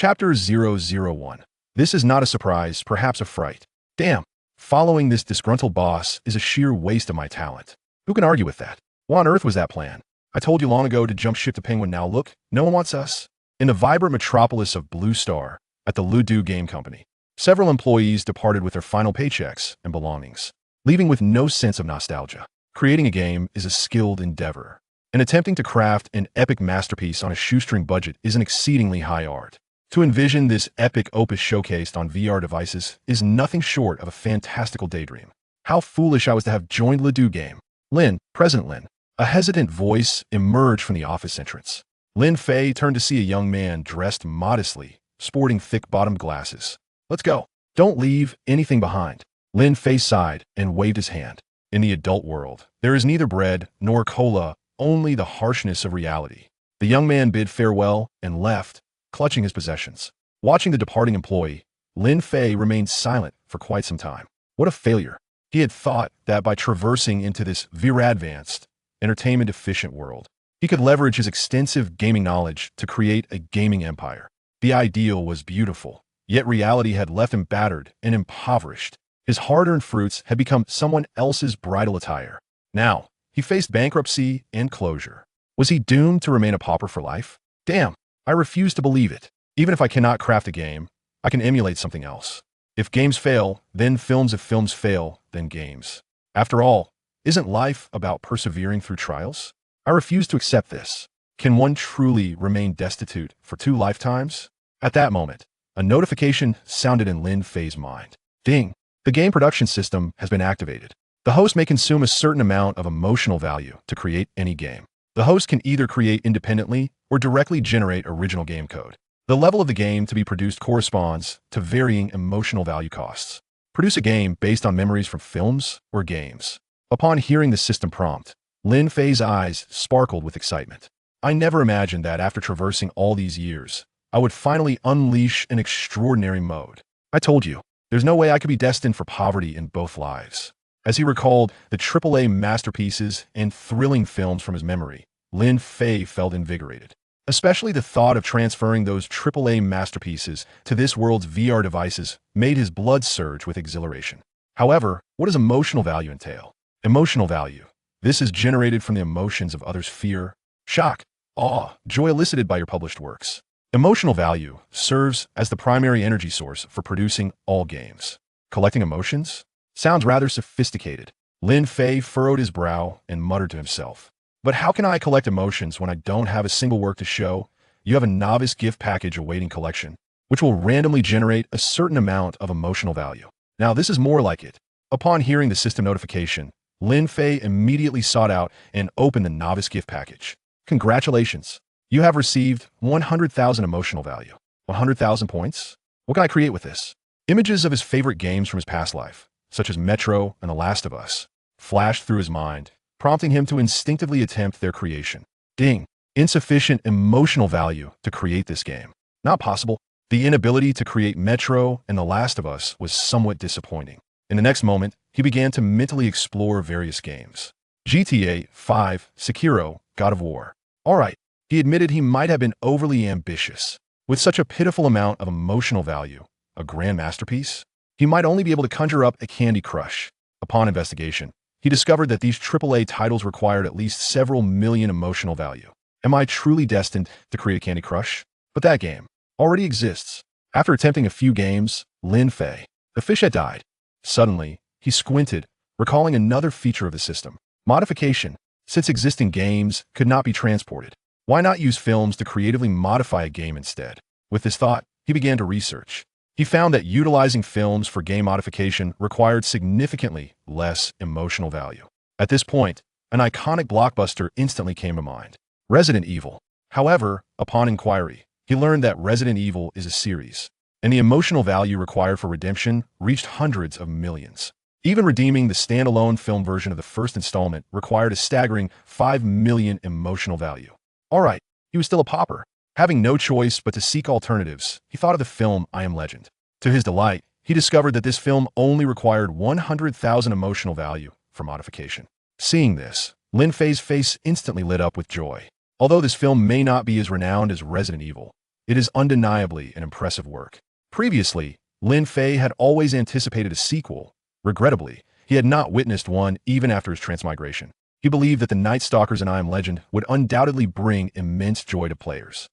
Chapter 001. This is not a surprise, perhaps a fright. Damn, following this disgruntled boss is a sheer waste of my talent. Who can argue with that? What on earth was that plan? I told you long ago to jump ship to Penguin. Now look, no one wants us. In the vibrant metropolis of Blue Star, at the Ludo Game Company, several employees departed with their final paychecks and belongings, leaving with no sense of nostalgia. Creating a game is a skilled endeavor, and attempting to craft an epic masterpiece on a shoestring budget is an exceedingly high art. To envision this epic opus showcased on VR devices is nothing short of a fantastical daydream. How foolish I was to have joined Ludo Game. Lin, President Lin. A hesitant voice emerged from the office entrance. Lin Fei turned to see a young man dressed modestly, sporting thick-bottomed glasses. Let's go. Don't leave anything behind. Lin Fei sighed and waved his hand. In the adult world, there is neither bread nor cola, only the harshness of reality. The young man bid farewell and left, clutching his possessions. Watching the departing employee, Lin Fei remained silent for quite some time. What a failure. He had thought that by traversing into this VR-advanced, entertainment-efficient world, he could leverage his extensive gaming knowledge to create a gaming empire. The ideal was beautiful, yet reality had left him battered and impoverished. His hard-earned fruits had become someone else's bridal attire. Now, he faced bankruptcy and closure. Was he doomed to remain a pauper for life? Damn, I refuse to believe it. Even if I cannot craft a game, I can emulate something else. If games fail, then films. If films fail, then games. After all, isn't life about persevering through trials? I refuse to accept this. Can one truly remain destitute for 2 lifetimes? At that moment, a notification sounded in Lin Fei's mind. Ding! The game production system has been activated. The host may consume a certain amount of emotional value to create any game. The host can either create independently or directly generate original game code. The level of the game to be produced corresponds to varying emotional value costs. Produce a game based on memories from films or games. Upon hearing the system prompt, Lin Fei's eyes sparkled with excitement. I never imagined that after traversing all these years, I would finally unleash an extraordinary mode. I told you, there's no way I could be destined for poverty in both lives. As he recalled the AAA masterpieces and thrilling films from his memory, Lin Fei felt invigorated. Especially the thought of transferring those AAA masterpieces to this world's VR devices made his blood surge with exhilaration. However, what does emotional value entail? Emotional value. This is generated from the emotions of others' fear, shock, awe, joy elicited by your published works. Emotional value serves as the primary energy source for producing all games. Collecting emotions? Sounds rather sophisticated. Lin Fei furrowed his brow and muttered to himself. But how can I collect emotions when I don't have a single work to show? You have a novice gift package awaiting collection, which will randomly generate a certain amount of emotional value. Now this is more like it. Upon hearing the system notification, Lin Fei immediately sought out and opened the novice gift package. Congratulations. You have received 100,000 emotional value. 100,000 points? What can I create with this? Images of his favorite games from his past life, such as Metro and The Last of Us, flashed through his mind, prompting him to instinctively attempt their creation. Ding! Insufficient emotional value to create this game. Not possible. The inability to create Metro and The Last of Us was somewhat disappointing. In the next moment, he began to mentally explore various games. GTA 5, Sekiro, God of War. Alright, he admitted he might have been overly ambitious. With such a pitiful amount of emotional value, a grand masterpiece, he might only be able to conjure up a Candy Crush. Upon investigation, he discovered that these AAA titles required at least several million emotional value. Am I truly destined to create a Candy Crush? But that game already exists. After attempting a few games, Lin Fei, the fish had died. Suddenly, he squinted, recalling another feature of the system. Modification. Since existing games could not be transported, why not use films to creatively modify a game instead? With this thought, he began to research. He found that utilizing films for game modification required significantly less emotional value. At this point, an iconic blockbuster instantly came to mind. Resident Evil. However, upon inquiry, he learned that Resident Evil is a series, and the emotional value required for redemption reached hundreds of millions. Even redeeming the standalone film version of the first installment required a staggering 5 million emotional value. Alright, he was still a pauper. Having no choice but to seek alternatives, he thought of the film I Am Legend. To his delight, he discovered that this film only required 100,000 emotional value for modification. Seeing this, Lin Fei's face instantly lit up with joy. Although this film may not be as renowned as Resident Evil, It is undeniably an impressive work. Previously, Lin Fei had always anticipated a sequel. Regrettably, he had not witnessed one even after his transmigration. He believed that the Night Stalkers in I Am Legend would undoubtedly bring immense joy to players.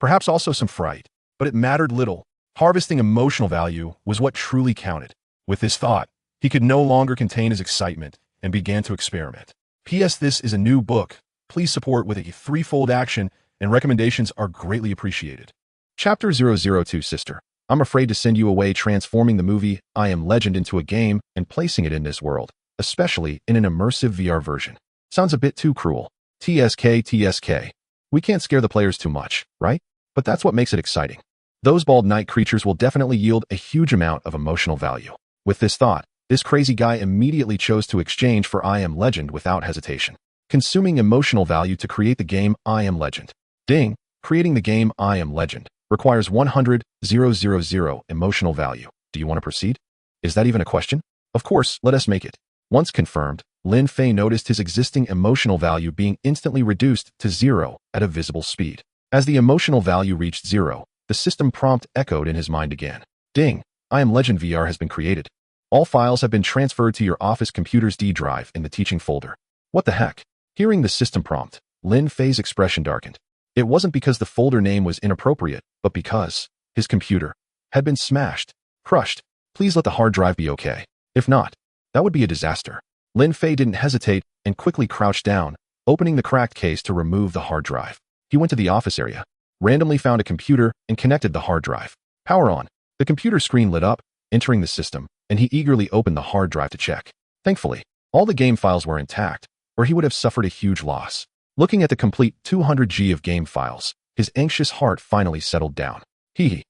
Perhaps also some fright, but it mattered little. Harvesting emotional value was what truly counted. With this thought, he could no longer contain his excitement and began to experiment. P.S. This is a new book. Please support with a threefold action, and recommendations are greatly appreciated. Chapter 002 Sister. I'm afraid to send you away transforming the movie I Am Legend into a game and placing it in this world, especially in an immersive VR version. Sounds a bit too cruel. TSK. We can't scare the players too much, right? But that's what makes it exciting. Those bald night creatures will definitely yield a huge amount of emotional value. With this thought, this crazy guy immediately chose to exchange for I Am Legend without hesitation, consuming emotional value to create the game I Am Legend. Ding! Creating the game I Am Legend requires 100,000 emotional value. Do you want to proceed? Is that even a question? Of course, let us make it. Once confirmed, Lin Fei noticed his existing emotional value being instantly reduced to 0 at a visible speed. As the emotional value reached 0, the system prompt echoed in his mind again. Ding! I Am Legend VR has been created. All files have been transferred to your office computer's D drive in the teaching folder. What the heck? Hearing the system prompt, Lin Fei's expression darkened. It wasn't because the folder name was inappropriate, but because his computer had been smashed, crushed. Please let the hard drive be okay. If not, that would be a disaster. Lin Fei didn't hesitate and quickly crouched down, opening the cracked case to remove the hard drive. He went to the office area, randomly found a computer, and connected the hard drive. Power on. The computer screen lit up, entering the system, and he eagerly opened the hard drive to check. Thankfully, all the game files were intact, or he would have suffered a huge loss. Looking at the complete 200 GB of game files, his anxious heart finally settled down. Hee.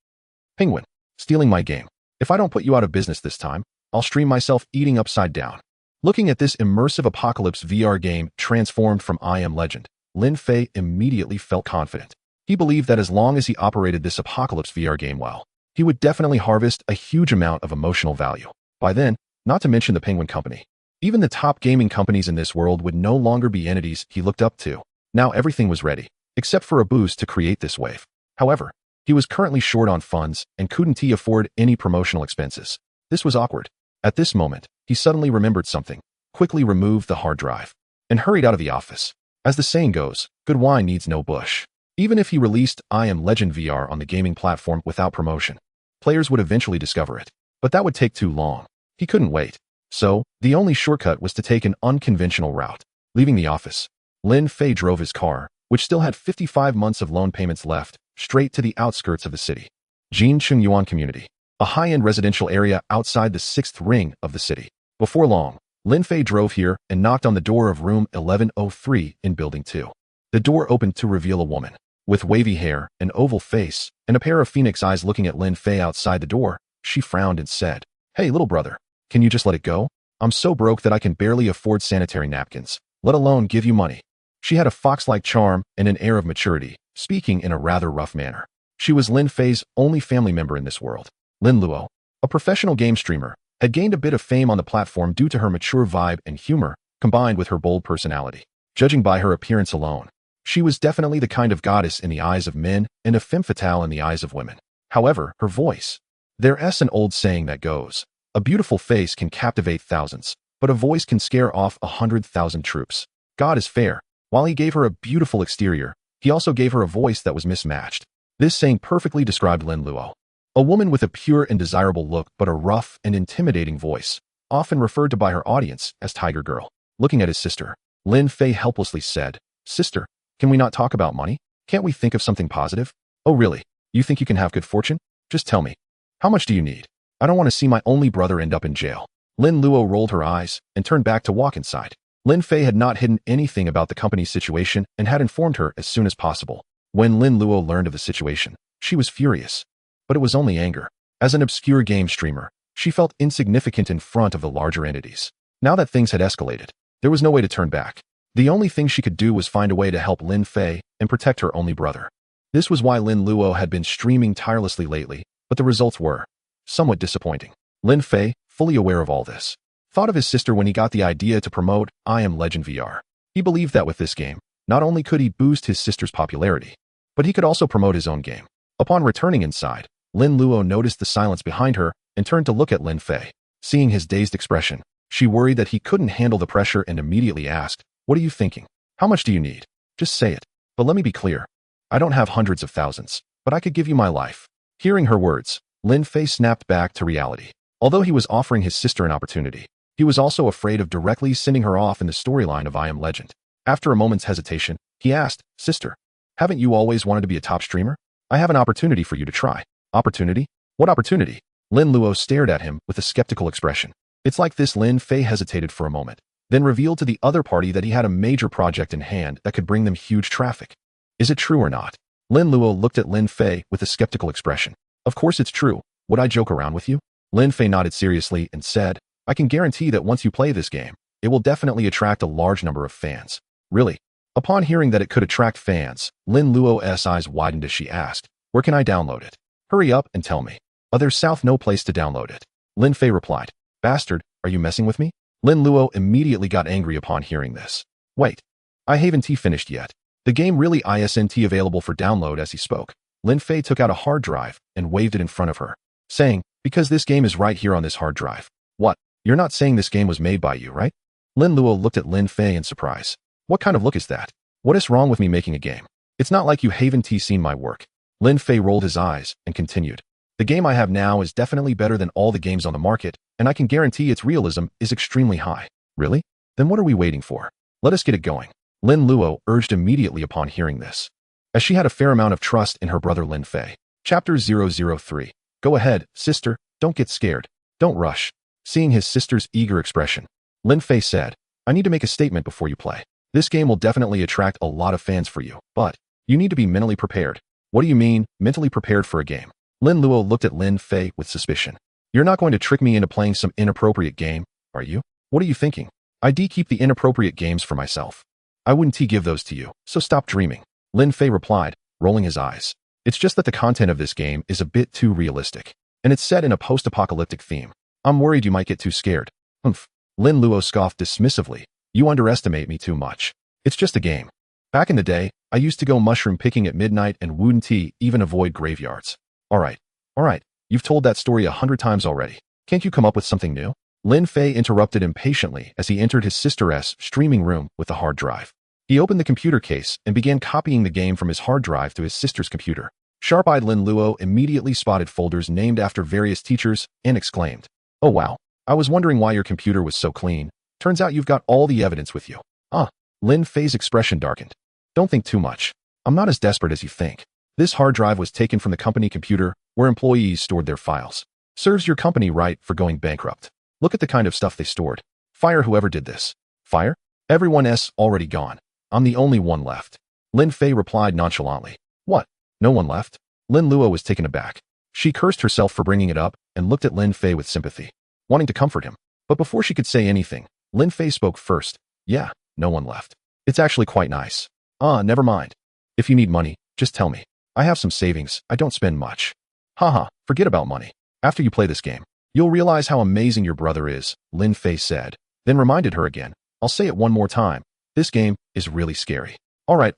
Penguin, stealing my game. If I don't put you out of business this time, I'll stream myself eating upside down. Looking at this immersive apocalypse VR game transformed from I Am Legend, Lin Fei immediately felt confident. He believed that as long as he operated this apocalypse VR game well, he would definitely harvest a huge amount of emotional value. By then, not to mention the Penguin Company. Even the top gaming companies in this world would no longer be entities he looked up to. Now everything was ready, except for a boost to create this wave. However, he was currently short on funds and couldn't afford any promotional expenses. This was awkward. At this moment, he suddenly remembered something, quickly removed the hard drive, and hurried out of the office. As the saying goes, good wine needs no bush. Even if he released I Am Legend VR on the gaming platform without promotion, players would eventually discover it. But that would take too long. He couldn't wait. So, the only shortcut was to take an unconventional route. Leaving the office, Lin Fei drove his car, which still had 55 months of loan payments left, straight to the outskirts of the city. Jincheng Yuan Community, a high-end residential area outside the 6th ring of the city. Before long, Lin Fei drove here and knocked on the door of room 1103 in Building 2. The door opened to reveal a woman, with wavy hair, an oval face, and a pair of phoenix eyes looking at Lin Fei outside the door. She frowned and said, "Hey, little brother, can you just let it go? I'm so broke that I can barely afford sanitary napkins, let alone give you money." She had a fox-like charm and an air of maturity, speaking in a rather rough manner. She was Lin Fei's only family member in this world. Lin Luo, a professional game streamer, had gained a bit of fame on the platform due to her mature vibe and humor, combined with her bold personality. Judging by her appearance alone, she was definitely the kind of goddess in the eyes of men and a femme fatale in the eyes of women. However, her voice. There's an old saying that goes, a beautiful face can captivate thousands, but a voice can scare off 100,000 troops. God is fair. While he gave her a beautiful exterior, he also gave her a voice that was mismatched. This saying perfectly described Lin Luo. A woman with a pure and desirable look but a rough and intimidating voice, often referred to by her audience as Tiger Girl. Looking at his sister, Lin Fei helplessly said, "Sister, can we not talk about money? Can't we think of something positive?" "Oh really? You think you can have good fortune? Just tell me. How much do you need? I don't want to see my only brother end up in jail." Lin Luo rolled her eyes and turned back to walk inside. Lin Fei had not hidden anything about the company's situation and had informed her as soon as possible. When Lin Luo learned of the situation, she was furious. But it was only anger. As an obscure game streamer, she felt insignificant in front of the larger entities. Now that things had escalated, there was no way to turn back. The only thing she could do was find a way to help Lin Fei and protect her only brother. This was why Lin Luo had been streaming tirelessly lately, but the results were somewhat disappointing. Lin Fei, fully aware of all this, thought of his sister when he got the idea to promote I Am Legend VR. He believed that with this game, not only could he boost his sister's popularity, but he could also promote his own game. Upon returning inside, Lin Luo noticed the silence behind her and turned to look at Lin Fei. Seeing his dazed expression, she worried that he couldn't handle the pressure and immediately asked, "What are you thinking? How much do you need? Just say it. But let me be clear. I don't have hundreds of thousands, but I could give you my life." Hearing her words, Lin Fei snapped back to reality. Although he was offering his sister an opportunity, he was also afraid of directly sending her off in the storyline of I Am Legend. After a moment's hesitation, he asked, "Sister, haven't you always wanted to be a top streamer? I have an opportunity for you to try." "Opportunity? What opportunity?" Lin Luo stared at him with a skeptical expression. It's like this. Lin Fei hesitated for a moment, then revealed to the other party that he had a major project in hand that could bring them huge traffic. "Is it true or not?" Lin Luo looked at Lin Fei with a skeptical expression. "Of course it's true. Would I joke around with you?" Lin Fei nodded seriously and said, "I can guarantee that once you play this game, it will definitely attract a large number of fans." "Really?" Upon hearing that it could attract fans, Lin Luo's eyes widened as she asked, "Where can I download it? Hurry up and tell me." "There's no place to download it." Lin Fei replied. "Bastard, are you messing with me?" Lin Luo immediately got angry upon hearing this. "Wait, I haven't finished yet. The game really isn't available for download." As he spoke, Lin Fei took out a hard drive and waved it in front of her, saying, "Because this game is right here on this hard drive." "What? You're not saying this game was made by you, right?" Lin Luo looked at Lin Fei in surprise. "What kind of look is that? What is wrong with me making a game? It's not like you haven't seen my work." Lin Fei rolled his eyes and continued, "The game I have now is definitely better than all the games on the market, and I can guarantee its realism is extremely high." "Really? Then what are we waiting for? Let us get it going," Lin Luo urged immediately upon hearing this, as she had a fair amount of trust in her brother Lin Fei. Chapter 003. "Go ahead, sister, don't get scared. Don't rush." Seeing his sister's eager expression, Lin Fei said, "I need to make a statement before you play. This game will definitely attract a lot of fans for you, but you need to be mentally prepared." "What do you mean, mentally prepared for a game?" Lin Luo looked at Lin Fei with suspicion. "You're not going to trick me into playing some inappropriate game, are you? What are you thinking? I keep the inappropriate games for myself. I wouldn't give those to you, so stop dreaming," Lin Fei replied, rolling his eyes. "It's just that the content of this game is a bit too realistic, and it's set in a post-apocalyptic theme. I'm worried you might get too scared." "Humph," Lin Luo scoffed dismissively. "You underestimate me too much. It's just a game. Back in the day, I used to go mushroom picking at midnight and wouldn't even avoid graveyards." All right, you've told that story 100 times already. Can't you come up with something new?" Lin Fei interrupted impatiently as he entered his sister's streaming room with the hard drive. He opened the computer case and began copying the game from his hard drive to his sister's computer. Sharp-eyed Lin Luo immediately spotted folders named after various teachers and exclaimed, "Oh wow, I was wondering why your computer was so clean. Turns out you've got all the evidence with you." "Ah." Lin Fei's expression darkened. "Don't think too much. I'm not as desperate as you think. This hard drive was taken from the company computer where employees stored their files. Serves your company right for going bankrupt. Look at the kind of stuff they stored. Fire whoever did this." "Fire? Everyone's already gone. I'm the only one left," Lin Fei replied nonchalantly. "What? No one left?" Lin Luo was taken aback. She cursed herself for bringing it up and looked at Lin Fei with sympathy, wanting to comfort him. But before she could say anything, Lin Fei spoke first. "Yeah, no one left. It's actually quite nice. Never mind. If you need money, just tell me. I have some savings. I don't spend much." "Haha, forget about money. After you play this game, you'll realize how amazing your brother is," Lin Fei said, then reminded her again. "I'll say it one more time. This game is really scary." All right.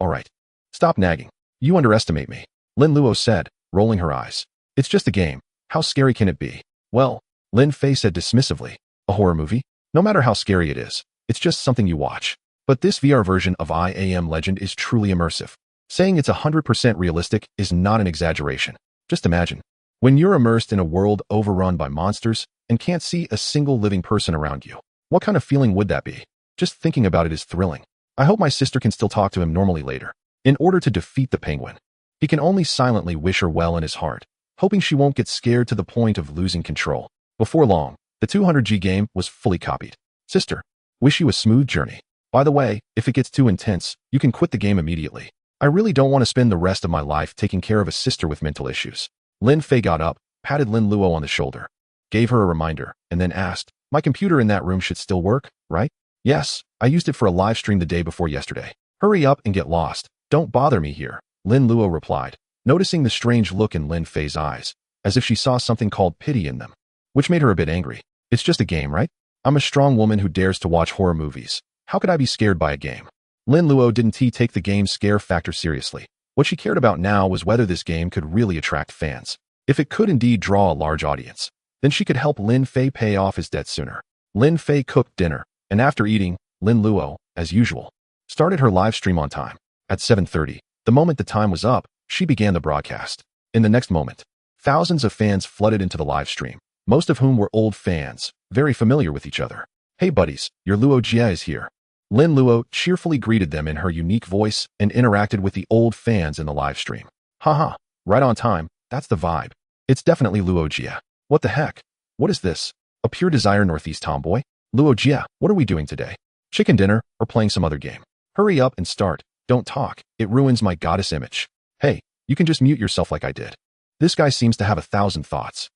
Stop nagging. You underestimate me," Lin Luo said, rolling her eyes. "It's just a game. How scary can it be?" "Well," Lin Fei said dismissively, "a horror movie? No matter how scary it is, it's just something you watch. But this VR version of I Am Legend is truly immersive. Saying it's 100% realistic is not an exaggeration. Just imagine, when you're immersed in a world overrun by monsters and can't see a single living person around you. What kind of feeling would that be? Just thinking about it is thrilling. I hope my sister can still talk to him normally later. In order to defeat the penguin, he can only silently wish her well in his heart, hoping she won't get scared to the point of losing control." Before long, the 200G game was fully copied. "Sister, wish you a smooth journey. By the way, if it gets too intense, you can quit the game immediately. I really don't want to spend the rest of my life taking care of a sister with mental issues." Lin Fei got up, patted Lin Luo on the shoulder, gave her a reminder, and then asked, "My computer in that room should still work, right?" "Yes, I used it for a live stream the day before yesterday." "Hurry up and get lost. Don't bother me here," Lin Luo replied, noticing the strange look in Lin Fei's eyes, as if she saw something called pity in them, which made her a bit angry. "It's just a game, right? I'm a strong woman who dares to watch horror movies. How could I be scared by a game?" Lin Luo didn't take the game's scare factor seriously. What she cared about now was whether this game could really attract fans. If it could indeed draw a large audience, then she could help Lin Fei pay off his debt sooner. Lin Fei cooked dinner, and after eating, Lin Luo, as usual, started her live stream on time. At 7:30, the moment the time was up, she began the broadcast. In the next moment, thousands of fans flooded into the live stream, most of whom were old fans, very familiar with each other. "Hey buddies, your Luo Jia is here." Lin Luo cheerfully greeted them in her unique voice and interacted with the old fans in the live stream. Haha, right on time, that's the vibe. It's definitely Luo Jia. What the heck? What is this? A pure desire Northeast tomboy? Luo Jia, what are we doing today? Chicken dinner or playing some other game? Hurry up and start. Don't talk. It ruins my goddess image. Hey, you can just mute yourself like I did. This guy seems to have 1,000 thoughts.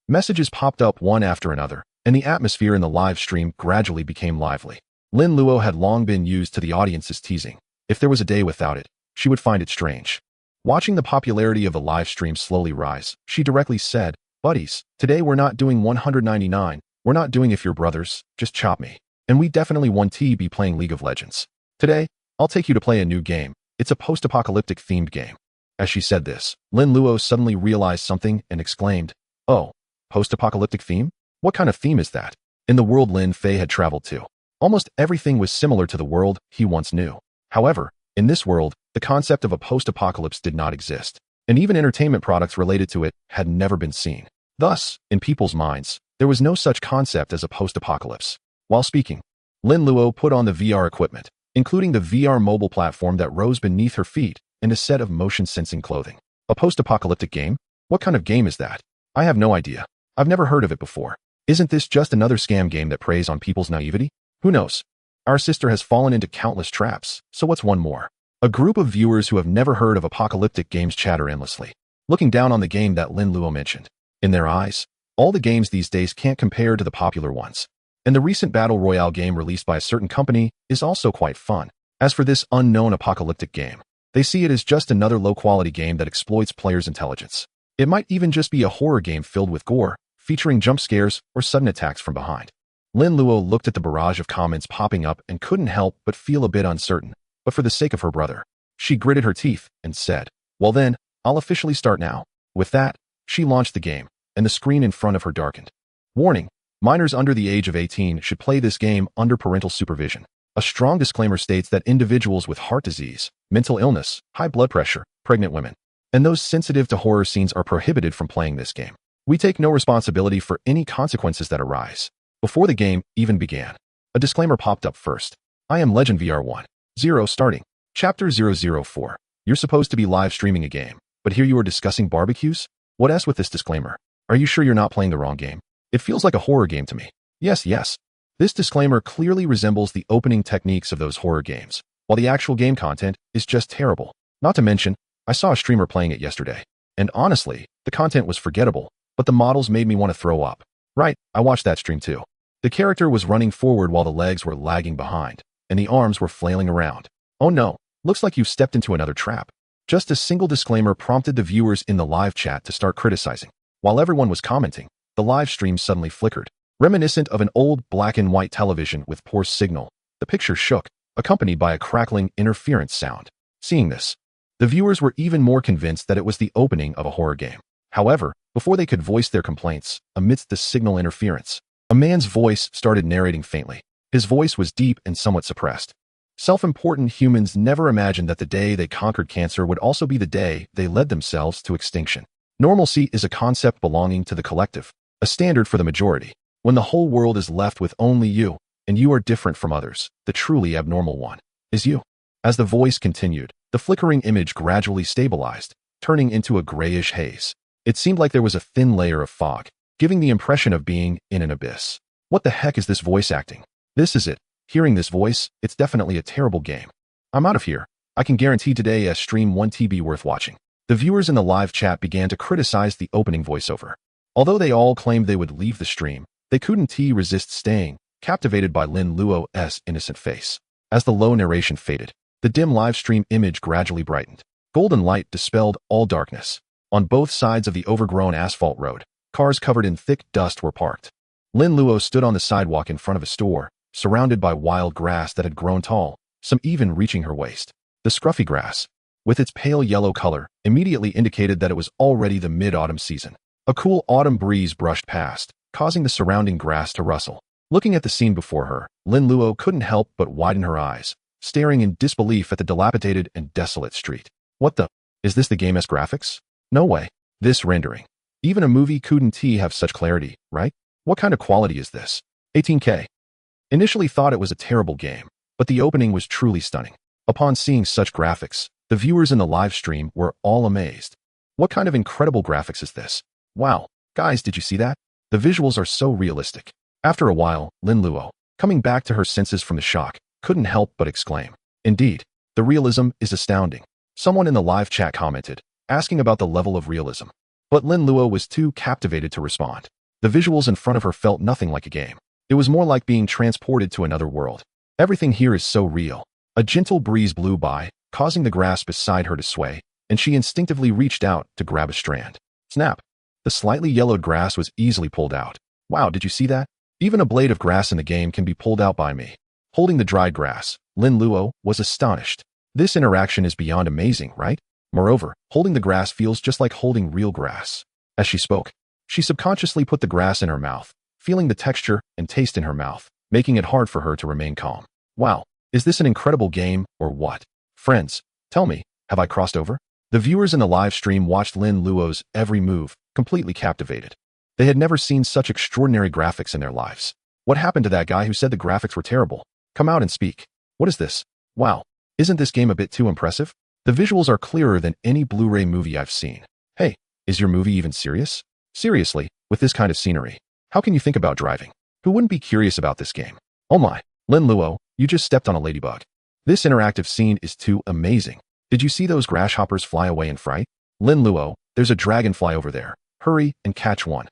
Messages popped up one after another, and the atmosphere in the live stream gradually became lively. Lin Luo had long been used to the audience's teasing. If there was a day without it, she would find it strange. Watching the popularity of the live stream slowly rise, she directly said, "Buddies, today we're not doing 199, we're not doing If You're Brothers, Just Chop Me. And we definitely want to be playing League of Legends. Today, I'll take you to play a new game. It's a post-apocalyptic themed game." As she said this, Lin Luo suddenly realized something and exclaimed, "Oh, post-apocalyptic theme? What kind of theme is that?" In the world Lin Fei had traveled to, almost everything was similar to the world he once knew. However, in this world, the concept of a post-apocalypse did not exist, and even entertainment products related to it had never been seen. Thus, in people's minds, there was no such concept as a post-apocalypse. While speaking, Lin Luo put on the VR equipment, including the VR mobile platform that rose beneath her feet and a set of motion-sensing clothing. A post-apocalyptic game? What kind of game is that? I have no idea. I've never heard of it before. Isn't this just another scam game that preys on people's naivety? Who knows? Our sister has fallen into countless traps, so what's one more? A group of viewers who have never heard of apocalyptic games chatter endlessly, looking down on the game that Lin Luo mentioned. In their eyes, all the games these days can't compare to the popular ones. And the recent Battle Royale game released by a certain company is also quite fun. As for this unknown apocalyptic game, they see it as just another low-quality game that exploits players' intelligence. It might even just be a horror game filled with gore, featuring jump scares or sudden attacks from behind. Lin Luo looked at the barrage of comments popping up and couldn't help but feel a bit uncertain, but for the sake of her brother, she gritted her teeth and said, "Well then, I'll officially start now." With that, she launched the game, and the screen in front of her darkened. Warning: minors under the age of 18 should play this game under parental supervision. A strong disclaimer states that individuals with heart disease, mental illness, high blood pressure, pregnant women, and those sensitive to horror scenes are prohibited from playing this game. We take no responsibility for any consequences that arise. Before the game even began, a disclaimer popped up first. I am Legend VR 1.0 starting. Chapter 004. You're supposed to be live streaming a game, but here you are discussing barbecues? What else with this disclaimer? Are you sure you're not playing the wrong game? It feels like a horror game to me. Yes. This disclaimer clearly resembles the opening techniques of those horror games, while the actual game content is just terrible. Not to mention, I saw a streamer playing it yesterday, and honestly, the content was forgettable, but the models made me want to throw up. Right, I watched that stream too. The character was running forward while the legs were lagging behind, and the arms were flailing around. Oh no, looks like you've stepped into another trap. Just a single disclaimer prompted the viewers in the live chat to start criticizing. While everyone was commenting, the live stream suddenly flickered. Reminiscent of an old black and white television with poor signal, the picture shook, accompanied by a crackling interference sound. Seeing this, the viewers were even more convinced that it was the opening of a horror game. However, before they could voice their complaints, amidst the signal interference, a man's voice started narrating faintly. His voice was deep and somewhat suppressed. Self-important humans never imagined that the day they conquered cancer would also be the day they led themselves to extinction. Normalcy is a concept belonging to the collective, a standard for the majority. When the whole world is left with only you, and you are different from others, the truly abnormal one is you. As the voice continued, the flickering image gradually stabilized, turning into a grayish haze. It seemed like there was a thin layer of fog, giving the impression of being in an abyss. What the heck is this voice acting? This is it. Hearing this voice, it's definitely a terrible game. I'm out of here. I can guarantee today a stream 1 TB worth watching. The viewers in the live chat began to criticize the opening voiceover. Although they all claimed they would leave the stream, they couldn't resist staying, captivated by Lin Luo's innocent face. As the low narration faded, the dim live stream image gradually brightened. Golden light dispelled all darkness. On both sides of the overgrown asphalt road, cars covered in thick dust were parked. Lin Luo stood on the sidewalk in front of a store, surrounded by wild grass that had grown tall, some even reaching her waist. The scruffy grass, with its pale yellow color, immediately indicated that it was already the mid-autumn season. A cool autumn breeze brushed past, causing the surrounding grass to rustle. Looking at the scene before her, Lin Luo couldn't help but widen her eyes, staring in disbelief at the dilapidated and desolate street. What the? Is this the game's graphics? No way. This rendering. Even a movie couldn't have such clarity, right? What kind of quality is this? 18K. Initially thought it was a terrible game, but the opening was truly stunning. Upon seeing such graphics, the viewers in the live stream were all amazed. What kind of incredible graphics is this? Wow, guys, did you see that? The visuals are so realistic. After a while, Lin Luo, coming back to her senses from the shock, couldn't help but exclaim. Indeed, the realism is astounding. Someone in the live chat commented, asking about the level of realism. But Lin Luo was too captivated to respond. The visuals in front of her felt nothing like a game. It was more like being transported to another world. Everything here is so real. A gentle breeze blew by, causing the grass beside her to sway, and she instinctively reached out to grab a strand. Snap! The slightly yellowed grass was easily pulled out. Wow, did you see that? Even a blade of grass in the game can be pulled out by me. Holding the dried grass, Lin Luo was astonished. This interaction is beyond amazing, right? Moreover, holding the grass feels just like holding real grass. As she spoke, she subconsciously put the grass in her mouth, feeling the texture and taste in her mouth, making it hard for her to remain calm. Wow, is this an incredible game or what? Friends, tell me, have I crossed over? The viewers in the live stream watched Lin Luo's every move, completely captivated. They had never seen such extraordinary graphics in their lives. What happened to that guy who said the graphics were terrible? Come out and speak. What is this? Wow, isn't this game a bit too impressive? The visuals are clearer than any Blu-ray movie I've seen. Hey, is your movie even serious? Seriously, with this kind of scenery, how can you think about driving? Who wouldn't be curious about this game? Oh my, Lin Luo, you just stepped on a ladybug. This interactive scene is too amazing. Did you see those grasshoppers fly away in fright? Lin Luo, there's a dragonfly over there. Hurry and catch one.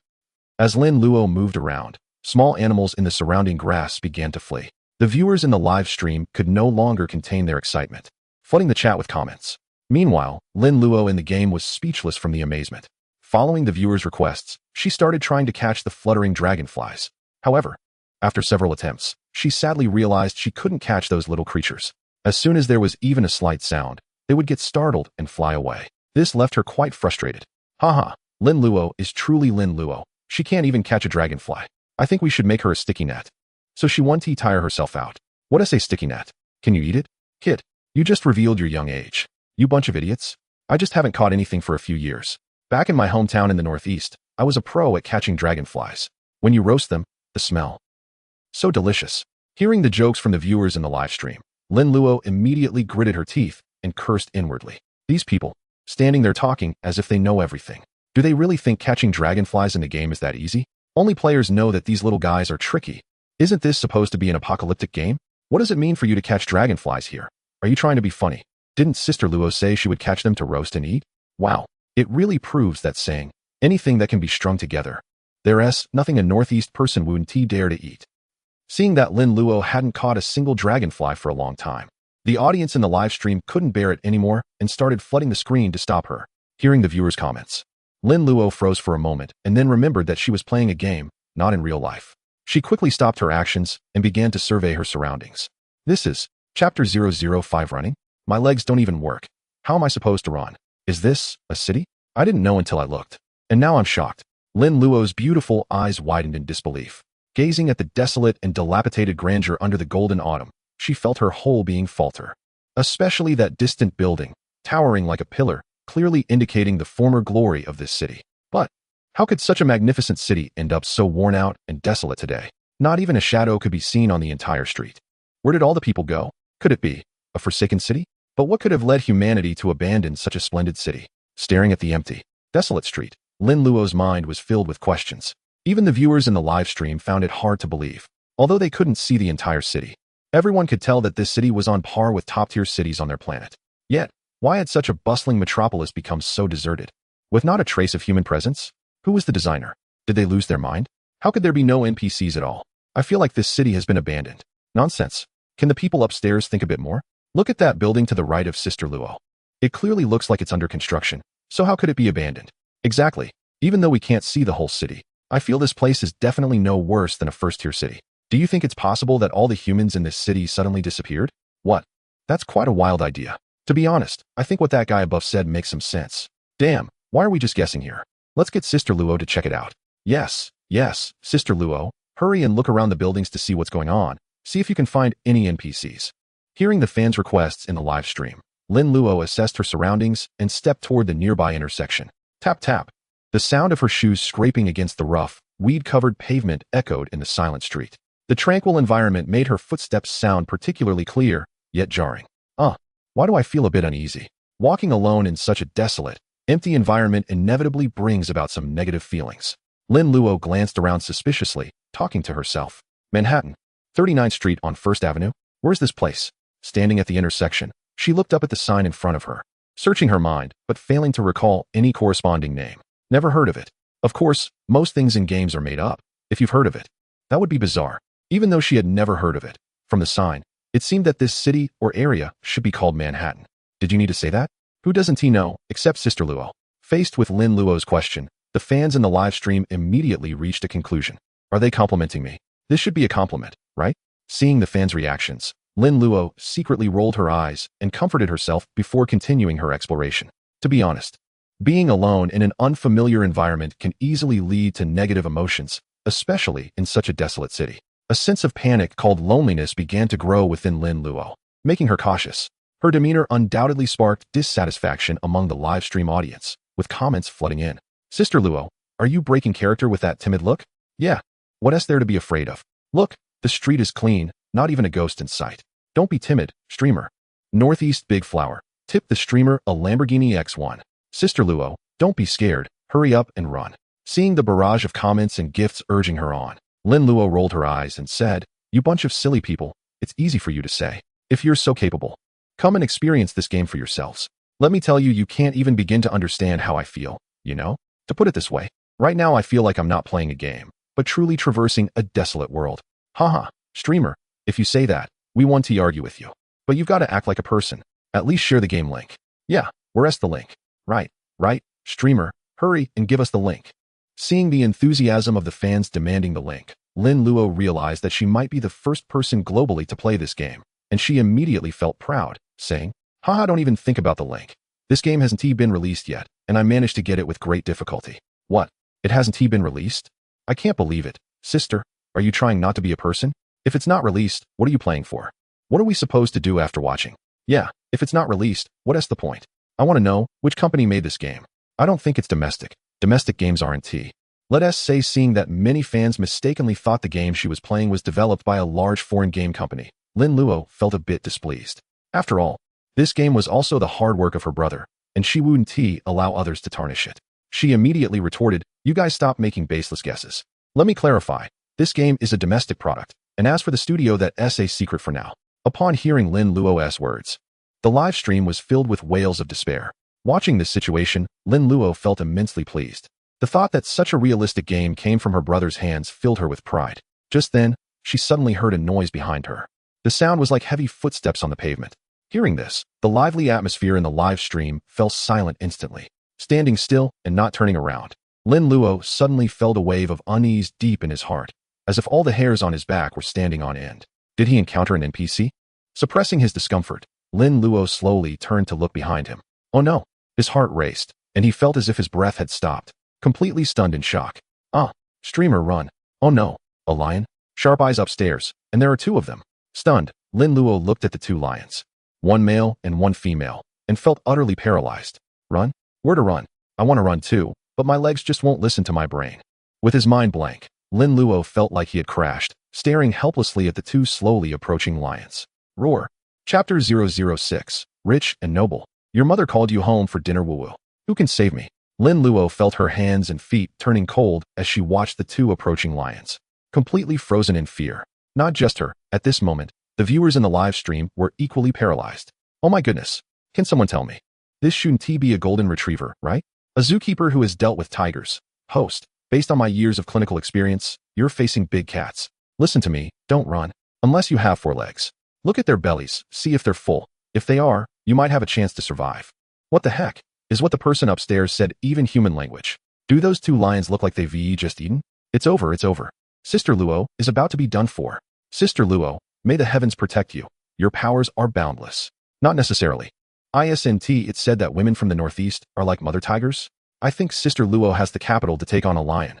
As Lin Luo moved around, small animals in the surrounding grass began to flee. The viewers in the live stream could no longer contain their excitement, flooding the chat with comments. Meanwhile, Lin Luo in the game was speechless from the amazement. Following the viewers' requests, she started trying to catch the fluttering dragonflies. However, after several attempts, she sadly realized she couldn't catch those little creatures. As soon as there was even a slight sound, they would get startled and fly away. This left her quite frustrated. Haha, Lin Luo is truly Lin Luo. She can't even catch a dragonfly. I think we should make her a sticky net. So she wanted to tire herself out. What is a sticky net? Can you eat it? Kid, you just revealed your young age. You bunch of idiots. I just haven't caught anything for a few years. Back in my hometown in the Northeast, I was a pro at catching dragonflies. When you roast them, the smell. So delicious. Hearing the jokes from the viewers in the live stream, Lin Luo immediately gritted her teeth and cursed inwardly. These people, standing there talking as if they know everything. Do they really think catching dragonflies in the game is that easy? Only players know that these little guys are tricky. Isn't this supposed to be an apocalyptic game? What does it mean for you to catch dragonflies here? Are you trying to be funny? Didn't Sister Luo say she would catch them to roast and eat? Wow, it really proves that saying, anything that can be strung together, there's nothing a Northeast person wouldn't dare to eat. Seeing that Lin Luo hadn't caught a single dragonfly for a long time, the audience in the live stream couldn't bear it anymore and started flooding the screen to stop her. Hearing the viewers' comments, Lin Luo froze for a moment and then remembered that she was playing a game, not in real life. She quickly stopped her actions and began to survey her surroundings. This is Chapter 005 running? My legs don't even work. How am I supposed to run? Is this a city? I didn't know until I looked. And now I'm shocked. Lin Luo's beautiful eyes widened in disbelief. Gazing at the desolate and dilapidated grandeur under the golden autumn, she felt her whole being falter. Especially that distant building, towering like a pillar, clearly indicating the former glory of this city. But how could such a magnificent city end up so worn out and desolate today? Not even a shadow could be seen on the entire street. Where did all the people go? Could it be a forsaken city? But what could have led humanity to abandon such a splendid city? Staring at the empty, desolate street, Lin Luo's mind was filled with questions. Even the viewers in the live stream found it hard to believe. Although they couldn't see the entire city, everyone could tell that this city was on par with top-tier cities on their planet. Yet, why had such a bustling metropolis become so deserted? With not a trace of human presence? Who was the designer? Did they lose their mind? How could there be no NPCs at all? I feel like this city has been abandoned. Nonsense. Can the people upstairs think a bit more? Look at that building to the right of Sister Luo. It clearly looks like it's under construction, so how could it be abandoned? Exactly. Even though we can't see the whole city, I feel this place is definitely no worse than a first-tier city. Do you think it's possible that all the humans in this city suddenly disappeared? What? That's quite a wild idea. To be honest, I think what that guy above said makes some sense. Damn, why are we just guessing here? Let's get Sister Luo to check it out. Yes, yes, Sister Luo, hurry and look around the buildings to see what's going on. See if you can find any NPCs. Hearing the fans' requests in the live stream, Lin Luo assessed her surroundings and stepped toward the nearby intersection. Tap tap. The sound of her shoes scraping against the rough, weed-covered pavement echoed in the silent street. The tranquil environment made her footsteps sound particularly clear, yet jarring. Why do I feel a bit uneasy? Walking alone in such a desolate, empty environment inevitably brings about some negative feelings. Lin Luo glanced around suspiciously, talking to herself. Manhattan, 39th Street on 1st Avenue? Where's this place? Standing at the intersection, she looked up at the sign in front of her, searching her mind, but failing to recall any corresponding name. Never heard of it. Of course, most things in games are made up. If you've heard of it, that would be bizarre. Even though she had never heard of it, from the sign, it seemed that this city or area should be called Manhattan. Did you need to say that? Who doesn't he know, except Sister Luo? Faced with Lin Luo's question, the fans in the live stream immediately reached a conclusion. Are they complimenting me? This should be a compliment, right? Seeing the fans' reactions, Lin Luo secretly rolled her eyes and comforted herself before continuing her exploration. To be honest, being alone in an unfamiliar environment can easily lead to negative emotions, especially in such a desolate city. A sense of panic called loneliness began to grow within Lin Luo, making her cautious. Her demeanor undoubtedly sparked dissatisfaction among the live stream audience, with comments flooding in. Sister Luo, are you breaking character with that timid look? Yeah. What is there to be afraid of? Look, the street is clean, not even a ghost in sight. Don't be timid, streamer. Northeast Big Flower. Tip the streamer a Lamborghini X1. Sister Luo, don't be scared, hurry up and run. Seeing the barrage of comments and gifts urging her on, Lin Luo rolled her eyes and said, you bunch of silly people, it's easy for you to say. If you're so capable, come and experience this game for yourselves. Let me tell you, you can't even begin to understand how I feel, you know? To put it this way, right now I feel like I'm not playing a game, but truly traversing a desolate world. Haha, streamer, if you say that, we want to argue with you. But you've got to act like a person. At least share the game link. Yeah, where's the link? Right, streamer, hurry and give us the link. Seeing the enthusiasm of the fans demanding the link, Lin Luo realized that she might be the first person globally to play this game, and she immediately felt proud, saying, haha, don't even think about the link. This game hasn't been released yet, and I managed to get it with great difficulty. What? It hasn't been released? I can't believe it. Sister, are you trying not to be a person? If it's not released, what are you playing for? What are we supposed to do after watching? Yeah, if it's not released, what is the point? I want to know, which company made this game? I don't think it's domestic. Domestic games aren't. Let us say, seeing that many fans mistakenly thought the game she was playing was developed by a large foreign game company, Lin Luo felt a bit displeased. After all, this game was also the hard work of her brother, and she wouldn't allow others to tarnish it. She immediately retorted, you guys stop making baseless guesses. Let me clarify, this game is a domestic product, and as for the studio, that's a secret for now. Upon hearing Lin Luo's words, the live stream was filled with wails of despair. Watching this situation, Lin Luo felt immensely pleased. The thought that such a realistic game came from her brother's hands filled her with pride. Just then, she suddenly heard a noise behind her. The sound was like heavy footsteps on the pavement. Hearing this, the lively atmosphere in the live stream fell silent instantly. Standing still and not turning around, Lin Luo suddenly felt a wave of unease deep in his heart, as if all the hairs on his back were standing on end. Did he encounter an NPC? Suppressing his discomfort, Lin Luo slowly turned to look behind him. Oh no! His heart raced, and he felt as if his breath had stopped, completely stunned in shock. Streamer, run. Oh no, a lion? Sharp eyes upstairs, and there are two of them. Stunned, Lin Luo looked at the two lions, one male and one female, and felt utterly paralyzed. Run? Where to run? I want to run too, but my legs just won't listen to my brain. With his mind blank, Lin Luo felt like he had crashed, staring helplessly at the two slowly approaching lions. Roar. Chapter 006, Rich and Noble. Your mother called you home for dinner, woo-woo. Who can save me? Lin Luo felt her hands and feet turning cold as she watched the two approaching lions, completely frozen in fear. Not just her, at this moment, the viewers in the live stream were equally paralyzed. Oh my goodness, can someone tell me? This shouldn't be a golden retriever, right? A zookeeper who has dealt with tigers. Host, based on my years of clinical experience, you're facing big cats. Listen to me, don't run, unless you have 4 legs. Look at their bellies, see if they're full. If they are, you might have a chance to survive. What the heck? Is what the person upstairs said even human language? Do those 2 lions look like they've just eaten? It's over, it's over. Sister Luo is about to be done for. Sister Luo, may the heavens protect you. Your powers are boundless. Not necessarily. ISNT, it said that women from the Northeast are like mother tigers. I think Sister Luo has the capital to take on a lion.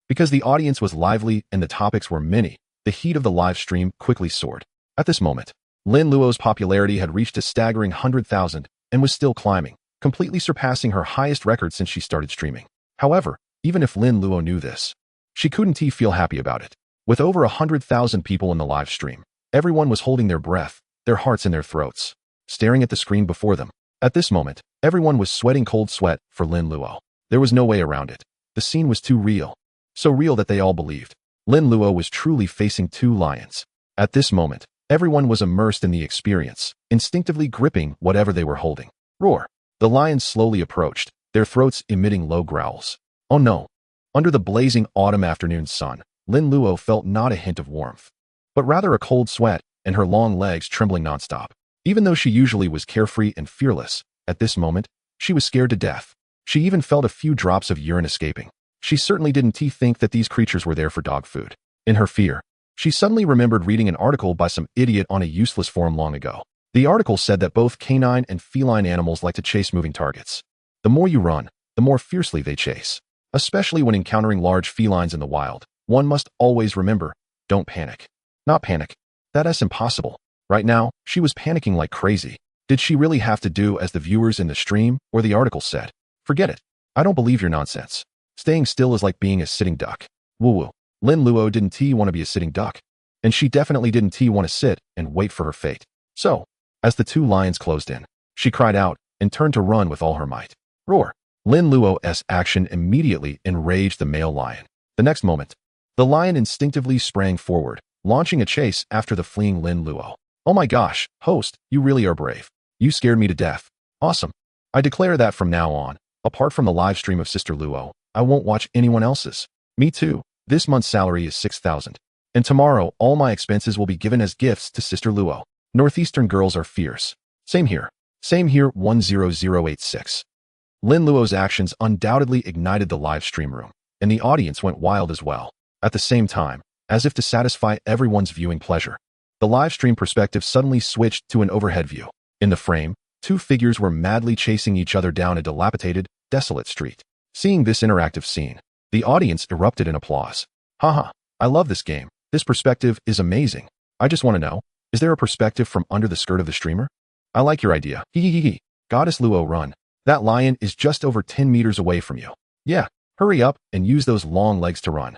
Because the audience was lively and the topics were many, the heat of the live stream quickly soared. At this moment, Lin Luo's popularity had reached a staggering 100,000 and was still climbing, completely surpassing her highest record since she started streaming. However, even if Lin Luo knew this, she couldn't feel happy about it. With over 100,000 people in the live stream, everyone was holding their breath, their hearts in their throats, staring at the screen before them. At this moment, everyone was sweating cold sweat for Lin Luo. There was no way around it. The scene was too real. So real that they all believed Lin Luo was truly facing two lions. At this moment, everyone was immersed in the experience, instinctively gripping whatever they were holding. Roar! The lions slowly approached, their throats emitting low growls. Oh no! Under the blazing autumn afternoon sun, Lin Luo felt not a hint of warmth, but rather a cold sweat and her long legs trembling nonstop. Even though she usually was carefree and fearless, at this moment, she was scared to death. She even felt a few drops of urine escaping. She certainly didn't think that these creatures were there for dog food. In her fear, she suddenly remembered reading an article by some idiot on a useless forum long ago. The article said that both canine and feline animals like to chase moving targets. The more you run, the more fiercely they chase. Especially when encountering large felines in the wild, one must always remember, don't panic. Not panic. That's impossible. Right now, she was panicking like crazy. Did she really have to do as the viewers in the stream or the article said? Forget it. I don't believe your nonsense. Staying still is like being a sitting duck. Woo-woo. Lin Luo didn't want to be a sitting duck. And she definitely didn't want to sit and wait for her fate. So, as the two lions closed in, she cried out and turned to run with all her might. Roar! Lin Luo's action immediately enraged the male lion. The next moment, the lion instinctively sprang forward, launching a chase after the fleeing Lin Luo. Oh my gosh, host, you really are brave. You scared me to death. Awesome. I declare that from now on, apart from the live stream of Sister Luo, I won't watch anyone else's. Me too. This month's salary is 6,000. And tomorrow, all my expenses will be given as gifts to Sister Luo. Northeastern girls are fierce. Same here. Same here, 10086. Lin Luo's actions undoubtedly ignited the live stream room, and the audience went wild as well. At the same time, as if to satisfy everyone's viewing pleasure, the live stream perspective suddenly switched to an overhead view. In the frame, two figures were madly chasing each other down a dilapidated, desolate street. Seeing this interactive scene, the audience erupted in applause. Haha, I love this game. This perspective is amazing. I just want to know, is there a perspective from under the skirt of the streamer? I like your idea. Hee. Goddess Luo, run. That lion is just over 10 meters away from you. Yeah, hurry up and use those long legs to run.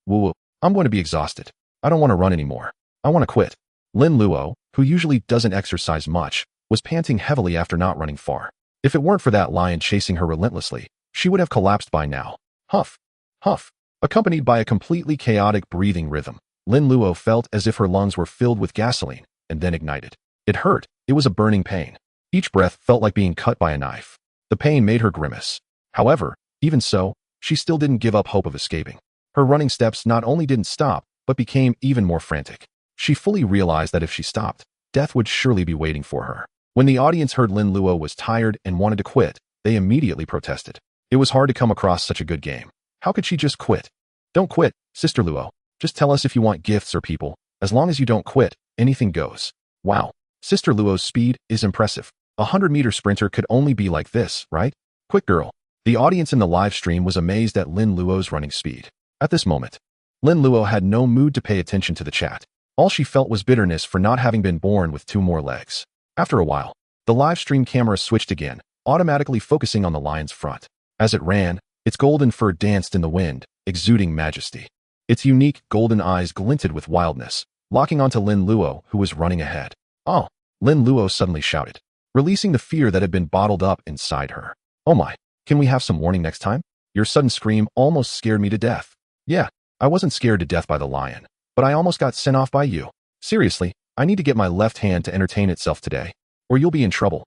Woo, I'm going to be exhausted. I don't want to run anymore. I want to quit. Lin Luo, who usually doesn't exercise much, was panting heavily after not running far. If it weren't for that lion chasing her relentlessly, she would have collapsed by now. Huff, huff. Accompanied by a completely chaotic breathing rhythm, Lin Luo felt as if her lungs were filled with gasoline and then ignited. It hurt. It was a burning pain. Each breath felt like being cut by a knife. The pain made her grimace. However, even so, she still didn't give up hope of escaping. Her running steps not only didn't stop, but became even more frantic. She fully realized that if she stopped, death would surely be waiting for her. When the audience heard Lin Luo was tired and wanted to quit, they immediately protested. It was hard to come across such a good game. How could she just quit? Don't quit, Sister Luo. Just tell us if you want gifts or people. As long as you don't quit, anything goes. Wow. Sister Luo's speed is impressive. A 100-meter sprinter could only be like this, right? Quick girl. The audience in the live stream was amazed at Lin Luo's running speed. At this moment, Lin Luo had no mood to pay attention to the chat. All she felt was bitterness for not having been born with two more legs. After a while, the live stream camera switched again, automatically focusing on the lion's front. As it ran, its golden fur danced in the wind, exuding majesty. Its unique golden eyes glinted with wildness, locking onto Lin Luo, who was running ahead. Oh! Lin Luo suddenly shouted, releasing the fear that had been bottled up inside her. Oh my, can we have some warning next time? Your sudden scream almost scared me to death. Yeah, I wasn't scared to death by the lion, but I almost got sent off by you. Seriously, I need to get my left hand to entertain itself today, or you'll be in trouble.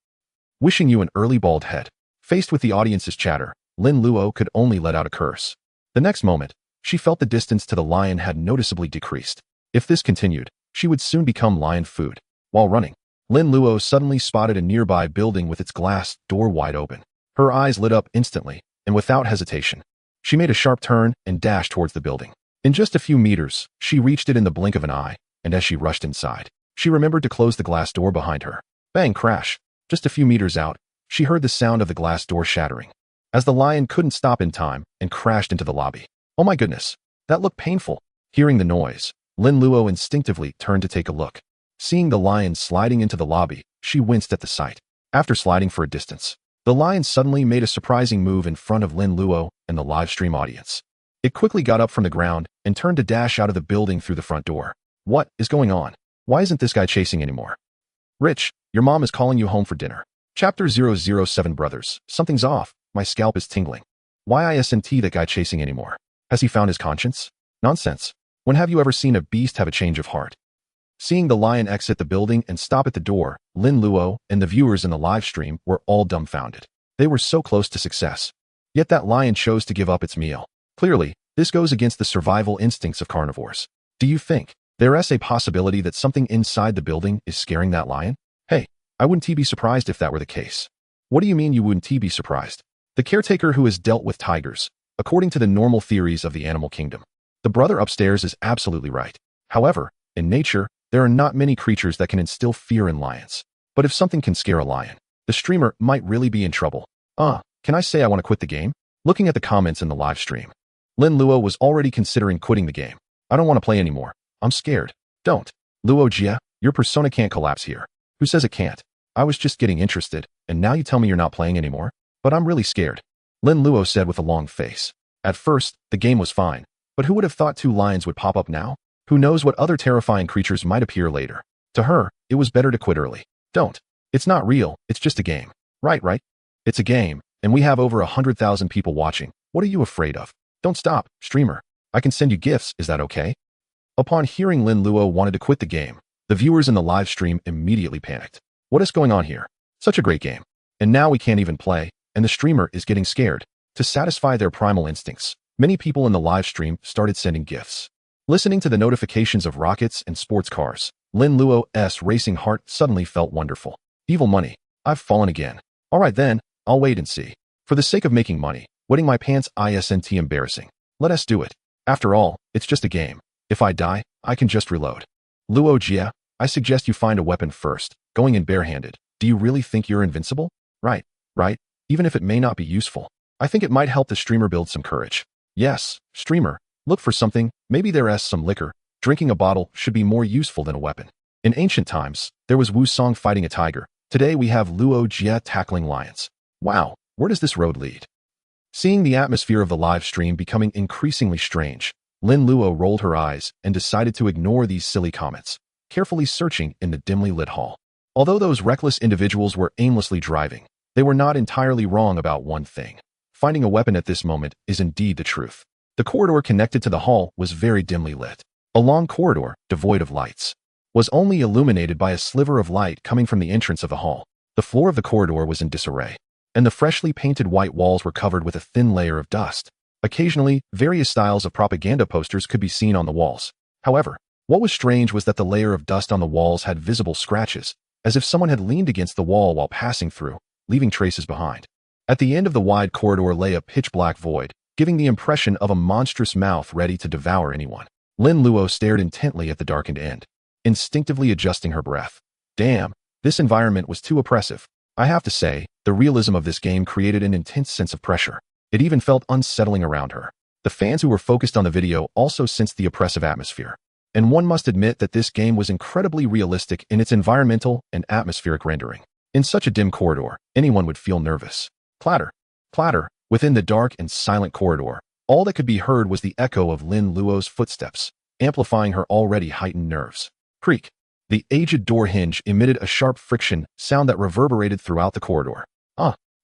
Wishing you an early bald head. Faced with the audience's chatter, Lin Luo could only let out a curse. The next moment, she felt the distance to the lion had noticeably decreased. If this continued, she would soon become lion food. While running, Lin Luo suddenly spotted a nearby building with its glass door wide open. Her eyes lit up instantly, and without hesitation, she made a sharp turn and dashed towards the building. In just a few meters, she reached it in the blink of an eye, and as she rushed inside, she remembered to close the glass door behind her. Bang, crash. Just a few meters out, she heard the sound of the glass door shattering, as the lion couldn't stop in time and crashed into the lobby. Oh my goodness, that looked painful. Hearing the noise, Lin Luo instinctively turned to take a look. Seeing the lion sliding into the lobby, she winced at the sight. After sliding for a distance, the lion suddenly made a surprising move in front of Lin Luo and the live stream audience. It quickly got up from the ground and turned to dash out of the building through the front door. What is going on? Why isn't this guy chasing anymore? Rich, your mom is calling you home for dinner. Chapter 007 Brothers, something's off. My scalp is tingling. Why isn't that guy chasing anymore? Has he found his conscience? Nonsense. When have you ever seen a beast have a change of heart? Seeing the lion exit the building and stop at the door, Lin Luo and the viewers in the live stream were all dumbfounded. They were so close to success. Yet that lion chose to give up its meal. Clearly, this goes against the survival instincts of carnivores. Do you think there is a possibility that something inside the building is scaring that lion? Hey, I wouldn't be surprised if that were the case. What do you mean you wouldn't be surprised? The caretaker who has dealt with tigers, according to the normal theories of the animal kingdom. The brother upstairs is absolutely right. However, in nature, there are not many creatures that can instill fear in lions. But if something can scare a lion, the streamer might really be in trouble. Can I say I want to quit the game? Looking at the comments in the live stream, Lin Luo was already considering quitting the game. I don't want to play anymore. I'm scared. Don't. Luo Jia, your persona can't collapse here. Who says it can't? I was just getting interested, and now you tell me you're not playing anymore? But I'm really scared. Lin Luo said with a long face. At first, the game was fine, but who would have thought two lions would pop up now? Who knows what other terrifying creatures might appear later? To her, it was better to quit early. Don't. It's not real, it's just a game. Right? It's a game, and we have over 100,000 people watching. What are you afraid of? Don't stop, streamer. I can send you gifts, is that okay? Upon hearing Lin Luo wanted to quit the game, the viewers in the live stream immediately panicked. What is going on here? Such a great game. And now we can't even play, and the streamer is getting scared. To satisfy their primal instincts, many people in the live stream started sending gifts. Listening to the notifications of rockets and sports cars, Lin Luo's racing heart suddenly felt wonderful. Evil money. I've fallen again. Alright then, I'll wait and see. For the sake of making money, wetting my pants isn't embarrassing. Let us do it. After all, it's just a game. If I die, I can just reload. Luo Jia, I suggest you find a weapon first, going in barehanded. Do you really think you're invincible? Right. Even if it may not be useful, I think it might help the streamer build some courage. Yes, streamer, look for something, maybe there is some liquor. Drinking a bottle should be more useful than a weapon. In ancient times, there was Wu Song fighting a tiger. Today we have Luo Jia tackling lions. Wow, where does this road lead? Seeing the atmosphere of the live stream becoming increasingly strange, Lin Luo rolled her eyes and decided to ignore these silly comments, carefully searching in the dimly lit hall. Although those reckless individuals were aimlessly driving, they were not entirely wrong about one thing. Finding a weapon at this moment is indeed the truth. The corridor connected to the hall was very dimly lit. A long corridor, devoid of lights, was only illuminated by a sliver of light coming from the entrance of the hall. The floor of the corridor was in disarray, and the freshly painted white walls were covered with a thin layer of dust. Occasionally, various styles of propaganda posters could be seen on the walls. However, what was strange was that the layer of dust on the walls had visible scratches, as if someone had leaned against the wall while passing through, leaving traces behind. At the end of the wide corridor lay a pitch-black void, giving the impression of a monstrous mouth ready to devour anyone. Lin Luo stared intently at the darkened end, instinctively adjusting her breath. Damn, this environment was too oppressive. I have to say, the realism of this game created an intense sense of pressure. It even felt unsettling around her. The fans who were focused on the video also sensed the oppressive atmosphere. And one must admit that this game was incredibly realistic in its environmental and atmospheric rendering. In such a dim corridor, anyone would feel nervous. Clatter, clatter, within the dark and silent corridor, all that could be heard was the echo of Lin Luo's footsteps, amplifying her already heightened nerves. Creak. The aged door hinge emitted a sharp friction sound that reverberated throughout the corridor.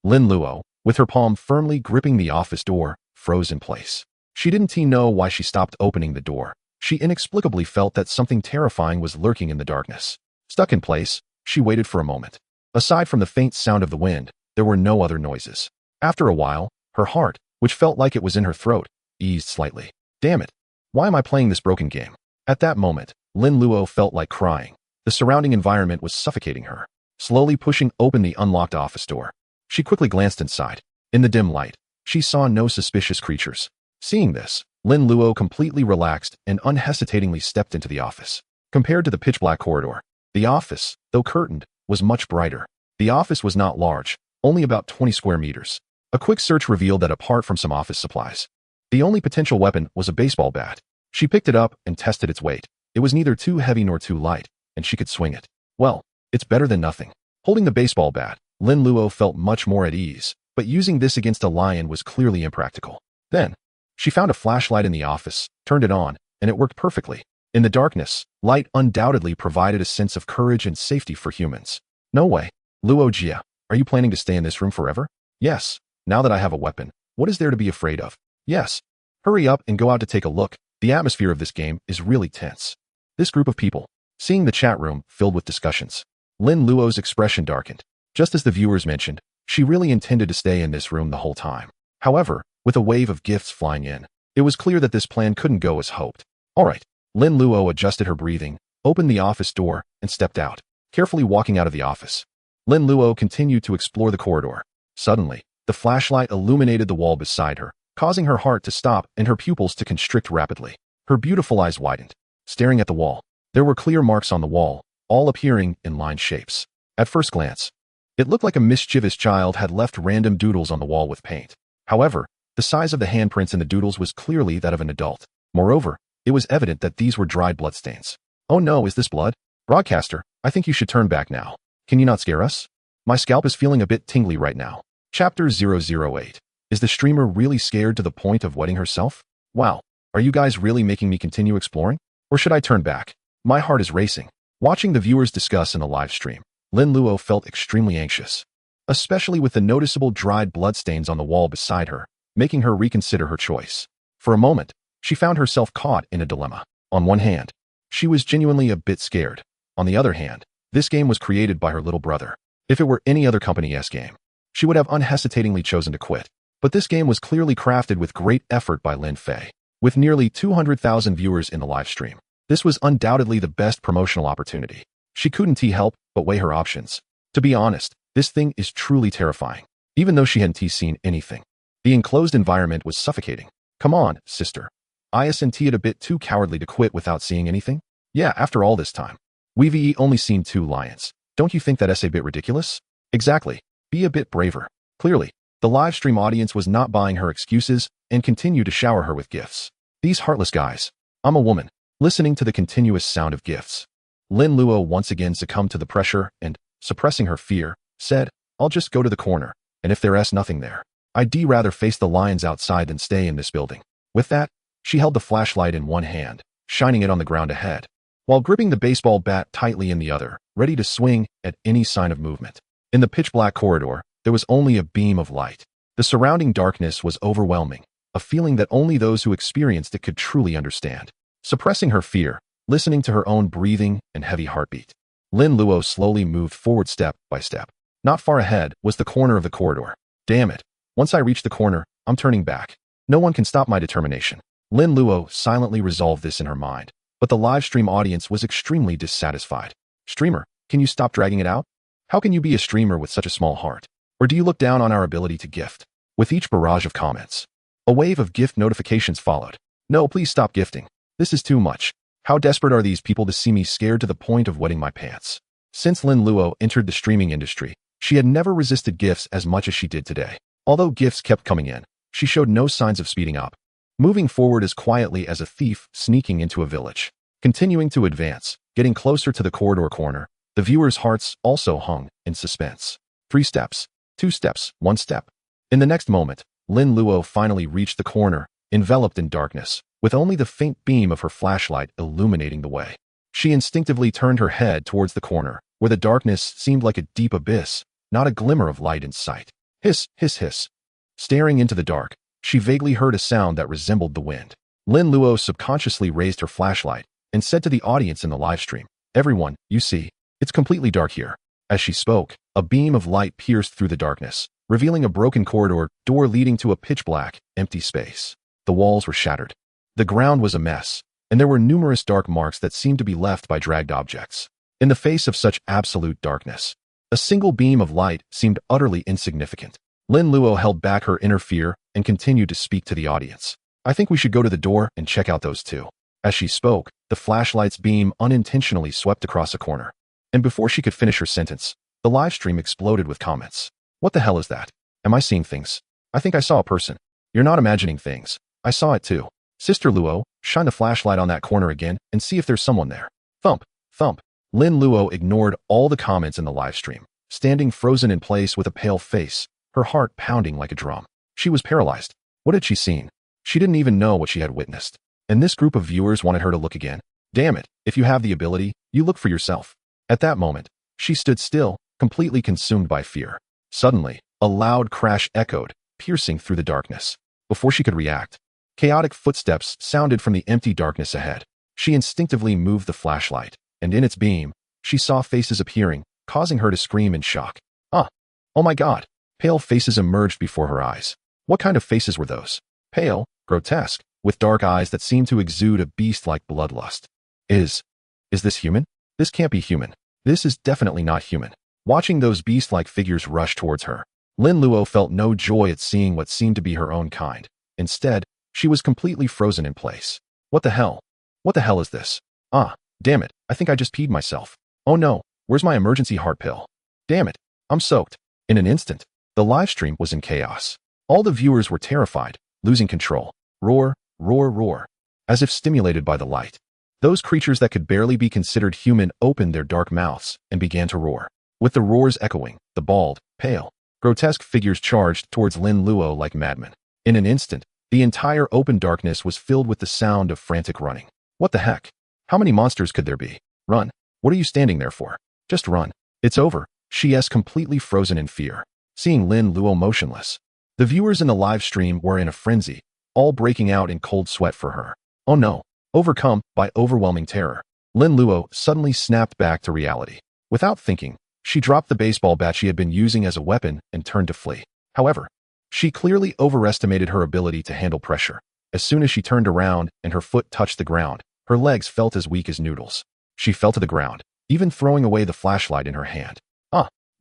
Lin Luo, with her palm firmly gripping the office door, froze in place. She didn't know why she stopped opening the door. She inexplicably felt that something terrifying was lurking in the darkness. Stuck in place, she waited for a moment. Aside from the faint sound of the wind, there were no other noises. After a while, her heart, which felt like it was in her throat, eased slightly. Damn it. Why am I playing this broken game? At that moment, Lin Luo felt like crying. The surrounding environment was suffocating her. Slowly pushing open the unlocked office door, she quickly glanced inside. In the dim light, she saw no suspicious creatures. Seeing this, Lin Luo completely relaxed and unhesitatingly stepped into the office. Compared to the pitch-black corridor, the office, though curtained, was much brighter. The office was not large, only about 20 square meters. A quick search revealed that apart from some office supplies, the only potential weapon was a baseball bat. She picked it up and tested its weight. It was neither too heavy nor too light, and she could swing it. Well, it's better than nothing. Holding the baseball bat, Lin Luo felt much more at ease, but using this against a lion was clearly impractical. Then, she found a flashlight in the office, turned it on, and it worked perfectly. In the darkness, light undoubtedly provided a sense of courage and safety for humans. No way. Luo Jia, are you planning to stay in this room forever? Yes. Now that I have a weapon, what is there to be afraid of? Yes. Hurry up and go out to take a look. The atmosphere of this game is really tense. This group of people, seeing the chat room filled with discussions, Lin Luo's expression darkened. Just as the viewers mentioned, she really intended to stay in this room the whole time. However, with a wave of gifts flying in, it was clear that this plan couldn't go as hoped. All right. Lin Luo adjusted her breathing, opened the office door, and stepped out, carefully walking out of the office. Lin Luo continued to explore the corridor. Suddenly, the flashlight illuminated the wall beside her, causing her heart to stop and her pupils to constrict rapidly. Her beautiful eyes widened. Staring at the wall, there were clear marks on the wall, all appearing in line shapes. At first glance, it looked like a mischievous child had left random doodles on the wall with paint. However, the size of the handprints in the doodles was clearly that of an adult. Moreover, it was evident that these were dried bloodstains. Oh no, is this blood? Broadcaster, I think you should turn back now. Can you not scare us? My scalp is feeling a bit tingly right now. Chapter 008. Is the streamer really scared to the point of wetting herself? Wow, are you guys really making me continue exploring? Or should I turn back? My heart is racing. Watching the viewers discuss in a live stream, Lin Luo felt extremely anxious, especially with the noticeable dried bloodstains on the wall beside her, making her reconsider her choice. For a moment, she found herself caught in a dilemma. On one hand, she was genuinely a bit scared. On the other hand, this game was created by her little brother. If it were any other company's game, she would have unhesitatingly chosen to quit. But this game was clearly crafted with great effort by Lin Fei. With nearly 200,000 viewers in the live stream, this was undoubtedly the best promotional opportunity. She couldn't help but weigh her options. To be honest, this thing is truly terrifying. Even though she hadn't seen anything, the enclosed environment was suffocating. Come on, sister. Isn't it a bit too cowardly to quit without seeing anything? Yeah, after all this time, we've only seen 2 lions. Don't you think that's a bit ridiculous? Exactly. Be a bit braver. Clearly, the live stream audience was not buying her excuses and continued to shower her with gifts. These heartless guys. I'm a woman, listening to the continuous sound of gifts. Lin Luo once again succumbed to the pressure and, suppressing her fear, said, I'll just go to the corner, and if there's nothing there, I'd rather face the lions outside than stay in this building. With that, she held the flashlight in one hand, shining it on the ground ahead, while gripping the baseball bat tightly in the other, ready to swing at any sign of movement. In the pitch-black corridor, there was only a beam of light. The surrounding darkness was overwhelming, a feeling that only those who experienced it could truly understand. Suppressing her fear, listening to her own breathing and heavy heartbeat, Lin Luo slowly moved forward step by step. Not far ahead was the corner of the corridor. Damn it. Once I reach the corner, I'm turning back. No one can stop my determination. Lin Luo silently resolved this in her mind, but the live stream audience was extremely dissatisfied. Streamer, can you stop dragging it out? How can you be a streamer with such a small heart? Or do you look down on our ability to gift? With each barrage of comments, a wave of gift notifications followed. No, please stop gifting. This is too much. How desperate are these people to see me scared to the point of wetting my pants? Since Lin Luo entered the streaming industry, she had never resisted gifts as much as she did today. Although gifts kept coming in, she showed no signs of speeding up, moving forward as quietly as a thief sneaking into a village. Continuing to advance, getting closer to the corridor corner, the viewers' hearts also hung in suspense. 3 steps, 2 steps, 1 step. In the next moment, Lin Luo finally reached the corner, enveloped in darkness, with only the faint beam of her flashlight illuminating the way. She instinctively turned her head towards the corner, where the darkness seemed like a deep abyss, not a glimmer of light in sight. Hiss, hiss, hiss. Staring into the dark, she vaguely heard a sound that resembled the wind. Lin Luo subconsciously raised her flashlight and said to the audience in the live stream, Everyone, you see, it's completely dark here. As she spoke, a beam of light pierced through the darkness, revealing a broken corridor door leading to a pitch-black, empty space. The walls were shattered. The ground was a mess, and there were numerous dark marks that seemed to be left by dragged objects. In the face of such absolute darkness, a single beam of light seemed utterly insignificant. Lin Luo held back her inner fear and continued to speak to the audience. I think we should go to the door and check out those 2. As she spoke, the flashlight's beam unintentionally swept across a corner. And before she could finish her sentence, The live stream exploded with comments. What the hell is that? Am I seeing things? I think I saw a person. You're not imagining things. I saw it too. Sister Luo, shine the flashlight on that corner again and see if there's someone there. Thump, thump. Lin Luo ignored all the comments in the live stream, standing frozen in place with a pale face, her heart pounding like a drum. She was paralyzed. What had she seen? She didn't even know what she had witnessed. And this group of viewers wanted her to look again. Damn it, if you have the ability, you look for yourself. At that moment, she stood still, completely consumed by fear. Suddenly, a loud crash echoed, piercing through the darkness. Before she could react, chaotic footsteps sounded from the empty darkness ahead. She instinctively moved the flashlight, and in its beam, she saw faces appearing, causing her to scream in shock. Oh my God! Pale faces emerged before her eyes. What kind of faces were those? Pale, grotesque, with dark eyes that seemed to exude a beast-like bloodlust. Is this human? This can't be human. This is definitely not human. Watching those beast-like figures rush towards her, Lin Luo felt no joy at seeing what seemed to be her own kind. Instead, she was completely frozen in place. What the hell? What the hell is this? Damn it, I think I just peed myself. Oh no, where's my emergency heart pill? Damn it, I'm soaked. In an instant, the live stream was in chaos. All the viewers were terrified, losing control. Roar, roar, roar. As if stimulated by the light, those creatures that could barely be considered human opened their dark mouths and began to roar. With the roars echoing, the bald, pale, grotesque figures charged towards Lin Luo like madmen. In an instant, the entire open darkness was filled with the sound of frantic running. What the heck? How many monsters could there be? Run. What are you standing there for? Just run. It's over. She's completely frozen in fear. Seeing Lin Luo motionless, the viewers in the live stream were in a frenzy, all breaking out in cold sweat for her. Oh no. Overcome by overwhelming terror, Lin Luo suddenly snapped back to reality. Without thinking, she dropped the baseball bat she had been using as a weapon and turned to flee. However, she clearly overestimated her ability to handle pressure. As soon as she turned around and her foot touched the ground, her legs felt as weak as noodles. She fell to the ground, even throwing away the flashlight in her hand.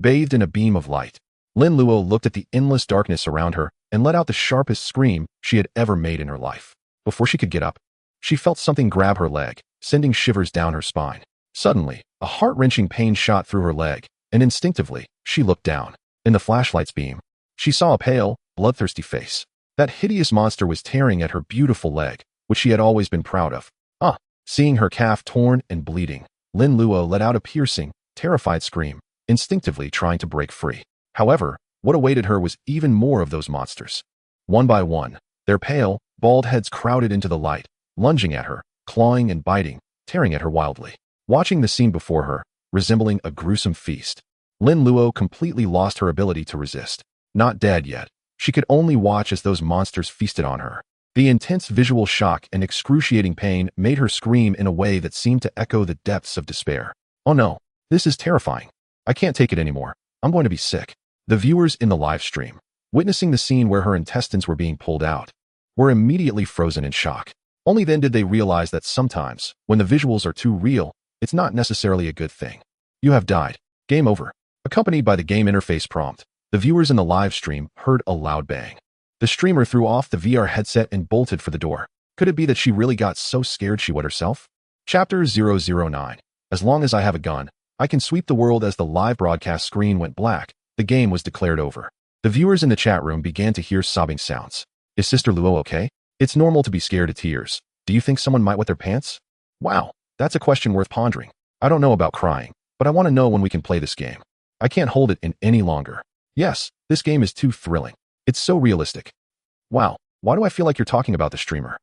Bathed in a beam of light, Lin Luo looked at the endless darkness around her and let out the sharpest scream she had ever made in her life. Before she could get up, she felt something grab her leg, sending shivers down her spine. Suddenly, a heart-wrenching pain shot through her leg, and instinctively, she looked down. In the flashlight's beam, she saw a pale, bloodthirsty face. That hideous monster was tearing at her beautiful leg, which she had always been proud of. Seeing her calf torn and bleeding, Lin Luo let out a piercing, terrified scream, instinctively trying to break free. However, what awaited her was even more of those monsters. One by one, their pale, bald heads crowded into the light, lunging at her, clawing and biting, tearing at her wildly. Watching the scene before her, resembling a gruesome feast, Lin Luo completely lost her ability to resist. Not dead yet, she could only watch as those monsters feasted on her. The intense visual shock and excruciating pain made her scream in a way that seemed to echo the depths of despair. Oh no, this is terrifying. I can't take it anymore. I'm going to be sick. The viewers in the live stream, witnessing the scene where her intestines were being pulled out, were immediately frozen in shock. Only then did they realize that sometimes, when the visuals are too real, it's not necessarily a good thing. You have died. Game over. Accompanied by the game interface prompt, the viewers in the live stream heard a loud bang. The streamer threw off the VR headset and bolted for the door. Could it be that she really got so scared she wet herself? Chapter 009. As long as I have a gun, I can sweep the world. As the live broadcast screen went black, the game was declared over. The viewers in the chat room began to hear sobbing sounds. Is Sister Luo okay? It's normal to be scared to tears. Do you think someone might wet their pants? Wow, that's a question worth pondering. I don't know about crying, but I want to know when we can play this game. I can't hold it in any longer. Yes, this game is too thrilling. It's so realistic. Wow, why do I feel like you're talking about the streamer?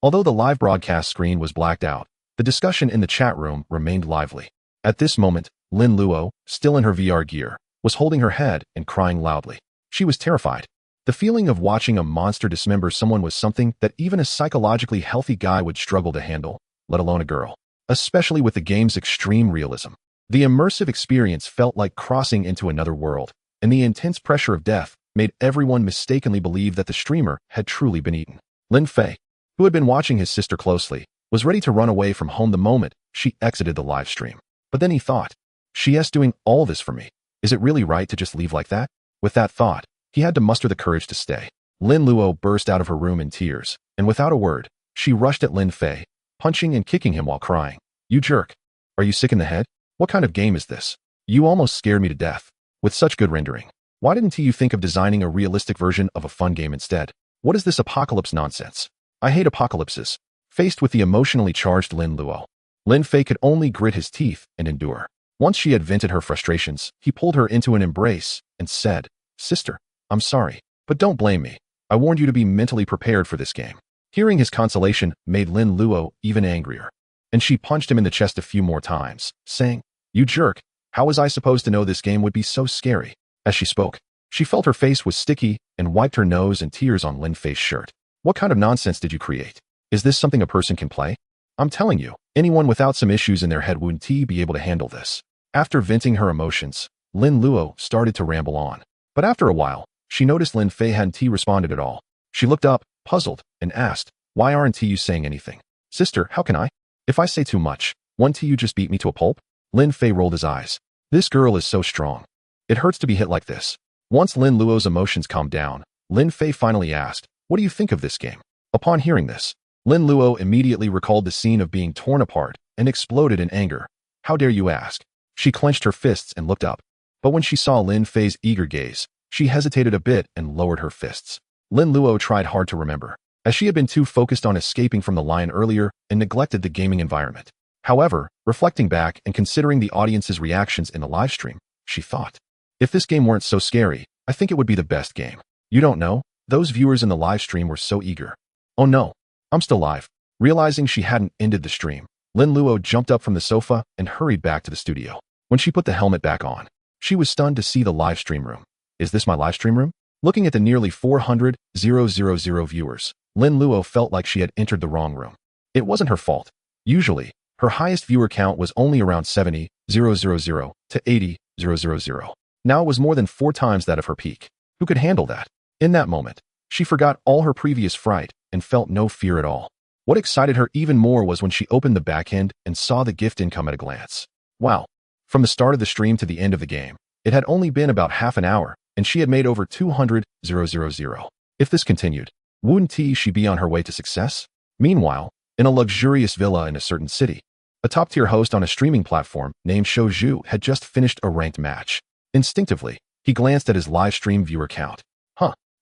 Although the live broadcast screen was blacked out, the discussion in the chat room remained lively. At this moment, Lin Luo, still in her VR gear, was holding her head and crying loudly. She was terrified. The feeling of watching a monster dismember someone was something that even a psychologically healthy guy would struggle to handle, let alone a girl. Especially with the game's extreme realism. The immersive experience felt like crossing into another world, and the intense pressure of death made everyone mistakenly believe that the streamer had truly been eaten. Lin Fei, who had been watching his sister closely, was ready to run away from home the moment she exited the live stream. But then he thought, she's doing all this for me. Is it really right to just leave like that? With that thought, he had to muster the courage to stay. Lin Luo burst out of her room in tears, and without a word, she rushed at Lin Fei, punching and kicking him while crying. You jerk. Are you sick in the head? What kind of game is this? You almost scared me to death. With such good rendering. Why didn't you think of designing a realistic version of a fun game instead? What is this apocalypse nonsense? I hate apocalypses. Faced with the emotionally charged Lin Luo, Lin Fei could only grit his teeth and endure. Once she had vented her frustrations, he pulled her into an embrace and said, "Sister, I'm sorry, but don't blame me. I warned you to be mentally prepared for this game." Hearing his consolation made Lin Luo even angrier, and she punched him in the chest a few more times, saying, "You jerk, how was I supposed to know this game would be so scary?" As she spoke, she felt her face was sticky and wiped her nose and tears on Lin Fei's shirt. "What kind of nonsense did you create? Is this something a person can play? I'm telling you, anyone without some issues in their head wouldn't be able to handle this." After venting her emotions, Lin Luo started to ramble on. But after a while, she noticed Lin Fei hadn't responded at all. She looked up, puzzled, and asked, "Why aren't you saying anything?" "Sister, how can I? If I say too much, won't you just beat me to a pulp?" Lin Fei rolled his eyes. "This girl is so strong. It hurts to be hit like this." Once Lin Luo's emotions calmed down, Lin Fei finally asked, "What do you think of this game?" Upon hearing this, Lin Luo immediately recalled the scene of being torn apart and exploded in anger. "How dare you ask?" She clenched her fists and looked up. But when she saw Lin Fei's eager gaze, she hesitated a bit and lowered her fists. Lin Luo tried hard to remember, as she had been too focused on escaping from the lion earlier and neglected the gaming environment. However, reflecting back and considering the audience's reactions in the livestream, she thought, if this game weren't so scary, I think it would be the best game. You don't know, those viewers in the livestream were so eager. "Oh no, I'm still live." Realizing she hadn't ended the stream, Lin Luo jumped up from the sofa and hurried back to the studio. When she put the helmet back on, she was stunned to see the live stream room. "Is this my live stream room?" Looking at the nearly 400,000 viewers, Lin Luo felt like she had entered the wrong room. It wasn't her fault. Usually, her highest viewer count was only around 70,000 to 80,000. Now it was more than 4 times that of her peak. Who could handle that? In that moment, she forgot all her previous fright and felt no fear at all. What excited her even more was when she opened the back end and saw the gift income at a glance. Wow. From the start of the stream to the end of the game, it had only been about half an hour, and she had made over 200,000. If this continued, wouldn't she be on her way to success? Meanwhile, in a luxurious villa in a certain city, a top-tier host on a streaming platform named Shouju had just finished a ranked match. Instinctively, he glanced at his live stream viewer count.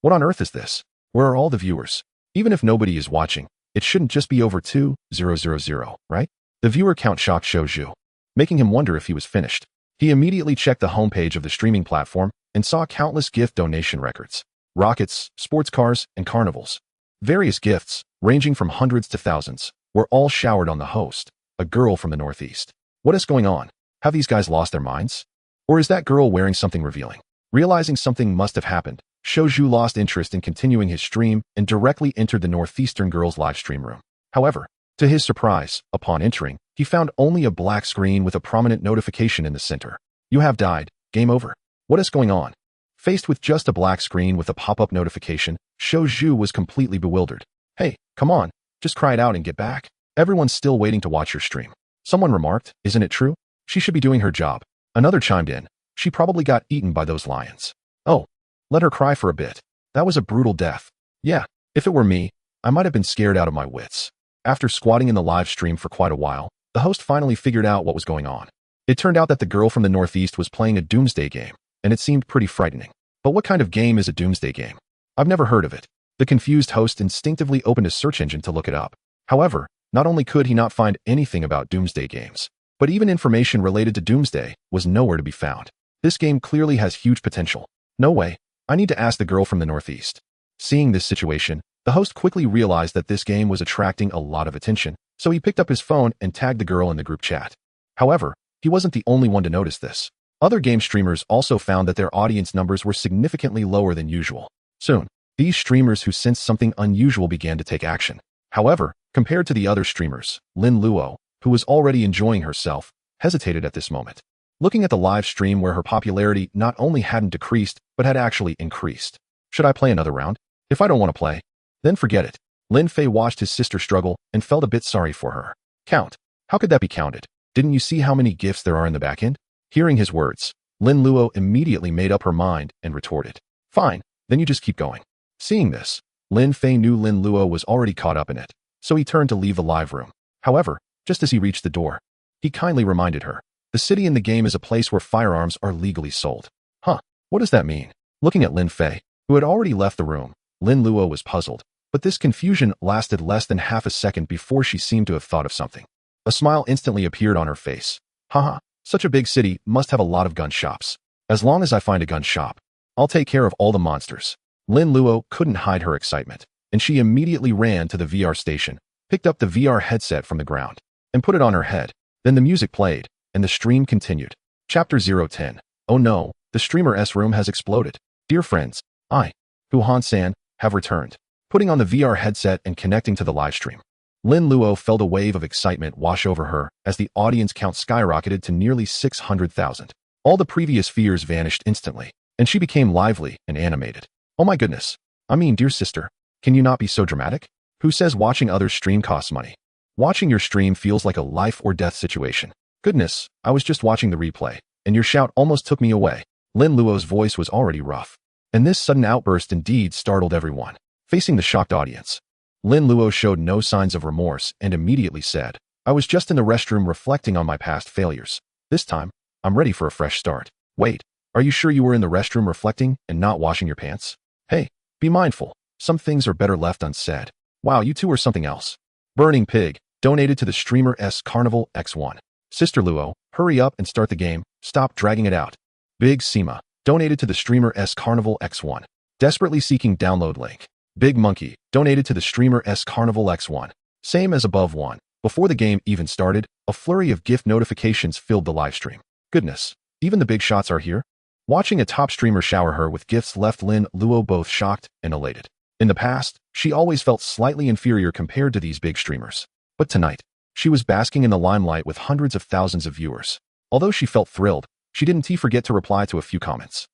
What on earth is this? Where are all the viewers? Even if nobody is watching, it shouldn't just be over 2,000, right? The viewer count shocked Shouju, making him wonder if he was finished. He immediately checked the homepage of the streaming platform and saw countless gift donation records. Rockets, sports cars, and carnivals. Various gifts, ranging from hundreds to thousands, were all showered on the host, a girl from the Northeast. What is going on? Have these guys lost their minds? Or is that girl wearing something revealing? Realizing something must have happened, Shouju lost interest in continuing his stream and directly entered the Northeastern girl's live stream room. However, to his surprise, upon entering, he found only a black screen with a prominent notification in the center. "You have died. Game over." What is going on? Faced with just a black screen with a pop-up notification, Shouju was completely bewildered. "Hey, come on, just cry it out and get back. Everyone's still waiting to watch your stream." Someone remarked, "Isn't it true? She should be doing her job." Another chimed in, "She probably got eaten by those lions." "Oh, let her cry for a bit. That was a brutal death." "Yeah, if it were me, I might have been scared out of my wits." After squatting in the live stream for quite a while, the host finally figured out what was going on. It turned out that the girl from the Northeast was playing a doomsday game, and it seemed pretty frightening. But what kind of game is a doomsday game? I've never heard of it. The confused host instinctively opened a search engine to look it up. However, not only could he not find anything about doomsday games, but even information related to doomsday was nowhere to be found. This game clearly has huge potential. No way. I need to ask the girl from the Northeast. Seeing this situation, the host quickly realized that this game was attracting a lot of attention, so he picked up his phone and tagged the girl in the group chat. However, he wasn't the only one to notice this. Other game streamers also found that their audience numbers were significantly lower than usual. Soon, these streamers who sensed something unusual began to take action. However, compared to the other streamers, Lin Luo, who was already enjoying herself, hesitated at this moment. Looking at the live stream where her popularity not only hadn't decreased, but had actually increased. Should I play another round? If I don't want to play, then forget it. Lin Fei watched his sister struggle and felt a bit sorry for her. Count. How could that be counted? Didn't you see how many gifts there are in the back end? Hearing his words, Lin Luo immediately made up her mind and retorted. Fine, then you just keep going. Seeing this, Lin Fei knew Lin Luo was already caught up in it, so he turned to leave the live room. However, just as he reached the door, he kindly reminded her, The city in the game is a place where firearms are legally sold. Huh, what does that mean? Looking at Lin Fei, who had already left the room, Lin Luo was puzzled, but this confusion lasted less than half a second before she seemed to have thought of something. A smile instantly appeared on her face. Haha, such a big city must have a lot of gun shops. As long as I find a gun shop, I'll take care of all the monsters. Lin Luo couldn't hide her excitement, and she immediately ran to the VR station, picked up the VR headset from the ground, and put it on her head. Then the music played, and the stream continued. Chapter 010. Oh no, the streamer's room has exploded. Dear friends, I, Han-san, have returned. Putting on the VR headset and connecting to the livestream, Lin Luo felt a wave of excitement wash over her as the audience count skyrocketed to nearly 600,000. All the previous fears vanished instantly, and she became lively and animated. Oh my goodness. I mean, dear sister, can you not be so dramatic? Who says watching others stream costs money? Watching your stream feels like a life or death situation. Goodness, I was just watching the replay, and your shout almost took me away. Lin Luo's voice was already rough, and this sudden outburst indeed startled everyone. Facing the shocked audience, Lin Luo showed no signs of remorse and immediately said, I was just in the restroom reflecting on my past failures. This time, I'm ready for a fresh start. Wait, are you sure you were in the restroom reflecting and not washing your pants? Hey, be mindful. Some things are better left unsaid. Wow, you two are something else. Burning Pig, donated to the streamer S Carnival X1. Sister Luo, hurry up and start the game. Stop dragging it out. Big Sima, donated to the streamer S Carnival X1. Desperately seeking download link. Big Monkey, donated to the streamer S Carnival X1. Same as above one. Before the game even started, a flurry of gift notifications filled the livestream. Goodness, even the big shots are here? Watching a top streamer shower her with gifts left Lin Luo both shocked and elated. In the past, she always felt slightly inferior compared to these big streamers. But tonight, she was basking in the limelight with hundreds of thousands of viewers. Although she felt thrilled, she didn't forget to reply to a few comments.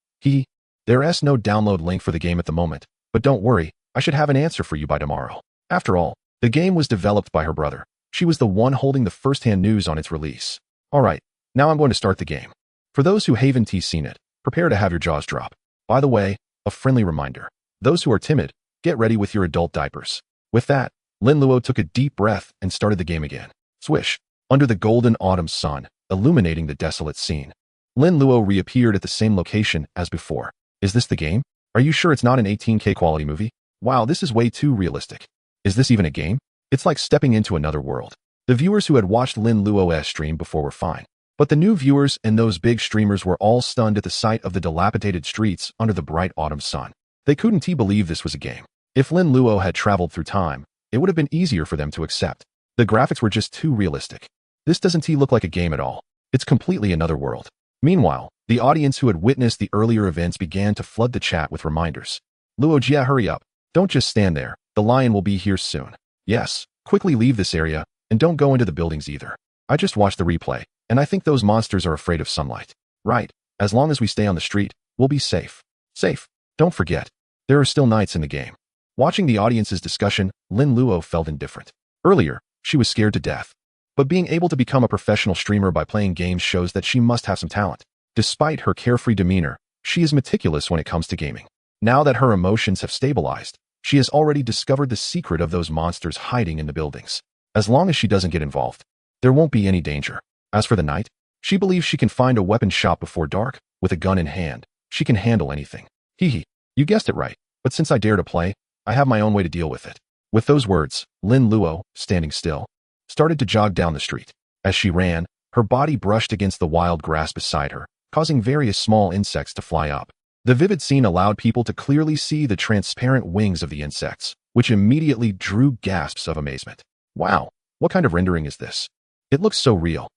There's no download link for the game at the moment, but don't worry, I should have an answer for you by tomorrow. After all, the game was developed by her brother. She was the one holding the first-hand news on its release. Alright, now I'm going to start the game. For those who haven't seen it, prepare to have your jaws drop. By the way, a friendly reminder. Those who are timid, get ready with your adult diapers. With that, Lin Luo took a deep breath and started the game again. Swish. Under the golden autumn sun, illuminating the desolate scene, Lin Luo reappeared at the same location as before. Is this the game? Are you sure it's not an 18K quality movie? Wow, this is way too realistic. Is this even a game? It's like stepping into another world. The viewers who had watched Lin Luo's stream before were fine. But the new viewers and those big streamers were all stunned at the sight of the dilapidated streets under the bright autumn sun. They couldn't believe this was a game. If Lin Luo had traveled through time, it would have been easier for them to accept. The graphics were just too realistic. This doesn't look like a game at all. It's completely another world. Meanwhile, the audience who had witnessed the earlier events began to flood the chat with reminders. Luo Jia, hurry up. Don't just stand there. The lion will be here soon. Yes, quickly leave this area, and don't go into the buildings either. I just watched the replay, and I think those monsters are afraid of sunlight. Right, as long as we stay on the street, we'll be safe. Safe. Don't forget, there are still nights in the game. Watching the audience's discussion, Lin Luo felt indifferent. Earlier, she was scared to death. But being able to become a professional streamer by playing games shows that she must have some talent. Despite her carefree demeanor, she is meticulous when it comes to gaming. Now that her emotions have stabilized, she has already discovered the secret of those monsters hiding in the buildings. As long as she doesn't get involved, there won't be any danger. As for the night, she believes she can find a weapon shop before dark. With a gun in hand, she can handle anything. You guessed it right, but since I dare to play, I have my own way to deal with it. With those words, Lin Luo, standing still, started to jog down the street. As she ran, her body brushed against the wild grass beside her, causing various small insects to fly up. The vivid scene allowed people to clearly see the transparent wings of the insects, which immediately drew gasps of amazement. Wow, what kind of rendering is this? It looks so real.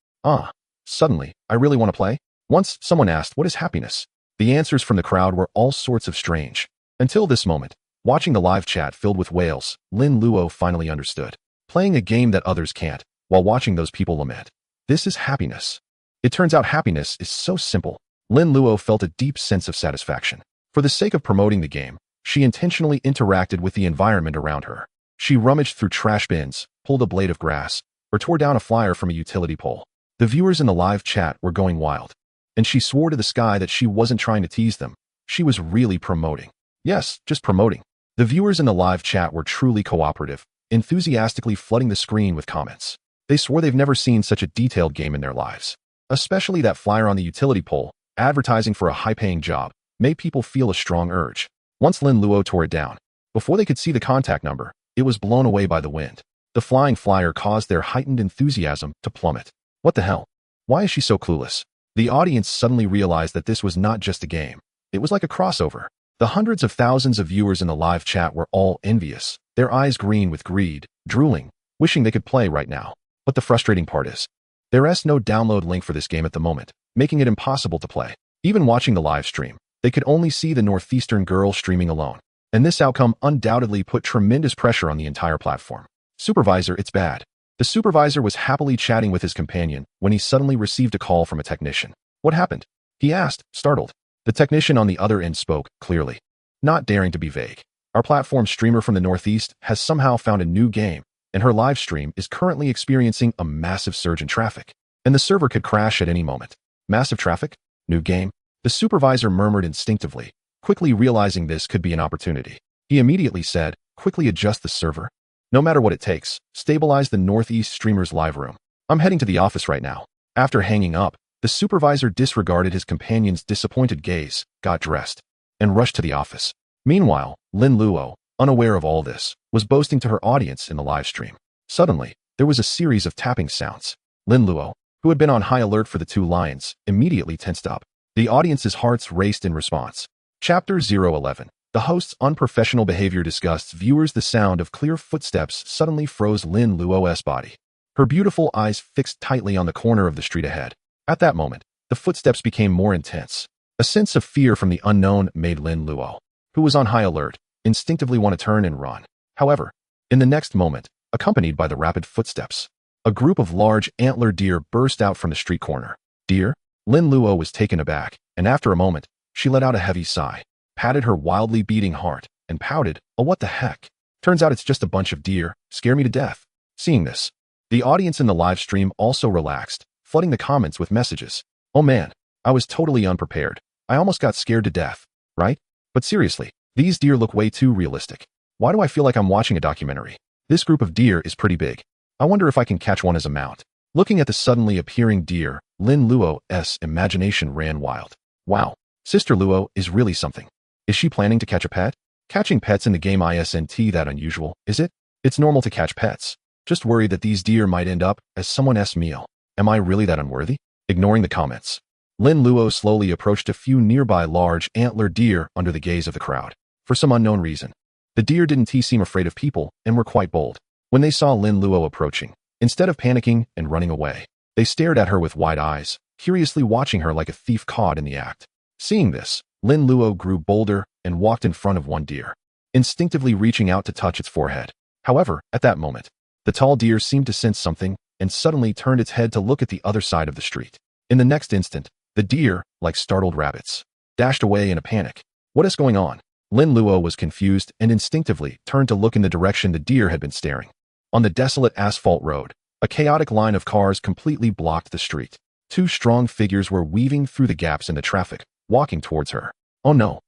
Suddenly, I really want to play? Once, someone asked, what is happiness? The answers from the crowd were all sorts of strange. Until this moment, watching the live chat filled with wails, Lin Luo finally understood. Playing a game that others can't, while watching those people lament. This is happiness. It turns out happiness is so simple. Lin Luo felt a deep sense of satisfaction. For the sake of promoting the game, she intentionally interacted with the environment around her. She rummaged through trash bins, pulled a blade of grass, or tore down a flyer from a utility pole. The viewers in the live chat were going wild, and she swore to the sky that she wasn't trying to tease them. She was really promoting. Yes, just promoting. The viewers in the live chat were truly cooperative, enthusiastically flooding the screen with comments. They swore they've never seen such a detailed game in their lives. Especially that flyer on the utility pole, advertising for a high-paying job, made people feel a strong urge. Once Lin Luo tore it down, before they could see the contact number, it was blown away by the wind. The flying flyer caused their heightened enthusiasm to plummet. What the hell? Why is she so clueless? The audience suddenly realized that this was not just a game. It was like a crossover. The hundreds of thousands of viewers in the live chat were all envious, their eyes green with greed, drooling, wishing they could play right now. But the frustrating part is, there is no download link for this game at the moment, making it impossible to play. Even watching the live stream, they could only see the northeastern girl streaming alone. And this outcome undoubtedly put tremendous pressure on the entire platform. Supervisor, it's bad. The supervisor was happily chatting with his companion when he suddenly received a call from a technician. What happened? He asked, startled. The technician on the other end spoke, clearly, not daring to be vague. Our platform streamer from the Northeast has somehow found a new game, and her live stream is currently experiencing a massive surge in traffic. And the server could crash at any moment. Massive traffic? New game? The supervisor murmured instinctively, quickly realizing this could be an opportunity. He immediately said, quickly adjust the server. No matter what it takes, stabilize the Northeast streamer's live room. I'm heading to the office right now. After hanging up, the supervisor disregarded his companion's disappointed gaze, got dressed, and rushed to the office. Meanwhile, Lin Luo, unaware of all this, was boasting to her audience in the live stream. Suddenly, there was a series of tapping sounds. Lin Luo, who had been on high alert for the two lions, immediately tensed up. The audience's hearts raced in response. Chapter 011. The host's unprofessional behavior disgusts viewers. The sound of clear footsteps suddenly froze Lin Luo's body. Her beautiful eyes fixed tightly on the corner of the street ahead. At that moment, the footsteps became more intense. A sense of fear from the unknown made Lin Luo, who was on high alert, instinctively want to turn and run. However, in the next moment, accompanied by the rapid footsteps, a group of large antler deer burst out from the street corner. Deer? Lin Luo was taken aback, and after a moment, she let out a heavy sigh, patted her wildly beating heart, and pouted, oh what the heck? Turns out it's just a bunch of deer, scare me to death. Seeing this, the audience in the live stream also relaxed, flooding the comments with messages. Oh man, I was totally unprepared. I almost got scared to death, right? But seriously, these deer look way too realistic. Why do I feel like I'm watching a documentary? This group of deer is pretty big. I wonder if I can catch one as a mount. Looking at the suddenly appearing deer, Lin Luo's imagination ran wild. Wow, Sister Luo is really something. Is she planning to catch a pet? Catching pets in the game isn't that unusual, is it? It's normal to catch pets. Just worried that these deer might end up as someone's meal. Am I really that unworthy? Ignoring the comments, Lin Luo slowly approached a few nearby large antler deer under the gaze of the crowd. For some unknown reason, the deer didn't seem afraid of people and were quite bold. When they saw Lin Luo approaching, instead of panicking and running away, they stared at her with wide eyes, curiously watching her like a thief caught in the act. Seeing this, Lin Luo grew bolder and walked in front of one deer, instinctively reaching out to touch its forehead. However, at that moment, the tall deer seemed to sense something and suddenly turned its head to look at the other side of the street. In the next instant, the deer, like startled rabbits, dashed away in a panic. What is going on? Lin Luo was confused and instinctively turned to look in the direction the deer had been staring. On the desolate asphalt road, a chaotic line of cars completely blocked the street. Two strong figures were weaving through the gaps in the traffic, walking towards her. Oh no.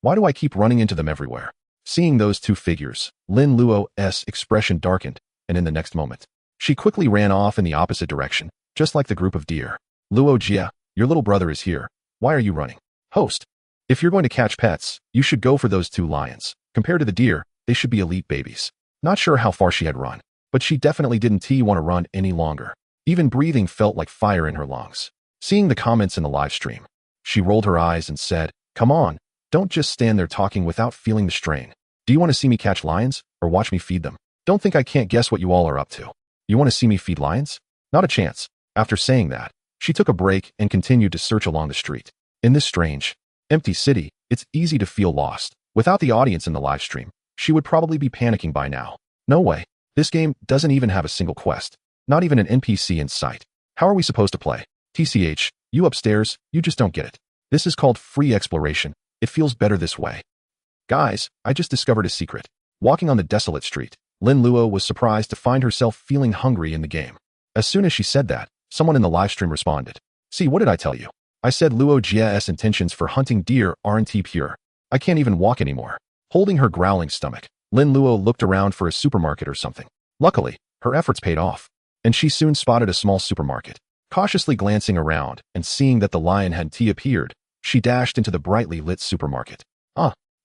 Why do I keep running into them everywhere? Seeing those two figures, Lin Luo's expression darkened, and in the next moment, she quickly ran off in the opposite direction, just like the group of deer. Luo Jia, your little brother is here. Why are you running? Host. If you're going to catch pets, you should go for those two lions. Compared to the deer, they should be elite babies. Not sure how far she had run, but she definitely didn't want to run any longer. Even breathing felt like fire in her lungs. Seeing the comments in the live stream, she rolled her eyes and said, come on, don't just stand there talking without feeling the strain. Do you want to see me catch lions, or watch me feed them? Don't think I can't guess what you all are up to. You want to see me feed lions? Not a chance. After saying that, she took a break and continued to search along the street. In this strange, empty city, it's easy to feel lost. Without the audience in the live stream, she would probably be panicking by now. No way. This game doesn't even have a single quest. Not even an NPC in sight. How are we supposed to play? TCH, you upstairs, you just don't get it. This is called free exploration. It feels better this way. Guys, I just discovered a secret. Walking on the desolate street, Lin Luo was surprised to find herself feeling hungry in the game. As soon as she said that, someone in the live stream responded. See, what did I tell you? I said Luo Jia's intentions for hunting deer aren't pure. I can't even walk anymore. Holding her growling stomach, Lin Luo looked around for a supermarket or something. Luckily, her efforts paid off, and she soon spotted a small supermarket. Cautiously glancing around and seeing that the lion had tea appeared, she dashed into the brightly lit supermarket.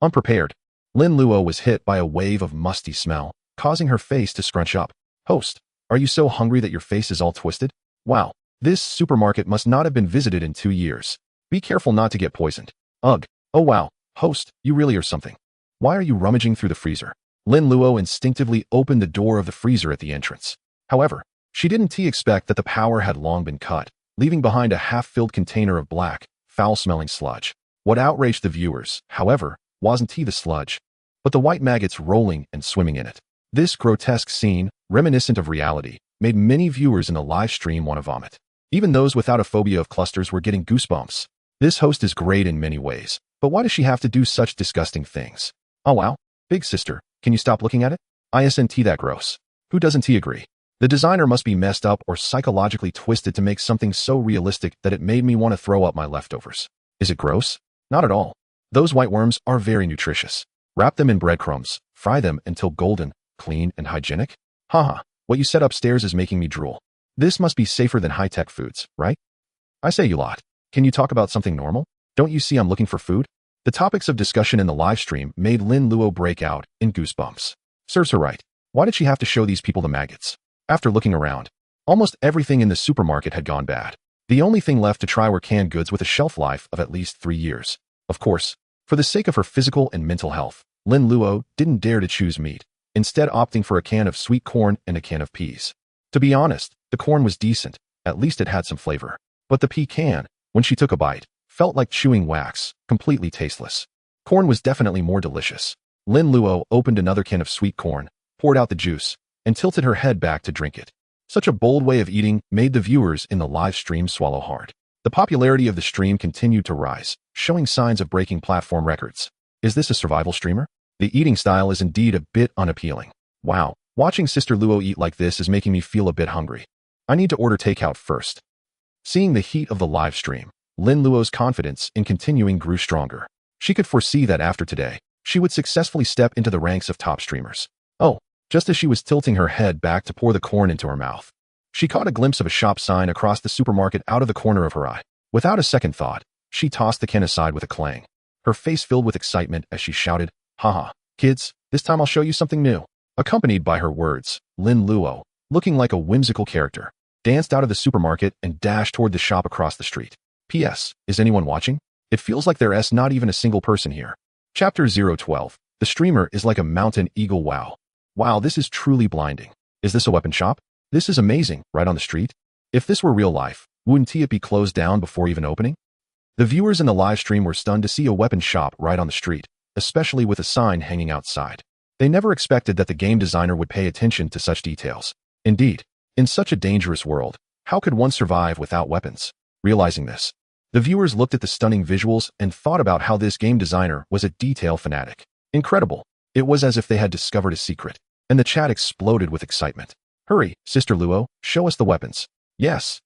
Unprepared. Lin Luo was hit by a wave of musty smell, causing her face to scrunch up. Host, are you so hungry that your face is all twisted? Wow, this supermarket must not have been visited in 2 years. Be careful not to get poisoned. Ugh. Oh wow, host, you really are something. Why are you rummaging through the freezer? Lin Luo instinctively opened the door of the freezer at the entrance. However, she didn't expect that the power had long been cut, leaving behind a half-filled container of black, foul-smelling sludge. What outraged the viewers, however, wasn't the sludge, but the white maggots rolling and swimming in it. This grotesque scene, reminiscent of reality, made many viewers in the live stream want to vomit. Even those without a phobia of clusters were getting goosebumps. This host is great in many ways, but why does she have to do such disgusting things? Oh wow, big sister, can you stop looking at it? Isn't that gross? Who doesn't agree? The designer must be messed up or psychologically twisted to make something so realistic that it made me want to throw up my leftovers. Is it gross? Not at all. Those white worms are very nutritious. Wrap them in breadcrumbs, fry them until golden, clean, and hygienic. Haha, what you said upstairs is making me drool. This must be safer than high-tech foods, right? I say, you lot. Can you talk about something normal? Don't you see I'm looking for food? The topics of discussion in the live stream made Lin Luo break out in goosebumps. Serves her right. Why did she have to show these people the maggots? After looking around, almost everything in the supermarket had gone bad. The only thing left to try were canned goods with a shelf life of at least 3 years. Of course, for the sake of her physical and mental health, Lin Luo didn't dare to choose meat, instead opting for a can of sweet corn and a can of peas. To be honest, the corn was decent, at least it had some flavor. But the pecan, when she took a bite, felt like chewing wax, completely tasteless. Corn was definitely more delicious. Lin Luo opened another can of sweet corn, poured out the juice, and tilted her head back to drink it. Such a bold way of eating made the viewers in the live stream swallow hard. The popularity of the stream continued to rise, showing signs of breaking platform records. Is this a survival streamer? The eating style is indeed a bit unappealing. Wow, watching Sister Luo eat like this is making me feel a bit hungry. I need to order takeout first. Seeing the heat of the live stream, Lin Luo's confidence in continuing grew stronger. She could foresee that after today, she would successfully step into the ranks of top streamers. Oh, just as she was tilting her head back to pour the corn into her mouth, she caught a glimpse of a shop sign across the supermarket out of the corner of her eye. Without a second thought, she tossed the can aside with a clang, her face filled with excitement as she shouted, "Haha, kids, this time I'll show you something new." Accompanied by her words, Lin Luo, looking like a whimsical character, danced out of the supermarket and dashed toward the shop across the street. P.S. Is anyone watching? It feels like there's not even a single person here. Chapter 012. The streamer is like a mountain eagle. Wow. Wow, this is truly blinding. Is this a weapon shop? This is amazing, right on the street? If this were real life, wouldn't it be closed down before even opening? The viewers in the live stream were stunned to see a weapon shop right on the street, especially with a sign hanging outside. They never expected that the game designer would pay attention to such details. Indeed, in such a dangerous world, how could one survive without weapons? Realizing this, the viewers looked at the stunning visuals and thought about how this game designer was a detail fanatic. Incredible. It was as if they had discovered a secret, and the chat exploded with excitement. Hurry, Sister Luo, show us the weapons. Yes,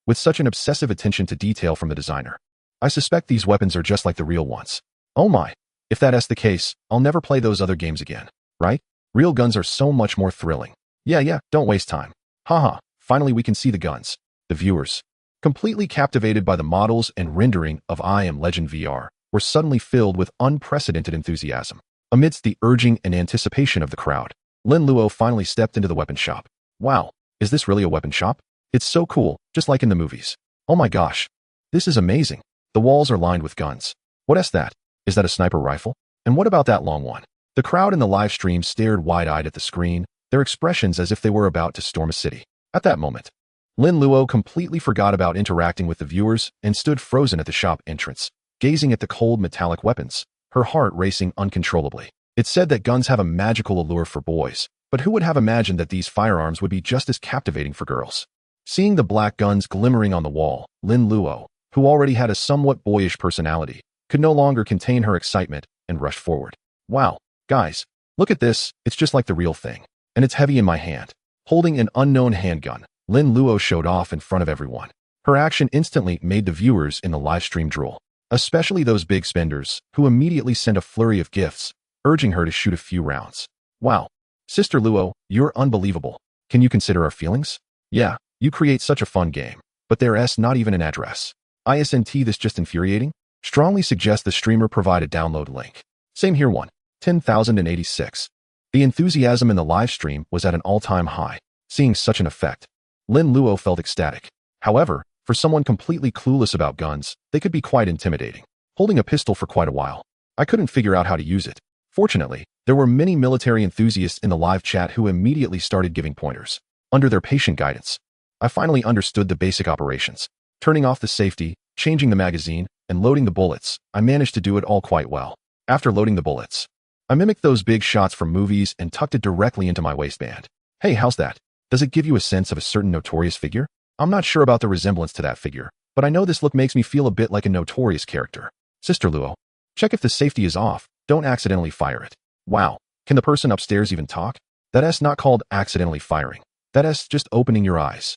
with such an obsessive attention to detail from the designer. I suspect these weapons are just like the real ones. Oh my, if that's the case, I'll never play those other games again, right? Real guns are so much more thrilling. Yeah, don't waste time. Haha, finally we can see the guns. The viewers, completely captivated by the models and rendering of I Am Legend VR, were suddenly filled with unprecedented enthusiasm. Amidst the urging and anticipation of the crowd, Lin Luo finally stepped into the weapon shop. Wow, is this really a weapon shop? It's so cool, just like in the movies. Oh my gosh, this is amazing. The walls are lined with guns. What is that? Is that a sniper rifle? And what about that long one? The crowd in the live stream stared wide-eyed at the screen, their expressions as if they were about to storm a city. At that moment, Lin Luo completely forgot about interacting with the viewers and stood frozen at the shop entrance, gazing at the cold metallic weapons, her heart racing uncontrollably. It's said that guns have a magical allure for boys, but who would have imagined that these firearms would be just as captivating for girls? Seeing the black guns glimmering on the wall, Lin Luo, who already had a somewhat boyish personality, could no longer contain her excitement and rushed forward. Wow, guys, look at this, it's just like the real thing. And it's heavy in my hand. Holding an unknown handgun, Lin Luo showed off in front of everyone. Her action instantly made the viewers in the live stream drool, especially those big spenders, who immediately sent a flurry of gifts, urging her to shoot a few rounds. Wow, Sister Luo, you're unbelievable. Can you consider our feelings? Yeah, you create such a fun game. but there's not even an address. Isn't this just infuriating? Strongly suggest the streamer provide a download link. Same here 10,086. The enthusiasm in the live stream was at an all-time high. Seeing such an effect, Lin Luo felt ecstatic. However, for someone completely clueless about guns, they could be quite intimidating. Holding a pistol for quite a while, I couldn't figure out how to use it. Fortunately, there were many military enthusiasts in the live chat who immediately started giving pointers. Under their patient guidance, I finally understood the basic operations. Turning off the safety, changing the magazine, and loading the bullets, I managed to do it all quite well. After loading the bullets, I mimicked those big shots from movies and tucked it directly into my waistband. Hey, how's that? Does it give you a sense of a certain notorious figure? I'm not sure about the resemblance to that figure, but I know this look makes me feel a bit like a notorious character. Sister Luo, check if the safety is off. Don't accidentally fire it. Wow, can the person upstairs even talk? That's not called accidentally firing. That's just opening your eyes.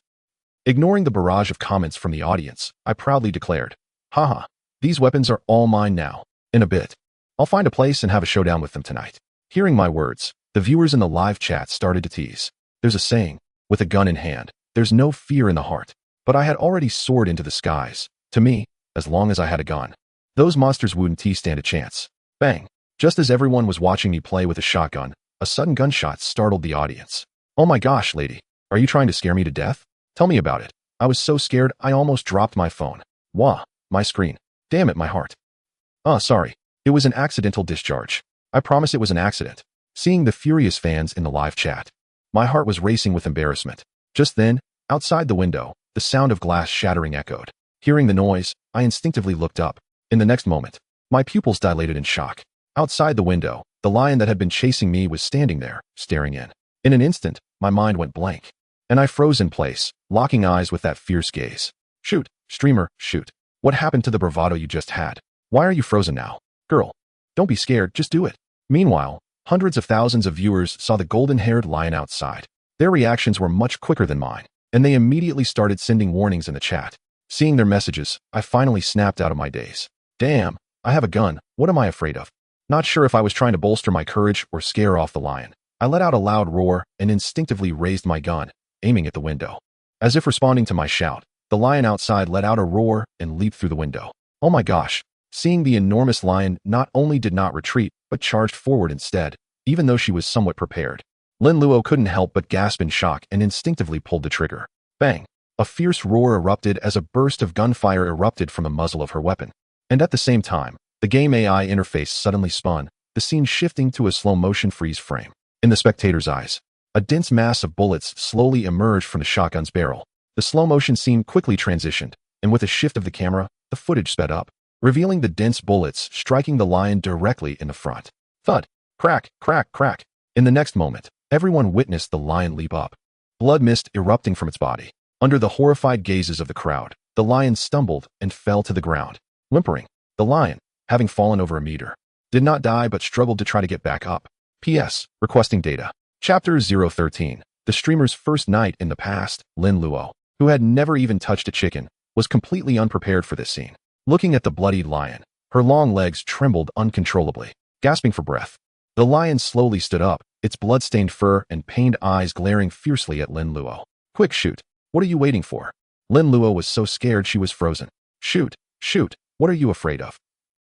Ignoring the barrage of comments from the audience, I proudly declared, haha, these weapons are all mine now. In a bit, I'll find a place and have a showdown with them tonight. Hearing my words, the viewers in the live chat started to tease. There's a saying, with a gun in hand, there's no fear in the heart. But I had already soared into the skies. To me, as long as I had a gun, those monsters wouldn't stand a chance. Bang! Just as everyone was watching me play with a shotgun, a sudden gunshot startled the audience. Oh my gosh, lady, are you trying to scare me to death? Tell me about it. I was so scared I almost dropped my phone. Wah, my screen. Damn it, my heart. Sorry. It was an accidental discharge. I promise it was an accident. Seeing the furious fans in the live chat, my heart was racing with embarrassment. Just then, outside the window, the sound of glass shattering echoed. Hearing the noise, I instinctively looked up. In the next moment, my pupils dilated in shock. Outside the window, the lion that had been chasing me was standing there, staring in. In an instant, my mind went blank, and I froze in place, locking eyes with that fierce gaze. Shoot, streamer, shoot. What happened to the bravado you just had? Why are you frozen now? Girl, don't be scared, just do it. Meanwhile, hundreds of thousands of viewers saw the golden-haired lion outside. Their reactions were much quicker than mine, and they immediately started sending warnings in the chat. Seeing their messages, I finally snapped out of my daze. Damn, I have a gun, what am I afraid of? Not sure if I was trying to bolster my courage or scare off the lion. I let out a loud roar and instinctively raised my gun, aiming at the window. As if responding to my shout, the lion outside let out a roar and leaped through the window. Oh my gosh. Seeing the enormous lion not only did not retreat, but charged forward instead, even though she was somewhat prepared. Lin Luo couldn't help but gasp in shock and instinctively pulled the trigger. Bang! A fierce roar erupted as a burst of gunfire erupted from the muzzle of her weapon. And at the same time, the game AI interface suddenly spun, the scene shifting to a slow-motion freeze frame. In the spectator's eyes, a dense mass of bullets slowly emerged from the shotgun's barrel. The slow-motion scene quickly transitioned, and with a shift of the camera, the footage sped up, revealing the dense bullets striking the lion directly in the front. Thud! Crack, crack, crack. In the next moment, everyone witnessed the lion leap up, blood mist erupting from its body. Under the horrified gazes of the crowd, the lion stumbled and fell to the ground. Whimpering, the lion, having fallen over a meter, did not die but struggled to try to get back up. P.S. Requesting data. Chapter 013. The streamer's first night in the past, Lin Luo, who had never even touched a chicken, was completely unprepared for this scene. Looking at the bloodied lion, her long legs trembled uncontrollably. Gasping for breath, the lion slowly stood up, its blood-stained fur and pained eyes glaring fiercely at Lin Luo. Quick, shoot. What are you waiting for? Lin Luo was so scared she was frozen. Shoot, shoot. What are you afraid of?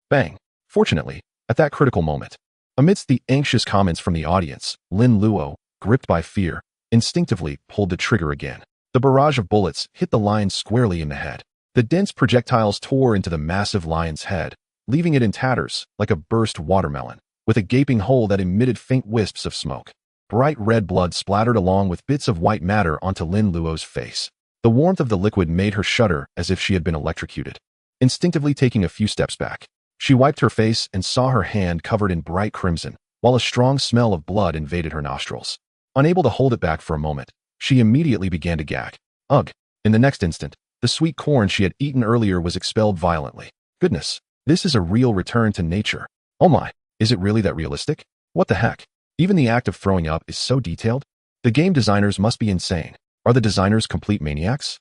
Bang. Fortunately, at that critical moment, amidst the anxious comments from the audience, Lin Luo, gripped by fear, instinctively pulled the trigger again. The barrage of bullets hit the lion squarely in the head. The dense projectiles tore into the massive lion's head, leaving it in tatters like a burst watermelon, with a gaping hole that emitted faint wisps of smoke. Bright red blood splattered along with bits of white matter onto Lin Luo's face. The warmth of the liquid made her shudder as if she had been electrocuted. Instinctively taking a few steps back, she wiped her face and saw her hand covered in bright crimson, while a strong smell of blood invaded her nostrils. Unable to hold it back for a moment, she immediately began to gag. Ugh! In the next instant, the sweet corn she had eaten earlier was expelled violently. Goodness, this is a real return to nature. Oh my, is it really that realistic? What the heck? Even the act of throwing up is so detailed? The game designers must be insane. Are the designers complete maniacs?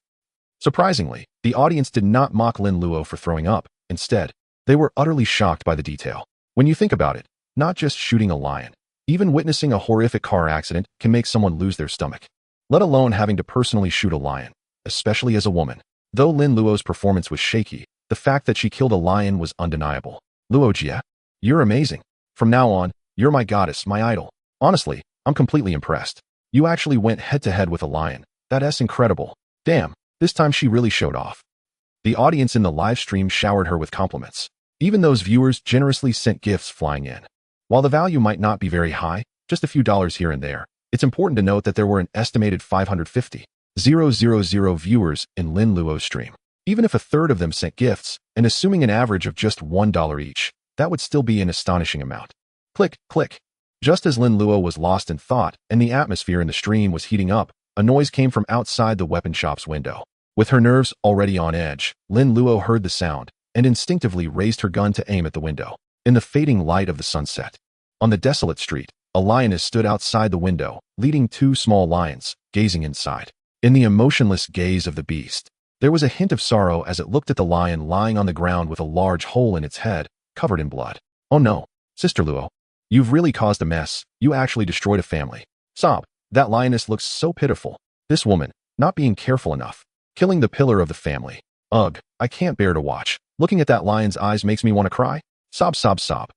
Surprisingly, the audience did not mock Lin Luo for throwing up. Instead, they were utterly shocked by the detail. When you think about it, not just shooting a lion, even witnessing a horrific car accident can make someone lose their stomach, let alone having to personally shoot a lion, especially as a woman. Though Lin Luo's performance was shaky, the fact that she killed a lion was undeniable. Luo Jie, you're amazing. From now on, you're my goddess, my idol. Honestly, I'm completely impressed. You actually went head-to-head with a lion. That's incredible. Damn, this time she really showed off. The audience in the live stream showered her with compliments. Even those viewers generously sent gifts flying in. While the value might not be very high, just a few dollars here and there, it's important to note that there were an estimated 550,000 viewers in Lin Luo's stream. Even if a third of them sent gifts, and assuming an average of just $1 each, that would still be an astonishing amount. Click, click. Just as Lin Luo was lost in thought and the atmosphere in the stream was heating up, a noise came from outside the weapon shop's window. With her nerves already on edge, Lin Luo heard the sound and instinctively raised her gun to aim at the window. In the fading light of the sunset, on the desolate street, a lioness stood outside the window, leading two small lions, gazing inside. In the emotionless gaze of the beast, there was a hint of sorrow as it looked at the lion lying on the ground with a large hole in its head, covered in blood. Oh no, Sister Luo, you've really caused a mess. You actually destroyed a family. Sob, that lioness looks so pitiful. This woman, not being careful enough, killing the pillar of the family. Ugh, I can't bear to watch. Looking at that lion's eyes makes me want to cry. Sob, sob, sob.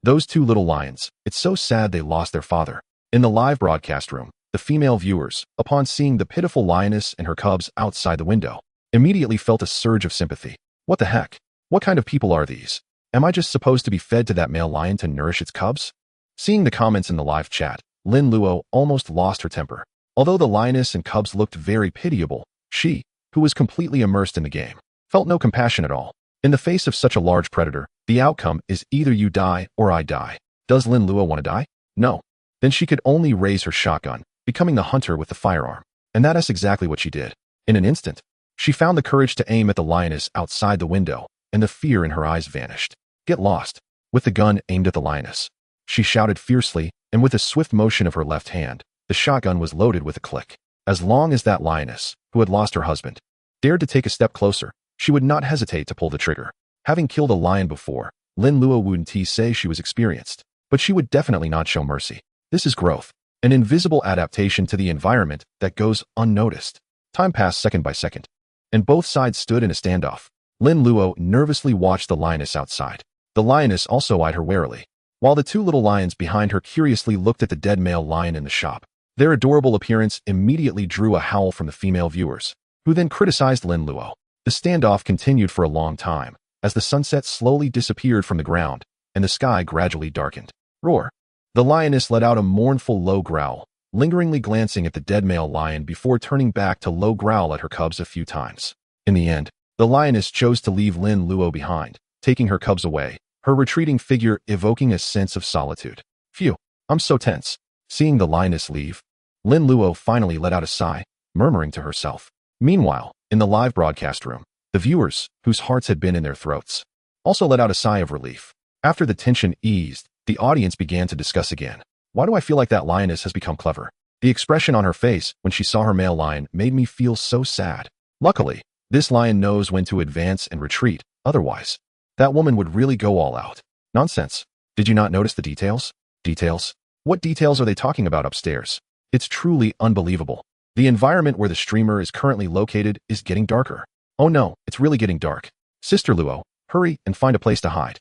Those two little lions, it's so sad they lost their father. In the live broadcast room, the female viewers, upon seeing the pitiful lioness and her cubs outside the window, immediately felt a surge of sympathy. What the heck? What kind of people are these? Am I just supposed to be fed to that male lion to nourish its cubs? Seeing the comments in the live chat, Lin Luo almost lost her temper. Although the lioness and cubs looked very pitiable, she, who was completely immersed in the game, felt no compassion at all. In the face of such a large predator, the outcome is either you die or I die. Does Lin Luo want to die? No. Then she could only raise her shotgun, becoming the hunter with the firearm. And that is exactly what she did. In an instant, she found the courage to aim at the lioness outside the window, and the fear in her eyes vanished. Get lost. With the gun aimed at the lioness, she shouted fiercely, and with a swift motion of her left hand, the shotgun was loaded with a click. As long as that lioness, who had lost her husband, dared to take a step closer, she would not hesitate to pull the trigger. Having killed a lion before, Lin Luo wouldn't say she was experienced, but she would definitely not show mercy. This is growth, an invisible adaptation to the environment that goes unnoticed. Time passed second by second, and both sides stood in a standoff. Lin Luo nervously watched the lioness outside. The lioness also eyed her warily, while the two little lions behind her curiously looked at the dead male lion in the shop. Their adorable appearance immediately drew a howl from the female viewers, who then criticized Lin Luo. The standoff continued for a long time, as the sunset slowly disappeared from the ground, and the sky gradually darkened. Roar! The lioness let out a mournful low growl, lingeringly glancing at the dead male lion before turning back to low growl at her cubs a few times. In the end, the lioness chose to leave Lin Luo behind, taking her cubs away, her retreating figure evoking a sense of solitude. Phew, I'm so tense. Seeing the lioness leave, Lin Luo finally let out a sigh, murmuring to herself. Meanwhile, in the live broadcast room, the viewers, whose hearts had been in their throats, also let out a sigh of relief. After the tension eased, the audience began to discuss again. Why do I feel like that lioness has become clever? The expression on her face when she saw her male lion made me feel so sad. Luckily, this lion knows when to advance and retreat, otherwise, that woman would really go all out. Nonsense. Did you not notice the details? Details? What details are they talking about upstairs? It's truly unbelievable. The environment where the streamer is currently located is getting darker. Oh no, it's really getting dark. Sister Luo, hurry and find a place to hide.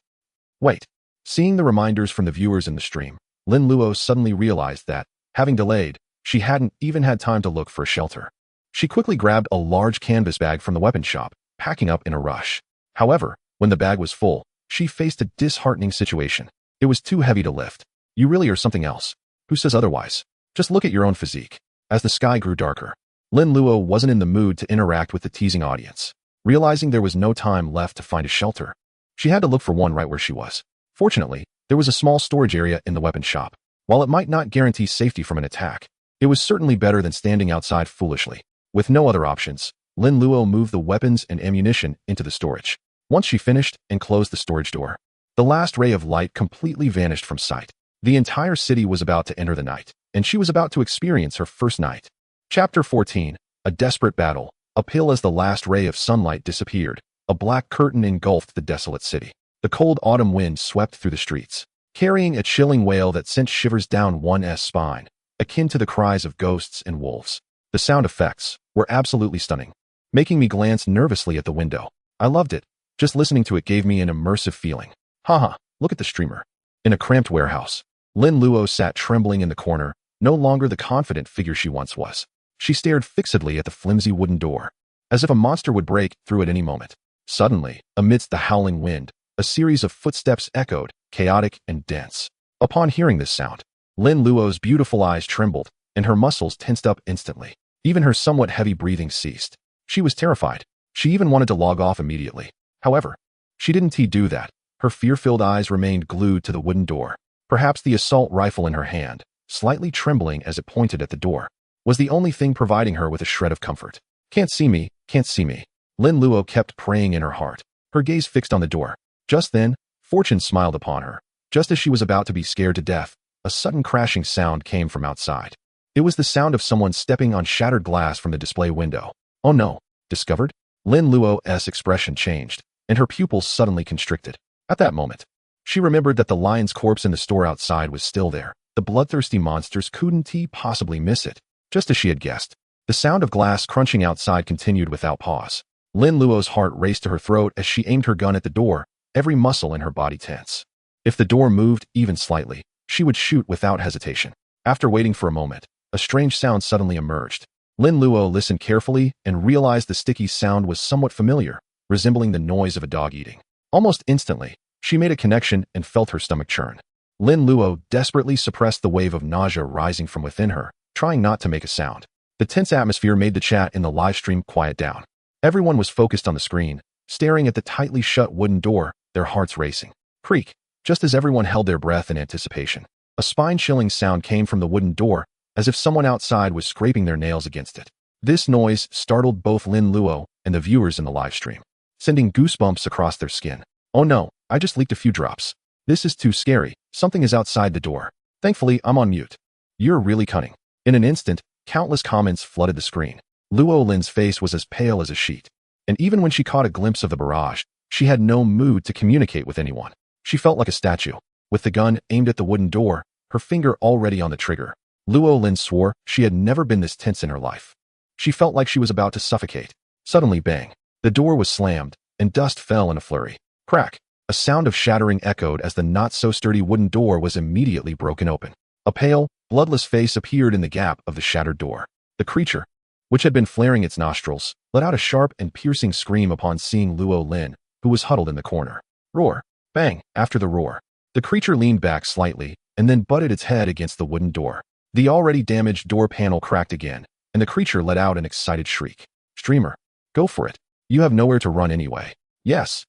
Wait. Seeing the reminders from the viewers in the stream, Lin Luo suddenly realized that, having delayed, she hadn't even had time to look for a shelter. She quickly grabbed a large canvas bag from the weapon shop, packing up in a rush. However, when the bag was full, she faced a disheartening situation. It was too heavy to lift. You really are something else. Who says otherwise? Just look at your own physique. As the sky grew darker, Lin Luo wasn't in the mood to interact with the teasing audience. Realizing there was no time left to find a shelter, she had to look for one right where she was. Fortunately, there was a small storage area in the weapon shop. While it might not guarantee safety from an attack, it was certainly better than standing outside foolishly. With no other options, Lin Luo moved the weapons and ammunition into the storage. Once she finished and closed the storage door, the last ray of light completely vanished from sight. The entire city was about to enter the night, and she was about to experience her first night. Chapter 14. A desperate battle. Uphill as the last ray of sunlight disappeared, a black curtain engulfed the desolate city. The cold autumn wind swept through the streets, carrying a chilling wail that sent shivers down one's spine, akin to the cries of ghosts and wolves. The sound effects were absolutely stunning. making me glance nervously at the window. I loved it. Just listening to it gave me an immersive feeling. Haha, look at the streamer. In a cramped warehouse, Lin Luo sat trembling in the corner, no longer the confident figure she once was. She stared fixedly at the flimsy wooden door, as if a monster would break through at any moment. Suddenly, amidst the howling wind, a series of footsteps echoed, chaotic and dense. Upon hearing this sound, Lin Luo's beautiful eyes trembled, and her muscles tensed up instantly. Even her somewhat heavy breathing ceased. She was terrified. She even wanted to log off immediately. However, she didn't do that. Her fear-filled eyes remained glued to the wooden door. Perhaps the assault rifle in her hand, slightly trembling as it pointed at the door, was the only thing providing her with a shred of comfort. Can't see me, can't see me. Lin Luo kept praying in her heart, her gaze fixed on the door. Just then, fortune smiled upon her. Just as she was about to be scared to death, a sudden crashing sound came from outside. It was the sound of someone stepping on shattered glass from the display window. Oh no, discovered? Lin Luo's expression changed, and her pupils suddenly constricted. At that moment, she remembered that the lion's corpse in the store outside was still there. The bloodthirsty monsters couldn't possibly miss it. Just as she had guessed, the sound of glass crunching outside continued without pause. Lin Luo's heart raced to her throat as she aimed her gun at the door, every muscle in her body tense. If the door moved even slightly, she would shoot without hesitation. After waiting for a moment, a strange sound suddenly emerged. Lin Luo listened carefully and realized the sticky sound was somewhat familiar, resembling the noise of a dog eating. Almost instantly, she made a connection and felt her stomach churn. Lin Luo desperately suppressed the wave of nausea rising from within her, trying not to make a sound. The tense atmosphere made the chat in the live stream quiet down. Everyone was focused on the screen, staring at the tightly shut wooden door, their hearts racing. Creak! Just as everyone held their breath in anticipation, a spine-chilling sound came from the wooden door, as if someone outside was scraping their nails against it. This noise startled both Lin Luo and the viewers in the live stream, sending goosebumps across their skin. Oh no, I just leaked a few drops. This is too scary. Something is outside the door. Thankfully, I'm on mute. You're really cunning. In an instant, countless comments flooded the screen. Luo Lin's face was as pale as a sheet, and even when she caught a glimpse of the barrage, she had no mood to communicate with anyone. She felt like a statue, with the gun aimed at the wooden door, her finger already on the trigger. Luo Lin swore she had never been this tense in her life. She felt like she was about to suffocate. Suddenly, bang! The door was slammed, and dust fell in a flurry. Crack! A sound of shattering echoed as the not-so-sturdy wooden door was immediately broken open. A pale, bloodless face appeared in the gap of the shattered door. The creature, which had been flaring its nostrils, let out a sharp and piercing scream upon seeing Luo Lin, who was huddled in the corner. Roar! Bang! After the roar, the creature leaned back slightly and then butted its head against the wooden door. The already damaged door panel cracked again, and the creature let out an excited shriek. Streamer, go for it. You have nowhere to run anyway. Yes,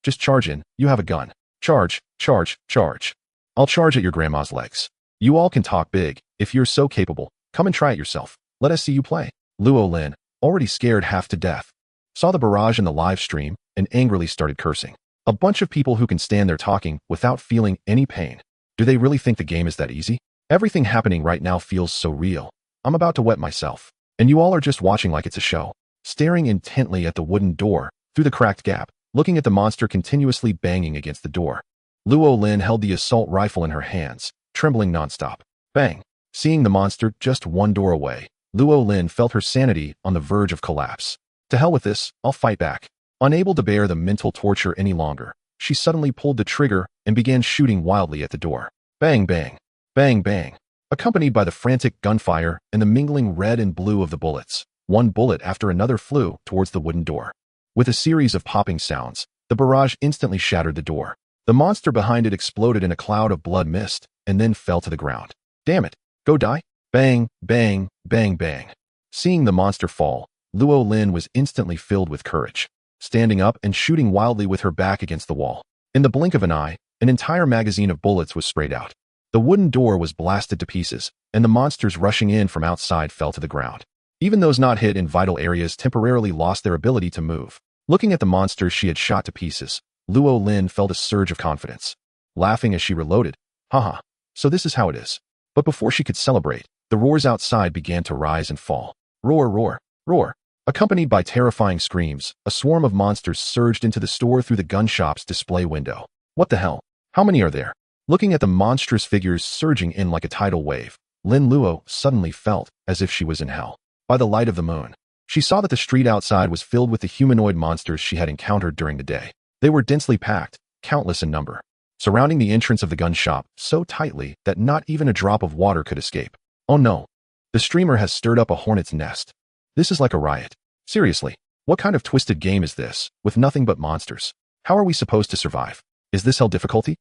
just charge in. You have a gun. Charge, charge, charge. I'll charge at your grandma's legs. You all can talk big. If you're so capable, come and try it yourself. Let us see you play. Luo Lin, already scared half to death, saw the barrage in the live stream and angrily started cursing. A bunch of people who can stand there talking without feeling any pain. Do they really think the game is that easy? Everything happening right now feels so real. I'm about to wet myself, and you all are just watching like it's a show, staring intently at the wooden door through the cracked gap, looking at the monster continuously banging against the door. Luo Lin held the assault rifle in her hands, trembling nonstop. Bang! Seeing the monster just one door away, Luo Lin felt her sanity on the verge of collapse. To hell with this, I'll fight back. Unable to bear the mental torture any longer, she suddenly pulled the trigger and began shooting wildly at the door. Bang bang! Bang bang! Accompanied by the frantic gunfire and the mingling red and blue of the bullets, one bullet after another flew towards the wooden door. With a series of popping sounds, the barrage instantly shattered the door. The monster behind it exploded in a cloud of blood mist and then fell to the ground. Damn it! Go die! Bang, bang, bang, bang. Seeing the monster fall, Luo Lin was instantly filled with courage, standing up and shooting wildly with her back against the wall. In the blink of an eye, an entire magazine of bullets was sprayed out. The wooden door was blasted to pieces, and the monsters rushing in from outside fell to the ground. Even those not hit in vital areas temporarily lost their ability to move. Looking at the monsters she had shot to pieces, Luo Lin felt a surge of confidence. Laughing as she reloaded, haha, so this is how it is. But before she could celebrate, the roars outside began to rise and fall. Roar, roar, roar. Accompanied by terrifying screams, a swarm of monsters surged into the store through the gun shop's display window. What the hell? How many are there? Looking at the monstrous figures surging in like a tidal wave, Lin Luo suddenly felt as if she was in hell. By the light of the moon, She saw that the street outside was filled with the humanoid monsters she had encountered during the day. They were densely packed, countless in number, surrounding the entrance of the gun shop so tightly that not even a drop of water could escape. Oh no! The streamer has stirred up a hornet's nest. This is like a riot. Seriously, what kind of twisted game is this, with nothing but monsters? How are we supposed to survive? Is this hell difficulty?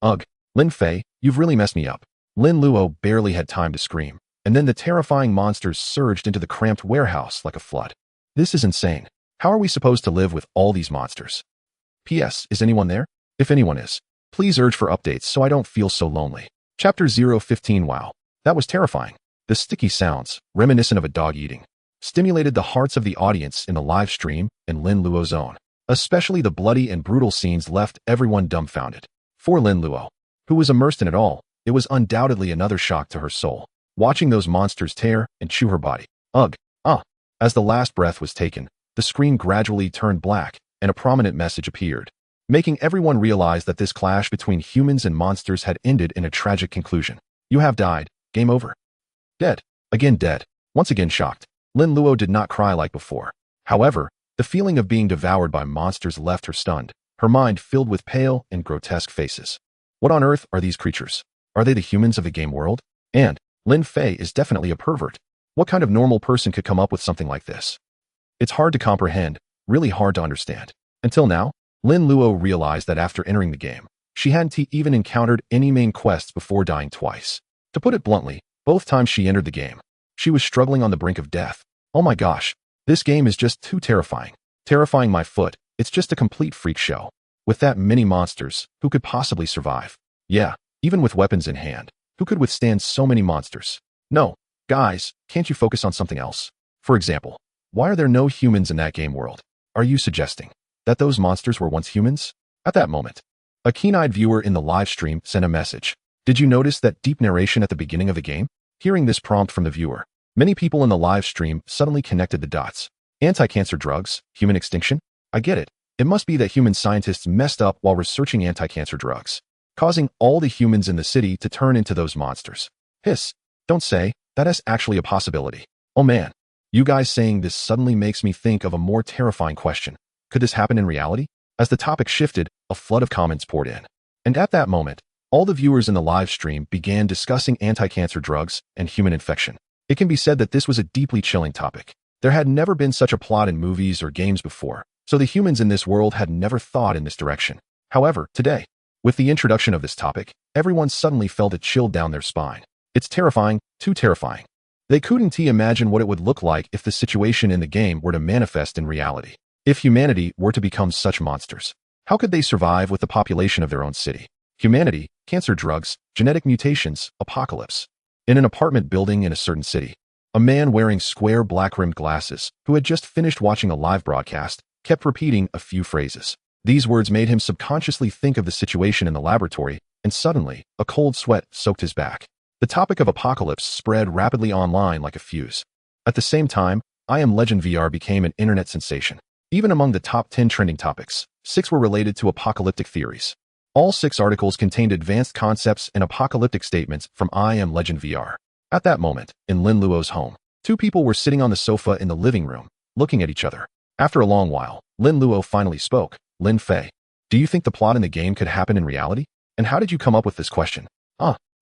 Ugh, Lin Fei, you've really messed me up. Lin Luo barely had time to scream, and then the terrifying monsters surged into the cramped warehouse like a flood. This is insane. How are we supposed to live with all these monsters? P.S. Is anyone there? If anyone is, please urge for updates so I don't feel so lonely. Chapter 015. Wow, that was terrifying. The sticky sounds, reminiscent of a dog eating, stimulated the hearts of the audience in the live stream and Lin Luo's own. Especially the bloody and brutal scenes left everyone dumbfounded. For Lin Luo, who was immersed in it all, it was undoubtedly another shock to her soul, watching those monsters tear and chew her body. Ugh, ah. As the last breath was taken, the screen gradually turned black, and a prominent message appeared, making everyone realize that this clash between humans and monsters had ended in a tragic conclusion. You have died. Game over. Dead. Again dead. Once again shocked, Lin Luo did not cry like before. However, the feeling of being devoured by monsters left her stunned, her mind filled with pale and grotesque faces. What on earth are these creatures? Are they the humans of the game world? And Lin Fei is definitely a pervert. What kind of normal person could come up with something like this? It's hard to comprehend, really hard to understand. Until now, Lin Luo realized that after entering the game, she hadn't even encountered any main quests before dying twice. To put it bluntly, both times she entered the game, she was struggling on the brink of death. Oh my gosh, this game is just too terrifying. Terrifying my foot, it's just a complete freak show. With that many monsters, who could possibly survive? Yeah, even with weapons in hand, who could withstand so many monsters? No, guys, can't you focus on something else? For example, why are there no humans in that game world? Are you suggesting that those monsters were once humans? At that moment, a keen-eyed viewer in the live stream sent a message. Did you notice that deep narration at the beginning of the game? Hearing this prompt from the viewer, many people in the live stream suddenly connected the dots. Anti-cancer drugs, human extinction? I get it. It must be that human scientists messed up while researching anti-cancer drugs, causing all the humans in the city to turn into those monsters. Hiss. Don't say, that is actually a possibility. Oh man, you guys saying this suddenly makes me think of a more terrifying question. Could this happen in reality? As the topic shifted, a flood of comments poured in. And at that moment, all the viewers in the live stream began discussing anti-cancer drugs and human infection. It can be said that this was a deeply chilling topic. There had never been such a plot in movies or games before, so the humans in this world had never thought in this direction. However, today, with the introduction of this topic, everyone suddenly felt a chill down their spine. It's terrifying, too terrifying. They couldn't imagine what it would look like if the situation in the game were to manifest in reality. If humanity were to become such monsters, how could they survive with the population of their own city? Humanity, cancer drugs, genetic mutations, apocalypse. In an apartment building in a certain city, a man wearing square black-rimmed glasses, who had just finished watching a live broadcast, kept repeating a few phrases. These words made him subconsciously think of the situation in the laboratory, and suddenly, a cold sweat soaked his back. The topic of apocalypse spread rapidly online like a fuse. At the same time, I Am Legend VR became an internet sensation. Even among the top 10 trending topics, 6 were related to apocalyptic theories. All 6 articles contained advanced concepts and apocalyptic statements from I Am Legend VR. At that moment, in Lin Luo's home, 2 people were sitting on the sofa in the living room, looking at each other. After a long while, Lin Luo finally spoke. Lin Fei, do you think the plot in the game could happen in reality? And how did you come up with this question?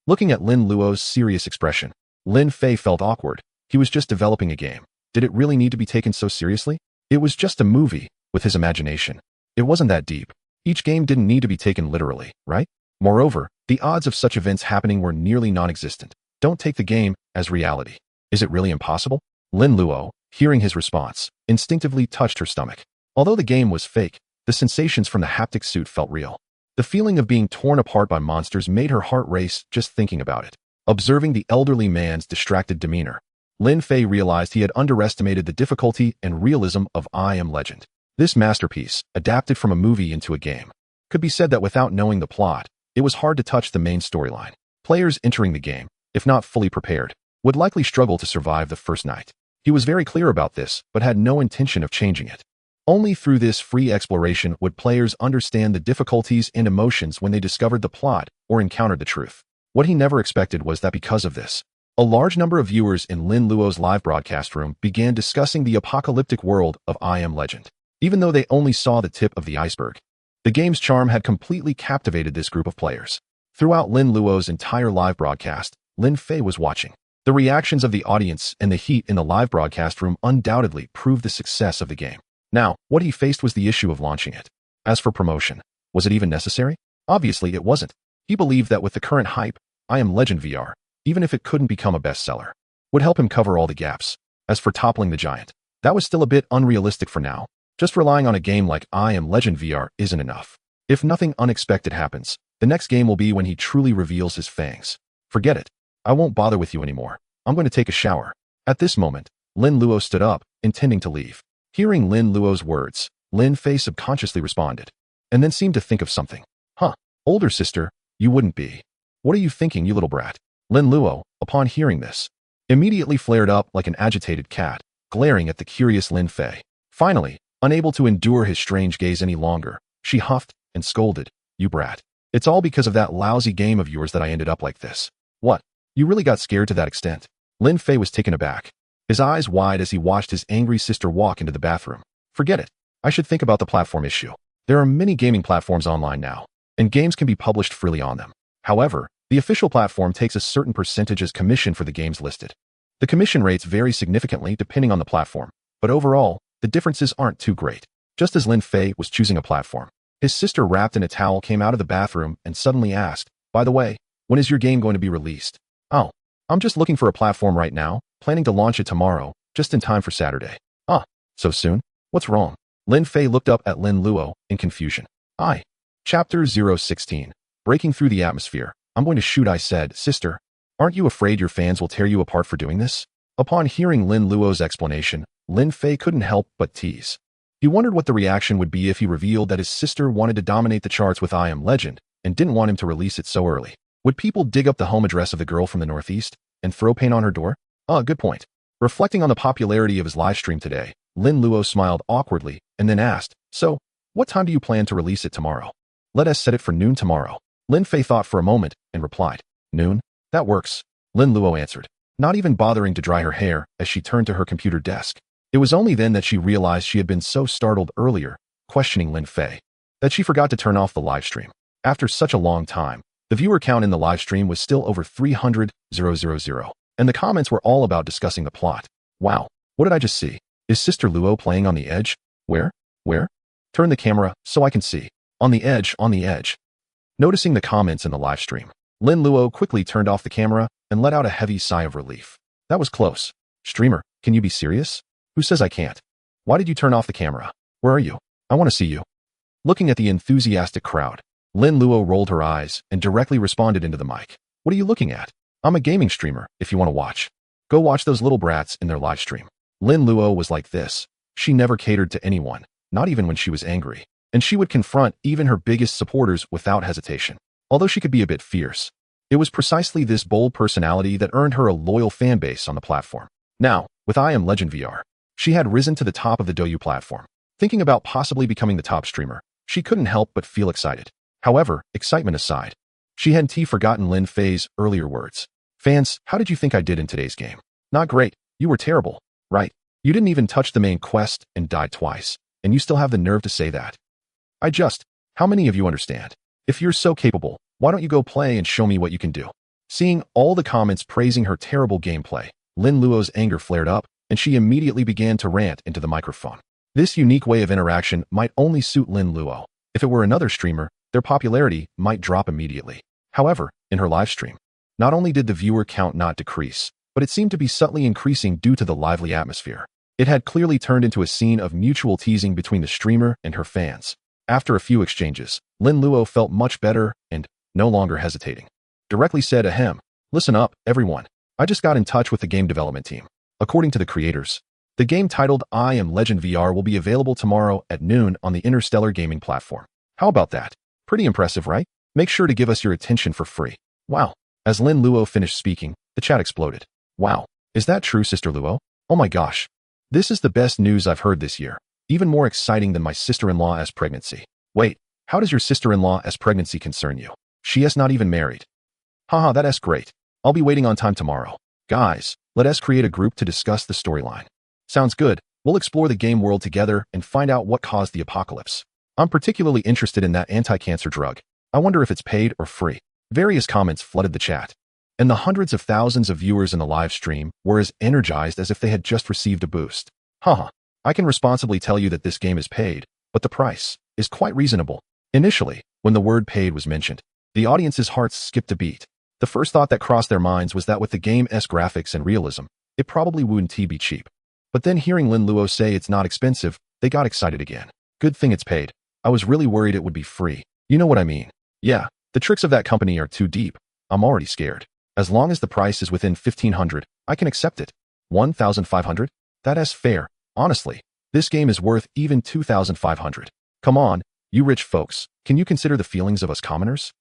Looking at Lin Luo's serious expression, Lin Fei felt awkward. He was just developing a game. Did it really need to be taken so seriously? It was just a movie, with his imagination. It wasn't that deep. Each game didn't need to be taken literally, right? Moreover, the odds of such events happening were nearly non-existent. Don't take the game as reality. Is it really impossible? Lin Luo, hearing his response, instinctively touched her stomach. Although the game was fake, the sensations from the haptic suit felt real. The feeling of being torn apart by monsters made her heart race just thinking about it. Observing the elderly man's distracted demeanor, Lin Fei realized he had underestimated the difficulty and realism of I Am Legend. This masterpiece, adapted from a movie into a game, could be said that without knowing the plot, it was hard to touch the main storyline. Players entering the game, if not fully prepared, would likely struggle to survive the first night. He was very clear about this, but had no intention of changing it. Only through this free exploration would players understand the difficulties and emotions when they discovered the plot or encountered the truth. What he never expected was that because of this, A large number of viewers in Lin Luo's live broadcast room began discussing the apocalyptic world of I Am Legend. Even though they only saw the tip of the iceberg, the game's charm had completely captivated this group of players. Throughout Lin Luo's entire live broadcast, Lin Fei was watching. The reactions of the audience and the heat in the live broadcast room undoubtedly proved the success of the game. Now, what he faced was the issue of launching it. As for promotion, was it even necessary? Obviously, it wasn't. He believed that with the current hype, I Am Legend VR, even if it couldn't become a bestseller, would help him cover all the gaps. As for toppling the giant, that was still a bit unrealistic for now. Just relying on a game like I Am Legend VR isn't enough. If nothing unexpected happens, the next game will be when he truly reveals his fangs. Forget it. I won't bother with you anymore. I'm going to take a shower. At this moment, Lin Luo stood up, intending to leave. Hearing Lin Luo's words, Lin Fei subconsciously responded, and then seemed to think of something. Huh, older sister, you wouldn't be. What are you thinking, you little brat? Lin Luo, upon hearing this, immediately flared up like an agitated cat, glaring at the curious Lin Fei. Finally, unable to endure his strange gaze any longer, she huffed and scolded, "You brat. It's all because of that lousy game of yours that I ended up like this." "What? You really got scared to that extent?" Lin Fei was taken aback, his eyes wide as he watched his angry sister walk into the bathroom. "Forget it. I should think about the platform issue. There are many gaming platforms online now, and games can be published freely on them. However, the official platform takes a certain percentage as commission for the games listed. The commission rates vary significantly depending on the platform, but overall, the differences aren't too great." Just as Lin Fei was choosing a platform, his sister wrapped in a towel came out of the bathroom and suddenly asked, "By the way, when is your game going to be released?" "Oh, I'm just looking for a platform right now, planning to launch it tomorrow, just in time for Saturday." "Ah, so soon? What's wrong?" Lin Fei looked up at Lin Luo in confusion. Chapter 016. Breaking through the atmosphere. "I'm going to shoot," I said. "Sister, aren't you afraid your fans will tear you apart for doing this?" Upon hearing Lin Luo's explanation, Lin Fei couldn't help but tease. He wondered what the reaction would be if he revealed that his sister wanted to dominate the charts with I Am Legend and didn't want him to release it so early. Would people dig up the home address of the girl from the Northeast and throw paint on her door? Good point. Reflecting on the popularity of his live stream today, Lin Luo smiled awkwardly and then asked, "So, what time do you plan to release it tomorrow?" "Let us set it for noon tomorrow." Lin Fei thought for a moment and replied, "Noon? That works," Lin Luo answered, not even bothering to dry her hair as she turned to her computer desk. It was only then that she realized she had been so startled earlier, questioning Lin Fei, that she forgot to turn off the live stream. After such a long time, the viewer count in the live stream was still over 300,000, and the comments were all about discussing the plot. "Wow, what did I just see? Is Sister Luo playing on the edge? Where? Turn the camera so I can see. On the edge. Noticing the comments in the live stream, Lin Luo quickly turned off the camera and let out a heavy sigh of relief. That was close. "Streamer, can you be serious? Who says I can't? Why did you turn off the camera? Where are you? I want to see you." Looking at the enthusiastic crowd, Lin Luo rolled her eyes and directly responded into the mic. "What are you looking at? I'm a gaming streamer if you want to watch. Go watch those little brats in their live stream." Lin Luo was like this. She never catered to anyone, not even when she was angry, and she would confront even her biggest supporters without hesitation. Although she could be a bit fierce, it was precisely this bold personality that earned her a loyal fan base on the platform. Now, with I Am Legend VR, she had risen to the top of the Douyu platform. Thinking about possibly becoming the top streamer, she couldn't help but feel excited. However, excitement aside, she hadn't forgotten Lin Fei's earlier words. "Fans, how did you think I did in today's game? Not great. You were terrible, right? You didn't even touch the main quest and died twice, and you still have the nerve to say that. How many of you understand? If you're so capable, why don't you go play and show me what you can do?" Seeing all the comments praising her terrible gameplay, Lin Luo's anger flared up, and she immediately began to rant into the microphone. This unique way of interaction might only suit Lin Luo. If it were another streamer, their popularity might drop immediately. However, in her live stream, not only did the viewer count not decrease, but it seemed to be subtly increasing due to the lively atmosphere. It had clearly turned into a scene of mutual teasing between the streamer and her fans. After a few exchanges, Lin Luo felt much better and, no longer hesitating, directly said, "Ahem, listen up, everyone. I just got in touch with the game development team. According to the creators, the game titled I Am Legend VR will be available tomorrow at noon on the Interstellar gaming platform. How about that? Pretty impressive, right? Make sure to give us your attention for free." Wow. As Lin Luo finished speaking, the chat exploded. "Wow. Is that true, Sister Luo? Oh my gosh. This is the best news I've heard this year. Even more exciting than my sister-in-law's pregnancy. Wait, how does your sister-in-law's pregnancy concern you? She is not even married." "Haha, that's great. I'll be waiting on time tomorrow. Guys, let us create a group to discuss the storyline. Sounds good. We'll explore the game world together and find out what caused the apocalypse. I'm particularly interested in that anti-cancer drug. I wonder if it's paid or free. Various comments flooded the chat, and the hundreds of thousands of viewers in the live stream were as energized as if they had just received a boost. Haha, I can responsibly tell you that this game is paid, but the price is quite reasonable. Initially, when the word paid was mentioned, the audience's hearts skipped a beat. The first thought that crossed their minds was that with the game's graphics and realism, it probably wouldn't be cheap. But then hearing Lin Luo say it's not expensive, they got excited again. Good thing it's paid. I was really worried it would be free. You know what I mean? Yeah, the tricks of that company are too deep. I'm already scared. As long as the price is within 1,500, I can accept it. 1,500? That's fair. Honestly, this game is worth even 2,500. Come on, you rich folks, can you consider the feelings of us commoners?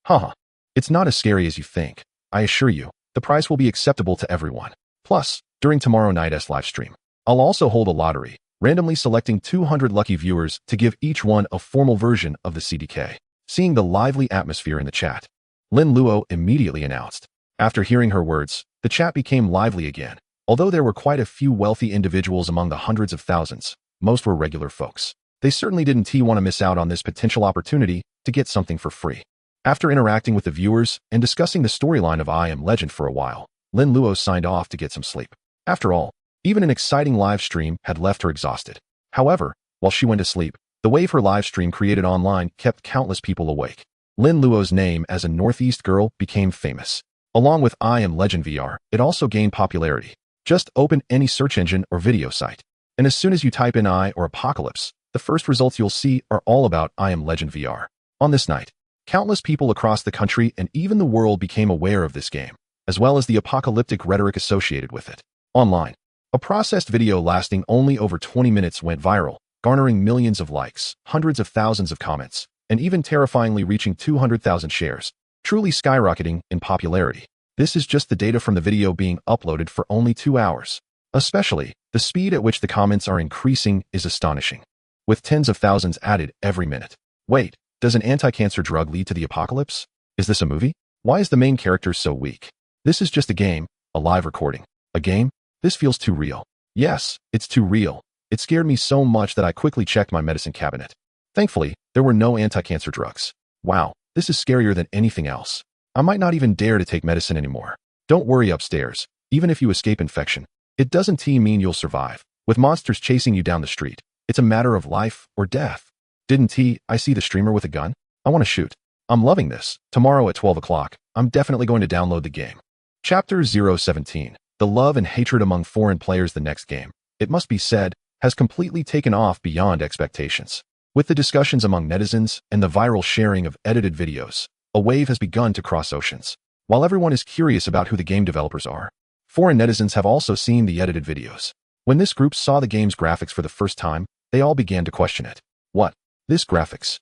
Haha. It's not as scary as you think. I assure you, the price will be acceptable to everyone. Plus, during tomorrow night's live stream, I'll also hold a lottery, randomly selecting 200 lucky viewers to give each one a formal version of the CDK. Seeing the lively atmosphere in the chat, Lin Luo immediately announced. After hearing her words, the chat became lively again. Although there were quite a few wealthy individuals among the hundreds of thousands, most were regular folks. They certainly didn't want to miss out on this potential opportunity to get something for free. After interacting with the viewers and discussing the storyline of I Am Legend for a while, Lin Luo signed off to get some sleep. After all, even an exciting live stream had left her exhausted. However, while she went to sleep, the wave her live stream created online kept countless people awake. Lin Luo's name as a Northeast girl became famous. Along with I Am Legend VR, it also gained popularity. Just open any search engine or video site, and as soon as you type in I or Apocalypse, the first results you'll see are all about I Am Legend VR. On this night, countless people across the country and even the world became aware of this game, as well as the apocalyptic rhetoric associated with it. Online, a processed video lasting only over 20 minutes went viral, garnering millions of likes, hundreds of thousands of comments, and even terrifyingly reaching 200,000 shares, truly skyrocketing in popularity. This is just the data from the video being uploaded for only 2 hours. Especially, the speed at which the comments are increasing is astonishing, with tens of thousands added every minute. Wait, does an anti-cancer drug lead to the apocalypse? Is this a movie? Why is the main character so weak? This is just a game, a live recording. A game? This feels too real. Yes, it's too real. It scared me so much that I quickly checked my medicine cabinet. Thankfully, there were no anti-cancer drugs. Wow, this is scarier than anything else. I might not even dare to take medicine anymore. Don't worry upstairs. Even if you escape infection, it doesn't mean you'll survive. With monsters chasing you down the street, it's a matter of life or death. Didn't I see the streamer with a gun? I want to shoot. I'm loving this. Tomorrow at 12 o'clock, I'm definitely going to download the game. Chapter 017. The love and hatred among foreign players. The next game, it must be said, has completely taken off beyond expectations. With the discussions among netizens and the viral sharing of edited videos, a wave has begun to cross oceans. While everyone is curious about who the game developers are, foreign netizens have also seen the edited videos. When this group saw the game's graphics for the first time, they all began to question it. What? This graphics?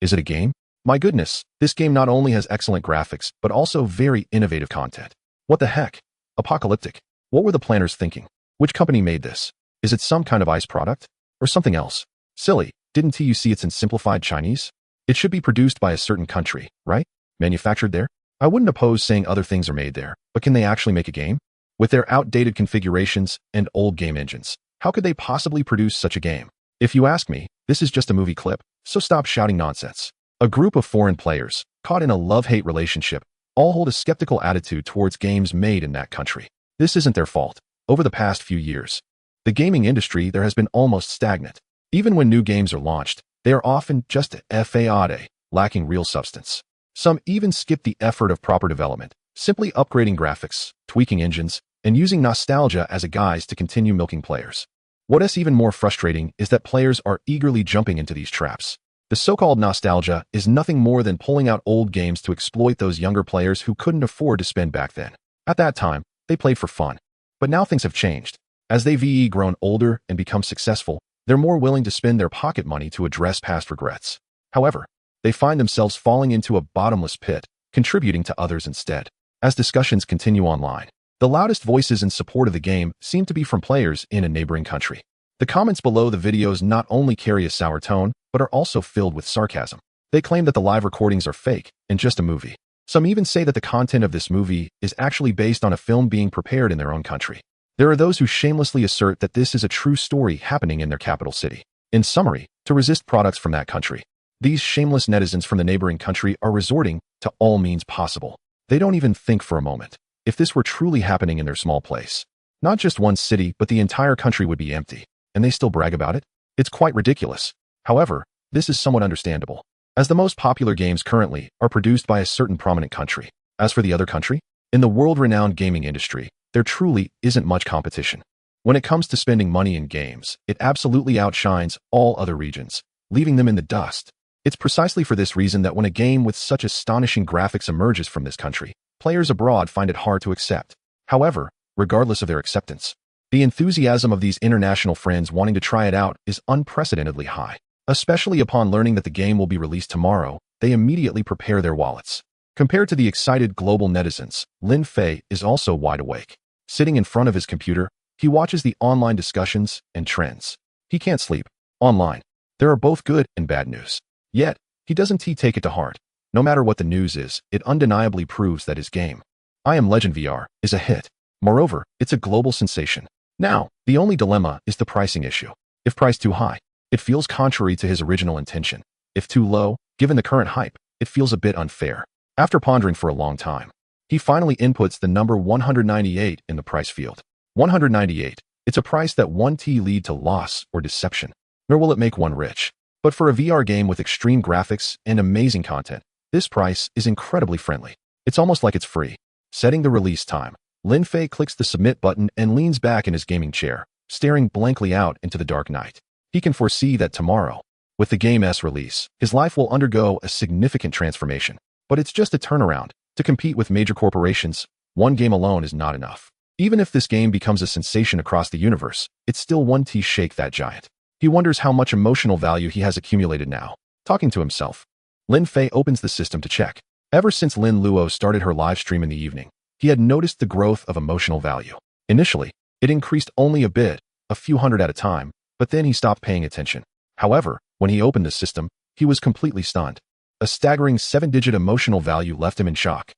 Is it a game? My goodness, this game not only has excellent graphics, but also very innovative content. What the heck? Apocalyptic. What were the planners thinking? Which company made this? Is it some kind of ice product? Or something else? Silly, didn't you see it's in simplified Chinese? It should be produced by a certain country, right? Manufactured there? I wouldn't oppose saying other things are made there, but can they actually make a game? With their outdated configurations and old game engines, how could they possibly produce such a game? If you ask me, this is just a movie clip, so stop shouting nonsense. A group of foreign players, caught in a love-hate relationship, all hold a skeptical attitude towards games made in that country. This isn't their fault. Over the past few years, the gaming industry there has been almost stagnant. Even when new games are launched, they are often just fade, lacking real substance. Some even skip the effort of proper development, simply upgrading graphics, tweaking engines, and using nostalgia as a guise to continue milking players. What is even more frustrating is that players are eagerly jumping into these traps. The so-called nostalgia is nothing more than pulling out old games to exploit those younger players who couldn't afford to spend back then. At that time, they played for fun. But now things have changed. As they've grown older and become successful, they're more willing to spend their pocket money to address past regrets. However, they find themselves falling into a bottomless pit, contributing to others instead. As discussions continue online, the loudest voices in support of the game seem to be from players in a neighboring country. The comments below the videos not only carry a sour tone, but are also filled with sarcasm. They claim that the live recordings are fake and just a movie. Some even say that the content of this movie is actually based on a film being prepared in their own country. There are those who shamelessly assert that this is a true story happening in their capital city. In summary, to resist products from that country, these shameless netizens from the neighboring country are resorting to all means possible. They don't even think for a moment. If this were truly happening in their small place, not just one city, but the entire country would be empty, and they still brag about it? It's quite ridiculous. However, this is somewhat understandable, as the most popular games currently are produced by a certain prominent country. As for the other country, in the world-renowned gaming industry, there truly isn't much competition. When it comes to spending money in games, it absolutely outshines all other regions, leaving them in the dust. It's precisely for this reason that when a game with such astonishing graphics emerges from this country, players abroad find it hard to accept. However, regardless of their acceptance, the enthusiasm of these international friends wanting to try it out is unprecedentedly high. Especially upon learning that the game will be released tomorrow, they immediately prepare their wallets. Compared to the excited global netizens, Lin Fei is also wide awake. Sitting in front of his computer, he watches the online discussions and trends. He can't sleep. Online, there are both good and bad news. Yet, he doesn't take it to heart. No matter what the news is, it undeniably proves that his game, I Am Legend VR, is a hit. Moreover, it's a global sensation. Now, the only dilemma is the pricing issue. If priced too high, it feels contrary to his original intention. If too low, given the current hype, it feels a bit unfair. After pondering for a long time, he finally inputs the number 198 in the price field. 198. It's a price that won't lead to loss or deception, nor will it make one rich. But for a VR game with extreme graphics and amazing content, this price is incredibly friendly. It's almost like it's free. Setting the release time, Lin Fei clicks the submit button and leans back in his gaming chair, staring blankly out into the dark night. He can foresee that tomorrow, with the game's release, his life will undergo a significant transformation. But it's just a turnaround. To compete with major corporations, one game alone is not enough. Even if this game becomes a sensation across the universe, it still won't shake that giant. He wonders how much emotional value he has accumulated now. Talking to himself, Lin Fei opens the system to check. Ever since Lin Luo started her live stream in the evening, he had noticed the growth of emotional value. Initially, it increased only a bit, a few hundred at a time, but then he stopped paying attention. However, when he opened the system, he was completely stunned. A staggering 7-digit emotional value left him in shock.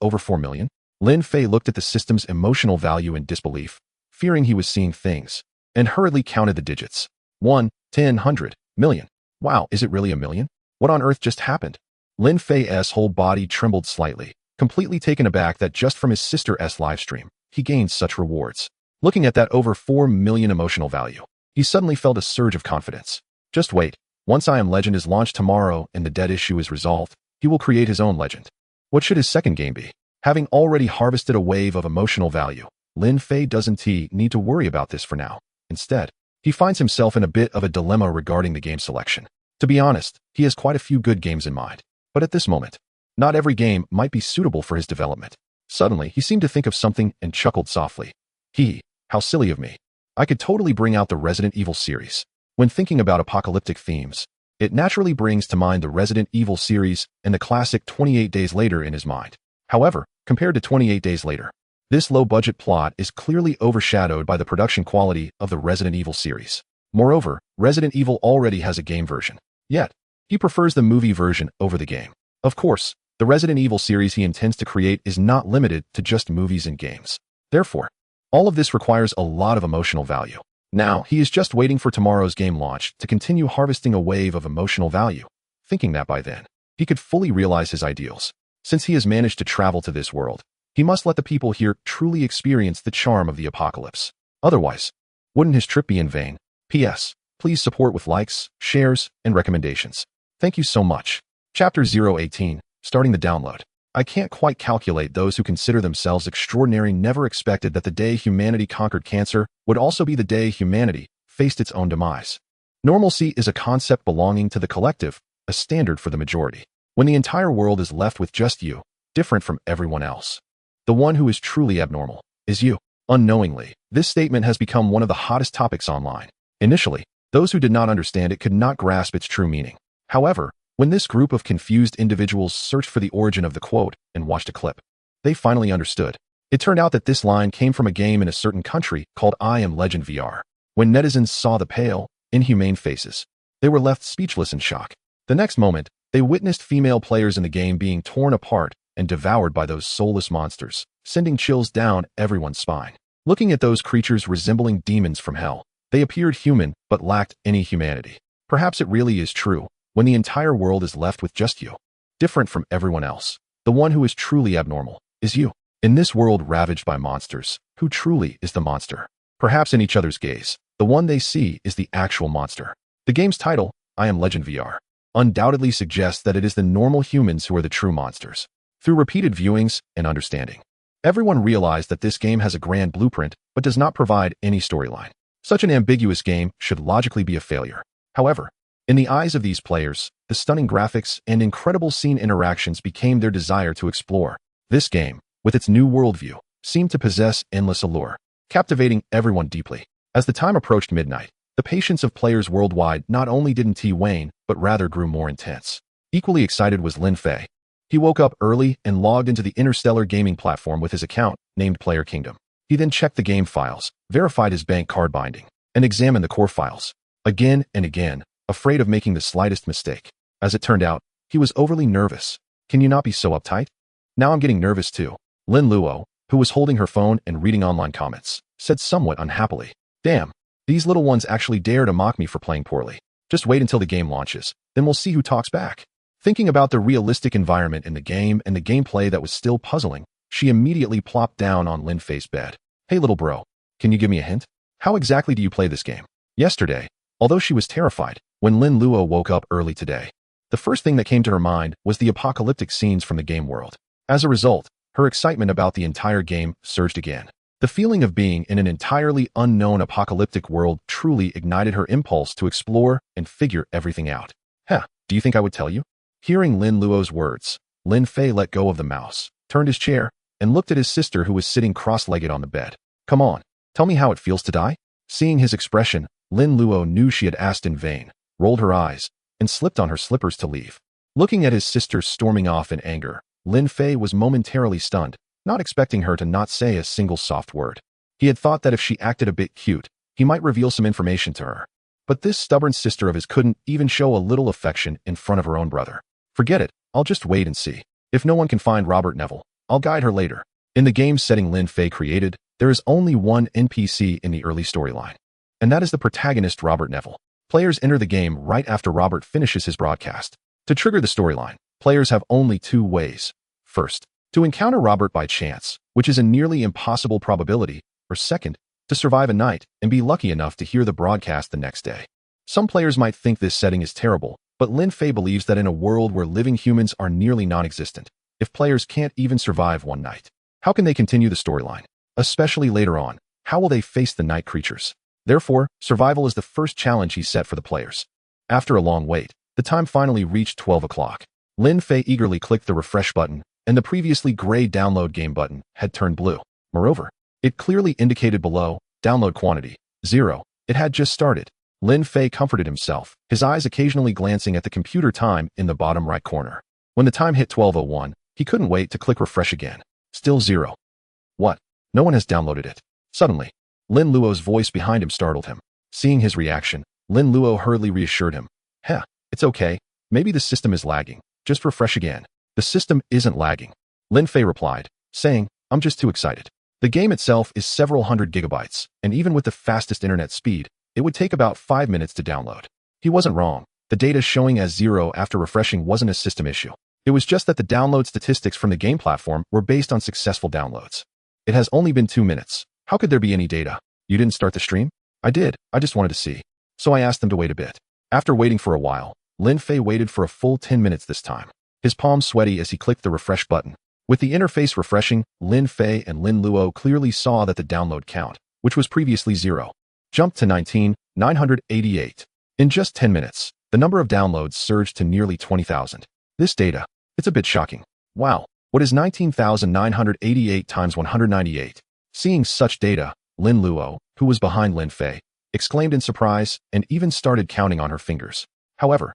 Over 4 million? Lin Fei looked at the system's emotional value in disbelief, fearing he was seeing things, and hurriedly counted the digits. 1, 10, 100, million. Wow, is it really a million? What on earth just happened? Lin Fei's whole body trembled slightly, completely taken aback that just from his sister's livestream, he gained such rewards. Looking at that over 4 million emotional value, he suddenly felt a surge of confidence. Just wait. Once I Am Legend is launched tomorrow and the dead issue is resolved, he will create his own legend. What should his second game be? Having already harvested a wave of emotional value, Lin Fei doesn't need to worry about this for now. Instead, he finds himself in a bit of a dilemma regarding the game selection. To be honest, he has quite a few good games in mind. But at this moment, not every game might be suitable for his development. Suddenly, he seemed to think of something and chuckled softly. How silly of me. I could totally bring out the Resident Evil series. When thinking about apocalyptic themes, it naturally brings to mind the Resident Evil series and the classic 28 Days Later in his mind. However, compared to 28 Days Later, this low-budget plot is clearly overshadowed by the production quality of the Resident Evil series. Moreover, Resident Evil already has a game version. Yet, he prefers the movie version over the game. Of course, the Resident Evil series he intends to create is not limited to just movies and games. Therefore, all of this requires a lot of emotional value. Now, he is just waiting for tomorrow's game launch to continue harvesting a wave of emotional value, thinking that by then, he could fully realize his ideals. Since he has managed to travel to this world, he must let the people here truly experience the charm of the apocalypse. Otherwise, wouldn't his trip be in vain? P.S. Please support with likes, shares, and recommendations. Thank you so much. Chapter 018, starting the download. I can't quite calculate those who consider themselves extraordinary never expected that the day humanity conquered cancer would also be the day humanity faced its own demise. Normalcy is a concept belonging to the collective, a standard for the majority. When the entire world is left with just you, different from everyone else. The one who is truly abnormal is you. Unknowingly, this statement has become one of the hottest topics online. Initially, those who did not understand it could not grasp its true meaning. However, when this group of confused individuals searched for the origin of the quote and watched a clip, they finally understood. It turned out that this line came from a game in a certain country called I Am Legend VR. When netizens saw the pale, inhumane faces, they were left speechless in shock. The next moment, they witnessed female players in the game being torn apart and devoured by those soulless monsters, sending chills down everyone's spine. Looking at those creatures resembling demons from hell, they appeared human but lacked any humanity. Perhaps it really is true, when the entire world is left with just you, different from everyone else. The one who is truly abnormal is you. In this world ravaged by monsters, who truly is the monster? Perhaps in each other's gaze, the one they see is the actual monster. The game's title, I Am Legend VR, undoubtedly suggests that it is the normal humans who are the true monsters. Through repeated viewings and understanding, everyone realized that this game has a grand blueprint but does not provide any storyline. Such an ambiguous game should logically be a failure. However, in the eyes of these players, the stunning graphics and incredible scene interactions became their desire to explore. This game, with its new worldview, seemed to possess endless allure, captivating everyone deeply. As the time approached midnight, the patience of players worldwide not only didn't wane, but rather grew more intense. Equally excited was Lin Fei. He woke up early and logged into the Interstellar gaming platform with his account, named Player Kingdom. He then checked the game files, verified his bank card binding, and examined the core files. Again and again, afraid of making the slightest mistake. As it turned out, he was overly nervous. Can you not be so uptight? Now I'm getting nervous too. Lin Luo, who was holding her phone and reading online comments, said somewhat unhappily. Damn, these little ones actually dare to mock me for playing poorly. Just wait until the game launches, then we'll see who talks back. Thinking about the realistic environment in the game and the gameplay that was still puzzling, she immediately plopped down on Lin Fei's bed. Hey little bro, can you give me a hint? How exactly do you play this game? Yesterday, although she was terrified, when Lin Luo woke up early today, the first thing that came to her mind was the apocalyptic scenes from the game world. As a result, her excitement about the entire game surged again. The feeling of being in an entirely unknown apocalyptic world truly ignited her impulse to explore and figure everything out. Do you think I would tell you? Hearing Lin Luo's words, Lin Fei let go of the mouse, turned his chair, and looked at his sister who was sitting cross-legged on the bed. Come on, tell me how it feels to die? Seeing his expression, Lin Luo knew she had asked in vain, rolled her eyes, and slipped on her slippers to leave. Looking at his sister storming off in anger, Lin Fei was momentarily stunned, not expecting her to not say a single soft word. He had thought that if she acted a bit cute, he might reveal some information to her. But this stubborn sister of his couldn't even show a little affection in front of her own brother. Forget it, I'll just wait and see. If no one can find Robert Neville, I'll guide her later. In the game setting Lin Fei created, there is only one NPC in the early storyline, and that is the protagonist Robert Neville. Players enter the game right after Robert finishes his broadcast. To trigger the storyline, players have only two ways. First, to encounter Robert by chance, which is a nearly impossible probability, or second, to survive a night and be lucky enough to hear the broadcast the next day. Some players might think this setting is terrible, but Lin Fei believes that in a world where living humans are nearly non-existent, if players can't even survive one night, how can they continue the storyline? Especially later on, how will they face the night creatures? Therefore, survival is the first challenge he set for the players. After a long wait, the time finally reached 12 o'clock. Lin Fei eagerly clicked the refresh button, and the previously gray download game button had turned blue. Moreover, it clearly indicated below, download quantity, 0. It had just started. Lin Fei comforted himself, his eyes occasionally glancing at the computer time in the bottom right corner. When the time hit 12:01, he couldn't wait to click refresh again. Still 0. What? No one has downloaded it. Suddenly, Lin Luo's voice behind him startled him. Seeing his reaction, Lin Luo hurriedly reassured him. It's okay. Maybe the system is lagging. Just refresh again. The system isn't lagging, Lin Fei replied, saying, I'm just too excited. The game itself is several hundred gigabytes, and even with the fastest internet speed, it would take about 5 minutes to download. He wasn't wrong. The data showing as 0 after refreshing wasn't a system issue. It was just that the download statistics from the game platform were based on successful downloads. It has only been 2 minutes. How could there be any data? You didn't start the stream? I did. I just wanted to see. So I asked them to wait a bit. After waiting for a while, Lin Fei waited for a full 10 minutes this time. His palms sweaty as he clicked the refresh button. With the interface refreshing, Lin Fei and Lin Luo clearly saw that the download count, which was previously 0, jumped to 19,988. In just 10 minutes, the number of downloads surged to nearly 20,000. This data, it's a bit shocking. Wow, what is 19,988 times 198? Seeing such data, Lin Luo, who was behind Lin Fei, exclaimed in surprise and even started counting on her fingers. However,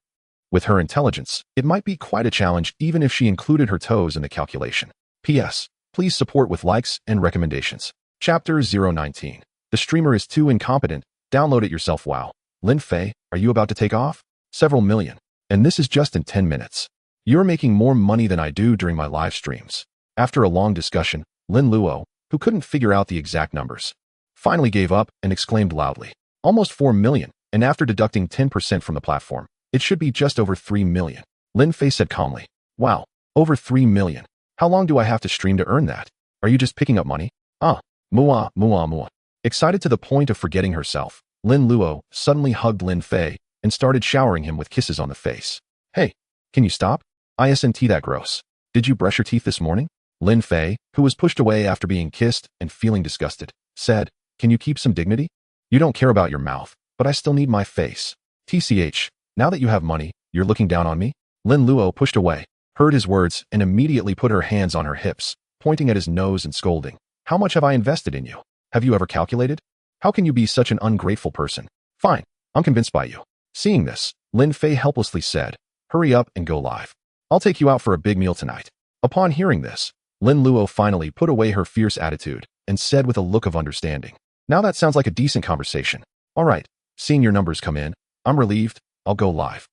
with her intelligence, it might be quite a challenge even if she included her toes in the calculation. P.S. Please support with likes and recommendations. Chapter 019. The streamer is too incompetent. Download it yourself. Wow. Lin Fei, are you about to take off? Several million. And this is just in 10 minutes. You're making more money than I do during my live streams. After a long discussion, Lin Luo, who couldn't figure out the exact numbers, finally gave up and exclaimed loudly, almost 4 million, and after deducting 10% from the platform, it should be just over 3 million. Lin Fei said calmly, wow, over 3 million. How long do I have to stream to earn that? Are you just picking up money? Mua, mua, mua. Excited to the point of forgetting herself, Lin Luo suddenly hugged Lin Fei and started showering him with kisses on the face. Hey, can you stop? Isn't that gross? Did you brush your teeth this morning? Lin Fei, who was pushed away after being kissed and feeling disgusted, said, can you keep some dignity? You don't care about your mouth, but I still need my face. TCH, now that you have money, you're looking down on me? Lin Luo pushed away, heard his words, and immediately put her hands on her hips, pointing at his nose and scolding. How much have I invested in you? Have you ever calculated? How can you be such an ungrateful person? Fine, I'm convinced by you. Seeing this, Lin Fei helplessly said, hurry up and go live. I'll take you out for a big meal tonight. Upon hearing this, Lin Luo finally put away her fierce attitude and said with a look of understanding, now that sounds like a decent conversation. All right, seeing your numbers come in, I'm relieved, I'll go live.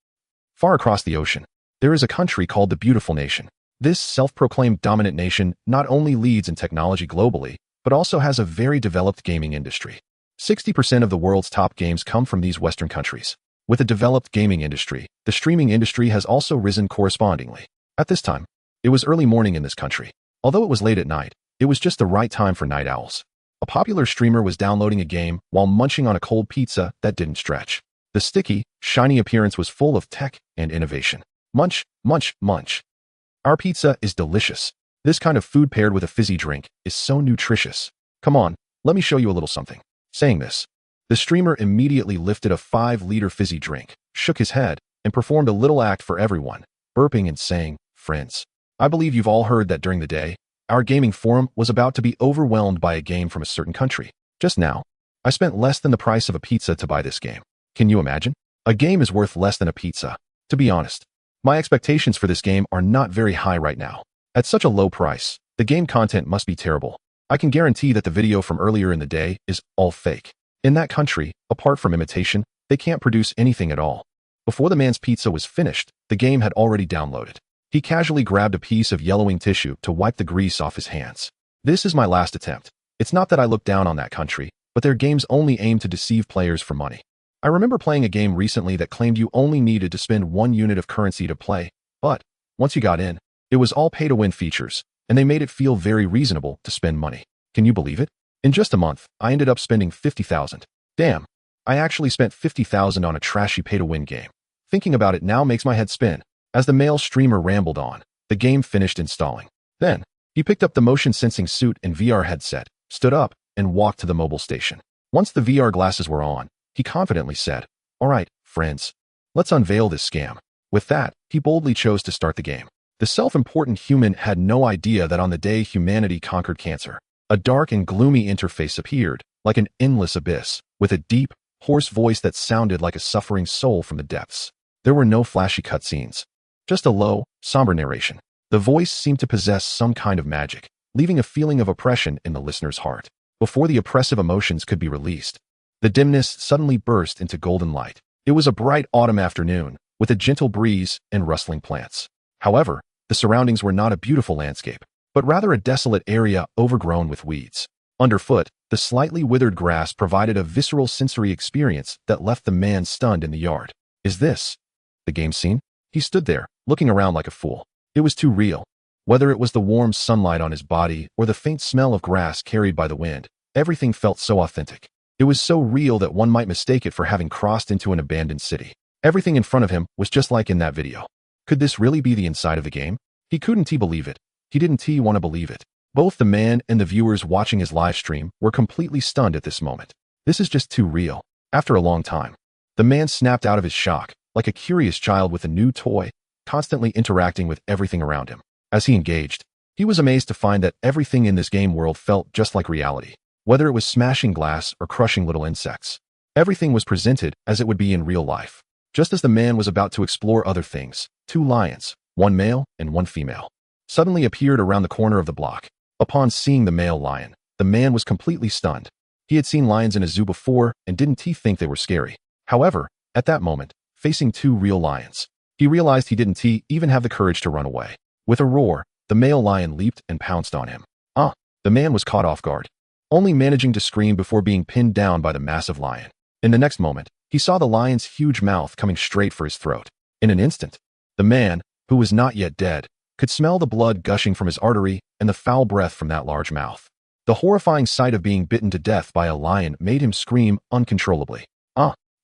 Far across the ocean, there is a country called the Beautiful Nation. This self-proclaimed dominant nation not only leads in technology globally, but also has a very developed gaming industry. 60% of the world's top games come from these Western countries. With a developed gaming industry, the streaming industry has also risen correspondingly. At this time, it was early morning in this country. Although it was late at night, it was just the right time for night owls. A popular streamer was downloading a game while munching on a cold pizza that didn't stretch. The sticky, shiny appearance was full of tech and innovation. Munch, munch, munch. Our pizza is delicious. This kind of food paired with a fizzy drink is so nutritious. Come on, let me show you a little something. Saying this, the streamer immediately lifted a 5-liter fizzy drink, shook his head, and performed a little act for everyone, burping and saying, friends, I believe you've all heard that during the day, our gaming forum was about to be overwhelmed by a game from a certain country. Just now, I spent less than the price of a pizza to buy this game. Can you imagine? A game is worth less than a pizza. To be honest, my expectations for this game are not very high right now. At such a low price, the game content must be terrible. I can guarantee that the video from earlier in the day is all fake. In that country, apart from imitation, they can't produce anything at all. Before the man's pizza was finished, the game had already downloaded. He casually grabbed a piece of yellowing tissue to wipe the grease off his hands. This is my last attempt. It's not that I look down on that country, but their games only aim to deceive players for money. I remember playing a game recently that claimed you only needed to spend 1 unit of currency to play, but once you got in, it was all pay-to-win features, and they made it feel very reasonable to spend money. Can you believe it? In just a month, I ended up spending 50,000. Damn, I actually spent 50,000 on a trashy pay-to-win game. Thinking about it now makes my head spin. As the male streamer rambled on, the game finished installing. Then, he picked up the motion-sensing suit and VR headset, stood up, and walked to the mobile station. Once the VR glasses were on, he confidently said, all right, friends, let's unveil this scam. With that, he boldly chose to start the game. The self-important human had no idea that on the day humanity conquered cancer, a dark and gloomy interface appeared, like an endless abyss, with a deep, hoarse voice that sounded like a suffering soul from the depths. There were no flashy cutscenes, just a low, somber narration. The voice seemed to possess some kind of magic, leaving a feeling of oppression in the listener's heart. Before the oppressive emotions could be released, the dimness suddenly burst into golden light. It was a bright autumn afternoon, with a gentle breeze and rustling plants. However, the surroundings were not a beautiful landscape, but rather a desolate area overgrown with weeds. Underfoot, the slightly withered grass provided a visceral sensory experience that left the man stunned in the yard. Is this the game scene? He stood there, looking around like a fool. It was too real. Whether it was the warm sunlight on his body or the faint smell of grass carried by the wind, everything felt so authentic. It was so real that one might mistake it for having crossed into an abandoned city. Everything in front of him was just like in that video. Could this really be the inside of the game? He couldn't believe it. He didn't want to believe it. Both the man and the viewers watching his live stream were completely stunned at this moment. This is just too real. After a long time, the man snapped out of his shock, like a curious child with a new toy, constantly interacting with everything around him. As he engaged, he was amazed to find that everything in this game world felt just like reality. Whether it was smashing glass or crushing little insects, everything was presented as it would be in real life. Just as the man was about to explore other things, 2 lions, 1 male and 1 female, suddenly appeared around the corner of the block. Upon seeing the male lion, the man was completely stunned. He had seen lions in a zoo before and didn't think they were scary. However, at that moment, facing 2 real lions, He realized he didn't even have the courage to run away. With a roar, the male lion leaped and pounced on him. The man was caught off guard, only managing to scream before being pinned down by the massive lion. In the next moment, he saw the lion's huge mouth coming straight for his throat. In an instant, the man, who was not yet dead, could smell the blood gushing from his artery and the foul breath from that large mouth. The horrifying sight of being bitten to death by a lion made him scream uncontrollably.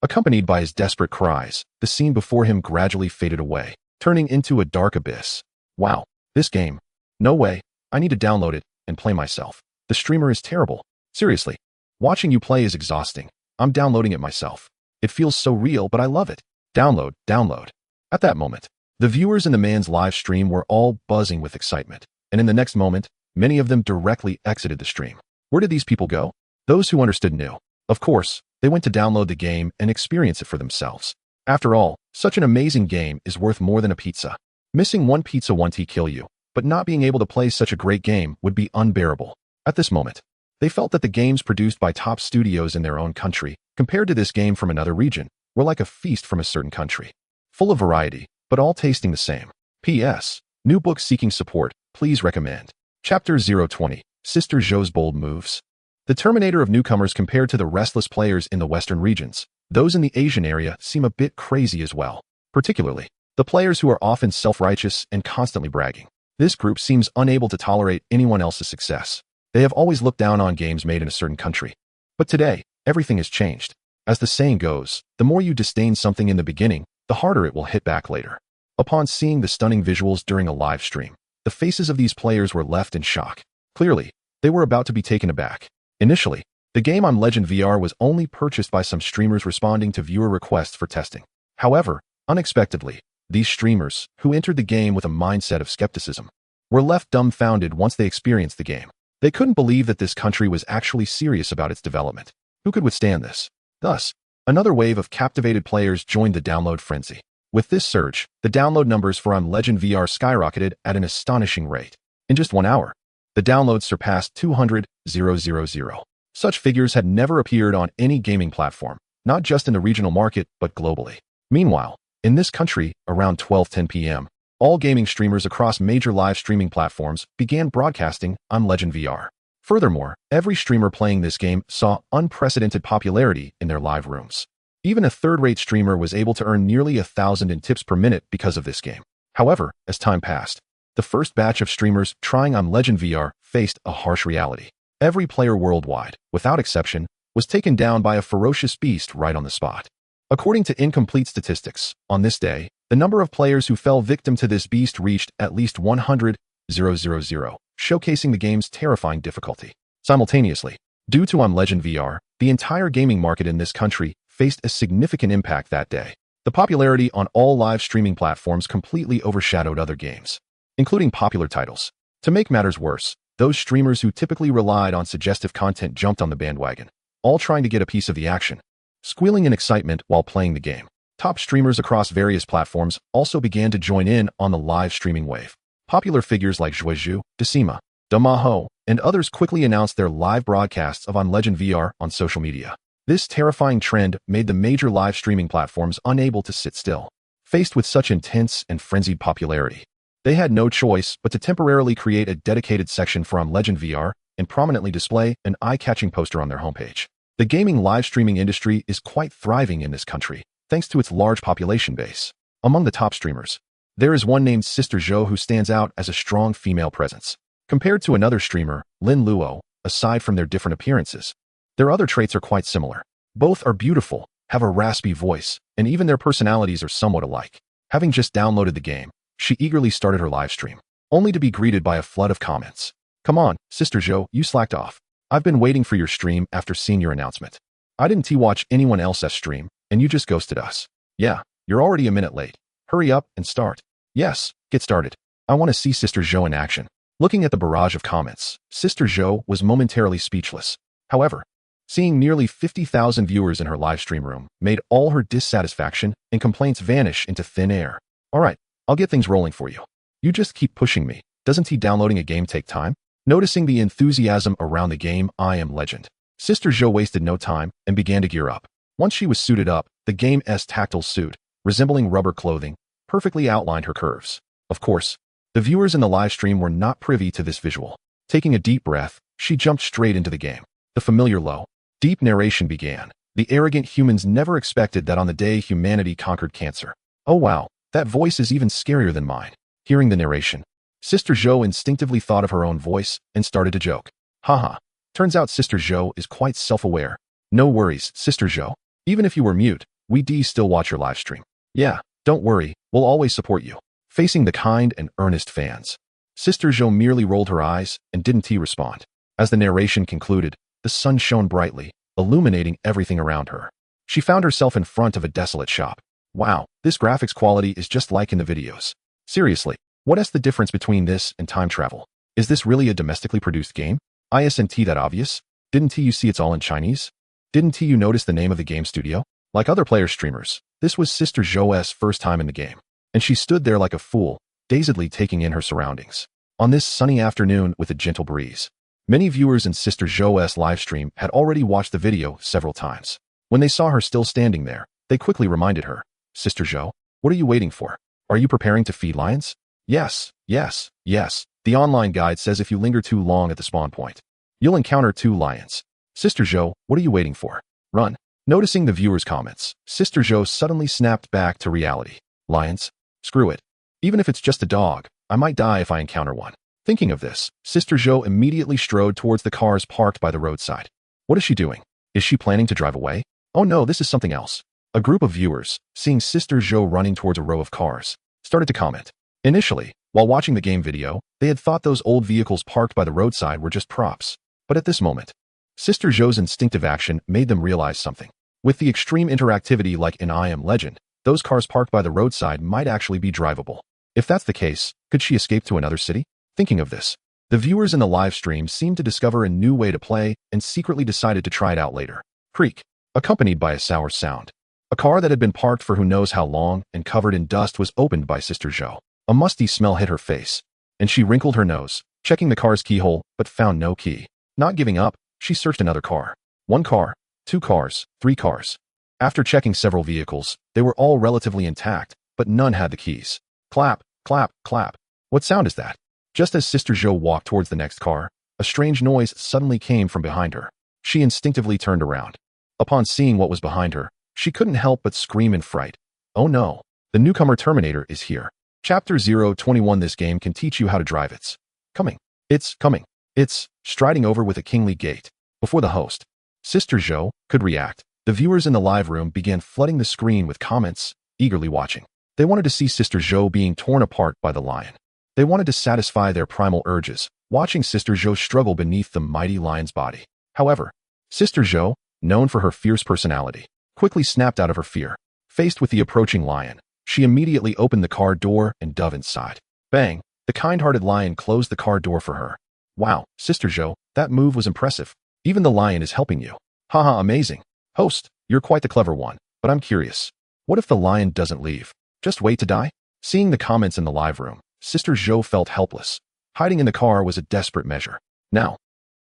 Accompanied by his desperate cries, the scene before him gradually faded away, turning into a dark abyss. Wow, this game. No way, I need to download it and play myself. The streamer is terrible. Seriously, watching you play is exhausting. I'm downloading it myself. It feels so real, but I love it. Download, download. At that moment, the viewers in the man's live stream were all buzzing with excitement, and in the next moment, many of them directly exited the stream. Where did these people go? Those who understood knew. Of course, they went to download the game and experience it for themselves. After all, such an amazing game is worth more than a pizza. Missing one pizza won't kill you, but not being able to play such a great game would be unbearable. At this moment, they felt that the games produced by top studios in their own country, compared to this game from another region, were like a feast from a certain country. Full of variety, but all tasting the same. P.S. New book seeking support, please recommend. Chapter 020, Sister Zhou's Bold Moves. The Terminator of newcomers compared to the restless players in the Western regions. Those in the Asian area seem a bit crazy as well. Particularly, the players who are often self-righteous and constantly bragging. This group seems unable to tolerate anyone else's success. They have always looked down on games made in a certain country. But today, everything has changed. As the saying goes, the more you disdain something in the beginning, the harder it will hit back later. Upon seeing the stunning visuals during a live stream, the faces of these players were left in shock. Clearly, they were about to be taken aback. Initially, the game on Legend VR was only purchased by some streamers responding to viewer requests for testing. However, unexpectedly, these streamers, who entered the game with a mindset of skepticism, were left dumbfounded once they experienced the game. They couldn't believe that this country was actually serious about its development. Who could withstand this? Thus, another wave of captivated players joined the download frenzy. With this surge, the download numbers for On Legend VR skyrocketed at an astonishing rate. In just 1 hour, the downloads surpassed 200,000. Such figures had never appeared on any gaming platform, not just in the regional market, but globally. Meanwhile, in this country, around 12:10 p.m., all gaming streamers across major live streaming platforms began broadcasting on Legend VR. Furthermore, every streamer playing this game saw unprecedented popularity in their live rooms. Even a third-rate streamer was able to earn nearly 1,000 in tips per minute because of this game. However, as time passed, the first batch of streamers trying on Legend VR faced a harsh reality. Every player worldwide, without exception, was taken down by a ferocious beast right on the spot. According to incomplete statistics, on this day, the number of players who fell victim to this beast reached at least 100,000, showcasing the game's terrifying difficulty. Simultaneously, due to On Legend VR, the entire gaming market in this country faced a significant impact that day. The popularity on all live streaming platforms completely overshadowed other games, including popular titles. To make matters worse, those streamers who typically relied on suggestive content jumped on the bandwagon, all trying to get a piece of the action, squealing in excitement while playing the game. Top streamers across various platforms also began to join in on the live streaming wave. Popular figures like Zhuozhu, Decima, Damaho, and others quickly announced their live broadcasts of On Legend VR on social media. This terrifying trend made the major live streaming platforms unable to sit still. Faced with such intense and frenzied popularity, they had no choice but to temporarily create a dedicated section for On Legend VR and prominently display an eye-catching poster on their homepage. The gaming live streaming industry is quite thriving in this country, thanks to its large population base. Among the top streamers, there is one named Sister Zhou who stands out as a strong female presence. Compared to another streamer, Lin Luo, aside from their different appearances, their other traits are quite similar. Both are beautiful, have a raspy voice, and even their personalities are somewhat alike. Having just downloaded the game, she eagerly started her live stream, only to be greeted by a flood of comments. "Come on, Sister Zhou, you slacked off. I've been waiting for your stream after seeing your announcement. I didn't watch anyone else's stream, and you just ghosted us. Yeah, you're already a minute late. Hurry up and start." "Yes, get started. I want to see Sister Zhou in action." Looking at the barrage of comments, Sister Zhou was momentarily speechless. However, seeing nearly 50,000 viewers in her live stream room made all her dissatisfaction and complaints vanish into thin air. "All right, I'll get things rolling for you. You just keep pushing me. Doesn't downloading a game take time?" Noticing the enthusiasm around the game I Am Legend, Sister Zhou wasted no time and began to gear up. Once she was suited up, the game's tactile suit, resembling rubber clothing, perfectly outlined her curves. Of course, the viewers in the live stream were not privy to this visual. Taking a deep breath, she jumped straight into the game. The familiar low, deep narration began. The arrogant humans never expected that on the day humanity conquered cancer. Oh wow, that voice is even scarier than mine. Hearing the narration, Sister Zhou instinctively thought of her own voice and started to joke. Haha, turns out Sister Zhou is quite self-aware. No worries, Sister Zhou. Even if you were mute, we still watch your live stream. Yeah, don't worry, we'll always support you. Facing the kind and earnest fans, Sister Zhou merely rolled her eyes and didn't respond. As the narration concluded, the sun shone brightly, illuminating everything around her. She found herself in front of a desolate shop. Wow, this graphics quality is just like in the videos. Seriously, what is the difference between this and time travel? Is this really a domestically produced game? Isn't that obvious? Didn't you see it's all in Chinese? Didn't you notice the name of the game studio? Like other player streamers, this was Sister Zhou's first time in the game, and she stood there like a fool, dazedly taking in her surroundings. On this sunny afternoon with a gentle breeze, many viewers in Sister Zhou's livestream had already watched the video several times. When they saw her still standing there, they quickly reminded her, Sister Zhou, what are you waiting for? Are you preparing to feed lions? Yes, yes, yes. The online guide says if you linger too long at the spawn point, you'll encounter 2 lions. Sister Zhou, what are you waiting for? Run. Noticing the viewers' comments, Sister Zhou suddenly snapped back to reality. Lions? Screw it. Even if it's just a dog, I might die if I encounter one. Thinking of this, Sister Zhou immediately strode towards the cars parked by the roadside. What is she doing? Is she planning to drive away? Oh no, this is something else. A group of viewers, seeing Sister Zhou running towards a row of cars, started to comment. Initially, while watching the game video, they had thought those old vehicles parked by the roadside were just props. But at this moment, Sister Zhou's instinctive action made them realize something. With the extreme interactivity like in I Am Legend, those cars parked by the roadside might actually be drivable. If that's the case, could she escape to another city? Thinking of this, the viewers in the live stream seemed to discover a new way to play and secretly decided to try it out later. Creak, accompanied by a sour sound. A car that had been parked for who knows how long and covered in dust was opened by Sister Zhou. A musty smell hit her face, and she wrinkled her nose, checking the car's keyhole, but found no key. Not giving up, she searched another car. 1 car, 2 cars, 3 cars. After checking several vehicles, they were all relatively intact, but none had the keys. Clap, clap, clap. What sound is that? Just as Sister Zhou walked towards the next car, a strange noise suddenly came from behind her. She instinctively turned around. Upon seeing what was behind her, she couldn't help but scream in fright. Oh no, the newcomer Terminator is here. Chapter 021. This game can teach you how to drive. It's coming. It's coming. It's striding over with a kingly gait. Before the host, Sister Zhou, could react, the viewers in the live room began flooding the screen with comments, eagerly watching. They wanted to see Sister Zhou being torn apart by the lion. They wanted to satisfy their primal urges, watching Sister Zhou struggle beneath the mighty lion's body. However, Sister Zhou, known for her fierce personality, quickly snapped out of her fear. Faced with the approaching lion, she immediately opened the car door and dove inside. Bang! The kind-hearted lion closed the car door for her. Wow, Sister Zhou, that move was impressive. Even the lion is helping you. Haha, amazing. Host, you're quite the clever one, but I'm curious. What if the lion doesn't leave? Just wait to die? Seeing the comments in the live room, Sister Zhou felt helpless. Hiding in the car was a desperate measure. Now,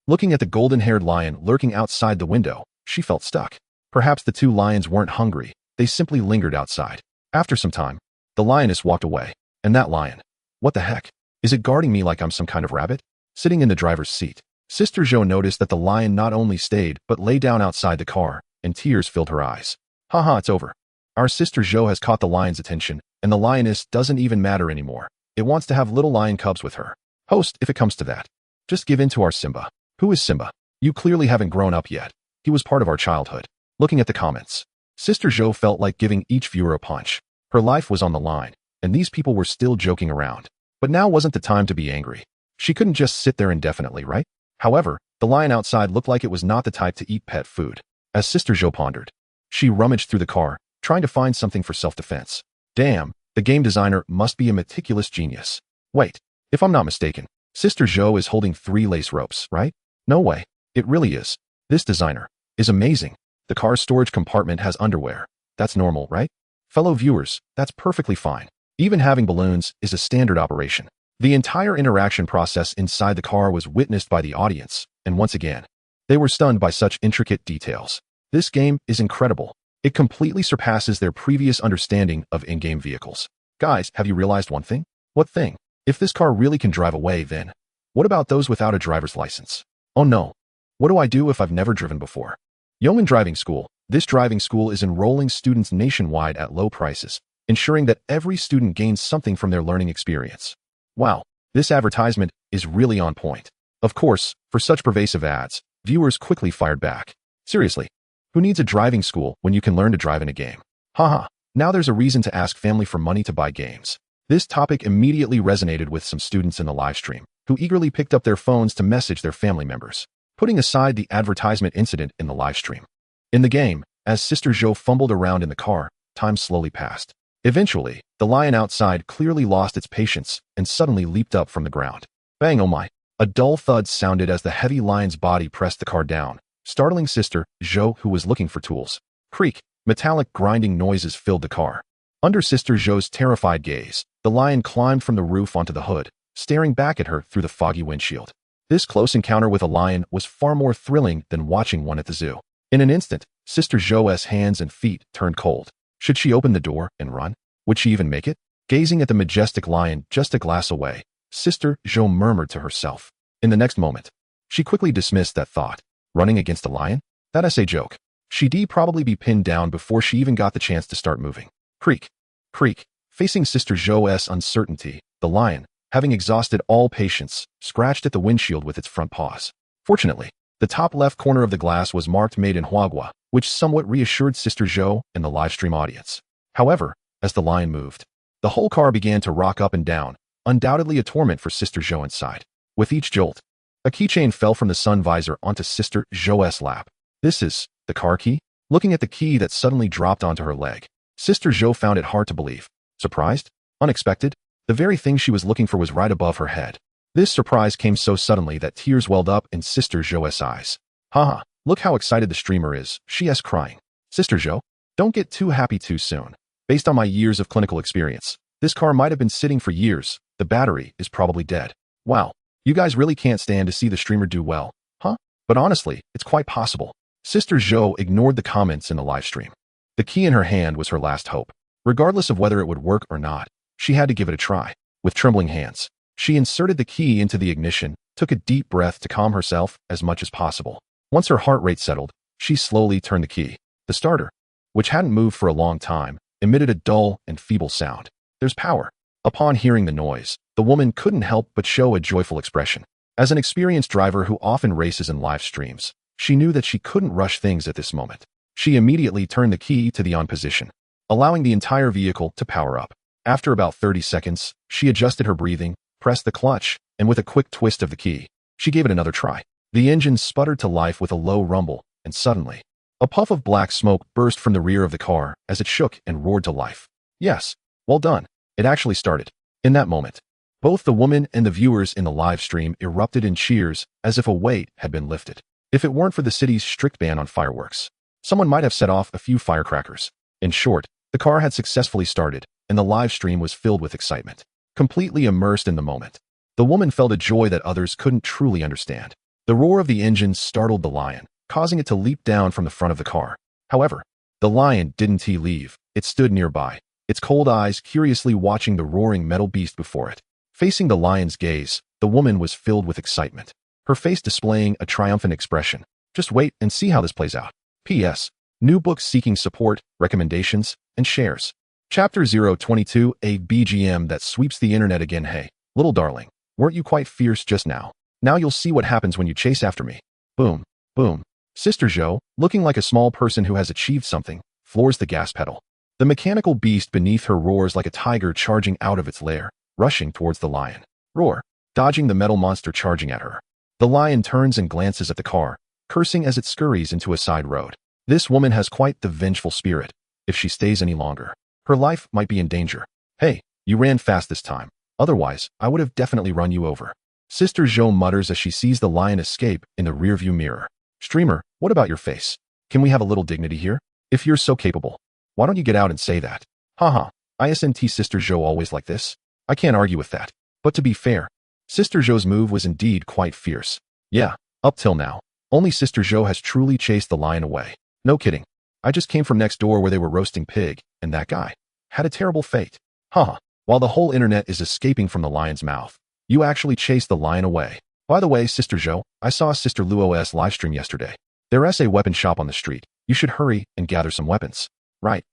looking at the golden-haired lion lurking outside the window, she felt stuck. Perhaps the 2 lions weren't hungry, they simply lingered outside. After some time, the lioness walked away. And that lion, what the heck? Is it guarding me like I'm some kind of rabbit? Sitting in the driver's seat, Sister Zhou noticed that the lion not only stayed but lay down outside the car, and tears filled her eyes. Haha, it's over. Our Sister Zhou has caught the lion's attention, and the lioness doesn't even matter anymore. It wants to have little lion cubs with her. Host, if it comes to that, just give in to our Simba. Who is Simba? You clearly haven't grown up yet. He was part of our childhood. Looking at the comments, Sister Zhou felt like giving each viewer a punch. Her life was on the line, and these people were still joking around. But now wasn't the time to be angry. She couldn't just sit there indefinitely, right? However, the lion outside looked like it was not the type to eat pet food. As Sister Zhou pondered, she rummaged through the car, trying to find something for self-defense. Damn, the game designer must be a meticulous genius. Wait, if I'm not mistaken, Sister Zhou is holding 3 lace ropes, right? No way. It really is. This designer is amazing. The car's storage compartment has underwear. That's normal, right? Fellow viewers, that's perfectly fine. Even having balloons is a standard operation. The entire interaction process inside the car was witnessed by the audience, and once again, they were stunned by such intricate details. This game is incredible. It completely surpasses their previous understanding of in-game vehicles. Guys, have you realized one thing? What thing? If this car really can drive away, then what about those without a driver's license? Oh no. What do I do if I've never driven before? Yeoman Driving School. This driving school is enrolling students nationwide at low prices, ensuring that every student gains something from their learning experience. Wow, this advertisement is really on point. Of course, for such pervasive ads, viewers quickly fired back. Seriously, who needs a driving school when you can learn to drive in a game? Haha, now there's a reason to ask family for money to buy games. This topic immediately resonated with some students in the live stream, who eagerly picked up their phones to message their family members. Putting aside the advertisement incident in the live stream. In the game, as Sister Zhou fumbled around in the car, time slowly passed. Eventually, the lion outside clearly lost its patience and suddenly leaped up from the ground. Bang, oh my. A dull thud sounded as the heavy lion's body pressed the car down, startling Sister Zhou, who was looking for tools. Creak, metallic grinding noises filled the car. Under Sister Zhou's terrified gaze, the lion climbed from the roof onto the hood, staring back at her through the foggy windshield. This close encounter with a lion was far more thrilling than watching one at the zoo. In an instant, Sister Zhou's hands and feet turned cold. Should she open the door and run? Would she even make it? Gazing at the majestic lion just a glass away, Sister Zhou murmured to herself. In the next moment, she quickly dismissed that thought. Running against a lion? That's a joke. She'd probably be pinned down before she even got the chance to start moving. Creak. Creak. Facing Sister Zhou's uncertainty, the lion, having exhausted all patience, scratched at the windshield with its front paws. Fortunately, the top left corner of the glass was marked Made in Huagua, which somewhat reassured Sister Zhou and the livestream audience. However, as the lion moved, the whole car began to rock up and down, undoubtedly a torment for Sister Zhou inside. With each jolt, a keychain fell from the sun visor onto Sister Zhou's lap. This is the car key? Looking at the key that suddenly dropped onto her leg, Sister Zhou found it hard to believe. Surprised? Unexpected? The very thing she was looking for was right above her head. This surprise came so suddenly that tears welled up in Sister Zhou's eyes. Haha, look how excited the streamer is, she is crying. Sister Zhou, don't get too happy too soon. Based on my years of clinical experience, this car might have been sitting for years. The battery is probably dead. Wow, you guys really can't stand to see the streamer do well, huh? But honestly, it's quite possible. Sister Zhou ignored the comments in the live stream. The key in her hand was her last hope. Regardless of whether it would work or not, she had to give it a try. With trembling hands, she inserted the key into the ignition, took a deep breath to calm herself as much as possible. Once her heart rate settled, she slowly turned the key. The starter, which hadn't moved for a long time, emitted a dull and feeble sound. There's power. Upon hearing the noise, the woman couldn't help but show a joyful expression. As an experienced driver who often races in live streams, she knew that she couldn't rush things at this moment. She immediately turned the key to the on position, allowing the entire vehicle to power up. After about 30 seconds, she adjusted her breathing, pressed the clutch, and with a quick twist of the key, she gave it another try. The engine sputtered to life with a low rumble, and suddenly, a puff of black smoke burst from the rear of the car as it shook and roared to life. Yes, well done. It actually started. In that moment, both the woman and the viewers in the live stream erupted in cheers as if a weight had been lifted. If it weren't for the city's strict ban on fireworks, someone might have set off a few firecrackers. In short, the car had successfully started, and the live stream was filled with excitement. Completely immersed in the moment, the woman felt a joy that others couldn't truly understand. The roar of the engine startled the lion, causing it to leap down from the front of the car. However, the lion didn't leave. It stood nearby, its cold eyes curiously watching the roaring metal beast before it. Facing the lion's gaze, the woman was filled with excitement, her face displaying a triumphant expression. Just wait and see how this plays out. P.S. New books seeking support, recommendations, and shares. Chapter 022, a BGM that sweeps the internet again. Hey, little darling, weren't you quite fierce just now? Now you'll see what happens when you chase after me. Boom, boom. Sister Zhou, looking like a small person who has achieved something, floors the gas pedal. The mechanical beast beneath her roars like a tiger charging out of its lair, rushing towards the lion. Roar, dodging the metal monster charging at her. The lion turns and glances at the car, cursing as it scurries into a side road. This woman has quite the vengeful spirit. If she stays any longer, her life might be in danger. Hey, you ran fast this time. Otherwise, I would have definitely run you over. Sister Zhou mutters as she sees the lion escape in the rearview mirror. Streamer, what about your face? Can we have a little dignity here? If you're so capable, why don't you get out and say that? Haha, isn't Sister Zhou always like this? I can't argue with that. But to be fair, Sister Zhou's move was indeed quite fierce. Yeah, up till now, only Sister Zhou has truly chased the lion away. No kidding. I just came from next door where they were roasting pig, and that guy had a terrible fate. Haha, While the whole internet is escaping from the lion's mouth, you actually chase the lion away. By the way, Sister Jo, I saw Sister Luo's livestream yesterday. There's a weapon shop on the street. You should hurry and gather some weapons. Right.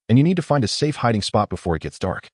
And you need to find a safe hiding spot before it gets dark.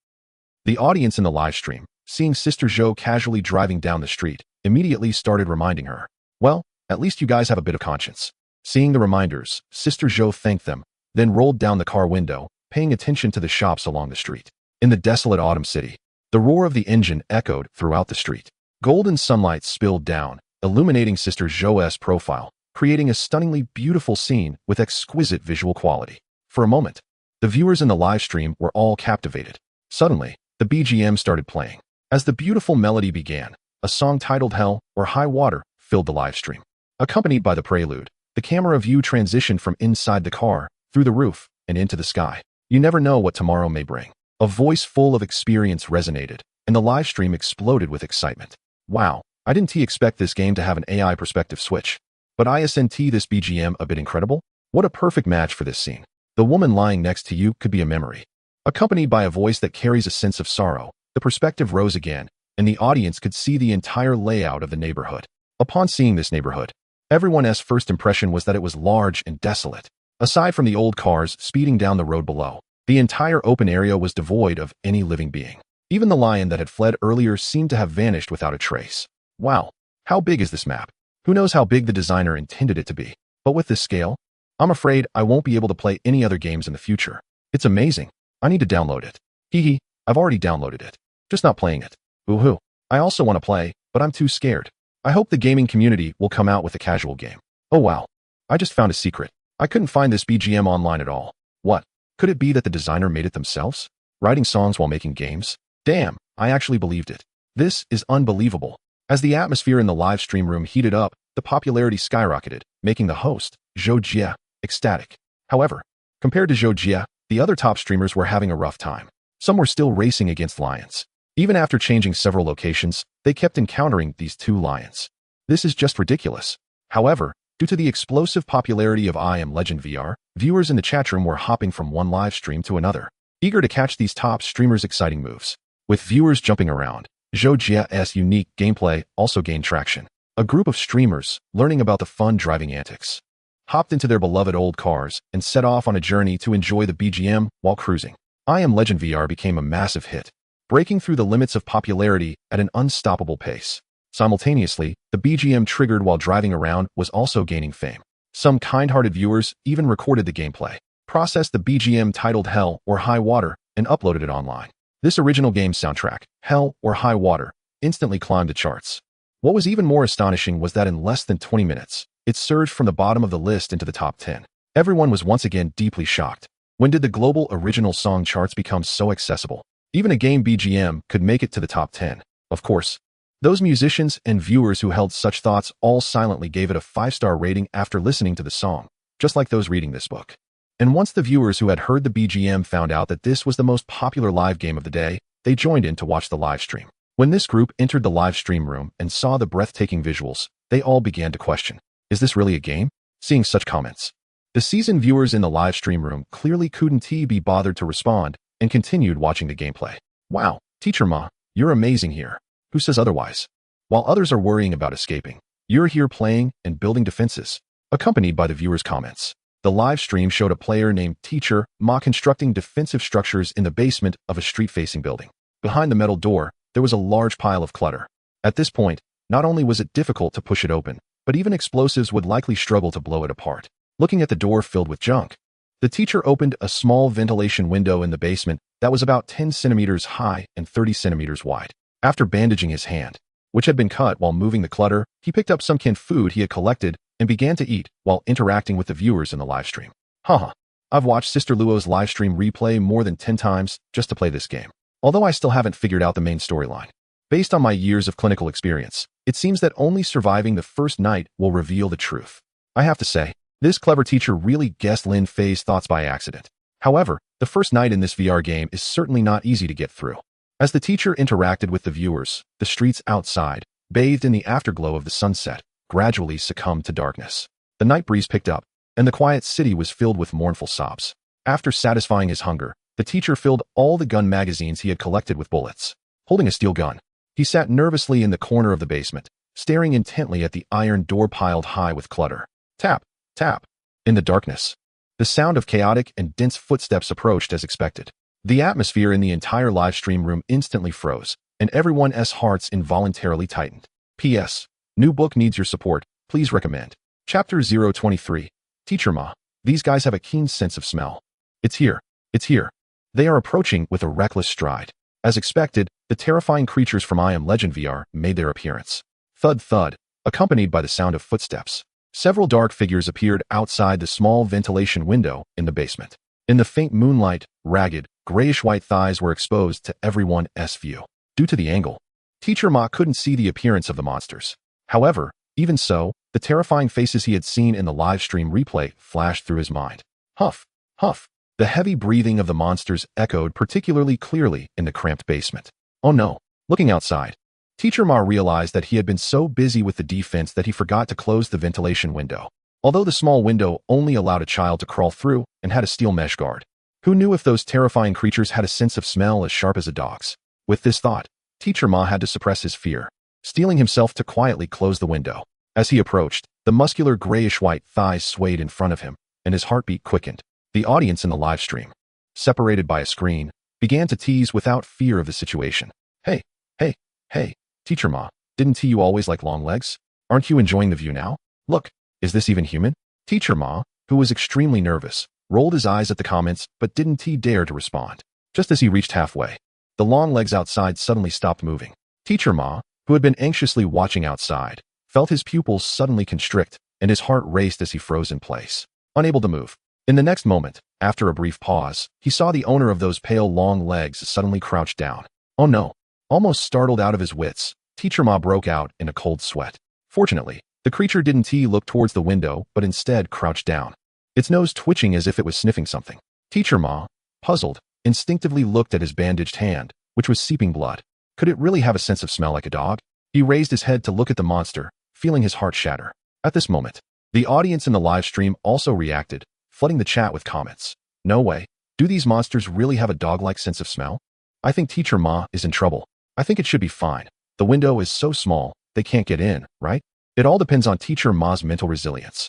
The audience in the livestream, seeing Sister Jo casually driving down the street, immediately started reminding her. Well, at least you guys have a bit of conscience. Seeing the reminders, Sister Jo thanked them, then rolled down the car window, paying attention to the shops along the street. In the desolate autumn city, the roar of the engine echoed throughout the street. Golden sunlight spilled down, illuminating Sister Jo's profile, creating a stunningly beautiful scene with exquisite visual quality. For a moment, the viewers in the live stream were all captivated. Suddenly, the BGM started playing. As the beautiful melody began, a song titled Hell or High Water filled the live stream. Accompanied by the prelude, the camera view transitioned from inside the car, through the roof, and into the sky. You never know what tomorrow may bring. A voice full of experience resonated, and the live stream exploded with excitement. Wow, I didn't expect this game to have an AI perspective switch. But isn't this BGM a bit incredible? What a perfect match for this scene. The woman lying next to you could be a memory. Accompanied by a voice that carries a sense of sorrow, the perspective rose again, and the audience could see the entire layout of the neighborhood. Upon seeing this neighborhood, everyone's first impression was that it was large and desolate. Aside from the old cars speeding down the road below, the entire open area was devoid of any living being. Even the lion that had fled earlier seemed to have vanished without a trace. Wow, how big is this map? Who knows how big the designer intended it to be? But with this scale, I'm afraid I won't be able to play any other games in the future. It's amazing. I need to download it. Hee, I've already downloaded it. Just not playing it. Ooh-hoo. I also want to play, but I'm too scared. I hope the gaming community will come out with a casual game. Oh wow. I just found a secret. I couldn't find this BGM online at all. What? Could it be that the designer made it themselves? Writing songs while making games? Damn, I actually believed it. This is unbelievable. As the atmosphere in the live stream room heated up, the popularity skyrocketed, making the host, Zhou Jie, ecstatic. However, compared to Zhou Jie, the other top streamers were having a rough time. Some were still racing against lions. Even after changing several locations, they kept encountering these two lions. This is just ridiculous. However, due to the explosive popularity of I Am Legend VR, viewers in the chat room were hopping from one live stream to another, eager to catch these top streamers' exciting moves. With viewers jumping around, Zhou Jie's unique gameplay also gained traction. A group of streamers, learning about the fun driving antics, hopped into their beloved old cars and set off on a journey to enjoy the BGM while cruising. I Am Legend VR became a massive hit, breaking through the limits of popularity at an unstoppable pace. Simultaneously, the BGM triggered while driving around was also gaining fame. Some kind-hearted viewers even recorded the gameplay, processed the BGM titled Hell or High Water, and uploaded it online. This original game soundtrack, Hell or High Water, instantly climbed the charts. What was even more astonishing was that in less than 20 minutes, it surged from the bottom of the list into the top 10. Everyone was once again deeply shocked. When did the global original song charts become so accessible? Even a game BGM could make it to the top 10. Of course, those musicians and viewers who held such thoughts all silently gave it a 5-star rating after listening to the song, just like those reading this book. And once the viewers who had heard the BGM found out that this was the most popular live game of the day, they joined in to watch the live stream. When this group entered the live stream room and saw the breathtaking visuals, they all began to question, is this really a game? Seeing such comments, the seasoned viewers in the live stream room clearly couldn't be bothered to respond and continued watching the gameplay. Wow, Teacher Ma, you're amazing here. Who says otherwise? While others are worrying about escaping, you're here playing and building defenses, accompanied by the viewers' comments. The live stream showed a player named Teacher Ma constructing defensive structures in the basement of a street-facing building. Behind the metal door, there was a large pile of clutter. At this point, not only was it difficult to push it open, but even explosives would likely struggle to blow it apart. Looking at the door filled with junk, the teacher opened a small ventilation window in the basement that was about 10 centimeters high and 30 centimeters wide. After bandaging his hand, which had been cut while moving the clutter, he picked up some canned food he had collected and began to eat while interacting with the viewers in the live stream. Haha, I've watched Sister Luo's live stream replay more than 10 times just to play this game, although I still haven't figured out the main storyline. Based on my years of clinical experience, it seems that only surviving the first night will reveal the truth. I have to say, this clever teacher really guessed Lin Fei's thoughts by accident. However, the first night in this VR game is certainly not easy to get through. As the teacher interacted with the viewers, the streets outside, bathed in the afterglow of the sunset, gradually succumbed to darkness. The night breeze picked up, and the quiet city was filled with mournful sobs. After satisfying his hunger, The teacher filled all the gun magazines he had collected with bullets. Holding a steel gun, he sat nervously in the corner of the basement, staring intently at the iron door piled high with clutter. Tap, tap. In the darkness, the sound of chaotic and dense footsteps approached as expected. The atmosphere in the entire live stream room instantly froze, and everyone's hearts involuntarily tightened. P.S. New book needs your support. Please recommend. Chapter 023. Teacher Ma. These guys have a keen sense of smell. It's here. It's here. They are approaching with a reckless stride. As expected, the terrifying creatures from I Am Legend VR made their appearance. Thud thud, accompanied by the sound of footsteps. Several dark figures appeared outside the small ventilation window in the basement. In the faint moonlight, ragged, grayish-white thighs were exposed to everyone's view. Due to the angle, Teacher Ma couldn't see the appearance of the monsters. However, even so, the terrifying faces he had seen in the live stream replay flashed through his mind. Huff, huff. The heavy breathing of the monsters echoed particularly clearly in the cramped basement. Oh no. Looking outside, Teacher Ma realized that he had been so busy with the defense that he forgot to close the ventilation window. Although the small window only allowed a child to crawl through and had a steel mesh guard. Who knew if those terrifying creatures had a sense of smell as sharp as a dog's? With this thought, Teacher Ma had to suppress his fear, steeling himself to quietly close the window. As he approached, the muscular grayish-white thighs swayed in front of him, and his heartbeat quickened. The audience in the live stream, separated by a screen, began to tease without fear of the situation. Hey, hey, hey, Teacher Ma, didn't you always like long legs? Aren't you enjoying the view now? Look, is this even human? Teacher Ma, who was extremely nervous, rolled his eyes at the comments but didn't dare to respond. Just as he reached halfway, the long legs outside suddenly stopped moving. Teacher Ma, who had been anxiously watching outside, felt his pupils suddenly constrict and his heart raced as he froze in place, unable to move. In the next moment, after a brief pause, he saw the owner of those pale long legs suddenly crouch down. Oh no. Almost startled out of his wits, Teacher Ma broke out in a cold sweat. Fortunately, the creature didn't look towards the window but instead crouched down, its nose twitching as if it was sniffing something. Teacher Ma, puzzled, instinctively looked at his bandaged hand, which was seeping blood. Could it really have a sense of smell like a dog? He raised his head to look at the monster, feeling his heart shatter. At this moment, the audience in the live stream also reacted, flooding the chat with comments. No way. Do these monsters really have a dog-like sense of smell? I think Teacher Ma is in trouble. I think it should be fine. The window is so small, they can't get in, right? It all depends on Teacher Ma's mental resilience.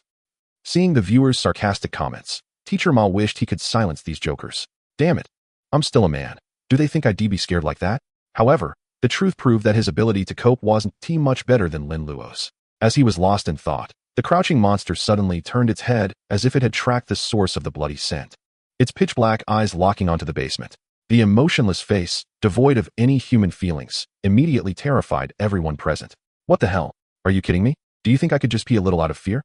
Seeing the viewers' sarcastic comments, Teacher Ma wished he could silence these jokers. Damn it. I'm still a man. Do they think I'd be scared like that? However, the truth proved that his ability to cope wasn't much better than Lin Luo's. As he was lost in thought, the crouching monster suddenly turned its head as if it had tracked the source of the bloody scent. Its pitch-black eyes locking onto the basement. The emotionless face, devoid of any human feelings, immediately terrified everyone present. What the hell? Are you kidding me? Do you think I could just be a little out of fear?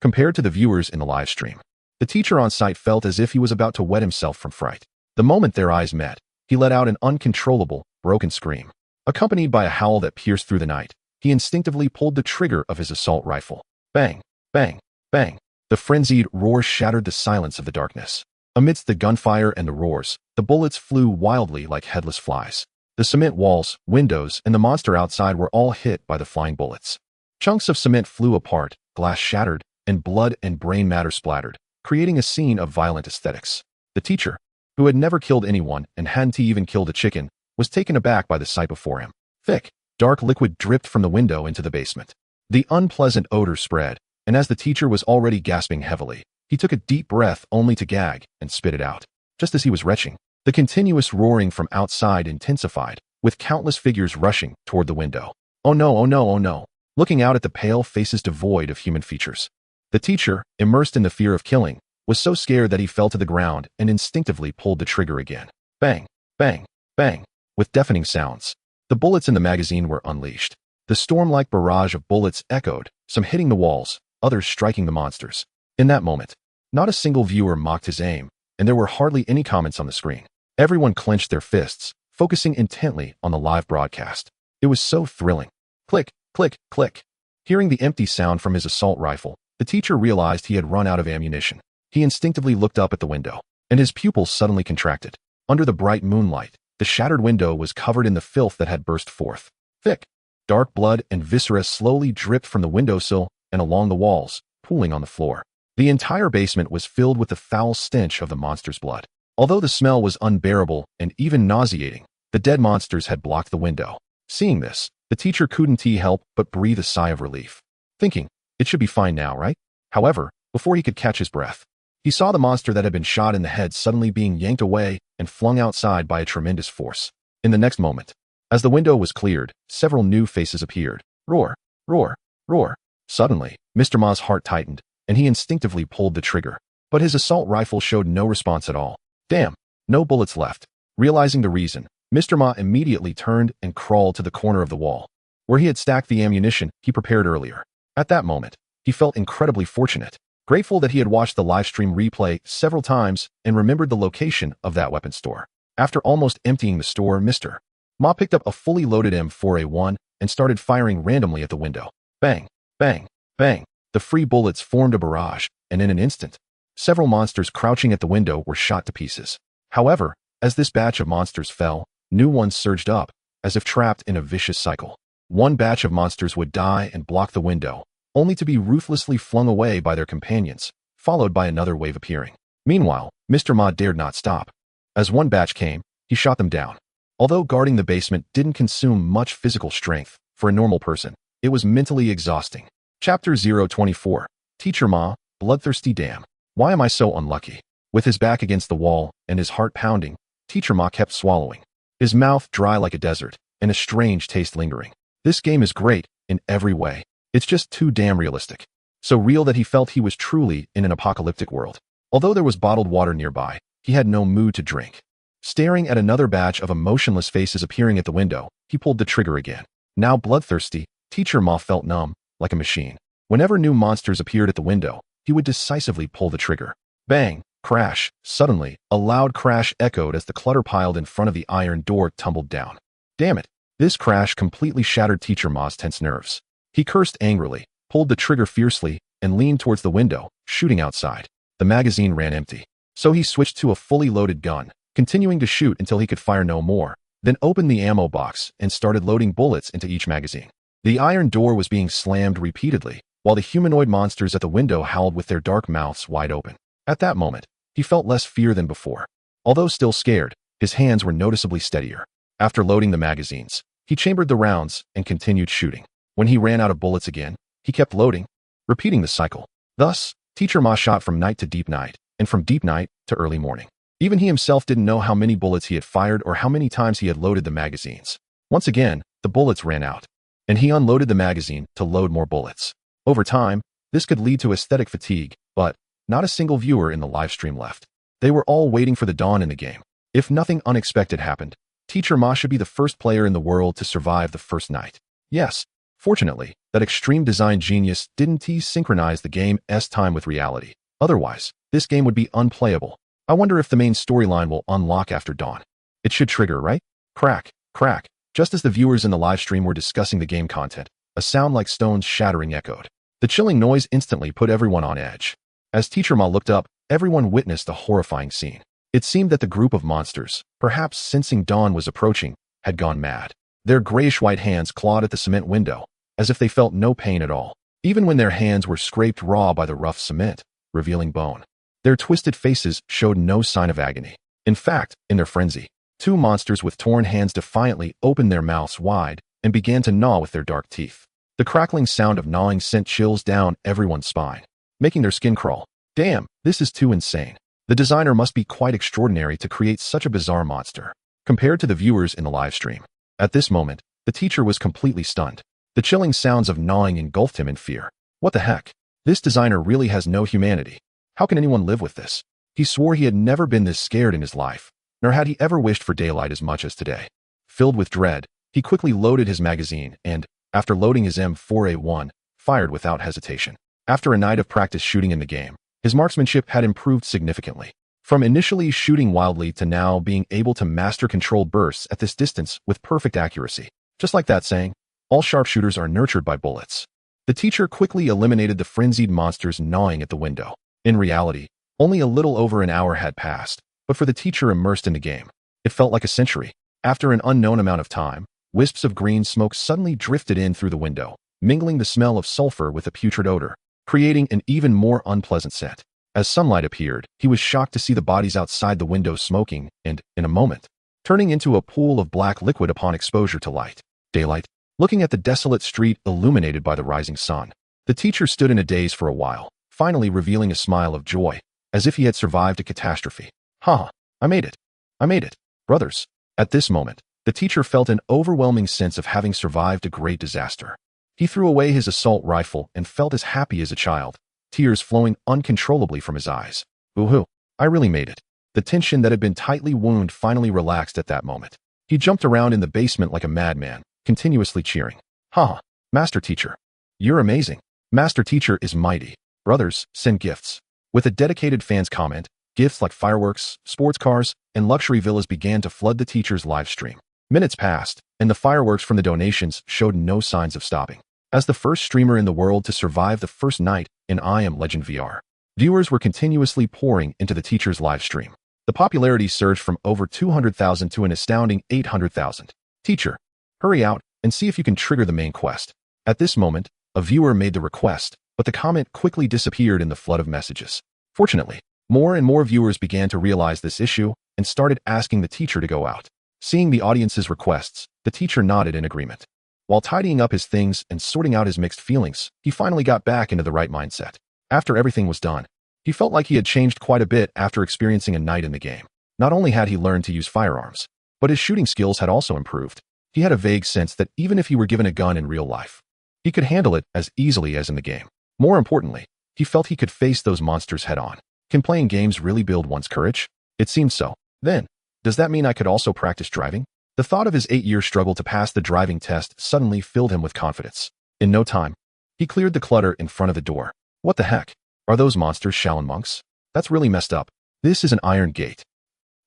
Compared to the viewers in the live stream, the teacher on site felt as if he was about to wet himself from fright. The moment their eyes met, he let out an uncontrollable, broken scream. Accompanied by a howl that pierced through the night, he instinctively pulled the trigger of his assault rifle. Bang, bang, bang. The frenzied roar shattered the silence of the darkness. Amidst the gunfire and the roars, the bullets flew wildly like headless flies. The cement walls, windows, and the monster outside were all hit by the flying bullets. Chunks of cement flew apart, glass shattered, and blood and brain matter splattered, creating a scene of violent aesthetics. The teacher, who had never killed anyone and hadn't even killed a chicken, was taken aback by the sight before him. Thick, dark liquid dripped from the window into the basement. The unpleasant odor spread, and as the teacher was already gasping heavily, he took a deep breath only to gag and spit it out. Just as he was retching, the continuous roaring from outside intensified, with countless figures rushing toward the window. Oh no, oh no, oh no. Looking out at the pale faces devoid of human features. The teacher, immersed in the fear of killing, was so scared that he fell to the ground and instinctively pulled the trigger again. Bang, bang, bang. With deafening sounds, the bullets in the magazine were unleashed. The storm-like barrage of bullets echoed, some hitting the walls, others striking the monsters. In that moment, not a single viewer mocked his aim, and there were hardly any comments on the screen. Everyone clenched their fists, focusing intently on the live broadcast. It was so thrilling. Click, click, click. Hearing the empty sound from his assault rifle, the teacher realized he had run out of ammunition. He instinctively looked up at the window, and his pupils suddenly contracted. Under the bright moonlight, the shattered window was covered in the filth that had burst forth. Thick, dark blood and viscera slowly dripped from the windowsill and along the walls, pooling on the floor. The entire basement was filled with the foul stench of the monster's blood. Although the smell was unbearable and even nauseating, the dead monsters had blocked the window. Seeing this, the teacher couldn't help but breathe a sigh of relief, thinking, it should be fine now, right? However, before he could catch his breath, he saw the monster that had been shot in the head suddenly being yanked away and flung outside by a tremendous force. In the next moment, as the window was cleared, several new faces appeared. Roar, roar, roar. Suddenly, Mr. Ma's heart tightened, and he instinctively pulled the trigger. But his assault rifle showed no response at all. Damn, no bullets left. Realizing the reason, Mr. Ma immediately turned and crawled to the corner of the wall, where he had stacked the ammunition he prepared earlier. At that moment, he felt incredibly fortunate, grateful that he had watched the livestream replay several times and remembered the location of that weapon store. After almost emptying the store, Mr. Ma picked up a fully loaded M4A1 and started firing randomly at the window. Bang, bang, bang. The free bullets formed a barrage, and in an instant, several monsters crouching at the window were shot to pieces. However, as this batch of monsters fell, new ones surged up, as if trapped in a vicious cycle. One batch of monsters would die and block the window, only to be ruthlessly flung away by their companions, followed by another wave appearing. Meanwhile, Mr. Ma dared not stop. As one batch came, he shot them down. Although guarding the basement didn't consume much physical strength for a normal person, it was mentally exhausting. Chapter 024. Teacher Ma, Bloodthirsty Damn. Why am I so unlucky? With his back against the wall and his heart pounding, Teacher Ma kept swallowing, his mouth dry like a desert and a strange taste lingering. This game is great in every way. It's just too damn realistic. So real that he felt he was truly in an apocalyptic world. Although there was bottled water nearby, he had no mood to drink. Staring at another batch of emotionless faces appearing at the window, he pulled the trigger again. Now bloodthirsty, Teacher Ma felt numb, like a machine. Whenever new monsters appeared at the window, he would decisively pull the trigger. Bang, crash. Suddenly, a loud crash echoed as the clutter piled in front of the iron door tumbled down. Damn it. This crash completely shattered Teacher Ma's tense nerves. He cursed angrily, pulled the trigger fiercely, and leaned towards the window, shooting outside. The magazine ran empty. So he switched to a fully loaded gun, continuing to shoot until he could fire no more, then opened the ammo box and started loading bullets into each magazine. The iron door was being slammed repeatedly, while the humanoid monsters at the window howled with their dark mouths wide open. At that moment, he felt less fear than before. Although still scared, his hands were noticeably steadier. After loading the magazines, he chambered the rounds and continued shooting. When he ran out of bullets again, he kept loading, repeating the cycle. Thus, Teacher Ma shot from night to deep night, and from deep night to early morning. Even he himself didn't know how many bullets he had fired or how many times he had loaded the magazines. Once again, the bullets ran out, and he unloaded the magazine to load more bullets. Over time, this could lead to aesthetic fatigue, but not a single viewer in the livestream left. They were all waiting for the dawn in the game. If nothing unexpected happened, Teacher Ma should be the first player in the world to survive the first night. Yes, fortunately, that extreme design genius didn't synchronize the game's time with reality. Otherwise, this game would be unplayable. I wonder if the main storyline will unlock after dawn. It should trigger, right? Crack, crack. Just as the viewers in the livestream were discussing the game content, a sound like stones shattering echoed. The chilling noise instantly put everyone on edge. As Teacher Ma looked up, everyone witnessed a horrifying scene. It seemed that the group of monsters, perhaps sensing dawn was approaching, had gone mad. Their grayish-white hands clawed at the cement window, as if they felt no pain at all, even when their hands were scraped raw by the rough cement, revealing bone. Their twisted faces showed no sign of agony. In fact, in their frenzy, two monsters with torn hands defiantly opened their mouths wide and began to gnaw with their dark teeth. The crackling sound of gnawing sent chills down everyone's spine, making their skin crawl. Damn, this is too insane. The designer must be quite extraordinary to create such a bizarre monster, compared to the viewers in the livestream. At this moment, the teacher was completely stunned. The chilling sounds of gnawing engulfed him in fear. What the heck? This designer really has no humanity. How can anyone live with this? He swore he had never been this scared in his life, nor had he ever wished for daylight as much as today. Filled with dread, he quickly loaded his magazine and, after loading his M4A1, fired without hesitation. After a night of practice shooting in the game, his marksmanship had improved significantly. From initially shooting wildly to now being able to master controlled bursts at this distance with perfect accuracy. Just like that saying, all sharpshooters are nurtured by bullets. The teacher quickly eliminated the frenzied monsters gnawing at the window. In reality, only a little over an hour had passed, but for the teacher immersed in the game, it felt like a century. After an unknown amount of time, wisps of green smoke suddenly drifted in through the window, mingling the smell of sulfur with a putrid odor, creating an even more unpleasant scent. As sunlight appeared, he was shocked to see the bodies outside the window smoking and, in a moment, turning into a pool of black liquid upon exposure to light. Daylight. Looking at the desolate street illuminated by the rising sun, the teacher stood in a daze for a while, finally revealing a smile of joy, as if he had survived a catastrophe. Ha! I made it. I made it. Brothers. At this moment, the teacher felt an overwhelming sense of having survived a great disaster. He threw away his assault rifle and felt as happy as a child, tears flowing uncontrollably from his eyes. Woohoo! I really made it. The tension that had been tightly wound finally relaxed at that moment. He jumped around in the basement like a madman, continuously cheering. Ha! Master Teacher. You're amazing. Master Teacher is mighty. Brothers, send gifts. With a dedicated fan's comment, gifts like fireworks, sports cars, and luxury villas began to flood the teacher's live stream. Minutes passed, and the fireworks from the donations showed no signs of stopping. As the first streamer in the world to survive the first night in I Am Legend VR, viewers were continuously pouring into the teacher's live stream. The popularity surged from over 200,000 to an astounding 800,000. Teacher, hurry out and see if you can trigger the main quest. At this moment, a viewer made the request, but the comment quickly disappeared in the flood of messages. Fortunately, more and more viewers began to realize this issue and started asking the teacher to go out. Seeing the audience's requests, the teacher nodded in agreement. While tidying up his things and sorting out his mixed feelings, he finally got back into the right mindset. After everything was done, he felt like he had changed quite a bit after experiencing a night in the game. Not only had he learned to use firearms, but his shooting skills had also improved. He had a vague sense that even if he were given a gun in real life, he could handle it as easily as in the game. More importantly, he felt he could face those monsters head-on. Can playing games really build one's courage? It seemed so. Then, does that mean I could also practice driving? The thought of his 8-year struggle to pass the driving test suddenly filled him with confidence. In no time, he cleared the clutter in front of the door. What the heck? Are those monsters Shaolin monks? That's really messed up. This is an iron gate.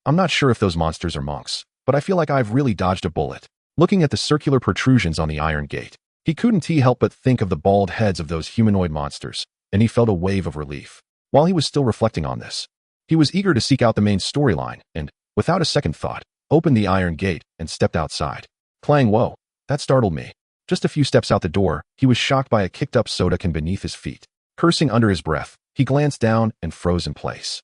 I'm not sure if those monsters are monks, but I feel like I've really dodged a bullet. Looking at the circular protrusions on the iron gate, he couldn't help but think of the bald heads of those humanoid monsters, and he felt a wave of relief. While he was still reflecting on this, he was eager to seek out the main storyline and, without a second thought, opened the iron gate and stepped outside. Clang, whoa, that startled me. Just a few steps out the door, he was shocked by a kicked-up soda can beneath his feet. Cursing under his breath, he glanced down and froze in place.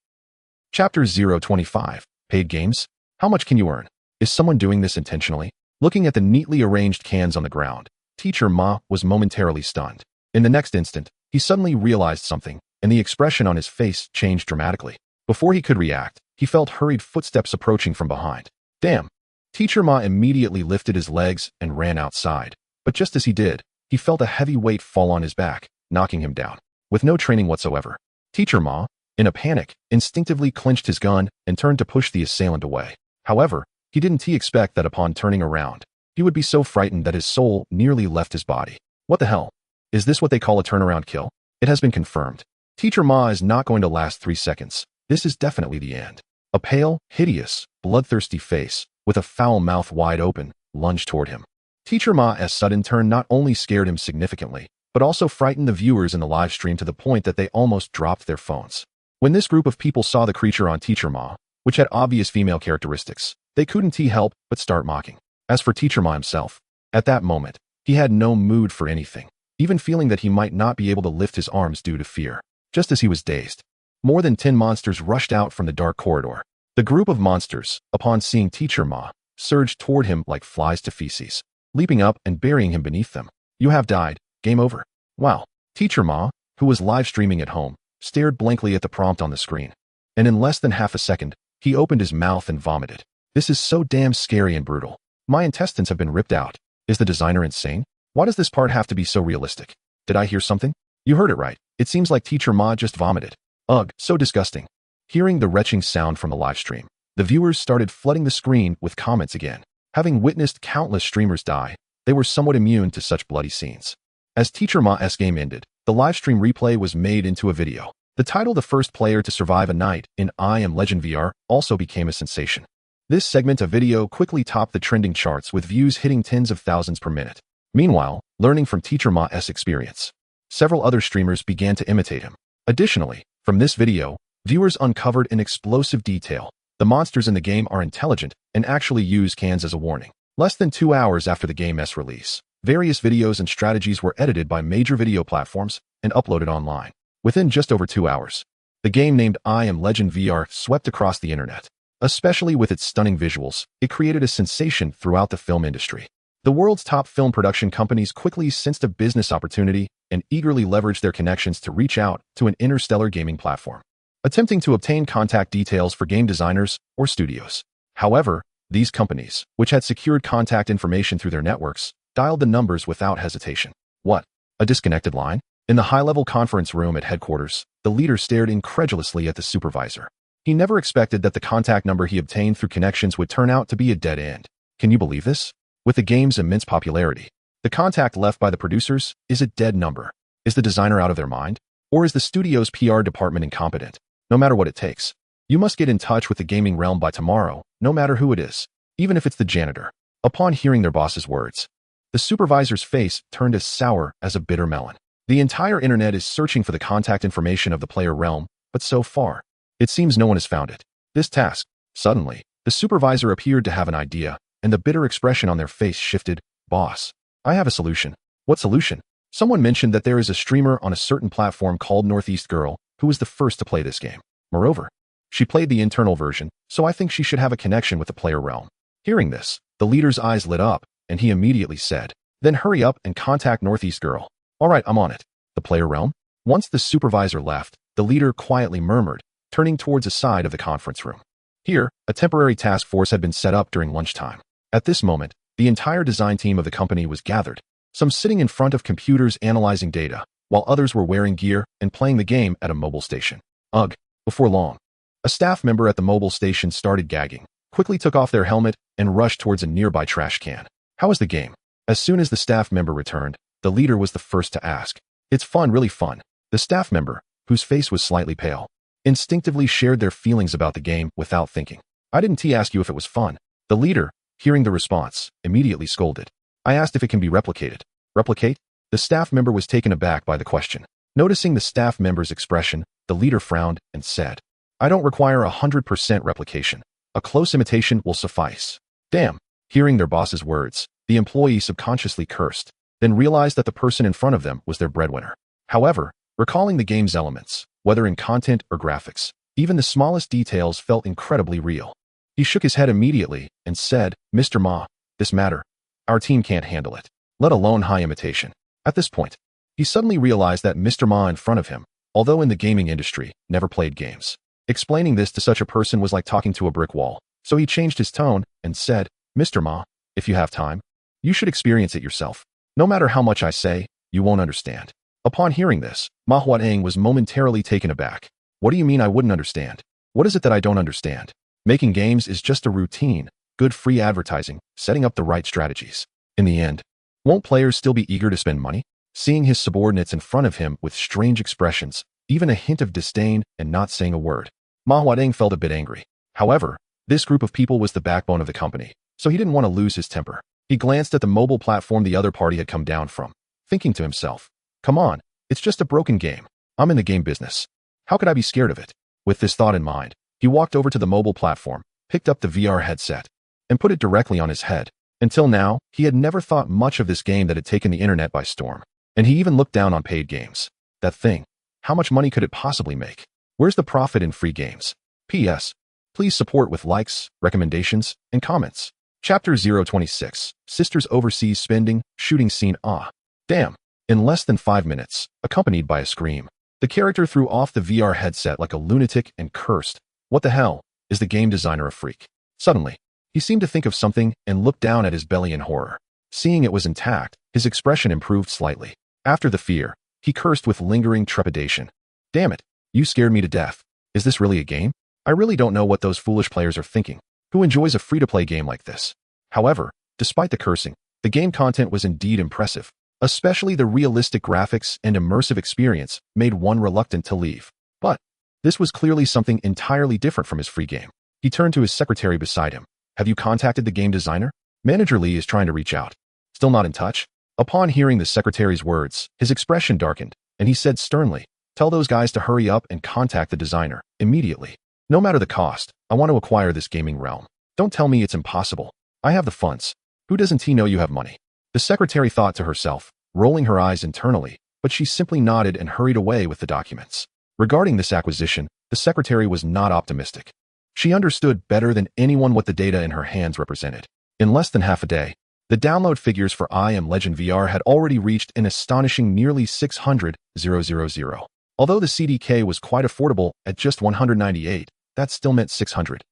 Chapter 025. Paid games? How much can you earn? Is someone doing this intentionally? Looking at the neatly arranged cans on the ground, Teacher Ma was momentarily stunned. In the next instant, he suddenly realized something, and the expression on his face changed dramatically. Before he could react, he felt hurried footsteps approaching from behind. Damn! Teacher Ma immediately lifted his legs and ran outside. But just as he did, he felt a heavy weight fall on his back, knocking him down. With no training whatsoever, Teacher Ma, in a panic, instinctively clenched his gun and turned to push the assailant away. However, he didn't expect that upon turning around, he would be so frightened that his soul nearly left his body. What the hell? Is this what they call a turnaround kill? It has been confirmed. Teacher Ma is not going to last 3 seconds. This is definitely the end. A pale, hideous, bloodthirsty face, with a foul mouth wide open, lunged toward him. Teacher Ma's sudden turn not only scared him significantly, but also frightened the viewers in the live stream to the point that they almost dropped their phones. When this group of people saw the creature on Teacher Ma, which had obvious female characteristics, they couldn't help but start mocking. As for Teacher Ma himself, at that moment, he had no mood for anything, even feeling that he might not be able to lift his arms due to fear. Just as he was dazed, more than 10 monsters rushed out from the dark corridor. The group of monsters, upon seeing Teacher Ma, surged toward him like flies to feces, leaping up and burying him beneath them. You have died. Game over. Wow. Teacher Ma, who was live streaming at home, stared blankly at the prompt on the screen. And in less than half a second, he opened his mouth and vomited. This is so damn scary and brutal. My intestines have been ripped out. Is the designer insane? Why does this part have to be so realistic? Did I hear something? You heard it right. It seems like Teacher Ma just vomited. Ugh, so disgusting. Hearing the retching sound from the live stream, the viewers started flooding the screen with comments again. Having witnessed countless streamers die, they were somewhat immune to such bloody scenes. As Teacher Ma's game ended, the live stream replay was made into a video. The title "The First Player to Survive a Night in I Am Legend VR" also became a sensation. This segment of video quickly topped the trending charts with views hitting tens of thousands per minute. Meanwhile, learning from Teacher Ma's experience, several other streamers began to imitate him. Additionally, from this video, viewers uncovered an explosive detail. The monsters in the game are intelligent and actually use cans as a warning. Less than 2 hours after the game's release, various videos and strategies were edited by major video platforms and uploaded online. Within just over 2 hours, The game named I Am Legend VR swept across the internet. Especially with its stunning visuals, it created a sensation throughout the film industry. The world's top film production companies quickly sensed a business opportunity and eagerly leveraged their connections to reach out to an interstellar gaming platform, attempting to obtain contact details for game designers or studios. However, these companies, which had secured contact information through their networks, dialed the numbers without hesitation. What? A disconnected line? In the high-level conference room at headquarters, the leader stared incredulously at the supervisor. He never expected that the contact number he obtained through connections would turn out to be a dead end. Can you believe this? With the game's immense popularity, the contact left by the producers is a dead number. Is the designer out of their mind? Or is the studio's PR department incompetent? No matter what it takes, you must get in touch with the gaming realm by tomorrow, no matter who it is, even if it's the janitor. Upon hearing their boss's words, the supervisor's face turned as sour as a bitter melon. The entire internet is searching for the contact information of the player realm, but so far, it seems no one has found it. This task, suddenly, the supervisor appeared to have an idea, and the bitter expression on their face shifted. Boss, I have a solution. What solution? Someone mentioned that there is a streamer on a certain platform called Northeast Girl who was the first to play this game. Moreover, she played the internal version, so I think she should have a connection with the player realm. Hearing this, the leader's eyes lit up, and he immediately said, then hurry up and contact Northeast Girl. All right, I'm on it. The player realm? Once the supervisor left, the leader quietly murmured, turning towards a side of the conference room. Here, a temporary task force had been set up during lunchtime. At this moment, the entire design team of the company was gathered, some sitting in front of computers analyzing data, while others were wearing gear and playing the game at a mobile station. Ugh. Before long, a staff member at the mobile station started gagging, quickly took off their helmet, and rushed towards a nearby trash can. How is the game? As soon as the staff member returned, the leader was the first to ask. It's fun, really fun. The staff member, whose face was slightly pale, instinctively shared their feelings about the game without thinking. I didn't ask you if it was fun. The leader, hearing the response, immediately scolded. I asked if it can be replicated. Replicate? The staff member was taken aback by the question. Noticing the staff member's expression, the leader frowned and said, I don't require 100% replication. A close imitation will suffice. Damn. Hearing their boss's words, the employee subconsciously cursed, then realized that the person in front of them was their breadwinner. However, recalling the game's elements, whether in content or graphics, even the smallest details felt incredibly real. He shook his head immediately and said, Mr. Ma, this matter, our team can't handle it, let alone high imitation. At this point, he suddenly realized that Mr. Ma in front of him, although in the gaming industry, never played games. Explaining this to such a person was like talking to a brick wall, so he changed his tone and said, Mr. Ma, if you have time, you should experience it yourself. No matter how much I say, you won't understand. Upon hearing this, manhwaedit was momentarily taken aback. What do you mean I wouldn't understand? What is it that I don't understand? Making games is just a routine, good free advertising, setting up the right strategies. In the end, won't players still be eager to spend money? Seeing his subordinates in front of him with strange expressions, even a hint of disdain and not saying a word, manhwaedit felt a bit angry. However, this group of people was the backbone of the company, so he didn't want to lose his temper. He glanced at the mobile platform the other party had come down from, thinking to himself, come on, it's just a broken game. I'm in the game business. How could I be scared of it? With this thought in mind, he walked over to the mobile platform, picked up the VR headset, and put it directly on his head. Until now, he had never thought much of this game that had taken the internet by storm. And he even looked down on paid games. That thing. How much money could it possibly make? Where's the profit in free games? P.S. Please support with likes, recommendations, and comments. Chapter 026. Sisters Overseas Spending, Shooting Scene. Ah. Damn. In less than 5 minutes, accompanied by a scream, the character threw off the VR headset like a lunatic and cursed. What the hell? Is the game designer a freak? Suddenly, he seemed to think of something and looked down at his belly in horror. Seeing it was intact, his expression improved slightly. After the fear, he cursed with lingering trepidation. Damn it, you scared me to death. Is this really a game? I really don't know what those foolish players are thinking. Who enjoys a free-to-play game like this? However, despite the cursing, the game content was indeed impressive. Especially the realistic graphics and immersive experience made one reluctant to leave. But this was clearly something entirely different from his free game. He turned to his secretary beside him. Have you contacted the game designer? Manager Lee is trying to reach out. Still not in touch? Upon hearing the secretary's words, his expression darkened, and he said sternly, tell those guys to hurry up and contact the designer, immediately. No matter the cost, I want to acquire this gaming realm. Don't tell me it's impossible. I have the funds. Who doesn't he know you have money? The secretary thought to herself, rolling her eyes internally, but she simply nodded and hurried away with the documents. Regarding this acquisition, the secretary was not optimistic. She understood better than anyone what the data in her hands represented. In less than half a day, the download figures for I Am Legend VR had already reached an astonishing nearly 600,000. Although the CDK was quite affordable at just 198, that still meant 600,000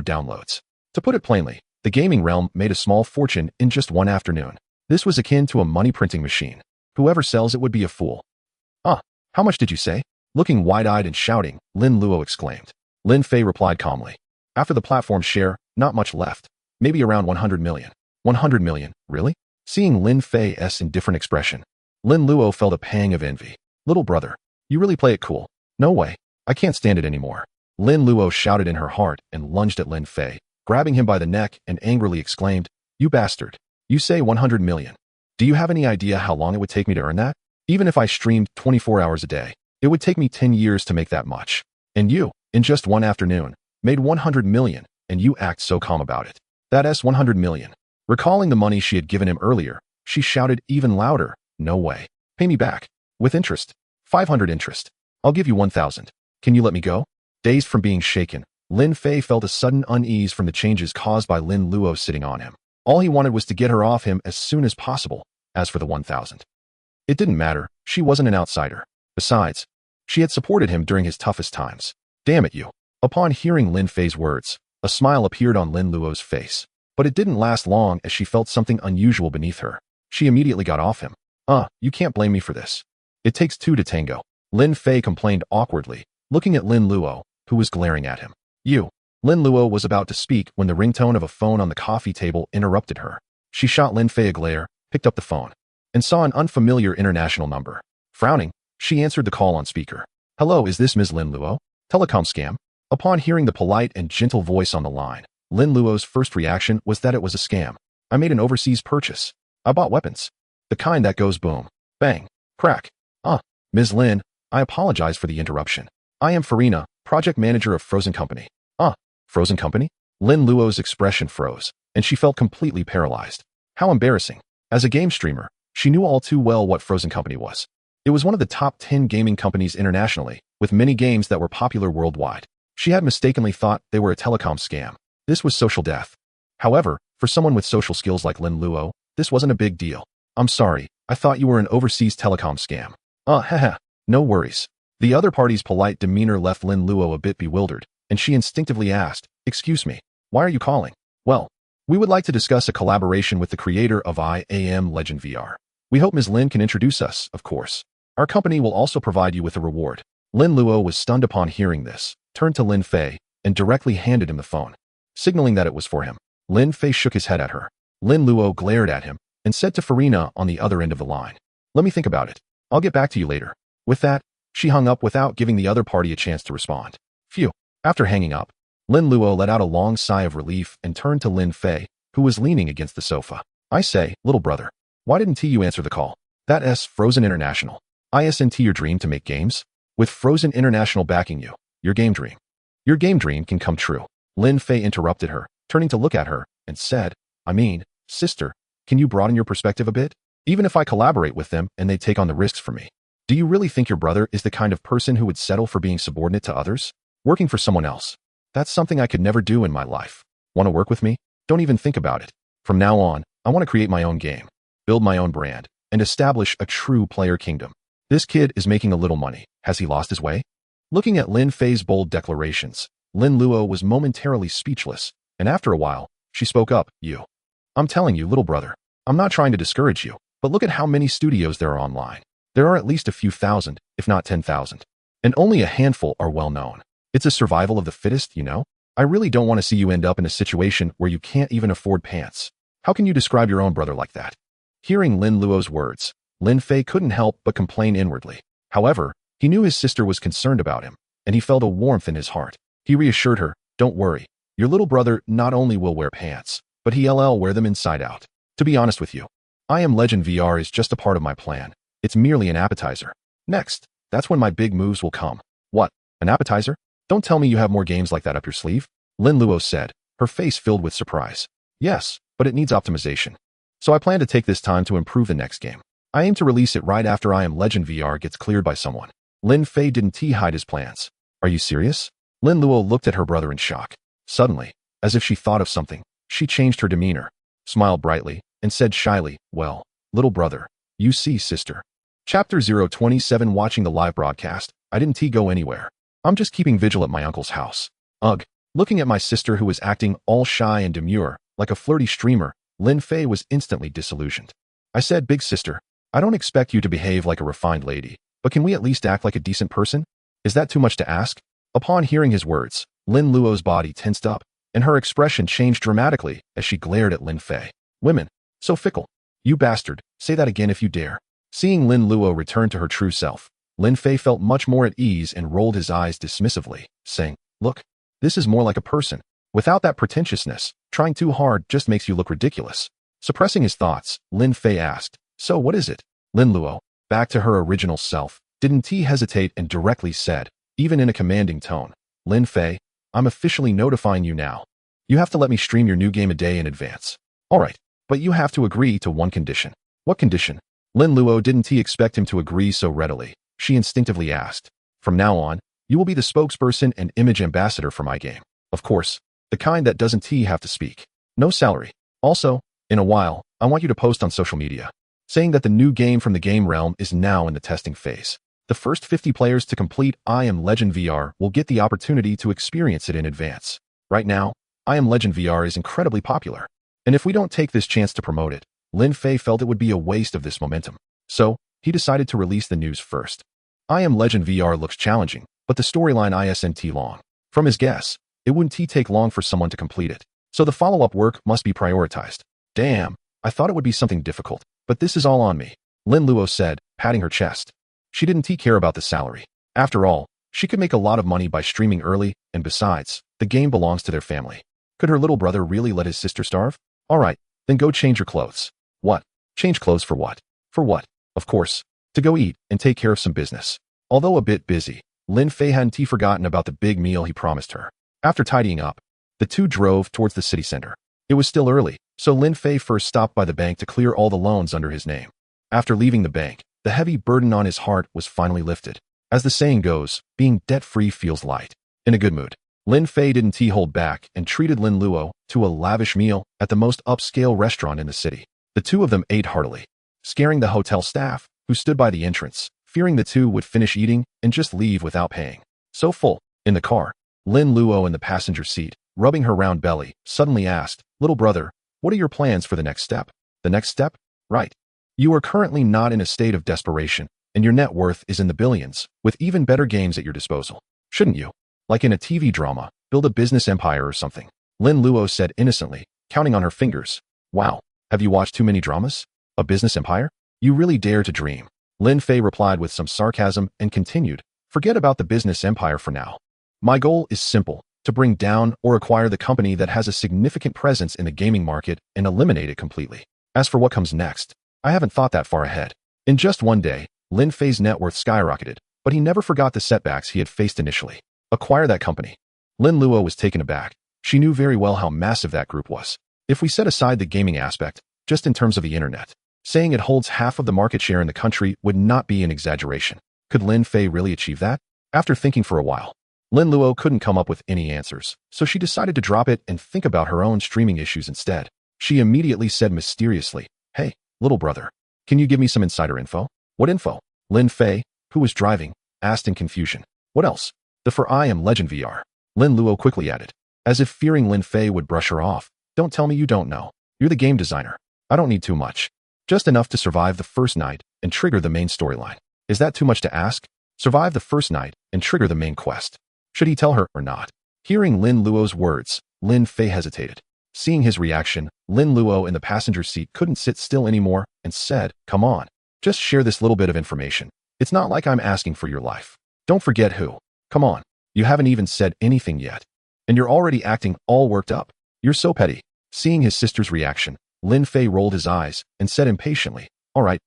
downloads. To put it plainly, the gaming realm made a small fortune in just one afternoon. This was akin to a money printing machine. Whoever sells it would be a fool. How much did you say? Looking wide-eyed and shouting, Lin Luo exclaimed. Lin Fei replied calmly. After the platform share, not much left. Maybe around 100 million. 100 million, really? Seeing Lin Fei's indifferent expression, Lin Luo felt a pang of envy. Little brother, you really play it cool. No way. I can't stand it anymore. Lin Luo shouted in her heart and lunged at Lin Fei, grabbing him by the neck and angrily exclaimed, You bastard. You say 100 million. Do you have any idea how long it would take me to earn that? Even if I streamed 24 hours a day, it would take me 10 years to make that much. And you, in just one afternoon, made 100 million, and you act so calm about it. That's 100 million. Recalling the money she had given him earlier, she shouted even louder, No way. Pay me back. With interest. 500 interest. I'll give you 1,000. Can you let me go? Dazed from being shaken, Lin Fei felt a sudden unease from the changes caused by Lin Luo sitting on him. All he wanted was to get her off him as soon as possible. As for the 1,000. It didn't matter, she wasn't an outsider. Besides, she had supported him during his toughest times. Damn it, you. Upon hearing Lin Fei's words, a smile appeared on Lin Luo's face. But it didn't last long as she felt something unusual beneath her. She immediately got off him. You can't blame me for this. It takes two to tango. Lin Fei complained awkwardly, looking at Lin Luo, who was glaring at him. You. Lin Luo was about to speak when the ringtone of a phone on the coffee table interrupted her. She shot Lin Fei a glare, picked up the phone, and saw an unfamiliar international number. Frowning, she answered the call on speaker. Hello, is this Ms. Lin Luo? Telecom scam? Upon hearing the polite and gentle voice on the line, Lin Luo's first reaction was that it was a scam. I made an overseas purchase. I bought weapons. The kind that goes boom, bang, crack. Ms. Lin, I apologize for the interruption. I am Farina, project manager of Frozen Company. Frozen Company? Lin Luo's expression froze, and she felt completely paralyzed. How embarrassing. As a game streamer, she knew all too well what Frozen Company was. It was one of the top 10 gaming companies internationally, with many games that were popular worldwide. She had mistakenly thought they were a telecom scam. This was social death. However, for someone with social skills like Lin Luo, this wasn't a big deal. I'm sorry, I thought you were an overseas telecom scam. No worries. The other party's polite demeanor left Lin Luo a bit bewildered, and she instinctively asked, Excuse me, why are you calling? Well, we would like to discuss a collaboration with the creator of I Am Legend VR. We hope Ms. Lin can introduce us, of course. Our company will also provide you with a reward. Lin Luo was stunned upon hearing this, turned to Lin Fei, and directly handed him the phone, signaling that it was for him. Lin Fei shook his head at her. Lin Luo glared at him and said to Farina on the other end of the line, Let me think about it. I'll get back to you later. With that, she hung up without giving the other party a chance to respond. Phew. After hanging up, Lin Luo let out a long sigh of relief and turned to Lin Fei, who was leaning against the sofa. I say, little brother, why didn't you answer the call? That's Frozen International. Isn't your dream to make games? With Frozen International backing you, your game dream can come true. Lin Fei interrupted her, turning to look at her, and said, sister, can you broaden your perspective a bit? Even if I collaborate with them and they take on the risks for me, do you really think your brother is the kind of person who would settle for being subordinate to others? Working for someone else? That's something I could never do in my life. Want to work with me? Don't even think about it. From now on, I want to create my own game, build my own brand, and establish a true player kingdom. This kid is making a little money. Has he lost his way? Looking at Lin Fei's bold declarations, Lin Luo was momentarily speechless, and after a while, she spoke up, I'm telling you, little brother, I'm not trying to discourage you, but look at how many studios there are online. There are at least a few thousand, if not 10,000, and only a handful are well known. It's a survival of the fittest, I really don't want to see you end up in a situation where you can't even afford pants. How can you describe your own brother like that? Hearing Lin Luo's words, Lin Fei couldn't help but complain inwardly. However, he knew his sister was concerned about him, and he felt a warmth in his heart. He reassured her, Don't worry, your little brother not only will wear pants, but he'll wear them inside out. To be honest with you, I Am Legend VR is just a part of my plan. It's merely an appetizer. Next, that's when my big moves will come. What? An appetizer? Don't tell me you have more games like that up your sleeve? Lin Luo said, her face filled with surprise. Yes, but it needs optimization. So I plan to take this time to improve the next game. I aim to release it right after I Am Legend VR gets cleared by someone. Lin Fei didn't hide his plans. Are you serious? Lin Luo looked at her brother in shock. Suddenly, as if she thought of something, she changed her demeanor, smiled brightly, and said shyly, well, little brother, you see, sister. Chapter 027. Watching the live broadcast, I didn't go anywhere. I'm just keeping vigil at my uncle's house. Ugh. Looking at my sister who was acting all shy and demure, like a flirty streamer, Lin Fei was instantly disillusioned. I said, big sister, I don't expect you to behave like a refined lady, but can we at least act like a decent person? Is that too much to ask? Upon hearing his words, Lin Luo's body tensed up, and her expression changed dramatically as she glared at Lin Fei. Women, so fickle. You bastard, say that again if you dare. Seeing Lin Luo return to her true self, Lin Fei felt much more at ease and rolled his eyes dismissively, saying, look, this is more like a person. Without that pretentiousness, trying too hard just makes you look ridiculous. Suppressing his thoughts, Lin Fei asked, so what is it? Lin Luo, back to her original self, didn't hesitate and directly said, even in a commanding tone, Lin Fei, I'm officially notifying you now. You have to let me stream your new game a day in advance. Alright, but you have to agree to one condition. What condition? Lin Luo didn't expect him to agree so readily. She instinctively asked, from now on, you will be the spokesperson and image ambassador for my game. Of course, the kind that doesn't have to speak. No salary. Also, in a while, I want you to post on social media, saying that the new game from the game realm is now in the testing phase. The first 50 players to complete I Am Legend VR will get the opportunity to experience it in advance. Right now, I Am Legend VR is incredibly popular. And if we don't take this chance to promote it, Lin Fei felt it would be a waste of this momentum. So, he decided to release the news first. I Am Legend VR looks challenging, but the storyline isn't long. From his guess, it wouldn't take long for someone to complete it. So the follow-up work must be prioritized. Damn, I thought it would be something difficult, but this is all on me, Lin Luo said, patting her chest. She didn't care about the salary. After all, she could make a lot of money by streaming early, and besides, the game belongs to their family. Could her little brother really let his sister starve? Alright, then go change your clothes. What? Change clothes for what? For what? Of course, to go eat and take care of some business. Although a bit busy, Lin Fei hadn't forgotten about the big meal he promised her. After tidying up, the two drove towards the city center. It was still early, so Lin Fei first stopped by the bank to clear all the loans under his name. After leaving the bank, the heavy burden on his heart was finally lifted. As the saying goes, being debt-free feels light. In a good mood, Lin Fei didn't hold back and treated Lin Luo to a lavish meal at the most upscale restaurant in the city. The two of them ate heartily, scaring the hotel staff, who stood by the entrance, fearing the two would finish eating and just leave without paying. So full. In the car, Lin Luo in the passenger seat, rubbing her round belly, suddenly asked, little brother, what are your plans for the next step? The next step? Right. You are currently not in a state of desperation, and your net worth is in the billions, with even better games at your disposal. Shouldn't you? Like in a TV drama, build a business empire or something. Lin Luo said innocently, counting on her fingers. Wow, have you watched too many dramas? A business empire? You really dare to dream. Lin Fei replied with some sarcasm and continued, forget about the business empire for now. My goal is simple, to bring down or acquire the company that has a significant presence in the gaming market and eliminate it completely. As for what comes next, I haven't thought that far ahead. In just one day, Lin Fei's net worth skyrocketed, but he never forgot the setbacks he had faced initially. Acquire that company. Lin Luo was taken aback. She knew very well how massive that group was. If we set aside the gaming aspect, just in terms of the internet, saying it holds half of the market share in the country would not be an exaggeration. Could Lin Fei really achieve that? After thinking for a while, Lin Luo couldn't come up with any answers, so she decided to drop it and think about her own streaming issues instead. She immediately said mysteriously, hey, little brother, can you give me some insider info? What info? Lin Fei, who was driving, asked in confusion. What else? The for I Am Legend VR. Lin Luo quickly added, as if fearing Lin Fei would brush her off. Don't tell me you don't know. You're the game designer. I don't need too much. Just enough to survive the first night and trigger the main storyline. Is that too much to ask? Survive the first night and trigger the main quest. Should he tell her or not? Hearing Lin Luo's words, Lin Fei hesitated. Seeing his reaction, Lin Luo in the passenger seat couldn't sit still anymore and said, come on, just share this little bit of information. It's not like I'm asking for your life. Don't forget who. Come on, you haven't even said anything yet. And you're already acting all worked up. You're so petty. Seeing his sister's reaction, Lin Fei rolled his eyes and said impatiently, all right,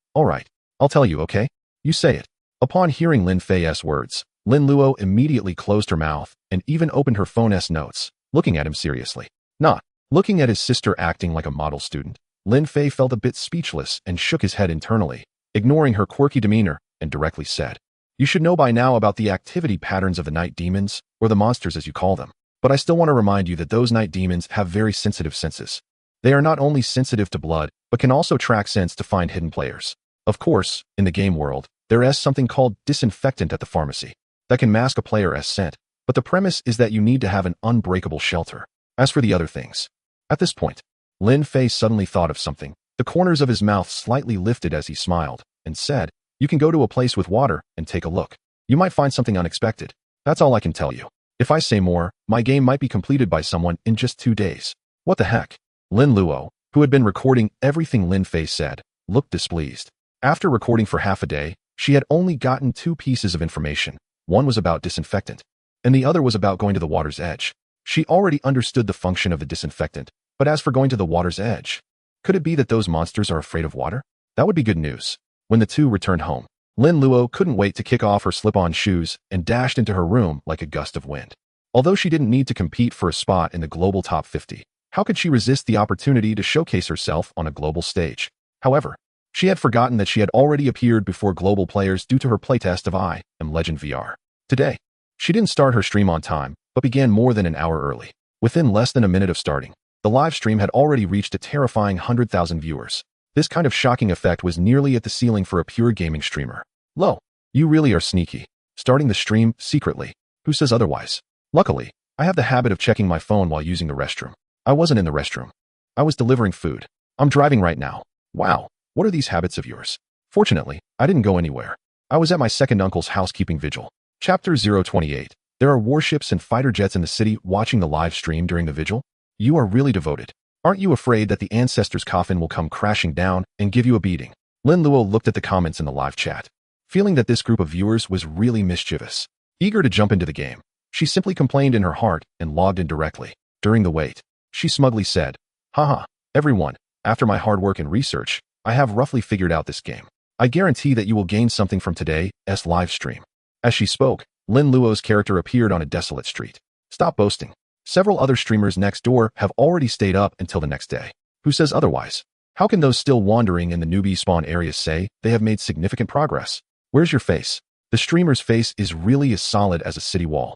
I'll tell you, okay? You say it. Upon hearing Lin Fei's words, Lin Luo immediately closed her mouth and even opened her phone's notes, looking at him seriously. Not looking at his sister acting like a model student, Lin Fei felt a bit speechless and shook his head internally, ignoring her quirky demeanor, and directly said, You should know by now about the activity patterns of the night demons, or the monsters as you call them. But I still want to remind you that those night demons have very sensitive senses. They are not only sensitive to blood, but can also track scents to find hidden players. Of course, in the game world, there is something called disinfectant at the pharmacy that can mask a player's scent, but the premise is that you need to have an unbreakable shelter. As for the other things, at this point, Lin Fei suddenly thought of something. The corners of his mouth slightly lifted as he smiled, and said, "You can go to a place with water and take a look. You might find something unexpected. That's all I can tell you. If I say more, my game might be completed by someone in just 2 days." What the heck? Lin Luo, who had been recording everything Lin Fei said, looked displeased. After recording for half a day, she had only gotten 2 pieces of information. One was about disinfectant, and the other was about going to the water's edge. She already understood the function of the disinfectant, but as for going to the water's edge, could it be that those monsters are afraid of water? That would be good news. When the two returned home, Lin Luo couldn't wait to kick off her slip-on shoes and dashed into her room like a gust of wind. Although she didn't need to compete for a spot in the global top 50, how could she resist the opportunity to showcase herself on a global stage? However, she had forgotten that she had already appeared before global players due to her playtest of I Am Legend VR. Today, she didn't start her stream on time, but began more than an hour early. Within less than a minute of starting, the live stream had already reached a terrifying 100,000 viewers. This kind of shocking effect was nearly at the ceiling for a pure gaming streamer. Lo, you really are sneaky. Starting the stream secretly. Who says otherwise? Luckily, I have the habit of checking my phone while using the restroom. I wasn't in the restroom. I was delivering food. I'm driving right now. Wow, what are these habits of yours? Fortunately, I didn't go anywhere. I was at my second uncle's housekeeping vigil. Chapter 028. There are warships and fighter jets in the city watching the live stream during the vigil? You are really devoted. Aren't you afraid that the ancestor's coffin will come crashing down and give you a beating? Lin Luo looked at the comments in the live chat, feeling that this group of viewers was really mischievous. Eager to jump into the game, she simply complained in her heart and logged in directly. During the wait, she smugly said, "Haha, everyone, after my hard work and research, I have roughly figured out this game. I guarantee that you will gain something from today's live stream." As she spoke, Lin Luo's character appeared on a desolate street. Stop boasting. Several other streamers next door have already stayed up until the next day. Who says otherwise? How can those still wandering in the newbie spawn areas say they have made significant progress? Where's your face? The streamer's face is really as solid as a city wall.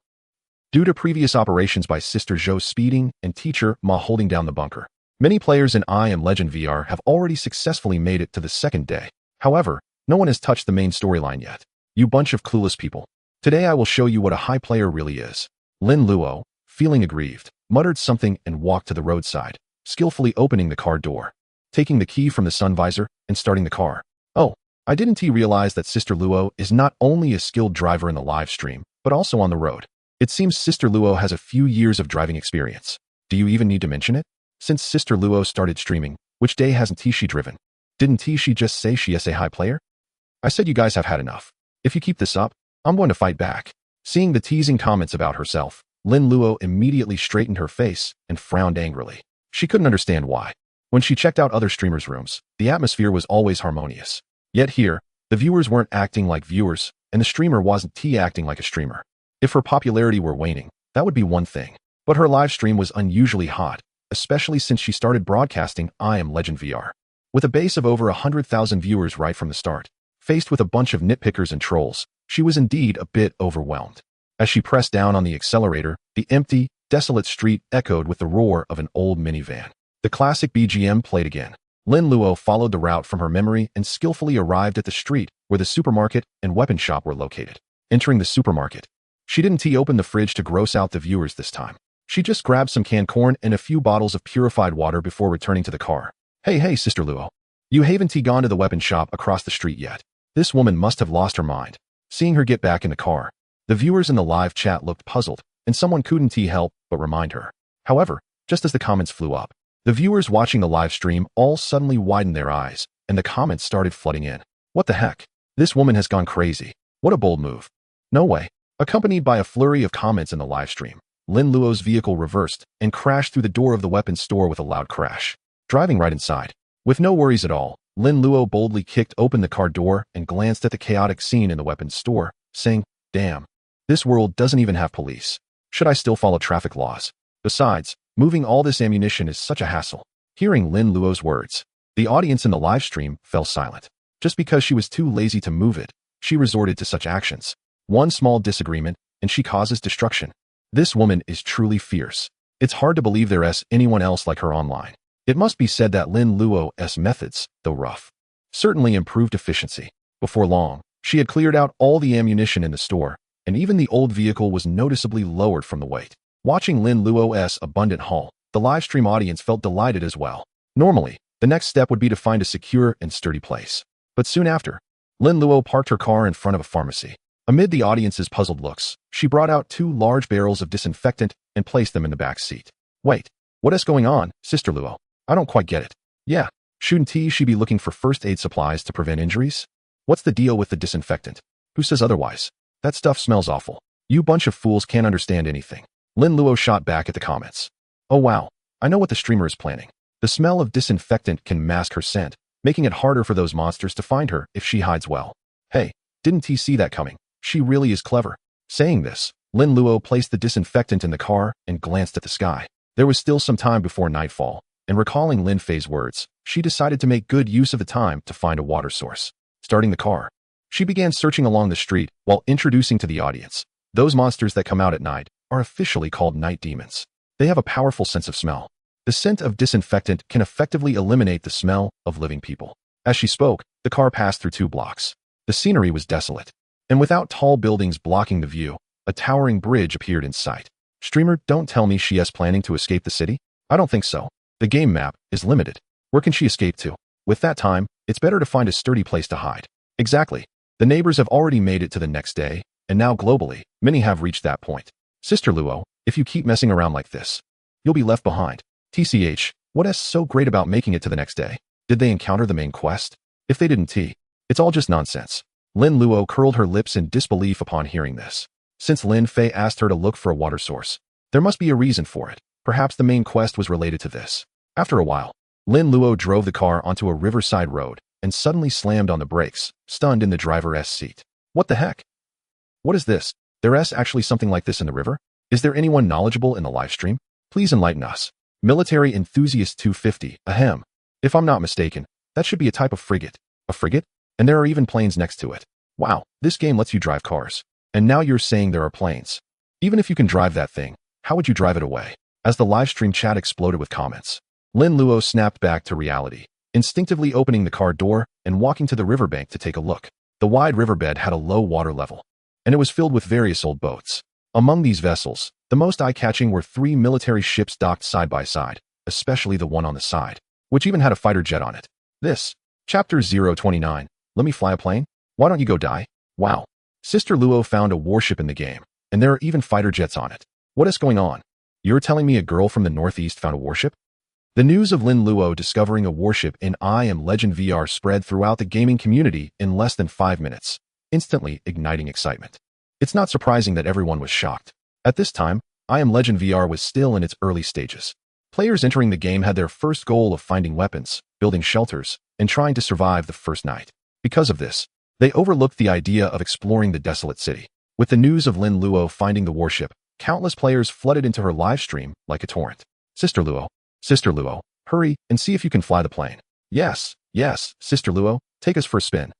Due to previous operations by Sister Zhou speeding and Teacher Ma holding down the bunker, many players in I Am Legend VR have already successfully made it to the second day. However, no one has touched the main storyline yet. You bunch of clueless people. Today I will show you what a high player really is. Lin Luo, feeling aggrieved, muttered something and walked to the roadside, skillfully opening the car door, taking the key from the sun visor and starting the car. Oh, I didn't realize that Sister Luo is not only a skilled driver in the live stream, but also on the road. It seems Sister Luo has a few years of driving experience. Do you even need to mention it? Since Sister Luo started streaming, which day hasn't she driven? Didn't she just say she is a high player? I said you guys have had enough. If you keep this up, I'm going to fight back. Seeing the teasing comments about herself, Lin Luo immediately straightened her face and frowned angrily. She couldn't understand why. When she checked out other streamers' rooms, the atmosphere was always harmonious. Yet here, the viewers weren't acting like viewers, and the streamer wasn't acting like a streamer. If her popularity were waning, that would be one thing. But her live stream was unusually hot, especially since she started broadcasting I Am Legend VR. With a base of over 100,000 viewers right from the start, faced with a bunch of nitpickers and trolls, she was indeed a bit overwhelmed. As she pressed down on the accelerator, the empty, desolate street echoed with the roar of an old minivan. The classic BGM played again. Lin Luo followed the route from her memory and skillfully arrived at the street where the supermarket and weapon shop were located. Entering the supermarket, she didn't open the fridge to gross out the viewers this time. She just grabbed some canned corn and a few bottles of purified water before returning to the car. Hey, Sister Luo. You haven't gone to the weapon shop across the street yet. This woman must have lost her mind. Seeing her get back in the car, the viewers in the live chat looked puzzled, and someone couldn't help but remind her. However, just as the comments flew up, the viewers watching the live stream all suddenly widened their eyes, and the comments started flooding in. What the heck? This woman has gone crazy. What a bold move. No way. Accompanied by a flurry of comments in the live stream, Lin Luo's vehicle reversed and crashed through the door of the weapons store with a loud crash, driving right inside. With no worries at all, Lin Luo boldly kicked open the car door and glanced at the chaotic scene in the weapons store, saying, "Damn. This world doesn't even have police. Should I still follow traffic laws? Besides, moving all this ammunition is such a hassle." Hearing Lin Luo's words, the audience in the live stream fell silent. Just because she was too lazy to move it, she resorted to such actions. One small disagreement, and she causes destruction. This woman is truly fierce. It's hard to believe there's anyone else like her online. It must be said that Lin Luo's methods, though rough, certainly improved efficiency. Before long, she had cleared out all the ammunition in the store, and even the old vehicle was noticeably lowered from the weight. Watching Lin Luo's abundant haul, the livestream audience felt delighted as well. Normally, the next step would be to find a secure and sturdy place. But soon after, Lin Luo parked her car in front of a pharmacy. Amid the audience's puzzled looks, she brought out 2 large barrels of disinfectant and placed them in the back seat. Wait, what is going on, Sister Luo? I don't quite get it. Yeah, shouldn't she be looking for first aid supplies to prevent injuries? What's the deal with the disinfectant? Who says otherwise? That stuff smells awful. You bunch of fools can't understand anything. Lin Luo shot back at the comments. Oh wow, I know what the streamer is planning. The smell of disinfectant can mask her scent, making it harder for those monsters to find her if she hides well. Hey, didn't he see that coming? She really is clever. Saying this, Lin Luo placed the disinfectant in the car and glanced at the sky. There was still some time before nightfall, and recalling Lin Fei's words, she decided to make good use of the time to find a water source. Starting the car, she began searching along the street while introducing to the audience. Those monsters that come out at night are officially called night demons. They have a powerful sense of smell. The scent of disinfectant can effectively eliminate the smell of living people. As she spoke, the car passed through 2 blocks. The scenery was desolate, and without tall buildings blocking the view, a towering bridge appeared in sight. Streamer, don't tell me she is planning to escape the city? I don't think so. The game map is limited. Where can she escape to? With that time, it's better to find a sturdy place to hide. Exactly. The neighbors have already made it to the next day, and now globally, many have reached that point. Sister Luo, if you keep messing around like this, you'll be left behind. TCH, what is so great about making it to the next day? Did they encounter the main quest? If they didn't, it's all just nonsense. Lin Luo curled her lips in disbelief upon hearing this. Since Lin Fei asked her to look for a water source, there must be a reason for it. Perhaps the main quest was related to this. After a while, Lin Luo drove the car onto a riverside road and suddenly slammed on the brakes, stunned in the driver's seat. What the heck? What is this? There's actually something like this in the river? Is there anyone knowledgeable in the live stream? Please enlighten us. Military Enthusiast 250, ahem. If I'm not mistaken, that should be a type of frigate. A frigate? And there are even planes next to it. Wow, this game lets you drive cars. And now you're saying there are planes. Even if you can drive that thing, how would you drive it away? As the livestream chat exploded with comments, Lin Luo snapped back to reality, instinctively opening the car door and walking to the riverbank to take a look. The wide riverbed had a low water level, and it was filled with various old boats. Among these vessels, the most eye-catching were 3 military ships docked side by side, especially the one on the side, which even had a fighter jet on it. This, Chapter 029, let me fly a plane? Why don't you go die? Wow. Sister Luo found a warship in the game, and there are even fighter jets on it. What is going on? You're telling me a girl from the Northeast found a warship? The news of Lin Luo discovering a warship in I Am Legend VR spread throughout the gaming community in less than 5 minutes, instantly igniting excitement. It's not surprising that everyone was shocked. At this time, I Am Legend VR was still in its early stages. Players entering the game had their first goal of finding weapons, building shelters, and trying to survive the first night. Because of this, they overlooked the idea of exploring the desolate city. With the news of Lin Luo finding the warship, countless players flooded into her live stream like a torrent. Sister Luo, hurry and see if you can fly the plane. Yes, Sister Luo, take us for a spin.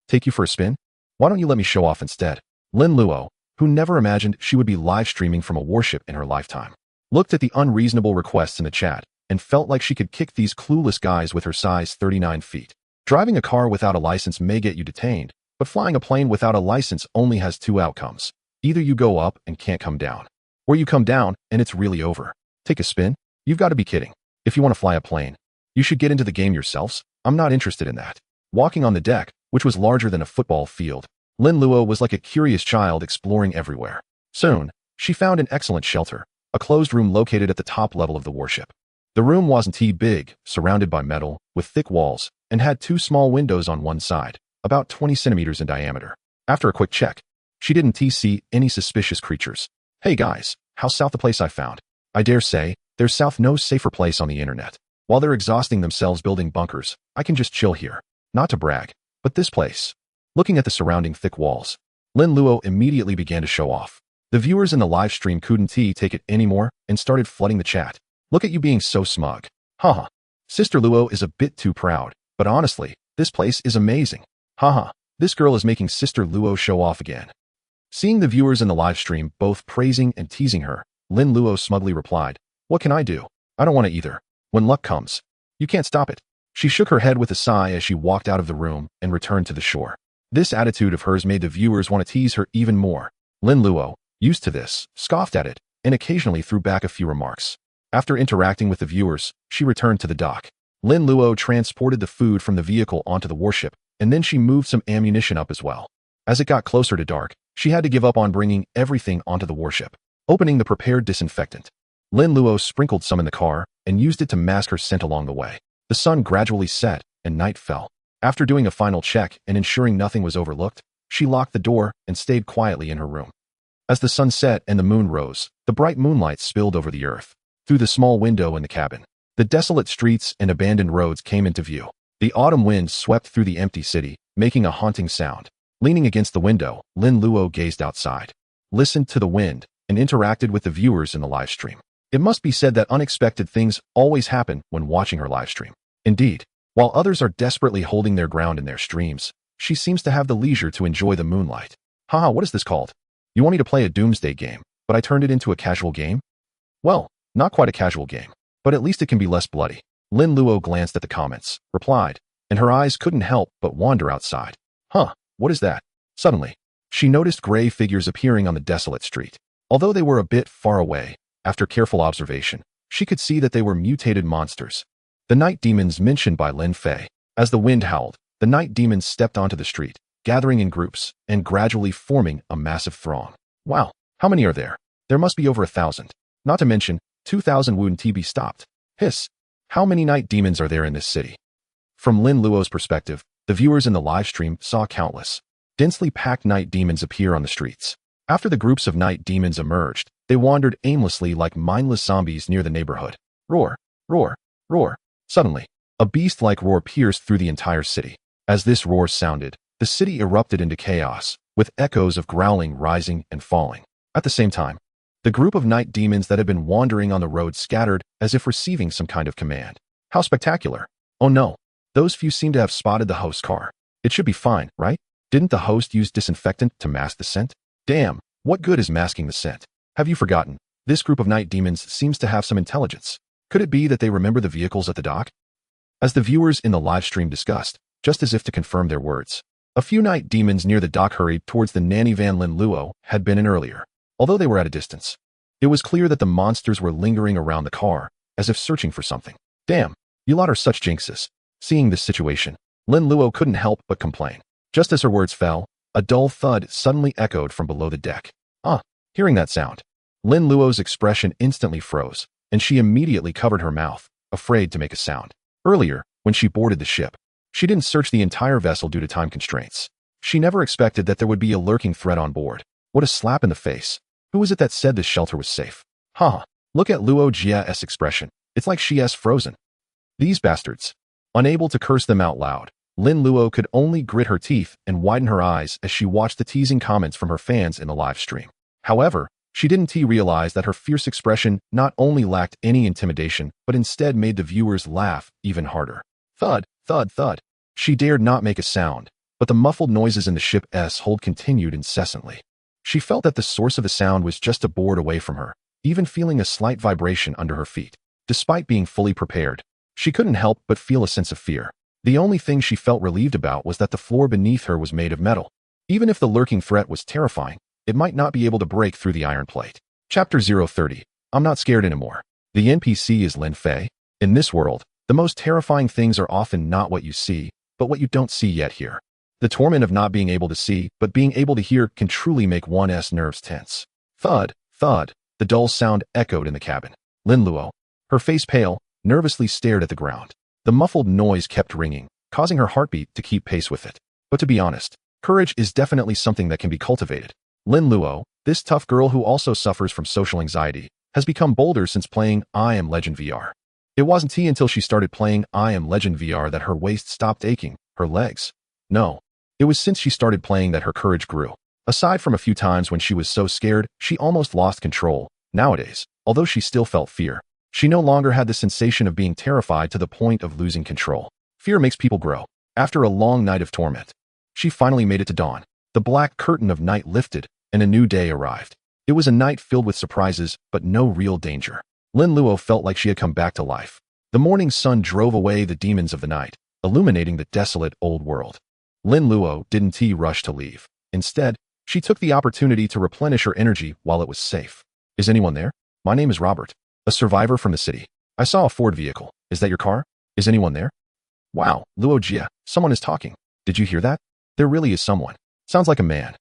Take you for a spin? Why don't you let me show off instead? Lin Luo, who never imagined she would be live streaming from a warship in her lifetime, looked at the unreasonable requests in the chat and felt like she could kick these clueless guys with her size 39 feet. Driving a car without a license may get you detained, but flying a plane without a license only has 2 outcomes. Either you go up and can't come down, or you come down and it's really over. Take a spin? You've got to be kidding. If you want to fly a plane, you should get into the game yourselves. I'm not interested in that. Walking on the deck, which was larger than a football field, Lin Luo was like a curious child exploring everywhere. Soon, she found an excellent shelter, a closed room located at the top level of the warship. The room wasn't too big, surrounded by metal, with thick walls, and had 2 small windows on one side, about 20 centimeters in diameter. After a quick check, she didn't see any suspicious creatures. Hey guys, how's south the place I found? I dare say, there's south no safer place on the internet. While they're exhausting themselves building bunkers, I can just chill here. Not to brag, but this place. Looking at the surrounding thick walls, Lin Luo immediately began to show off. The viewers in the live stream couldn't take it anymore and started flooding the chat. Look at you being so smug. Haha. Sister Luo is a bit too proud, but honestly, this place is amazing. Haha. This girl is making Sister Luo show off again. Seeing the viewers in the live stream both praising and teasing her, Lin Luo smugly replied, "What can I do? I don't want to either. When luck comes, you can't stop it." She shook her head with a sigh as she walked out of the room and returned to the shore. This attitude of hers made the viewers want to tease her even more. Lin Luo, used to this, scoffed at it, and occasionally threw back a few remarks. After interacting with the viewers, she returned to the dock. Lin Luo transported the food from the vehicle onto the warship, and then she moved some ammunition up as well. As it got closer to dark, she had to give up on bringing everything onto the warship. Opening the prepared disinfectant, Lin Luo sprinkled some in the car and used it to mask her scent along the way. The sun gradually set and night fell. After doing a final check and ensuring nothing was overlooked, she locked the door and stayed quietly in her room. As the sun set and the moon rose, the bright moonlight spilled over the earth. Through the small window in the cabin, the desolate streets and abandoned roads came into view. The autumn wind swept through the empty city, making a haunting sound. Leaning against the window, Lin Luo gazed outside, listened to the wind, and interacted with the viewers in the live stream. It must be said that unexpected things always happen when watching her live stream. Indeed, while others are desperately holding their ground in their streams, she seems to have the leisure to enjoy the moonlight. Haha, what is this called? You want me to play a doomsday game, but I turned it into a casual game? Well, not quite a casual game, but at least it can be less bloody. Lin Luo glanced at the comments, replied, and her eyes couldn't help but wander outside. Huh, what is that? Suddenly, she noticed gray figures appearing on the desolate street. Although they were a bit far away, after careful observation, she could see that they were mutated monsters. The night demons mentioned by Lin Fei. As the wind howled, the night demons stepped onto the street, gathering in groups and gradually forming a massive throng. Wow, how many are there? There must be over 1,000. Not to mention, 2,000 wouldn't be stopped. Hiss. How many night demons are there in this city? From Lin Luo's perspective, the viewers in the live stream saw countless, densely packed night demons appear on the streets. After the groups of night demons emerged, they wandered aimlessly like mindless zombies near the neighborhood. Roar, roar, roar. Suddenly, a beast-like roar pierced through the entire city. As this roar sounded, the city erupted into chaos, with echoes of growling rising and falling. At the same time, the group of night demons that had been wandering on the road scattered as if receiving some kind of command. How spectacular! Oh no, those few seem to have spotted the host's car. It should be fine, right? Didn't the host use disinfectant to mask the scent? Damn, what good is masking the scent? Have you forgotten? This group of night demons seems to have some intelligence. Could it be that they remember the vehicles at the dock? As the viewers in the live stream discussed, just as if to confirm their words, a few night demons near the dock hurried towards the nanny van Lin Luo had been in earlier. Although they were at a distance, it was clear that the monsters were lingering around the car, as if searching for something. Damn, you lot are such jinxes. Seeing this situation, Lin Luo couldn't help but complain. Just as her words fell, a dull thud suddenly echoed from below the deck. Hearing that sound, Lin Luo's expression instantly froze, and she immediately covered her mouth, afraid to make a sound. Earlier, when she boarded the ship, she didn't search the entire vessel due to time constraints. She never expected that there would be a lurking threat on board. What a slap in the face. Who was it that said this shelter was safe? Haha, look at Luo Jia's expression. It's like she's frozen. These bastards. Unable to curse them out loud, Lin Luo could only grit her teeth and widen her eyes as she watched the teasing comments from her fans in the live stream. However, she didn't realize that her fierce expression not only lacked any intimidation, but instead made the viewers laugh even harder. Thud, thud, thud. She dared not make a sound, but the muffled noises in the ship's hold continued incessantly. She felt that the source of the sound was just a board away from her, even feeling a slight vibration under her feet. Despite being fully prepared, she couldn't help but feel a sense of fear. The only thing she felt relieved about was that the floor beneath her was made of metal. Even if the lurking threat was terrifying, it might not be able to break through the iron plate. Chapter 030. I'm not scared anymore. The NPC is Lin Fei. In this world, the most terrifying things are often not what you see, but what you don't see yet hear. The torment of not being able to see, but being able to hear can truly make one's nerves tense. Thud, thud, the dull sound echoed in the cabin. Lin Luo, her face pale, nervously stared at the ground. The muffled noise kept ringing, causing her heartbeat to keep pace with it. But to be honest, courage is definitely something that can be cultivated. Lin Luo, this tough girl who also suffers from social anxiety, has become bolder since playing I Am Legend VR. It wasn't until she started playing I Am Legend VR that her waist stopped aching, her legs. No, it was since she started playing that her courage grew. Aside from a few times when she was so scared, she almost lost control. Nowadays, although she still felt fear, she no longer had the sensation of being terrified to the point of losing control. Fear makes people grow. After a long night of torment, She finally made it to dawn. The black curtain of night lifted, and a new day arrived. It was a night filled with surprises, but no real danger. Lin Luo felt like she had come back to life. The morning sun drove away the demons of the night, illuminating the desolate old world. Lin Luo didn't rush to leave. Instead, she took the opportunity to replenish her energy while it was safe. Is anyone there? My name is Robert, a survivor from the city. I saw a Ford vehicle. Is that your car? Is anyone there? Wow, Luo Jia, someone is talking. Did you hear that? There really is someone. Sounds like a man.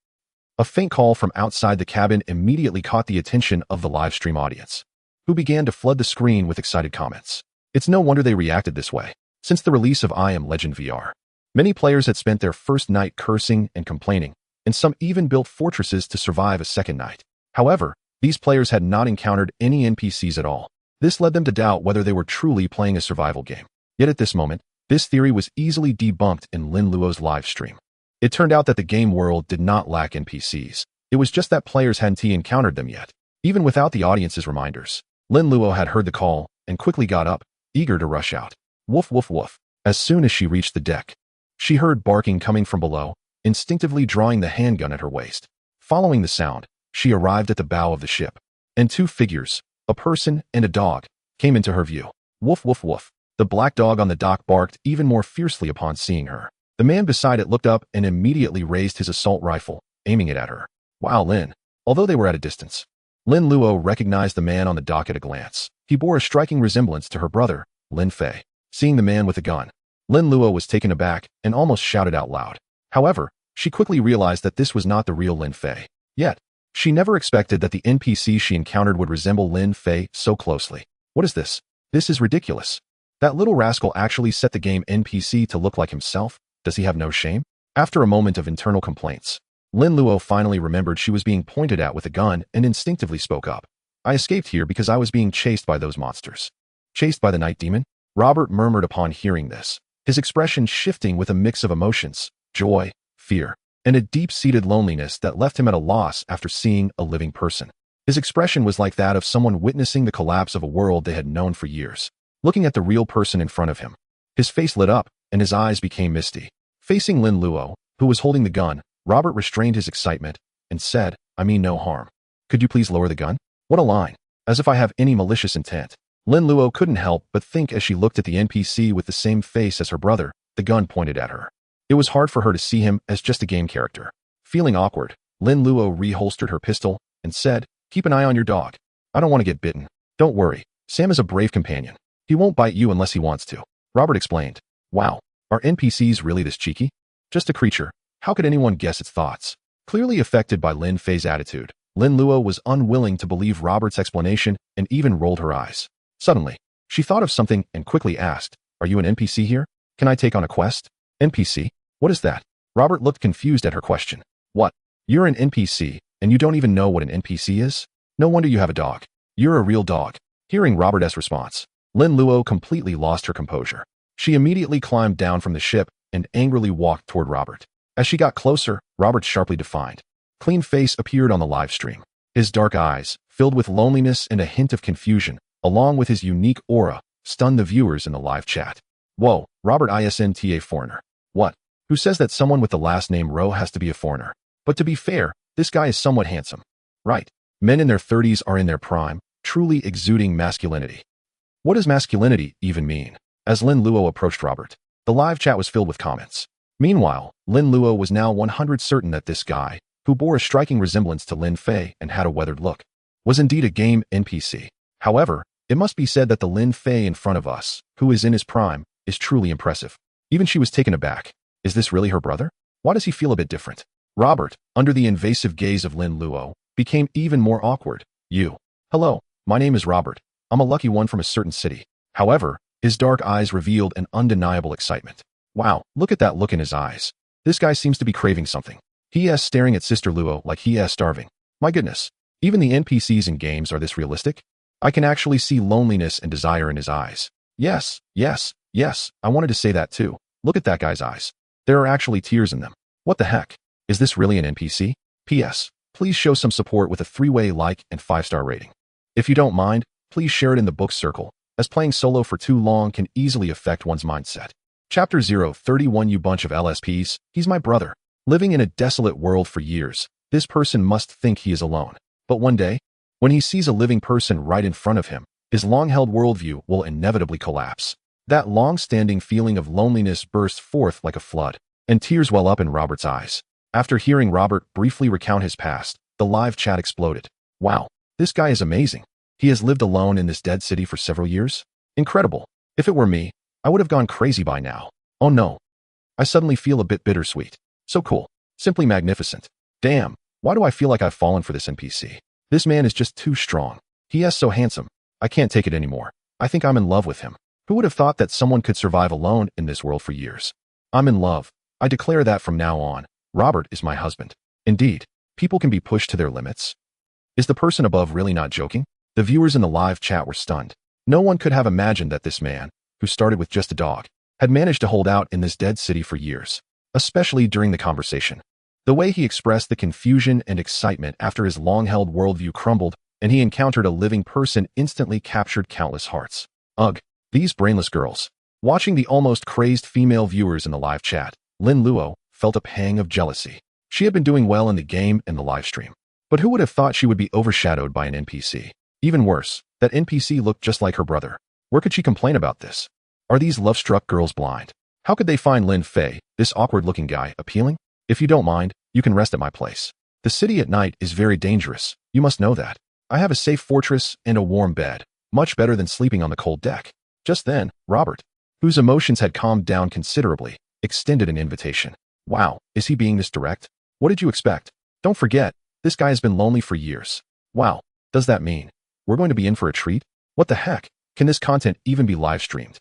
A faint call from outside the cabin immediately caught the attention of the live stream audience, who began to flood the screen with excited comments. It's no wonder they reacted this way. Since the release of I Am Legend VR, many players had spent their first night cursing and complaining, and some even built fortresses to survive a second night. However, these players had not encountered any NPCs at all. This led them to doubt whether they were truly playing a survival game. Yet at this moment, this theory was easily debunked in Lin Luo's live stream. It turned out that the game world did not lack NPCs. It was just that players hadn't encountered them yet. Even without the audience's reminders, Lin Luo had heard the call and quickly got up, eager to rush out. Woof woof woof. As soon as she reached the deck, she heard barking coming from below, instinctively drawing the handgun at her waist. Following the sound, she arrived at the bow of the ship, and two figures, a person and a dog, came into her view. Woof woof woof. The black dog on the dock barked even more fiercely upon seeing her. The man beside it looked up and immediately raised his assault rifle, aiming it at her. Wow, Lin. Although they were at a distance, Lin Luo recognized the man on the dock at a glance. He bore a striking resemblance to her brother, Lin Fei. Seeing the man with the gun, Lin Luo was taken aback and almost shouted out loud. However, she quickly realized that this was not the real Lin Fei. Yet, she never expected that the NPC she encountered would resemble Lin Fei so closely. What is this? This is ridiculous. That little rascal actually set the game NPC to look like himself? Does he have no shame? After a moment of internal complaints, Lin Luo finally remembered she was being pointed at with a gun and instinctively spoke up. I escaped here because I was being chased by those monsters. Chased by the night demon? Robert murmured upon hearing this, his expression shifting with a mix of emotions, joy, fear, and a deep-seated loneliness that left him at a loss after seeing a living person. His expression was like that of someone witnessing the collapse of a world they had known for years. Looking at the real person in front of him, his face lit up and his eyes became misty. Facing Lin Luo, who was holding the gun, Robert restrained his excitement and said, I mean no harm. Could you please lower the gun? What a line. As if I have any malicious intent. Lin Luo couldn't help but think as she looked at the NPC with the same face as her brother, the gun pointed at her. It was hard for her to see him as just a game character. Feeling awkward, Lin Luo reholstered her pistol and said, keep an eye on your dog. I don't want to get bitten. Don't worry. Sam is a brave companion. He won't bite you unless he wants to. Robert explained. Wow. Are NPCs really this cheeky? Just a creature. How could anyone guess its thoughts? Clearly affected by Lin Fei's attitude, Lin Luo was unwilling to believe Robert's explanation and even rolled her eyes. Suddenly, she thought of something and quickly asked, are you an NPC here? Can I take on a quest? NPC? What is that? Robert looked confused at her question. What? You're an NPC, and you don't even know what an NPC is? No wonder you have a dog. You're a real dog. Hearing Robert's response, Lin Luo completely lost her composure. She immediately climbed down from the ship and angrily walked toward Robert. As she got closer, Robert sharply defined. Clean face appeared on the live stream. His dark eyes, filled with loneliness and a hint of confusion, along with his unique aura, stunned the viewers in the live chat. Whoa, Robert isn't a foreigner. What? Who says that someone with the last name Rowe has to be a foreigner? But to be fair, this guy is somewhat handsome. Right. Men in their 30s are in their prime, truly exuding masculinity. What does masculinity even mean? As Lin Luo approached Robert, the live chat was filled with comments. Meanwhile, Lin Luo was now 100% certain that this guy, who bore a striking resemblance to Lin Fei and had a weathered look, was indeed a game NPC. However, it must be said that the Lin Fei in front of us, who is in his prime, is truly impressive. Even she was taken aback. Is this really her brother? Why does he feel a bit different? Robert, under the invasive gaze of Lin Luo, became even more awkward. Hello, my name is Robert. I'm a lucky one from a certain city. However, his dark eyes revealed an undeniable excitement. Wow, look at that look in his eyes. This guy seems to be craving something. He is staring at Sister Luo like he is starving. My goodness, even the NPCs in games are this realistic? I can actually see loneliness and desire in his eyes. Yes, I wanted to say that too. Look at that guy's eyes. There are actually tears in them. What the heck? Is this really an NPC? P.S. Please show some support with a 3-way like and 5-star rating. If you don't mind, please share it in the book circle, as playing solo for too long can easily affect one's mindset. Chapter 031 You bunch of LSPs, he's my brother. Living in a desolate world for years, this person must think he is alone. But one day, when he sees a living person right in front of him, his long-held worldview will inevitably collapse. That long-standing feeling of loneliness bursts forth like a flood, and tears well up in Robert's eyes. After hearing Robert briefly recount his past, the live chat exploded. Wow, this guy is amazing. He has lived alone in this dead city for several years? Incredible. If it were me, I would have gone crazy by now. Oh no. I suddenly feel a bit bittersweet. So cool. Simply magnificent. Damn, why do I feel like I've fallen for this NPC? This man is just too strong. He is so handsome. I can't take it anymore. I think I'm in love with him. Who would have thought that someone could survive alone in this world for years? I'm in love. I declare that from now on. Robert is my husband. Indeed, people can be pushed to their limits. Is the person above really not joking? The viewers in the live chat were stunned. No one could have imagined that this man, who started with just a dog, had managed to hold out in this dead city for years, especially during the conversation. The way he expressed the confusion and excitement after his long-held worldview crumbled and he encountered a living person instantly captured countless hearts. Ugh, these brainless girls. Watching the almost crazed female viewers in the live chat, Lin Luo felt a pang of jealousy. She had been doing well in the game and the live stream. But who would have thought she would be overshadowed by an NPC? Even worse, that NPC looked just like her brother. Where could she complain about this? Are these love-struck girls blind? How could they find Lin Fei, this awkward-looking guy, appealing? If you don't mind, you can rest at my place. The city at night is very dangerous, you must know that. I have a safe fortress and a warm bed, much better than sleeping on the cold deck. Just then, Robert, whose emotions had calmed down considerably, extended an invitation. Wow, is he being this direct? What did you expect? Don't forget, this guy has been lonely for years. Wow, does that mean we're going to be in for a treat? What the heck? Can this content even be live streamed?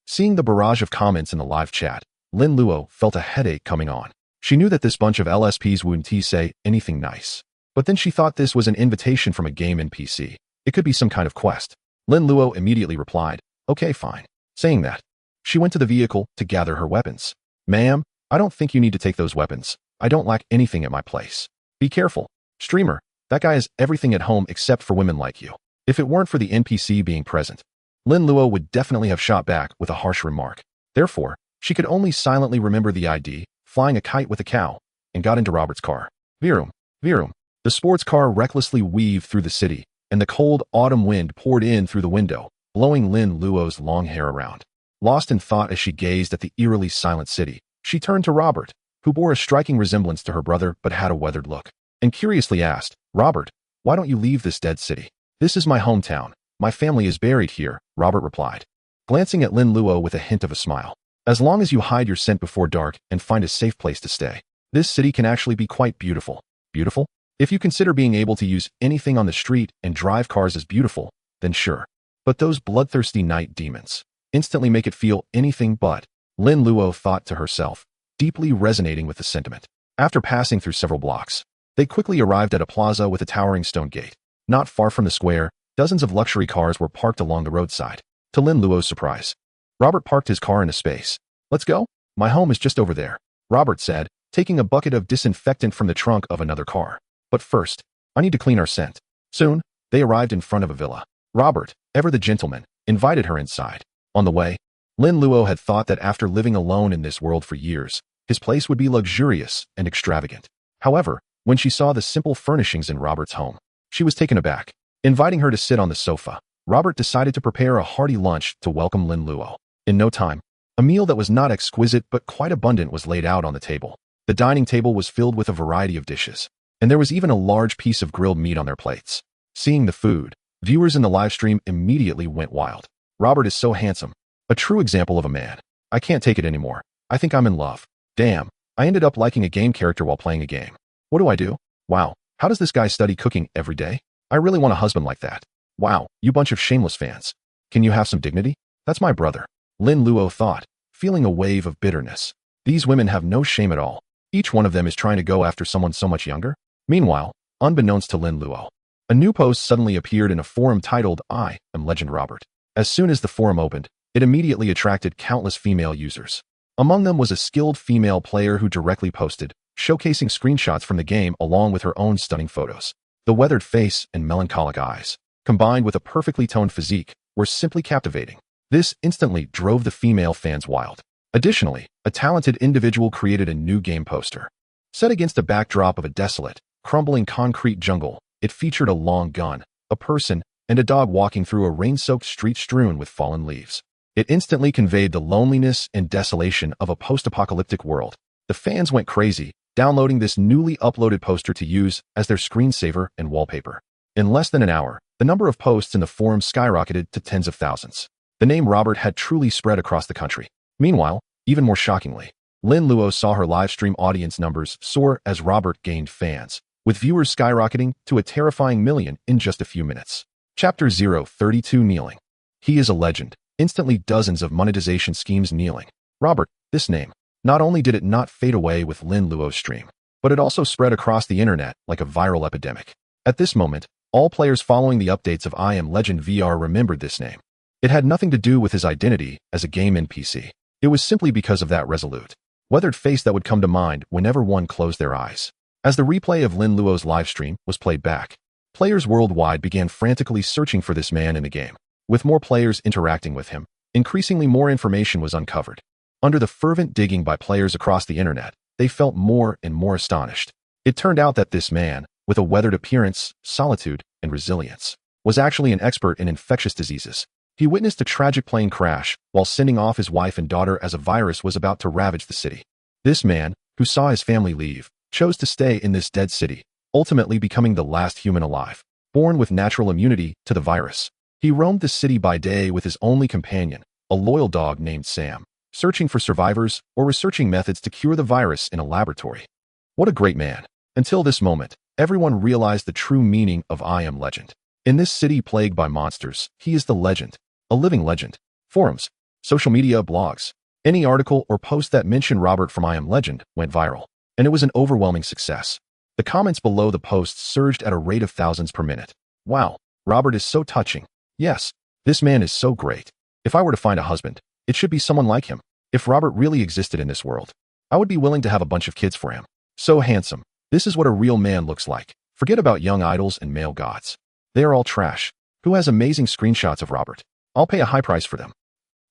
Seeing the barrage of comments in the live chat, Lin Luo felt a headache coming on. She knew that this bunch of LSPs wouldn't say anything nice. But then she thought this was an invitation from a game NPC. It could be some kind of quest. Lin Luo immediately replied, okay, fine. Saying that, she went to the vehicle to gather her weapons. Ma'am, I don't think you need to take those weapons. I don't lack anything at my place. Be careful. Streamer, that guy has everything at home except for women like you. If it weren't for the NPC being present, Lin Luo would definitely have shot back with a harsh remark. Therefore, she could only silently remember the ID, flying a kite with a cow, and got into Robert's car. Virum, virum. The sports car recklessly weaved through the city, and the cold autumn wind poured in through the window, blowing Lin Luo's long hair around. Lost in thought as she gazed at the eerily silent city, she turned to Robert, who bore a striking resemblance to her brother but had a weathered look, and curiously asked, Robert, why don't you leave this dead city? This is my hometown. My family is buried here, Robert replied, glancing at Lin Luo with a hint of a smile. As long as you hide your scent before dark and find a safe place to stay, this city can actually be quite beautiful. Beautiful? If you consider being able to use anything on the street and drive cars as beautiful, then sure. But those bloodthirsty night demons instantly make it feel anything but, Lin Luo thought to herself, deeply resonating with the sentiment. After passing through several blocks, they quickly arrived at a plaza with a towering stone gate. Not far from the square, dozens of luxury cars were parked along the roadside. To Lin Luo's surprise, Robert parked his car in a space. Let's go? My home is just over there, Robert said, taking a bucket of disinfectant from the trunk of another car. But first, I need to clean our scent. Soon, they arrived in front of a villa. Robert, ever the gentleman, invited her inside. On the way, Lin Luo had thought that after living alone in this world for years, his place would be luxurious and extravagant. However, when she saw the simple furnishings in Robert's home, she was taken aback. Inviting her to sit on the sofa, Robert decided to prepare a hearty lunch to welcome Lin Luo. In no time, a meal that was not exquisite but quite abundant was laid out on the table. The dining table was filled with a variety of dishes, and there was even a large piece of grilled meat on their plates. Seeing the food, viewers in the live stream immediately went wild. Robert is so handsome. A true example of a man. I can't take it anymore. I think I'm in love. Damn, I ended up liking a game character while playing a game. What do I do? Wow, how does this guy study cooking every day? I really want a husband like that. Wow, you bunch of shameless fans. Can you have some dignity? That's my brother. Lin Luo thought, feeling a wave of bitterness. These women have no shame at all. Each one of them is trying to go after someone so much younger. Meanwhile, unbeknownst to Lin Luo, a new post suddenly appeared in a forum titled I Am Legend Robert. As soon as the forum opened, it immediately attracted countless female users. Among them was a skilled female player who directly posted, showcasing screenshots from the game along with her own stunning photos. The weathered face and melancholic eyes, combined with a perfectly toned physique, were simply captivating. This instantly drove the female fans wild. Additionally, a talented individual created a new game poster. Set against a backdrop of a desolate, crumbling concrete jungle, it featured a long gun, a person, and a dog walking through a rain-soaked street strewn with fallen leaves. It instantly conveyed the loneliness and desolation of a post-apocalyptic world. The fans went crazy, downloading this newly uploaded poster to use as their screensaver and wallpaper. In less than an hour, the number of posts in the forum skyrocketed to tens of thousands. The name Robert had truly spread across the country. Meanwhile, even more shockingly, Lin Luo saw her livestream audience numbers soar as Robert gained fans, with viewers skyrocketing to a terrifying million in just a few minutes. Chapter 032 Kneeling. He is a legend. Instantly dozens of monetization schemes kneeling. Robert, this name. Not only did it not fade away with Lin Luo's stream, but it also spread across the internet like a viral epidemic. At this moment, all players following the updates of I Am Legend VR remembered this name. It had nothing to do with his identity as a game NPC. It was simply because of that resolute, weathered face that would come to mind whenever one closed their eyes. As the replay of Lin Luo's livestream was played back, players worldwide began frantically searching for this man in the game. With more players interacting with him, increasingly more information was uncovered. Under the fervent digging by players across the internet, they felt more and more astonished. It turned out that this man, with a weathered appearance, solitude, and resilience, was actually an expert in infectious diseases. He witnessed a tragic plane crash while sending off his wife and daughter as a virus was about to ravage the city. This man, who saw his family leave, chose to stay in this dead city, ultimately becoming the last human alive, born with natural immunity to the virus. He roamed the city by day with his only companion, a loyal dog named Sam, searching for survivors or researching methods to cure the virus in a laboratory. What a great man. Until this moment, everyone realized the true meaning of I Am Legend. In this city plagued by monsters, he is the legend, a living legend. Forums, social media, blogs, any article or post that mentioned Robert from I Am Legend went viral, and it was an overwhelming success. The comments below the posts surged at a rate of thousands per minute. Wow, Robert is so touching. Yes, this man is so great. If I were to find a husband, it should be someone like him. If Robert really existed in this world, I would be willing to have a bunch of kids for him. So handsome. This is what a real man looks like. Forget about young idols and male gods. They are all trash. Who has amazing screenshots of Robert? I'll pay a high price for them.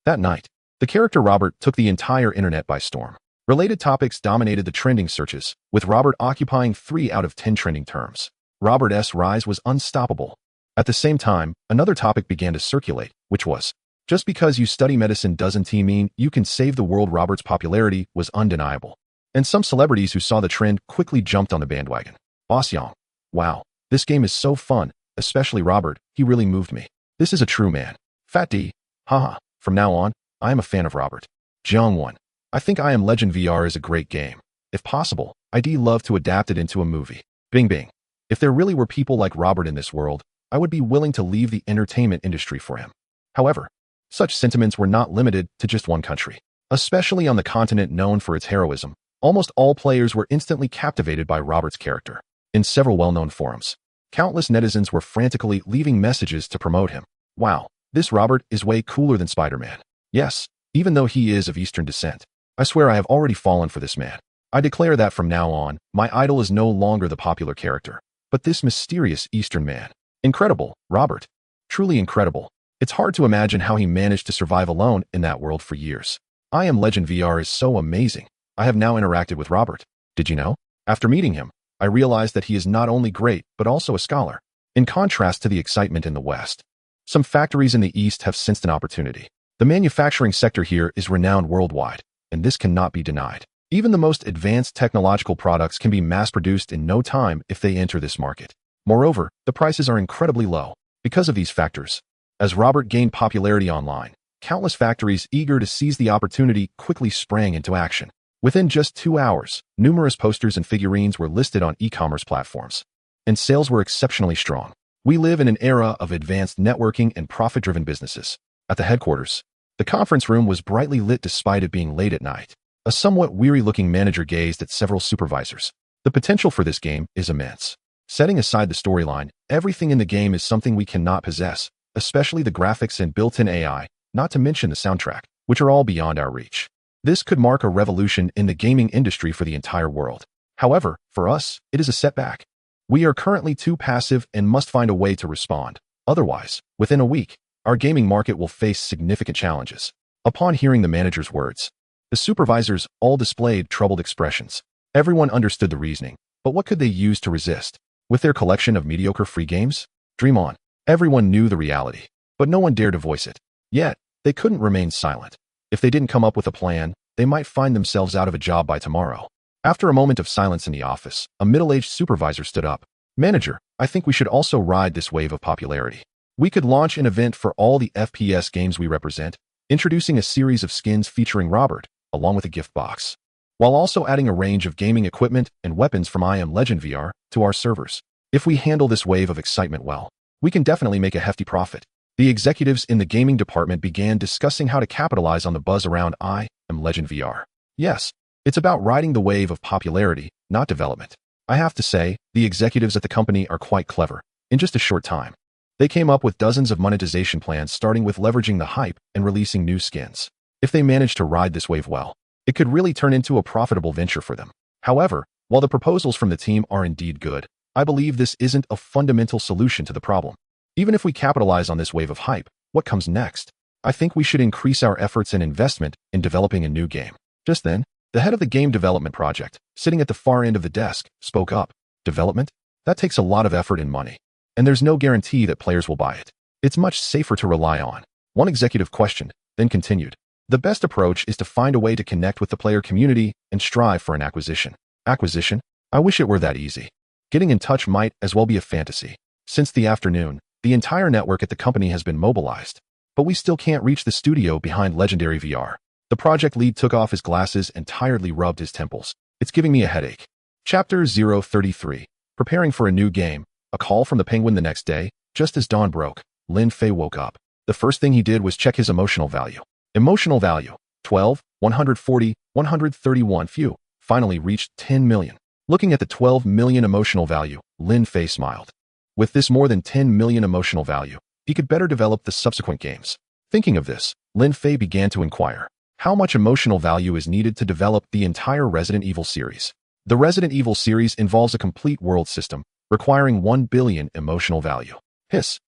That night, the character Robert took the entire internet by storm. Related topics dominated the trending searches, with Robert occupying 3 out of 10 trending terms. Robert's rise was unstoppable. At the same time, another topic began to circulate, which was, just because you study medicine doesn't mean you can save the world. Robert's popularity was undeniable. And some celebrities who saw the trend quickly jumped on the bandwagon. Boss Yang. Wow, this game is so fun, especially Robert, he really moved me. This is a true man. Fat D. Haha, from now on, I am a fan of Robert. Jiang 1. I think I Am Legend VR is a great game. If possible, I'd love to adapt it into a movie. Bing Bing. If there really were people like Robert in this world, I would be willing to leave the entertainment industry for him. However, such sentiments were not limited to just one country. Especially on the continent known for its heroism, almost all players were instantly captivated by Robert's character. In several well-known forums, countless netizens were frantically leaving messages to promote him. Wow, this Robert is way cooler than Spider-Man. Yes, even though he is of Eastern descent. I swear I have already fallen for this man. I declare that from now on, my idol is no longer the popular character, but this mysterious Eastern man. Incredible, Robert. Truly incredible. It's hard to imagine how he managed to survive alone in that world for years. I Am Legend VR is so amazing. I have now interacted with Robert. Did you know? After meeting him, I realized that he is not only great, but also a scholar. In contrast to the excitement in the West, some factories in the East have sensed an opportunity. The manufacturing sector here is renowned worldwide, and this cannot be denied. Even the most advanced technological products can be mass-produced in no time if they enter this market. Moreover, the prices are incredibly low. Because of these factors, as Robert gained popularity online, countless factories eager to seize the opportunity quickly sprang into action. Within just 2 hours, numerous posters and figurines were listed on e-commerce platforms, and sales were exceptionally strong. We live in an era of advanced networking and profit-driven businesses. At the headquarters, the conference room was brightly lit despite it being late at night. A somewhat weary-looking manager gazed at several supervisors. The potential for this game is immense. Setting aside the storyline, everything in the game is something we cannot possess, especially the graphics and built-in AI, not to mention the soundtrack, which are all beyond our reach. This could mark a revolution in the gaming industry for the entire world. However, for us, it is a setback. We are currently too passive and must find a way to respond. Otherwise, within a week, our gaming market will face significant challenges. Upon hearing the manager's words, the supervisors all displayed troubled expressions. Everyone understood the reasoning, but what could they use to resist? With their collection of mediocre free games? Dream on. Everyone knew the reality, but no one dared to voice it. Yet, they couldn't remain silent. If they didn't come up with a plan, they might find themselves out of a job by tomorrow. After a moment of silence in the office, a middle-aged supervisor stood up. Manager, I think we should also ride this wave of popularity. We could launch an event for all the FPS games we represent, introducing a series of skins featuring Robert, along with a gift box, while also adding a range of gaming equipment and weapons from I Am Legend VR to our servers. If we handle this wave of excitement well, we can definitely make a hefty profit. The executives in the gaming department began discussing how to capitalize on the buzz around I Am Legend VR. Yes, it's about riding the wave of popularity, not development. I have to say, the executives at the company are quite clever. In just a short time, they came up with dozens of monetization plans, starting with leveraging the hype and releasing new skins. If they manage to ride this wave well, it could really turn into a profitable venture for them. However, while the proposals from the team are indeed good, I believe this isn't a fundamental solution to the problem. Even if we capitalize on this wave of hype, what comes next? I think we should increase our efforts and investment in developing a new game. Just then, the head of the game development project, sitting at the far end of the desk, spoke up. Development? That takes a lot of effort and money, and there's no guarantee that players will buy it. It's much safer to rely on. One executive questioned, then continued. The best approach is to find a way to connect with the player community and strive for an acquisition. Acquisition? I wish it were that easy. Getting in touch might as well be a fantasy. Since the afternoon, the entire network at the company has been mobilized, but we still can't reach the studio behind Legendary VR. The project lead took off his glasses and tiredly rubbed his temples. It's giving me a headache. Chapter 033. Preparing for a new game. A call from the Penguin the next day. Just as dawn broke, Lin Fei woke up. The first thing he did was check his emotional value. Emotional value, 12, 140, 131. Phew, finally reached 10 million. Looking at the 12 million emotional value, Lin Fei smiled. With this more than 10 million emotional value, he could better develop the subsequent games. Thinking of this, Lin Fei began to inquire. How much emotional value is needed to develop the entire Resident Evil series? The Resident Evil series involves a complete world system, requiring 1 billion emotional value. Hiss.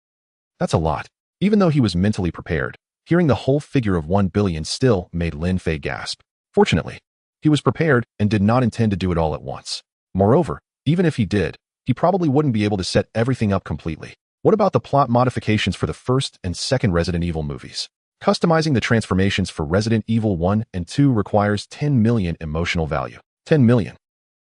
That's a lot. Even though he was mentally prepared, hearing the whole figure of 1 billion still made Lin Fei gasp. Fortunately, he was prepared and did not intend to do it all at once. Moreover, even if he did, he probably wouldn't be able to set everything up completely. What about the plot modifications for the first and second Resident Evil movies? Customizing the transformations for Resident Evil 1 and 2 requires 10 million emotional value. 10 million.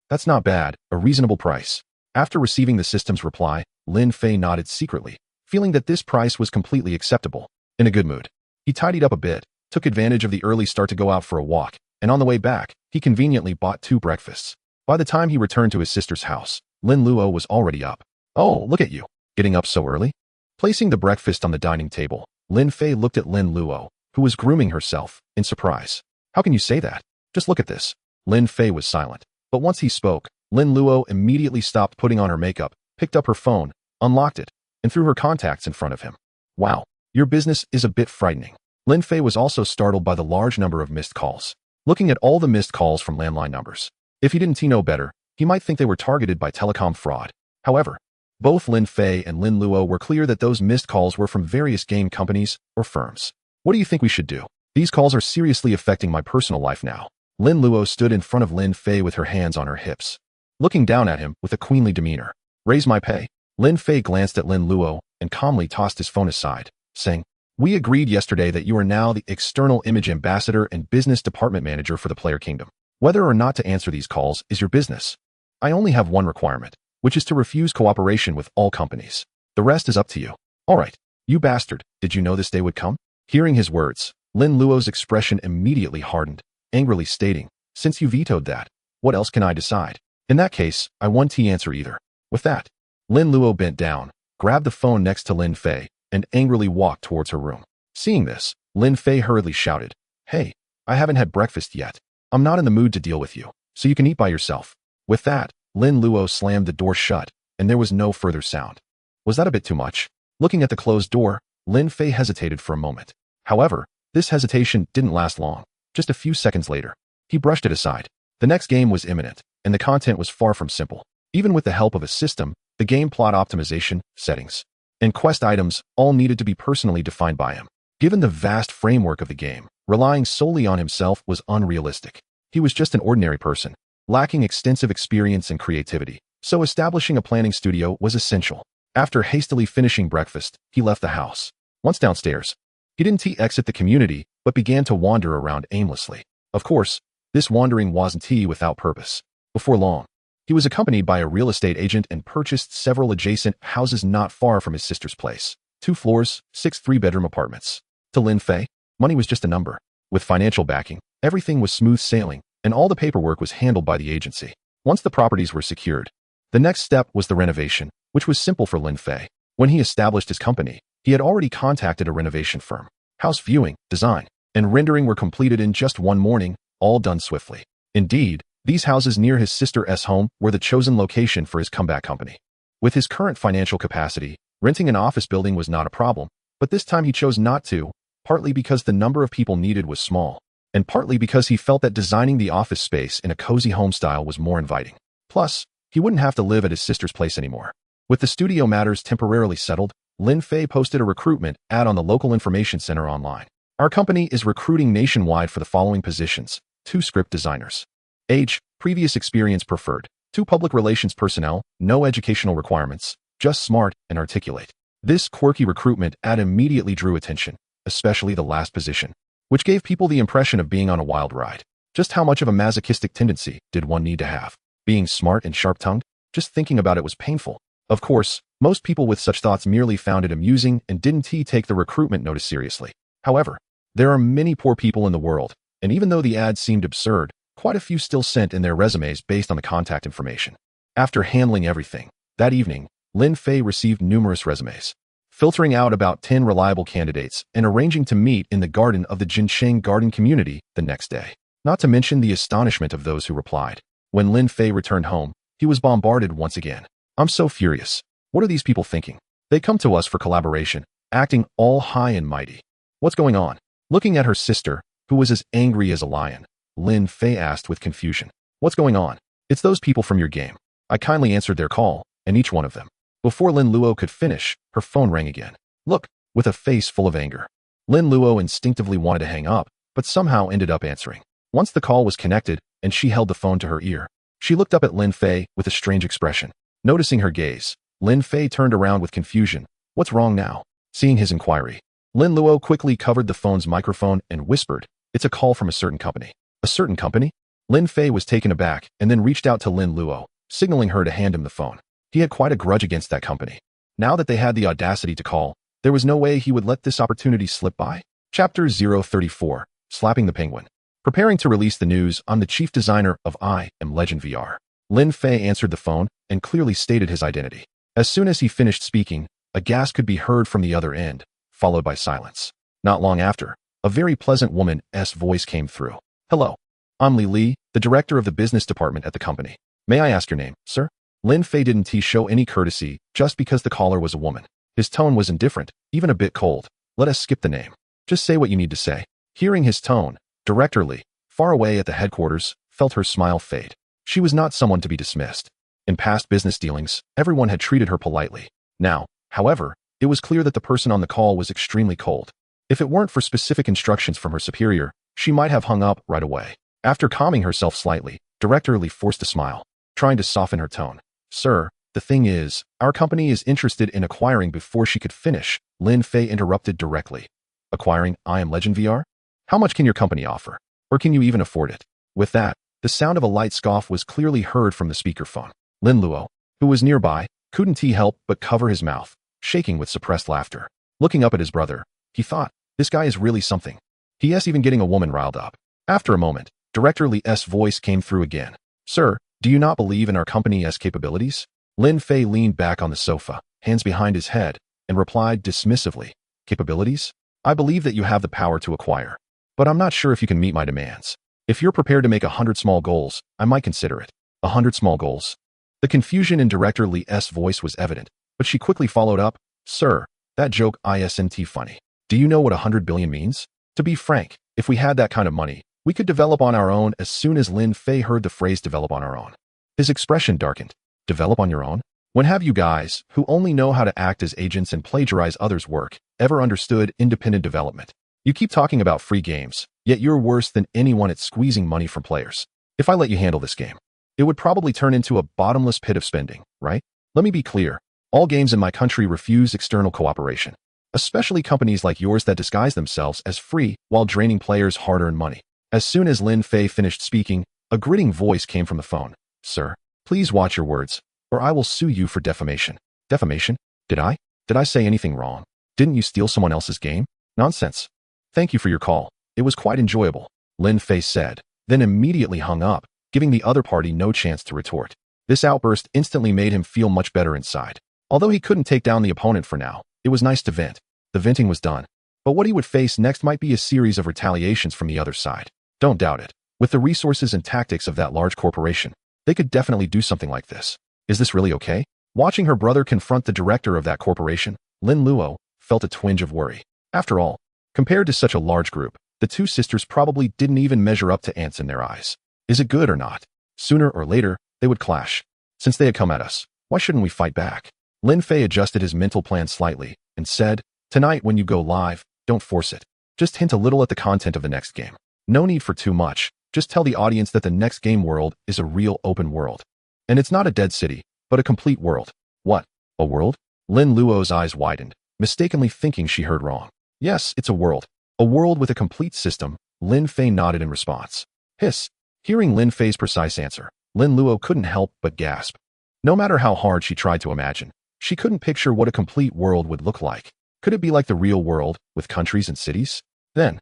That's not bad, a reasonable price. After receiving the system's reply, Lin Fei nodded secretly, feeling that this price was completely acceptable. In a good mood, he tidied up a bit, took advantage of the early start to go out for a walk, and on the way back, he conveniently bought 2 breakfasts. By the time he returned to his sister's house, Lin Luo was already up. Oh, look at you, getting up so early? Placing the breakfast on the dining table, Lin Fei looked at Lin Luo, who was grooming herself, in surprise. How can you say that? Just look at this. Lin Fei was silent, but once he spoke, Lin Luo immediately stopped putting on her makeup, picked up her phone, unlocked it, and threw her contacts in front of him. Wow, your business is a bit frightening. Lin Fei was also startled by the large number of missed calls. Looking at all the missed calls from landline numbers. If he didn't know better, he might think they were targeted by telecom fraud. However, both Lin Fei and Lin Luo were clear that those missed calls were from various game companies or firms. What do you think we should do? These calls are seriously affecting my personal life now. Lin Luo stood in front of Lin Fei with her hands on her hips, looking down at him with a queenly demeanor. Raise my pay. Lin Fei glanced at Lin Luo and calmly tossed his phone aside, saying, We agreed yesterday that you are now the external image ambassador and business department manager for the Player Kingdom. Whether or not to answer these calls is your business. I only have one requirement, which is to refuse cooperation with all companies. The rest is up to you. All right, you bastard, did you know this day would come? Hearing his words, Lin Luo's expression immediately hardened, angrily stating, Since you vetoed that, what else can I decide? In that case, I won't answer either. With that, Lin Luo bent down, grabbed the phone next to Lin Fei, and angrily walked towards her room. Seeing this, Lin Fei hurriedly shouted, Hey, I haven't had breakfast yet. I'm not in the mood to deal with you, so you can eat by yourself. With that, Lin Luo slammed the door shut, and there was no further sound. Was that a bit too much? Looking at the closed door, Lin Fei hesitated for a moment. However, this hesitation didn't last long. Just a few seconds later, he brushed it aside. The next game was imminent, and the content was far from simple. Even with the help of a system, the game plot optimization, settings, and quest items all needed to be personally defined by him. Given the vast framework of the game, relying solely on himself was unrealistic. He was just an ordinary person, lacking extensive experience and creativity, so establishing a planning studio was essential. After hastily finishing breakfast, he left the house. Once downstairs, he didn't exit the community, but began to wander around aimlessly. Of course, this wandering wasn't without purpose. Before long, he was accompanied by a real estate agent and purchased several adjacent houses not far from his sister's place. 2 floors, 6 3-bedroom apartments. To Lin Fei, money was just a number. With financial backing, everything was smooth sailing, and all the paperwork was handled by the agency. Once the properties were secured, the next step was the renovation, which was simple for Lin Fei. When he established his company, he had already contacted a renovation firm. House viewing, design, and rendering were completed in just one morning, all done swiftly. Indeed, these houses near his sister's home were the chosen location for his comeback company. With his current financial capacity, renting an office building was not a problem, but this time he chose not to, partly because the number of people needed was small, and partly because he felt that designing the office space in a cozy home style was more inviting. Plus, he wouldn't have to live at his sister's place anymore. With the studio matters temporarily settled, Lin Fei posted a recruitment ad on the local information center online. Our company is recruiting nationwide for the following positions: 2 script designers. Age, previous experience preferred. 2 public relations personnel, no educational requirements, just smart and articulate. This quirky recruitment ad immediately drew attention, especially the last position, which gave people the impression of being on a wild ride. Just how much of a masochistic tendency did one need to have? Being smart and sharp-tongued? Just thinking about it was painful. Of course, most people with such thoughts merely found it amusing and didn't take the recruitment notice seriously. However, there are many poor people in the world, and even though the ad seemed absurd, quite a few still sent in their resumes based on the contact information. After handling everything, that evening, Lin Fei received numerous resumes, filtering out about 10 reliable candidates and arranging to meet in the garden of the Jinsheng Garden community the next day. Not to mention the astonishment of those who replied. When Lin Fei returned home, he was bombarded once again. I'm so furious. What are these people thinking? They come to us for collaboration, acting all high and mighty. What's going on? Looking at her sister, who was as angry as a lion, Lin Fei asked with confusion. What's going on? It's those people from your game. I kindly answered their call, and each one of them. Before Lin Luo could finish, her phone rang again. Look, with a face full of anger. Lin Luo instinctively wanted to hang up, but somehow ended up answering. Once the call was connected, and she held the phone to her ear, she looked up at Lin Fei with a strange expression. Noticing her gaze, Lin Fei turned around with confusion. What's wrong now? Seeing his inquiry, Lin Luo quickly covered the phone's microphone and whispered, it's a call from a certain company. A certain company? Lin Fei was taken aback and then reached out to Lin Luo, signaling her to hand him the phone. He had quite a grudge against that company. Now that they had the audacity to call, there was no way he would let this opportunity slip by. Chapter 034, Slapping the Penguin. Preparing to release the news, I'm the chief designer of I Am Legend VR. Lin Fei answered the phone and clearly stated his identity. As soon as he finished speaking, a gasp could be heard from the other end, followed by silence. Not long after, a very pleasant woman's voice came through. Hello. I'm Li Li, the director of the business department at the company. May I ask your name, sir? Lin Fei didn't show any courtesy just because the caller was a woman. His tone was indifferent, even a bit cold. Let us skip the name. Just say what you need to say. Hearing his tone, Director Li, far away at the headquarters, felt her smile fade. She was not someone to be dismissed. In past business dealings, everyone had treated her politely. Now, however, it was clear that the person on the call was extremely cold. If it weren't for specific instructions from her superior, she might have hung up right away. After calming herself slightly, Director Li forced a smile, trying to soften her tone. Sir, the thing is, our company is interested in acquiring. Before she could finish, Lin Fei interrupted directly. Acquiring I Am Legend VR? How much can your company offer? Or can you even afford it? With that, the sound of a light scoff was clearly heard from the speakerphone. Lin Luo, who was nearby, couldn't help but cover his mouth, shaking with suppressed laughter. Looking up at his brother, he thought, this guy is really something. He's even getting a woman riled up. After a moment, Director Li's voice came through again. Sir, do you not believe in our company's capabilities? Lin Fei leaned back on the sofa, hands behind his head, and replied dismissively. Capabilities? I believe that you have the power to acquire. But I'm not sure if you can meet my demands. If you're prepared to make 100 small goals, I might consider it. 100 small goals? The confusion in Director Li's voice was evident, but she quickly followed up. Sir, that joke isn't funny. Do you know what 100 billion means? To be frank, if we had that kind of money, we could develop on our own. As soon as Lin Fei heard the phrase develop on our own, his expression darkened. Develop on your own? When have you guys, who only know how to act as agents and plagiarize others' work, ever understood independent development? You keep talking about free games, yet you're worse than anyone at squeezing money from players. If I let you handle this game, it would probably turn into a bottomless pit of spending, right? Let me be clear. All games in my country refuse external cooperation, especially companies like yours that disguise themselves as free while draining players' hard-earned money. As soon as Lin Fei finished speaking, a gritting voice came from the phone. Sir, please watch your words, or I will sue you for defamation. Defamation? Did I? Did I say anything wrong? Didn't you steal someone else's game? Nonsense. Thank you for your call. It was quite enjoyable, Lin Fei said, then immediately hung up, giving the other party no chance to retort. This outburst instantly made him feel much better inside. Although he couldn't take down the opponent for now, it was nice to vent. The venting was done. But what he would face next might be a series of retaliations from the other side. Don't doubt it. With the resources and tactics of that large corporation, they could definitely do something like this. Is this really okay? Watching her brother confront the director of that corporation, Lin Luo felt a twinge of worry. After all, compared to such a large group, the two sisters probably didn't even measure up to ants in their eyes. Is it good or not? Sooner or later, they would clash. Since they had come at us, why shouldn't we fight back? Lin Fei adjusted his mental plan slightly and said, tonight when you go live, don't force it. Just hint a little at the content of the next game. No need for too much. Just tell the audience that the next game world is a real open world. And it's not a dead city, but a complete world. What? A world? Lin Luo's eyes widened, mistakenly thinking she heard wrong. Yes, it's a world. A world with a complete system. Lin Fei nodded in response. Hiss. Hearing Lin Fei's precise answer, Lin Luo couldn't help but gasp. No matter how hard she tried to imagine, she couldn't picture what a complete world would look like. Could it be like the real world, with countries and cities? Then,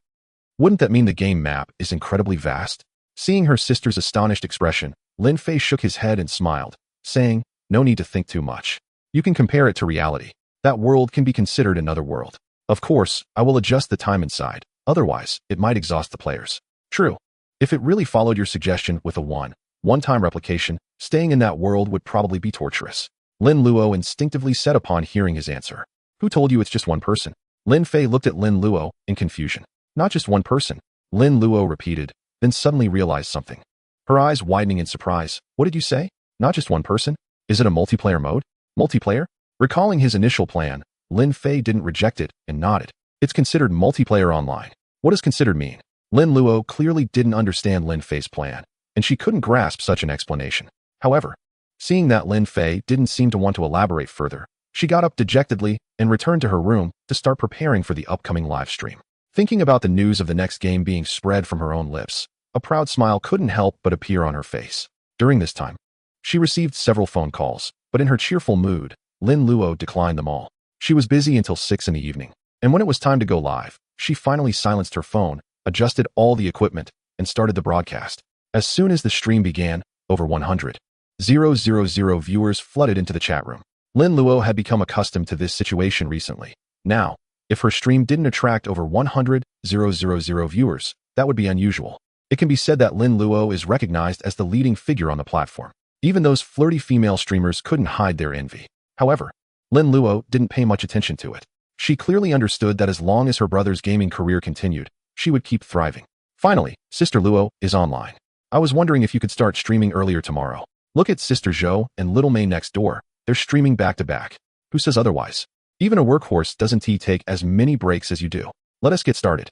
wouldn't that mean the game map is incredibly vast? Seeing her sister's astonished expression, Lin Fei shook his head and smiled, saying, no need to think too much. You can compare it to reality. That world can be considered another world. Of course, I will adjust the time inside, otherwise, it might exhaust the players. True. If it really followed your suggestion with a one-time replication, staying in that world would probably be torturous. Lin Luo instinctively said upon hearing his answer. Who told you it's just one person? Lin Fei looked at Lin Luo in confusion. Not just one person. Lin Luo repeated, then suddenly realized something. Her eyes widening in surprise. What did you say? Not just one person? Is it a multiplayer mode? Multiplayer? Recalling his initial plan, Lin Fei didn't reject it and nodded. It's considered multiplayer online. What does considered mean? Lin Luo clearly didn't understand Lin Fei's plan, and she couldn't grasp such an explanation. However, seeing that Lin Fei didn't seem to want to elaborate further, she got up dejectedly and returned to her room to start preparing for the upcoming live stream. Thinking about the news of the next game being spread from her own lips, a proud smile couldn't help but appear on her face. During this time, she received several phone calls, but in her cheerful mood, Lin Luo declined them all. She was busy until 6 in the evening, and when it was time to go live, she finally silenced her phone, adjusted all the equipment, and started the broadcast. As soon as the stream began, over 100,000 viewers flooded into the chat room. Lin Luo had become accustomed to this situation recently. Now, if her stream didn't attract over 100,000 viewers, that would be unusual. It can be said that Lin Luo is recognized as the leading figure on the platform. Even those flirty female streamers couldn't hide their envy. However, Lin Luo didn't pay much attention to it. She clearly understood that as long as her brother's gaming career continued, she would keep thriving. Finally, Sister Luo is online. I was wondering if you could start streaming earlier tomorrow. Look at Sister Zhou and Little May next door. They're streaming back to back. Who says otherwise? Even a workhorse doesn't take as many breaks as you do. Let us get started.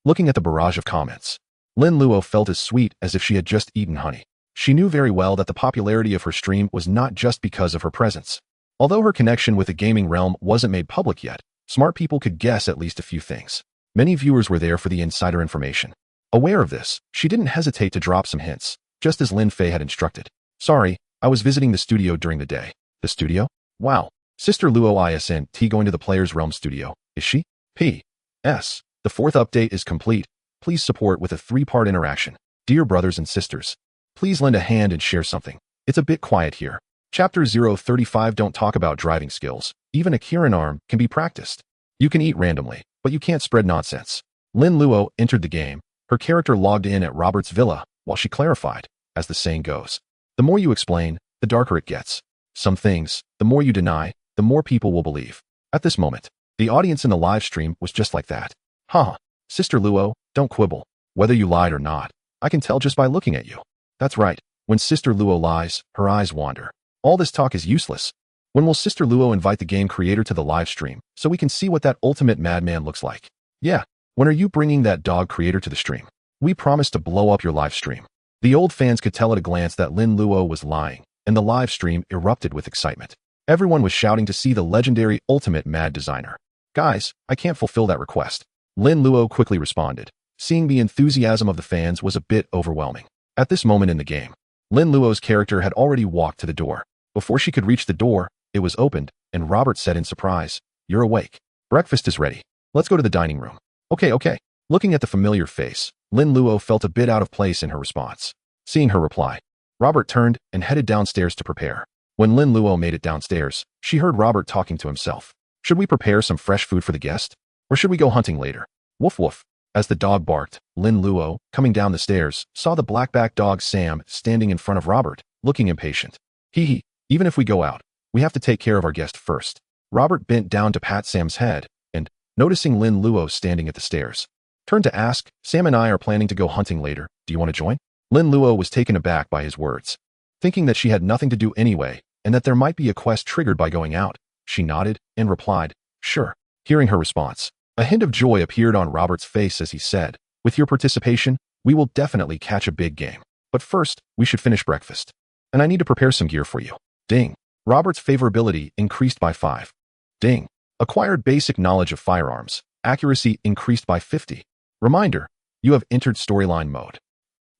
Looking at the barrage of comments, Lin Luo felt as sweet as if she had just eaten honey. She knew very well that the popularity of her stream was not just because of her presence. Although her connection with the gaming realm wasn't made public yet, smart people could guess at least a few things. Many viewers were there for the insider information. Aware of this, she didn't hesitate to drop some hints, just as Lin Fei had instructed. Sorry, I was visiting the studio during the day. The studio? Wow. Sister Luo isn't going to the Player's Realm studio, is she? P.S. The 4th update is complete. Please support with a 3-part interaction. Dear brothers and sisters, please lend a hand and share something. It's a bit quiet here. Chapter 035 don't talk about driving skills. Even a Kirin arm can be practiced. You can eat randomly, but you can't spread nonsense. Lin Luo entered the game. Her character logged in at Robert's villa, while she clarified, as the saying goes. The more you explain, the darker it gets. Some things, the more you deny, the more people will believe. At this moment, the audience in the live stream was just like that. Haha, Sister Luo, don't quibble. Whether you lied or not, I can tell just by looking at you. That's right, when Sister Luo lies, her eyes wander. All this talk is useless. When will Sister Luo invite the game creator to the live stream, so we can see what that ultimate madman looks like? Yeah, when are you bringing that dog creator to the stream? We promise to blow up your live stream. The old fans could tell at a glance that Lin Luo was lying, and the live stream erupted with excitement. Everyone was shouting to see the legendary ultimate mad designer. Guys, I can't fulfill that request. Lin Luo quickly responded. Seeing the enthusiasm of the fans was a bit overwhelming. At this moment in the game, Lin Luo's character had already walked to the door. Before she could reach the door, it was opened, and Robert said in surprise, "You're awake. Breakfast is ready. Let's go to the dining room." Okay. Looking at the familiar face, Lin Luo felt a bit out of place in her response. Seeing her reply, Robert turned and headed downstairs to prepare. When Lin Luo made it downstairs, she heard Robert talking to himself. Should we prepare some fresh food for the guest? Or should we go hunting later? Woof woof. As the dog barked, Lin Luo, coming down the stairs, saw the black-backed dog Sam standing in front of Robert, looking impatient. Hee, even if we go out, we have to take care of our guest first. Robert bent down to pat Sam's head, and, noticing Lin Luo standing at the stairs, turned to ask, "Sam and I are planning to go hunting later. Do you want to join?" Lin Luo was taken aback by his words. Thinking that she had nothing to do anyway, and that there might be a quest triggered by going out, she nodded and replied, "Sure." Hearing her response, a hint of joy appeared on Robert's face as he said, "With your participation, we will definitely catch a big game. But first, we should finish breakfast. And I need to prepare some gear for you." Ding. Robert's favorability increased by 5. Ding. Acquired basic knowledge of firearms. Accuracy increased by 50. Reminder, you have entered storyline mode.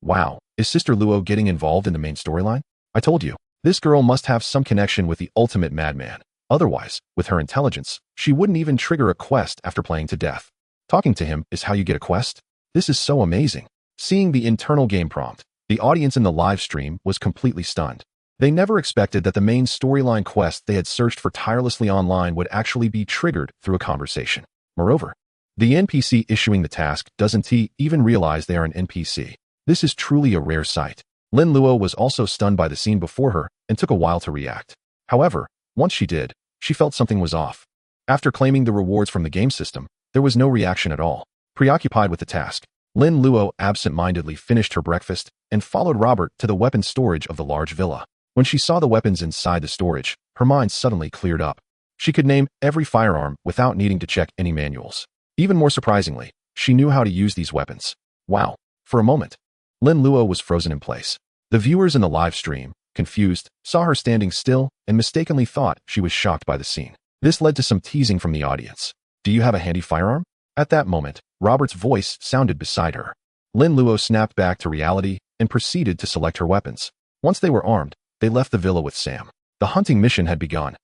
Wow, is Sister Luo getting involved in the main storyline? I told you, this girl must have some connection with the ultimate madman. Otherwise, with her intelligence, she wouldn't even trigger a quest after playing to death. Talking to him is how you get a quest? This is so amazing. Seeing the internal game prompt, the audience in the live stream was completely stunned. They never expected that the main storyline quest they had searched for tirelessly online would actually be triggered through a conversation. Moreover, the NPC issuing the task doesn't even realize they are an NPC. This is truly a rare sight. Lin Luo was also stunned by the scene before her and took a while to react. However, once she did, she felt something was off. After claiming the rewards from the game system, there was no reaction at all. Preoccupied with the task, Lin Luo absent-mindedly finished her breakfast and followed Robert to the weapons storage of the large villa. When she saw the weapons inside the storage, her mind suddenly cleared up. She could name every firearm without needing to check any manuals. Even more surprisingly, she knew how to use these weapons. Wow. For a moment, Lin Luo was frozen in place. The viewers in the live stream, confused, saw her standing still and mistakenly thought she was shocked by the scene. This led to some teasing from the audience. "Do you have a handy firearm?" At that moment, Robert's voice sounded beside her. Lin Luo snapped back to reality and proceeded to select her weapons. Once they were armed, they left the villa with Sam. The hunting mission had begun.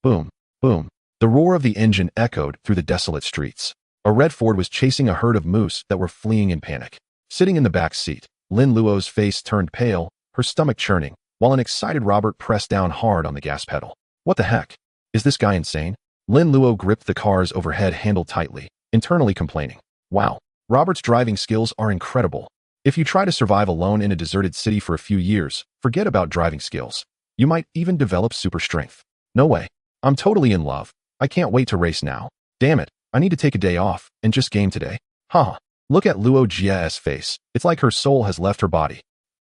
Boom, boom. The roar of the engine echoed through the desolate streets. A red Ford was chasing a herd of moose that were fleeing in panic. Sitting in the back seat, Lin Luo's face turned pale, her stomach churning, while an excited Robert pressed down hard on the gas pedal. What the heck? Is this guy insane? Lin Luo gripped the car's overhead handle tightly, internally complaining. Wow, Robert's driving skills are incredible. If you try to survive alone in a deserted city for a few years, forget about driving skills. You might even develop super strength. No way. I'm totally in love. I can't wait to race now. Damn it, I need to take a day off and just game today. Haha. Look at Luo Jia's face. It's like her soul has left her body.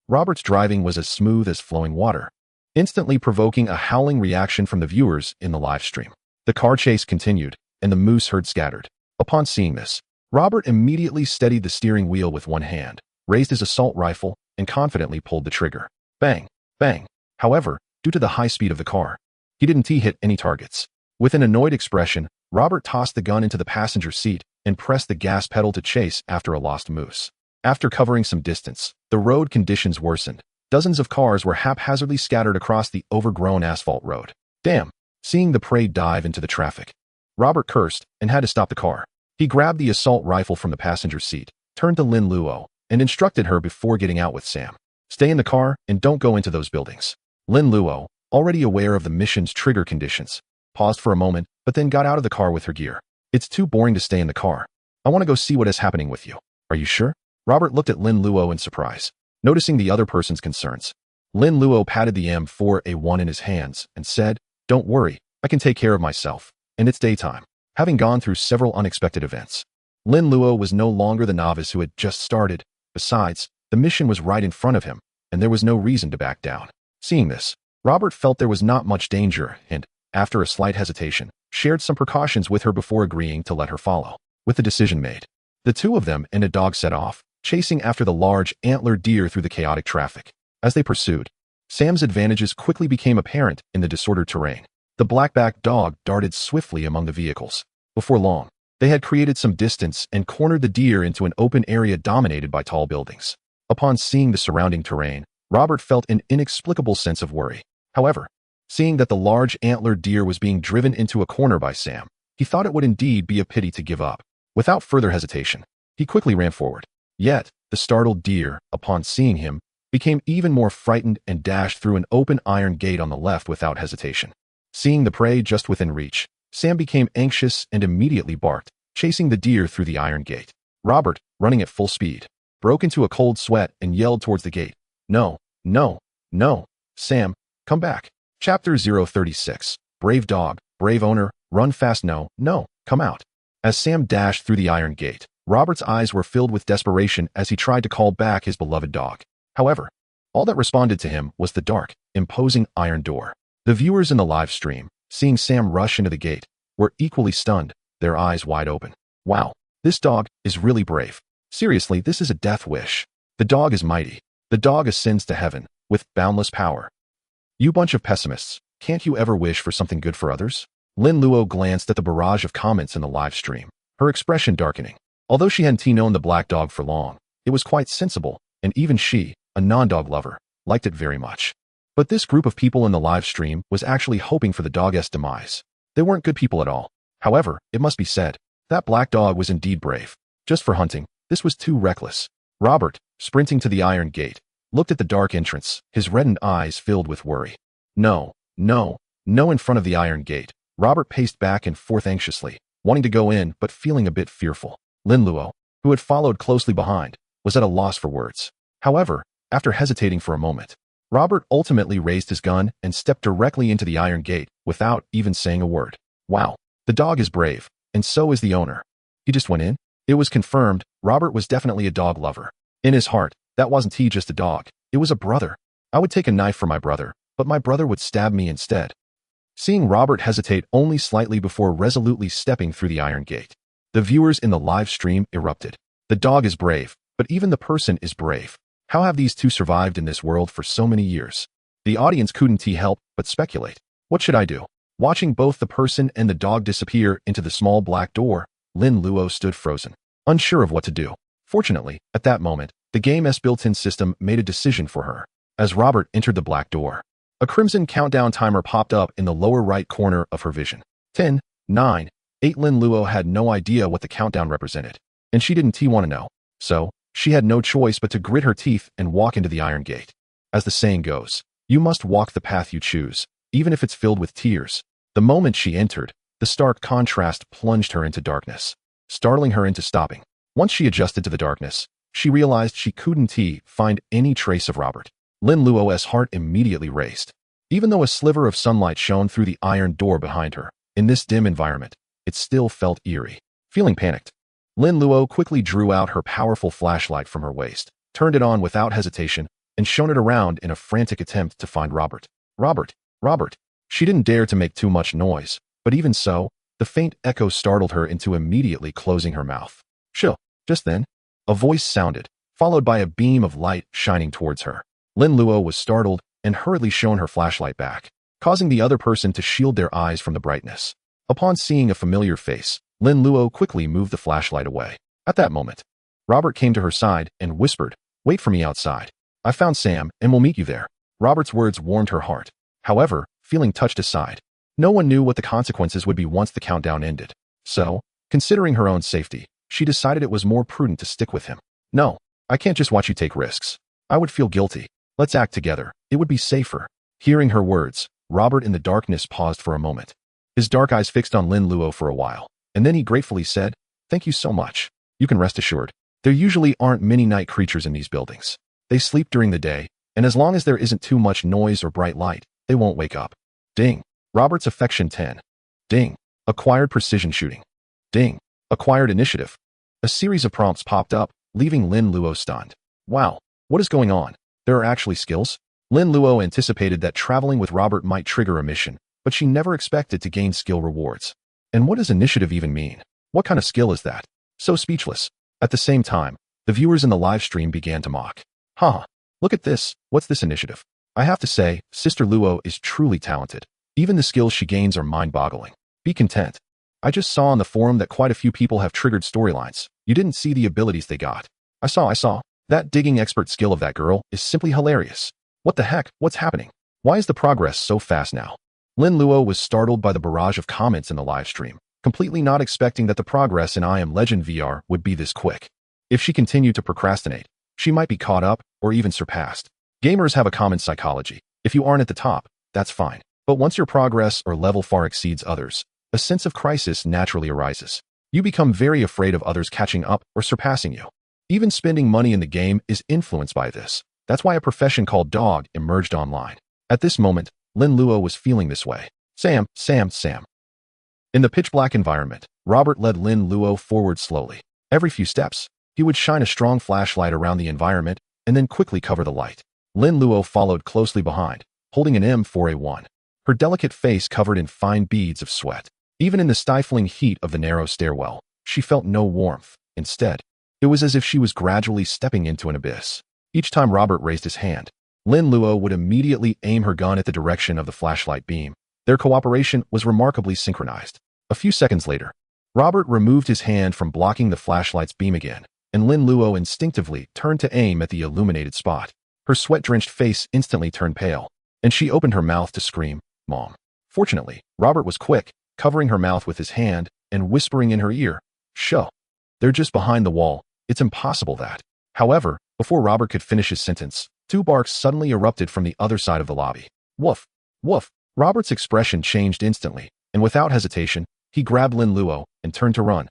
Robert's driving was as smooth as flowing water, instantly provoking a howling reaction from the viewers in the live stream. The car chase continued, and the moose herd scattered. Upon seeing this, Robert immediately steadied the steering wheel with one hand, raised his assault rifle, and confidently pulled the trigger. Bang, bang. However, due to the high speed of the car, he didn't hit any targets. With an annoyed expression, Robert tossed the gun into the passenger seat and pressed the gas pedal to chase after a lost moose. After covering some distance, the road conditions worsened. Dozens of cars were haphazardly scattered across the overgrown asphalt road. Damn! Seeing the prey dive into the traffic, Robert cursed and had to stop the car. He grabbed the assault rifle from the passenger seat, turned to Lin Luo, and instructed her before getting out with Sam. Stay in the car and don't go into those buildings. Lin Luo, already aware of the mission's trigger conditions, paused for a moment, but then got out of the car with her gear. It's too boring to stay in the car. I want to go see what is happening with you. Are you sure? Robert looked at Lin Luo in surprise, noticing the other person's concerns. Lin Luo patted the M4A1 in his hands and said, "Don't worry, I can take care of myself, and it's daytime." Having gone through several unexpected events, Lin Luo was no longer the novice who had just started. Besides, the mission was right in front of him, and there was no reason to back down. Seeing this, Robert felt there was not much danger and, after a slight hesitation, shared some precautions with her before agreeing to let her follow. With the decision made, the two of them and a dog set off, chasing after the large antlered deer through the chaotic traffic. As they pursued, Sam's advantages quickly became apparent in the disordered terrain. The black-backed dog darted swiftly among the vehicles. Before long, they had created some distance and cornered the deer into an open area dominated by tall buildings. Upon seeing the surrounding terrain, Robert felt an inexplicable sense of worry. However, seeing that the large antlered deer was being driven into a corner by Sam, he thought it would indeed be a pity to give up. Without further hesitation, he quickly ran forward. Yet, the startled deer, upon seeing him, became even more frightened and dashed through an open iron gate on the left without hesitation. Seeing the prey just within reach, Sam became anxious and immediately barked, chasing the deer through the iron gate. Robert, running at full speed, broke into a cold sweat and yelled towards the gate. No, no, no, Sam, come back. Chapter 036. Brave dog, brave owner, run fast. No, no, come out. As Sam dashed through the iron gate, Robert's eyes were filled with desperation as he tried to call back his beloved dog. However, all that responded to him was the dark, imposing iron door. The viewers in the live stream, seeing Sam rush into the gate, were equally stunned, their eyes wide open. Wow, this dog is really brave. Seriously, this is a death wish. The dog is mighty. The dog ascends to heaven, with boundless power. You bunch of pessimists, can't you ever wish for something good for others? Lin Luo glanced at the barrage of comments in the live stream, her expression darkening. Although she hadn't known the black dog for long, it was quite sensible, and even she, a non-dog lover, liked it very much. But this group of people in the live stream was actually hoping for the dog's demise. They weren't good people at all. However, it must be said, that black dog was indeed brave. Just for hunting, this was too reckless. Robert, sprinting to the iron gate, looked at the dark entrance, his reddened eyes filled with worry. No, no, no. In front of the iron gate, Robert paced back and forth anxiously, wanting to go in but feeling a bit fearful. Lin Luo, who had followed closely behind, was at a loss for words. However, after hesitating for a moment, Robert ultimately raised his gun and stepped directly into the iron gate without even saying a word. Wow, the dog is brave, and so is the owner. He just went in. It was confirmed, Robert was definitely a dog lover. In his heart, that wasn't he just a dog, it was a brother. I would take a knife for my brother, but my brother would stab me instead. Seeing Robert hesitate only slightly before resolutely stepping through the iron gate, the viewers in the live stream erupted. The dog is brave, but even the person is brave. How have these two survived in this world for so many years? The audience couldn't help but speculate. What should I do? Watching both the person and the dog disappear into the small black door, Lin Luo stood frozen, unsure of what to do. Fortunately, at that moment, the game's built-in system made a decision for her. As Robert entered the black door, a crimson countdown timer popped up in the lower right corner of her vision. 10, 9, 8. Lin Luo had no idea what the countdown represented, and she didn't want to know. So, she had no choice but to grit her teeth and walk into the iron gate. As the saying goes, you must walk the path you choose, even if it's filled with tears. The moment she entered, the stark contrast plunged her into darkness, startling her into stopping. Once she adjusted to the darkness, she realized she couldn't find any trace of Robert. Lin Luo's heart immediately raced. Even though a sliver of sunlight shone through the iron door behind her, in this dim environment, it still felt eerie. Feeling panicked, Lin Luo quickly drew out her powerful flashlight from her waist, turned it on without hesitation, and shone it around in a frantic attempt to find Robert. Robert, Robert. She didn't dare to make too much noise, but even so, the faint echo startled her into immediately closing her mouth. Chill. Just then, a voice sounded, followed by a beam of light shining towards her. Lin Luo was startled and hurriedly shone her flashlight back, causing the other person to shield their eyes from the brightness. Upon seeing a familiar face, Lin Luo quickly moved the flashlight away. At that moment, Robert came to her side and whispered, "Wait for me outside. I found Sam and will meet you there." Robert's words warmed her heart. However, feeling touched aside, no one knew what the consequences would be once the countdown ended. So, considering her own safety, she decided it was more prudent to stick with him. No, I can't just watch you take risks. I would feel guilty. Let's act together. It would be safer. Hearing her words, Robert in the darkness paused for a moment. His dark eyes fixed on Lin Luo for a while, and then he gratefully said, "Thank you so much. You can rest assured. There usually aren't many night creatures in these buildings. They sleep during the day, and as long as there isn't too much noise or bright light, they won't wake up." Ding. Robert's affection 10. Ding. Acquired precision shooting. Ding. Acquired initiative. A series of prompts popped up, leaving Lin Luo stunned. Wow, what is going on? There are actually skills? Lin Luo anticipated that traveling with Robert might trigger a mission, but she never expected to gain skill rewards. And what does initiative even mean? What kind of skill is that? So speechless. At the same time, The viewers in the live stream began to mock. Haha, look at this, what's this initiative? I have to say, Sister Luo is truly talented. Even the skills she gains are mind-boggling. Be content. I just saw on the forum that quite a few people have triggered storylines. You didn't see the abilities they got. I saw. That digging expert skill of that girl is simply hilarious. What the heck, what's happening? Why is the progress so fast now? Lin Luo was startled by the barrage of comments in the live stream, completely not expecting that the progress in I Am Legend VR would be this quick. If she continued to procrastinate, she might be caught up or even surpassed. Gamers have a common psychology. If you aren't at the top, that's fine. But once your progress or level far exceeds others, a sense of crisis naturally arises. You become very afraid of others catching up or surpassing you. Even spending money in the game is influenced by this. That's why a profession called dog emerged online. At this moment, Lin Luo was feeling this way. Sam. In the pitch-black environment, Robert led Lin Luo forward slowly. Every few steps, he would shine a strong flashlight around the environment and then quickly cover the light. Lin Luo followed closely behind, holding an M4A1. Her delicate face covered in fine beads of sweat. Even in the stifling heat of the narrow stairwell, she felt no warmth. Instead, it was as if she was gradually stepping into an abyss. Each time Robert raised his hand, Lin Luo would immediately aim her gun at the direction of the flashlight beam. Their cooperation was remarkably synchronized. A few seconds later, Robert removed his hand from blocking the flashlight's beam again, and Lin Luo instinctively turned to aim at the illuminated spot. Her sweat-drenched face instantly turned pale, and she opened her mouth to scream, "Mom." Fortunately, Robert was quick, covering her mouth with his hand and whispering in her ear, "Shh. They're just behind the wall. It's impossible that." However, before Robert could finish his sentence, two barks suddenly erupted from the other side of the lobby. Woof, woof. Robert's expression changed instantly, and without hesitation, he grabbed Lin Luo and turned to run.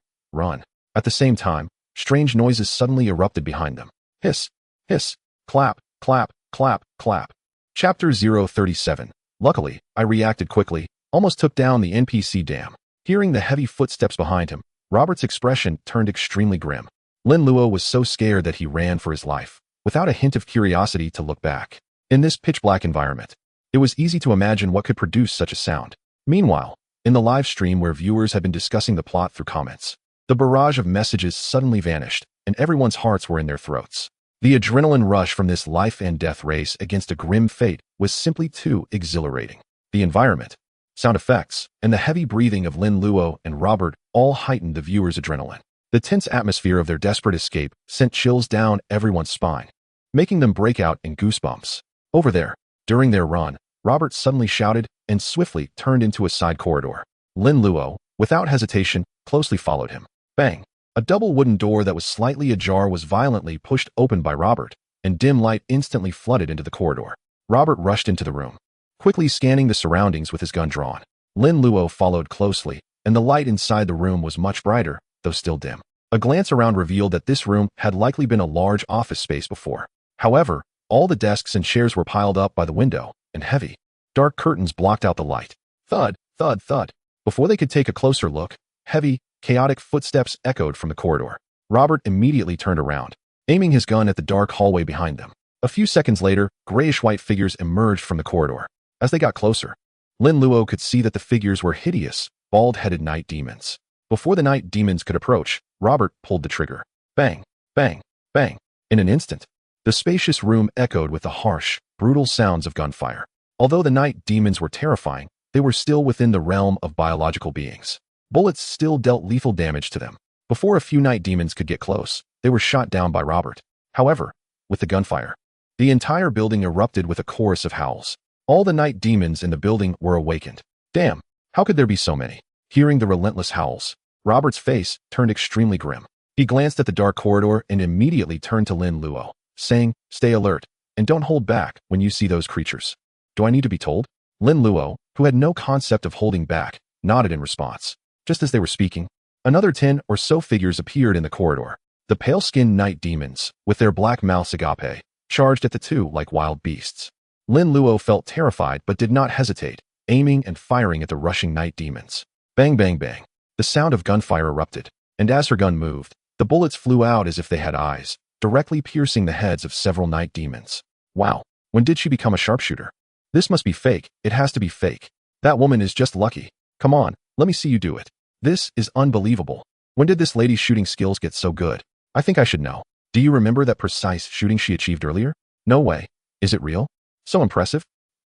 At the same time, strange noises suddenly erupted behind them. Hiss, hiss, clap, clap, clap, clap. Chapter 037. Luckily, I reacted quickly, almost took down the NPC dam. Hearing the heavy footsteps behind him, Robert's expression turned extremely grim. Lin Luo was so scared that he ran for his life, without a hint of curiosity to look back. In this pitch-black environment, it was easy to imagine what could produce such a sound. Meanwhile, in the live stream where viewers had been discussing the plot through comments, the barrage of messages suddenly vanished, and everyone's hearts were in their throats. The adrenaline rush from this life and death race against a grim fate was simply too exhilarating. The environment, sound effects, and the heavy breathing of Lin Luo and Robert all heightened the viewers' adrenaline. The tense atmosphere of their desperate escape sent chills down everyone's spine, making them break out in goosebumps. Over there, during their run, Robert suddenly shouted and swiftly turned into a side corridor. Lin Luo, without hesitation, closely followed him. Bang! A double wooden door that was slightly ajar was violently pushed open by Robert, and dim light instantly flooded into the corridor. Robert rushed into the room, quickly scanning the surroundings with his gun drawn. Lin Luo followed closely, and the light inside the room was much brighter, though still dim. A glance around revealed that this room had likely been a large office space before. However, all the desks and chairs were piled up by the window, and heavy, dark curtains blocked out the light. Thud, thud, thud. Before they could take a closer look, heavy, chaotic footsteps echoed from the corridor. Robert immediately turned around, aiming his gun at the dark hallway behind them. A few seconds later, grayish-white figures emerged from the corridor. As they got closer, Lin Luo could see that the figures were hideous, bald-headed night demons. Before the night demons could approach, Robert pulled the trigger. Bang, bang, bang. In an instant, the spacious room echoed with the harsh, brutal sounds of gunfire. Although the night demons were terrifying, they were still within the realm of biological beings. Bullets still dealt lethal damage to them. Before a few night demons could get close, they were shot down by Robert. However, with the gunfire, the entire building erupted with a chorus of howls. All the night demons in the building were awakened. Damn, how could there be so many? Hearing the relentless howls, Robert's face turned extremely grim. He glanced at the dark corridor and immediately turned to Lin Luo, saying, "Stay alert, and don't hold back when you see those creatures." Do I need to be told? Lin Luo, who had no concept of holding back, nodded in response. Just as they were speaking, another 10 or so figures appeared in the corridor. The pale-skinned night demons, with their black mouths agape, charged at the two like wild beasts. Lin Luo felt terrified but did not hesitate, aiming and firing at the rushing night demons. Bang, bang, bang. The sound of gunfire erupted, and as her gun moved, the bullets flew out as if they had eyes, directly piercing the heads of several night demons. Wow, when did she become a sharpshooter? This must be fake. It has to be fake. That woman is just lucky. Come on, let me see you do it. This is unbelievable. When did this lady's shooting skills get so good? I think I should know. Do you remember that precise shooting she achieved earlier? No way. Is it real? So impressive?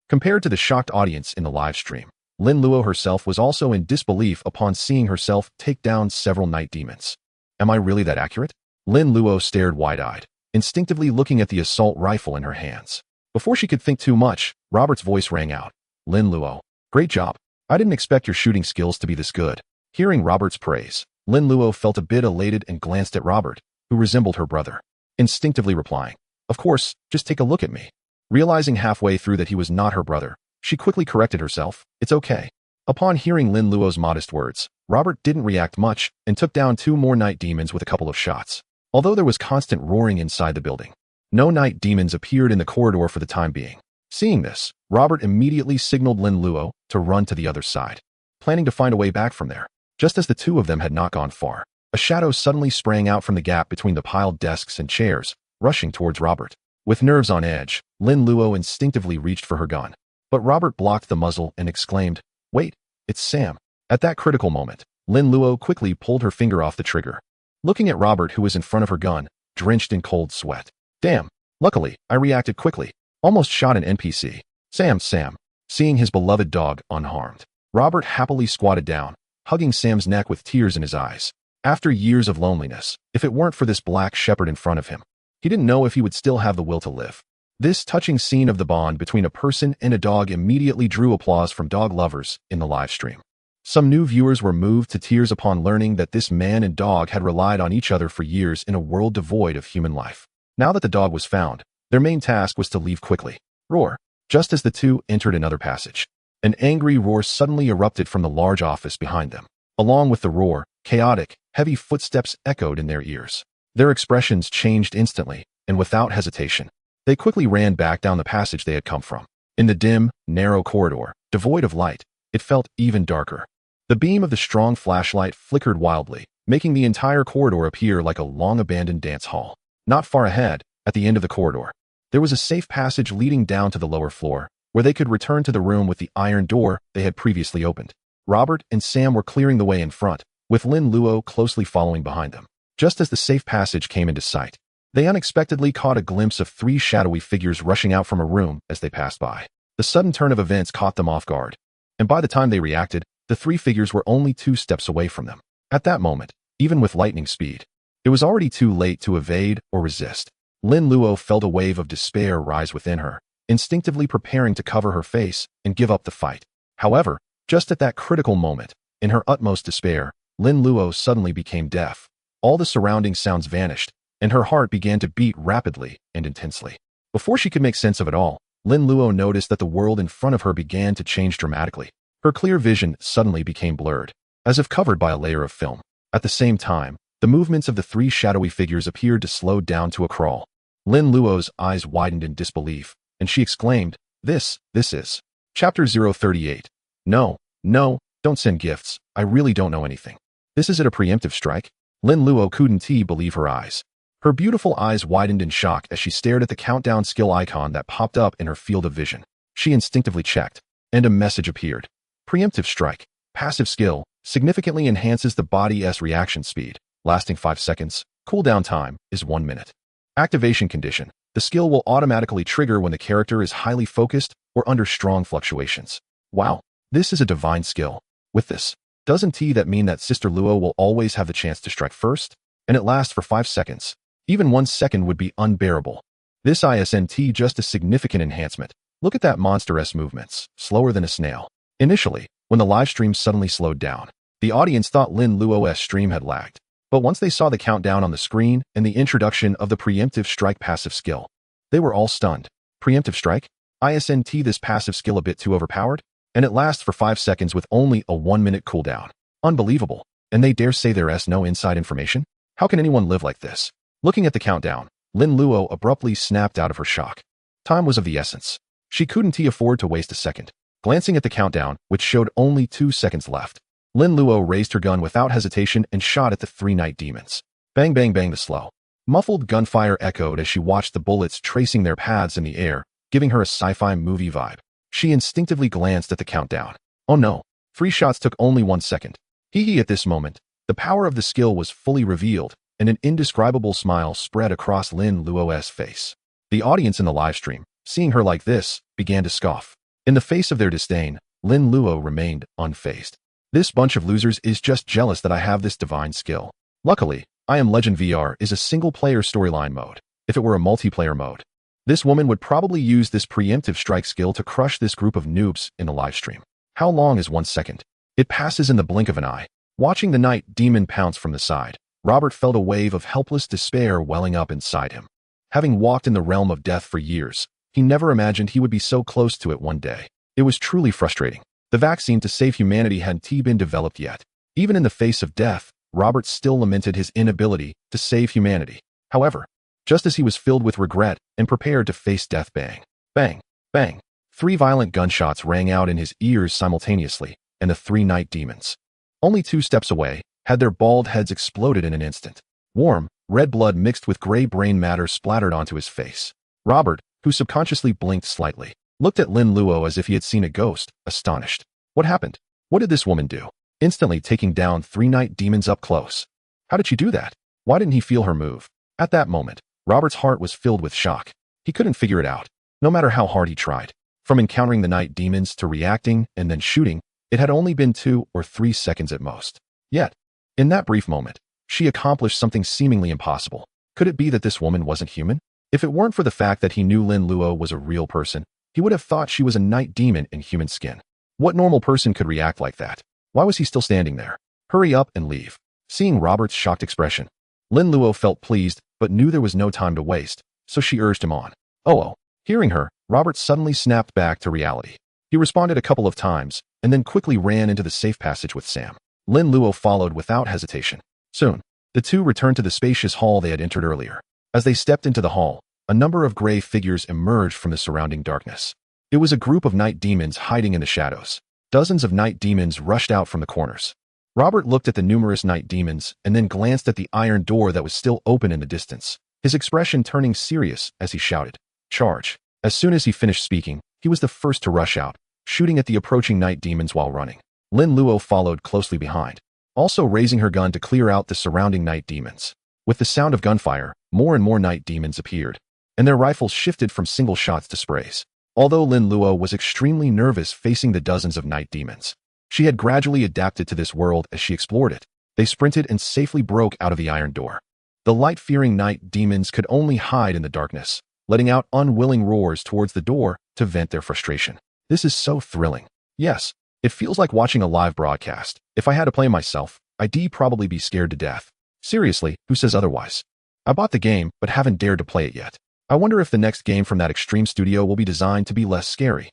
Compared to the shocked audience in the live stream, Lin Luo herself was also in disbelief upon seeing herself take down several night demons. Am I really that accurate? Lin Luo stared wide-eyed, instinctively looking at the assault rifle in her hands. Before she could think too much, Robert's voice rang out. Lin Luo, great job. I didn't expect your shooting skills to be this good. Hearing Robert's praise, Lin Luo felt a bit elated and glanced at Robert, who resembled her brother, instinctively replying, of course, just take a look at me. Realizing halfway through that he was not her brother, she quickly corrected herself, it's okay. Upon hearing Lin Luo's modest words, Robert didn't react much and took down 2 more night demons with a couple of shots. Although there was constant roaring inside the building, no night demons appeared in the corridor for the time being. Seeing this, Robert immediately signaled Lin Luo to run to the other side, planning to find a way back from there. Just as the two of them had not gone far, a shadow suddenly sprang out from the gap between the piled desks and chairs, rushing towards Robert. With nerves on edge, Lin Luo instinctively reached for her gun. But Robert blocked the muzzle and exclaimed, wait, it's Sam. At that critical moment, Lin Luo quickly pulled her finger off the trigger, looking at Robert who was in front of her gun, drenched in cold sweat. Damn, luckily, I reacted quickly. Almost shot an NPC. Sam. Seeing his beloved dog unharmed, Robert happily squatted down, hugging Sam's neck with tears in his eyes. After years of loneliness, if it weren't for this black shepherd in front of him, he didn't know if he would still have the will to live. This touching scene of the bond between a person and a dog immediately drew applause from dog lovers in the live stream. Some new viewers were moved to tears upon learning that this man and dog had relied on each other for years in a world devoid of human life. Now that the dog was found, their main task was to leave quickly. Roar. Just as the two entered another passage, an angry roar suddenly erupted from the large office behind them. Along with the roar, chaotic, heavy footsteps echoed in their ears. Their expressions changed instantly, and without hesitation, they quickly ran back down the passage they had come from. In the dim, narrow corridor, devoid of light, it felt even darker. The beam of the strong flashlight flickered wildly, making the entire corridor appear like a long-abandoned dance hall. Not far ahead, at the end of the corridor, there was a safe passage leading down to the lower floor, where they could return to the room with the iron door they had previously opened. Robert and Sam were clearing the way in front, with Lin Luo closely following behind them. Just as the safe passage came into sight, they unexpectedly caught a glimpse of 3 shadowy figures rushing out from a room as they passed by. The sudden turn of events caught them off guard, and by the time they reacted, the 3 figures were only 2 steps away from them. At that moment, even with lightning speed, it was already too late to evade or resist. Lin Luo felt a wave of despair rise within her, instinctively preparing to cover her face and give up the fight. However, just at that critical moment, in her utmost despair, Lin Luo suddenly became deaf. All the surrounding sounds vanished, and her heart began to beat rapidly and intensely. Before she could make sense of it all, Lin Luo noticed that the world in front of her began to change dramatically. Her clear vision suddenly became blurred, as if covered by a layer of film. At the same time, the movements of the 3 shadowy figures appeared to slow down to a crawl. Lin Luo's eyes widened in disbelief, and she exclaimed, This is Chapter 038. No, don't send gifts. I really don't know anything. This is it a preemptive strike? Lin Luo couldn't believe her eyes. Her beautiful eyes widened in shock as she stared at the countdown skill icon that popped up in her field of vision. She instinctively checked, and a message appeared. Preemptive strike. Passive skill. Significantly enhances the body's reaction speed. Lasting 5 seconds. Cooldown time is 1 minute. Activation condition. The skill will automatically trigger when the character is highly focused or under strong fluctuations. Wow, this is a divine skill. With this, doesn't that mean that Sister Luo will always have the chance to strike first? And it lasts for 5 seconds. Even 1 second would be unbearable. This isn't just a significant enhancement. Look at that monster's movements, slower than a snail. Initially, when the live stream suddenly slowed down, the audience thought Lin Luo's stream had lagged. But once they saw the countdown on the screen and the introduction of the preemptive strike passive skill, they were all stunned. Preemptive strike? Isn't this passive skill a bit too overpowered? And it lasts for 5 seconds with only a 1-minute cooldown. Unbelievable. And they dare say there's no inside information? How can anyone live like this? Looking at the countdown, Lin Luo abruptly snapped out of her shock. Time was of the essence. She couldn't afford to waste a second. Glancing at the countdown, which showed only 2 seconds left, Lin Luo raised her gun without hesitation and shot at the 3 night demons. Bang bang bang. The slow, muffled gunfire echoed as she watched the bullets tracing their paths in the air, giving her a sci-fi movie vibe. She instinctively glanced at the countdown. Oh no, 3 shots took only 1 second. At this moment, the power of the skill was fully revealed, and an indescribable smile spread across Lin Luo's face. The audience in the livestream, seeing her like this, began to scoff. In the face of their disdain, Lin Luo remained unfazed. This bunch of losers is just jealous that I have this divine skill. Luckily, I Am Legend VR is a single-player storyline mode. If it were a multiplayer mode, this woman would probably use this preemptive strike skill to crush this group of noobs in the livestream. How long is 1 second? It passes in the blink of an eye. Watching the night demon pounce from the side, Robert felt a wave of helpless despair welling up inside him. Having walked in the realm of death for years, he never imagined he would be so close to it one day. It was truly frustrating. The vaccine to save humanity hadn't been developed yet. Even in the face of death, Robert still lamented his inability to save humanity. However, just as he was filled with regret and prepared to face death, bang, bang, bang, 3 violent gunshots rang out in his ears simultaneously, and the 3 night demons, only 2 steps away, had their bald heads exploded in an instant. Warm, red blood mixed with gray brain matter splattered onto his face. Robert, who subconsciously blinked slightly, looked at Lin Luo as if he had seen a ghost, astonished. What happened? What did this woman do? Instantly taking down 3 night demons up close. How did she do that? Why didn't he feel her move? At that moment, Robert's heart was filled with shock. He couldn't figure it out, no matter how hard he tried. From encountering the night demons to reacting and then shooting, it had only been 2 or 3 seconds at most. Yet, in that brief moment, she accomplished something seemingly impossible. Could it be that this woman wasn't human? If it weren't for the fact that he knew Lin Luo was a real person, he would have thought she was a night demon in human skin. What normal person could react like that? Why was he still standing there? Hurry up and leave. Seeing Robert's shocked expression, Lin Luo felt pleased but knew there was no time to waste, so she urged him on. Oh. Hearing her, Robert suddenly snapped back to reality. He responded a couple of times, and then quickly ran into the safe passage with Sam. Lin Luo followed without hesitation. Soon, the two returned to the spacious hall they had entered earlier. As they stepped into the hall, a number of gray figures emerged from the surrounding darkness. It was a group of night demons hiding in the shadows. Dozens of night demons rushed out from the corners. Robert looked at the numerous night demons and then glanced at the iron door that was still open in the distance, his expression turning serious as he shouted, "Charge!" As soon as he finished speaking, he was the first to rush out, shooting at the approaching night demons while running. Lin Luo followed closely behind, also raising her gun to clear out the surrounding night demons. With the sound of gunfire, more and more night demons appeared, and their rifles shifted from single shots to sprays. Although Lin Luo was extremely nervous facing the dozens of night demons, she had gradually adapted to this world as she explored it. They sprinted and safely broke out of the iron door. The light-fearing night demons could only hide in the darkness, letting out unwilling roars towards the door to vent their frustration. This is so thrilling. Yes, it feels like watching a live broadcast. If I had to play myself, I'd probably be scared to death. Seriously, who says otherwise? I bought the game, but haven't dared to play it yet. I wonder if the next game from that extreme studio will be designed to be less scary.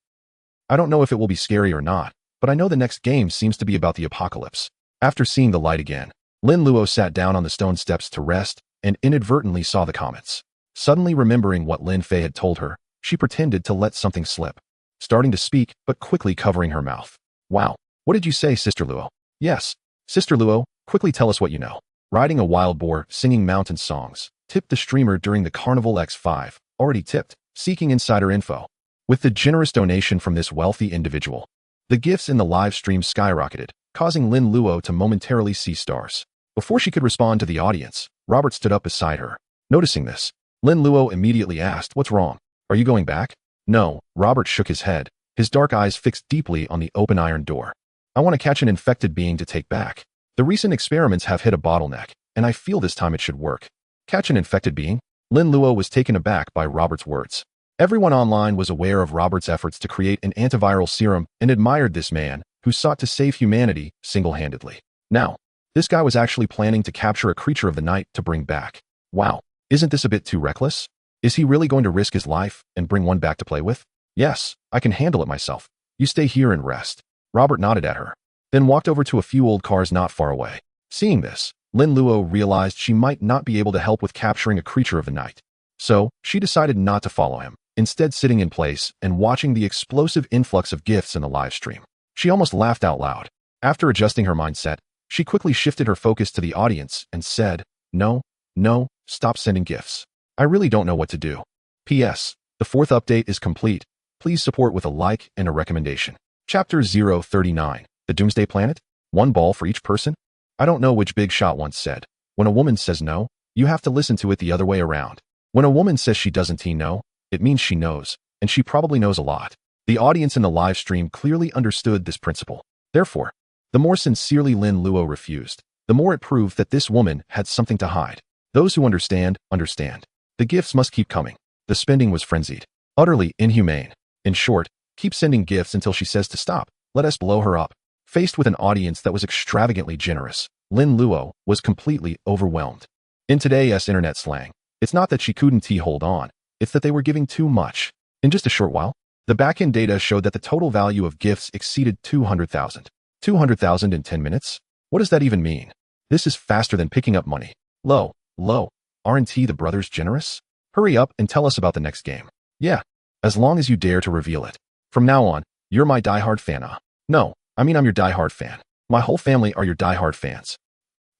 I don't know if it will be scary or not, but I know the next game seems to be about the apocalypse. After seeing the light again, Lin Luo sat down on the stone steps to rest and inadvertently saw the comets. Suddenly remembering what Lin Fei had told her, she pretended to let something slip, starting to speak but quickly covering her mouth. Wow, what did you say, Sister Luo? Yes, Sister Luo, quickly tell us what you know. Riding a wild boar, singing mountain songs, tipped the streamer during the Carnival X5, already tipped, seeking insider info. With the generous donation from this wealthy individual, the gifts in the live stream skyrocketed, causing Lin Luo to momentarily see stars. Before she could respond to the audience, Robert stood up beside her. Noticing this, Lin Luo immediately asked, "What's wrong? Are you going back?" No, Robert shook his head, his dark eyes fixed deeply on the open iron door. "I want to catch an infected being to take back. The recent experiments have hit a bottleneck, and I feel this time it should work." Catch an infected being? Lin Luo was taken aback by Robert's words. Everyone online was aware of Robert's efforts to create an antiviral serum and admired this man, who sought to save humanity single-handedly. Now, this guy was actually planning to capture a creature of the night to bring back. Wow, isn't this a bit too reckless? Is he really going to risk his life and bring one back to play with? Yes, I can handle it myself. You stay here and rest. Robert nodded at her, then walked over to a few old cars not far away. Seeing this, Lin Luo realized she might not be able to help with capturing a creature of the night. So, she decided not to follow him, instead sitting in place and watching the explosive influx of gifts in the live stream. She almost laughed out loud. After adjusting her mindset, she quickly shifted her focus to the audience and said, No, stop sending gifts. I really don't know what to do. P.S. The 4th update is complete. Please support with a like and a recommendation. Chapter 039. The Doomsday Planet? 1 ball for each person? I don't know which big shot once said, when a woman says no, You have to listen to it the other way around. When a woman says she doesn't know, it means she knows, and she probably knows a lot. The audience in the live stream clearly understood this principle. Therefore, the more sincerely Lin Luo refused, the more it proved that this woman had something to hide. Those who understand, understand. The gifts must keep coming. The spending was frenzied. Utterly inhumane. In short, keep sending gifts until she says to stop. Let us blow her up. Faced with an audience that was extravagantly generous, Lin Luo was completely overwhelmed. In today's internet slang, it's not that she couldn't hold on, it's that they were giving too much. In just a short while, the backend data showed that the total value of gifts exceeded 200,000. 200,000 in 10 minutes? What does that even mean? This is faster than picking up money. Low. Aren't the brothers generous? Hurry up and tell us about the next game. Yeah, as long as you dare to reveal it. From now on, you're my diehard fan. No, I mean I'm your diehard fan. My whole family are your diehard fans.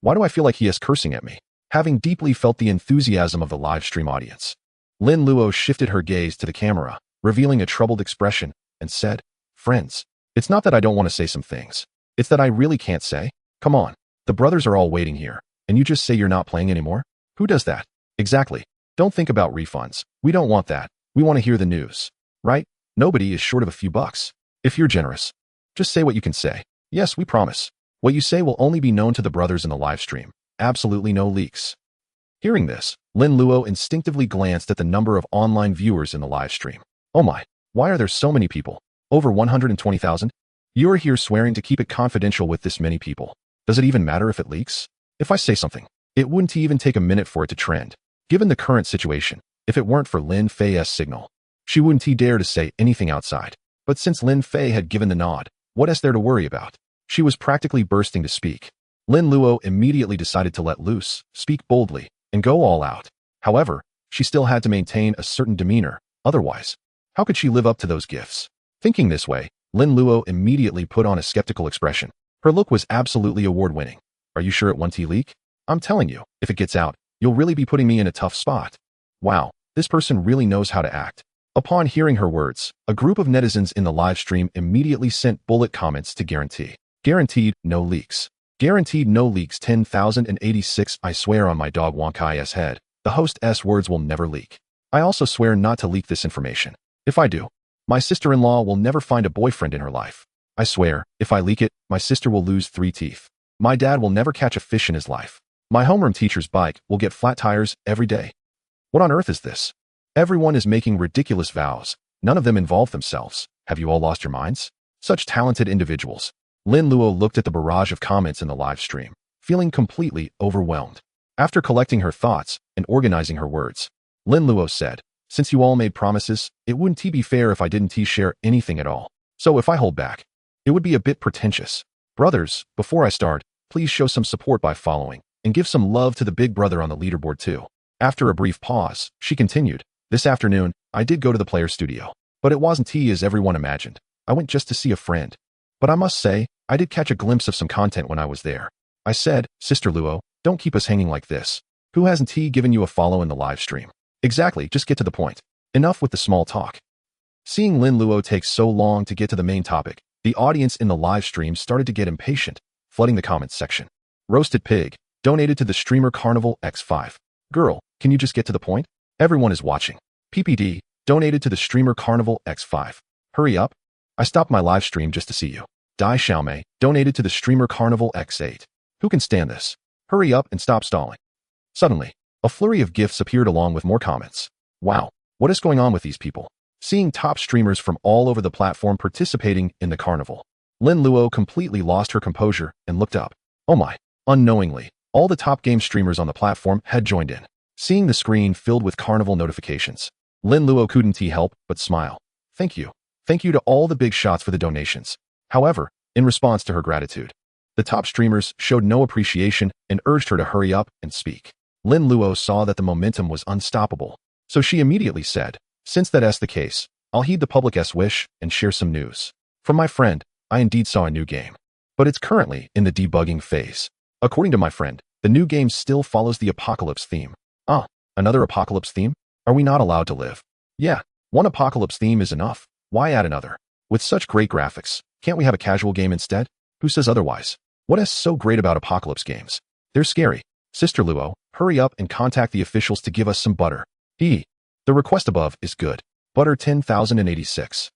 Why do I feel like he is cursing at me? Having deeply felt the enthusiasm of the live stream audience, Lin Luo shifted her gaze to the camera, revealing a troubled expression, and said, "Friends, it's not that I don't want to say some things. It's that I really can't say. Come on, the brothers are all waiting here, and you just say you're not playing anymore? Who does that? Exactly. Don't think about refunds. We don't want that. We want to hear the news. Right? Nobody is short of a few bucks. If you're generous, just say what you can say. Yes, we promise. What you say will only be known to the brothers in the live stream. Absolutely no leaks." Hearing this, Lin Luo instinctively glanced at the number of online viewers in the live stream. Oh my, why are there so many people? Over 120,000? You are here swearing to keep it confidential with this many people. Does it even matter if it leaks? If I say something, it wouldn't even take a minute for it to trend. Given the current situation, if it weren't for Lin Fei's signal, she wouldn't dare to say anything outside. But since Lin Fei had given the nod, what is there to worry about? She was practically bursting to speak. Lin Luo immediately decided to let loose, speak boldly, and go all out. However, she still had to maintain a certain demeanor. Otherwise, how could she live up to those gifts? Thinking this way, Lin Luo immediately put on a skeptical expression. Her look was absolutely award-winning. Are you sure it won't leak? I'm telling you, if it gets out, you'll really be putting me in a tough spot. Wow, this person really knows how to act. Upon hearing her words, a group of netizens in the live stream immediately sent bullet comments to guarantee. Guaranteed no leaks. Guaranteed no leaks 10,086. I swear on my dog Wonkai's head, the host's words will never leak. I also swear not to leak this information. If I do, my sister-in-law will never find a boyfriend in her life. I swear, if I leak it, my sister will lose 3 teeth. My dad will never catch a fish in his life. My homeroom teacher's bike will get flat tires every day. What on earth is this? Everyone is making ridiculous vows. None of them involve themselves. Have you all lost your minds? Such talented individuals. Lin Luo looked at the barrage of comments in the live stream, feeling completely overwhelmed. After collecting her thoughts and organizing her words, Lin Luo said, "Since you all made promises, it wouldn't be fair if I didn't share anything at all. So if I hold back, it would be a bit pretentious. Brothers, before I start, please show some support by following, and give some love to the big brother on the leaderboard too." After a brief pause, she continued, "This afternoon, I did go to the player studio, but it wasn't as everyone imagined. I went just to see a friend. But I must say, I did catch a glimpse of some content when I was there. I said, Sister Luo, don't keep us hanging like this. Who hasn't given you a follow in the live stream? Exactly, just get to the point. Enough with the small talk." Seeing Lin Luo take so long to get to the main topic, the audience in the live stream started to get impatient, flooding the comments section. Roasted Pig, donated to the streamer Carnival X5. Girl, can you just get to the point? Everyone is watching. PPD, donated to the streamer Carnival X5. Hurry up. I stopped my live stream just to see you. Dai Xiaomei, donated to the streamer Carnival X8. Who can stand this? Hurry up and stop stalling. Suddenly, a flurry of gifts appeared along with more comments. Wow, what is going on with these people? Seeing top streamers from all over the platform participating in the carnival, Lin Luo completely lost her composure and looked up. Oh my, unknowingly, all the top game streamers on the platform had joined in. Seeing the screen filled with carnival notifications, Lin Luo couldn't help but smile. Thank you. Thank you to all the big shots for the donations. However, in response to her gratitude, the top streamers showed no appreciation and urged her to hurry up and speak. Lin Luo saw that the momentum was unstoppable, so she immediately said, "Since that's the case, I'll heed the public's wish and share some news. From my friend, I indeed saw a new game, but it's currently in the debugging phase. According to my friend, the new game still follows the apocalypse theme." Ah, another apocalypse theme? Are we not allowed to live? Yeah, one apocalypse theme is enough. Why add another? With such great graphics, can't we have a casual game instead? Who says otherwise? What is so great about apocalypse games? They're scary. Sister Luo, hurry up and contact the officials to give us some butter. The request above is good. Butter 10,086.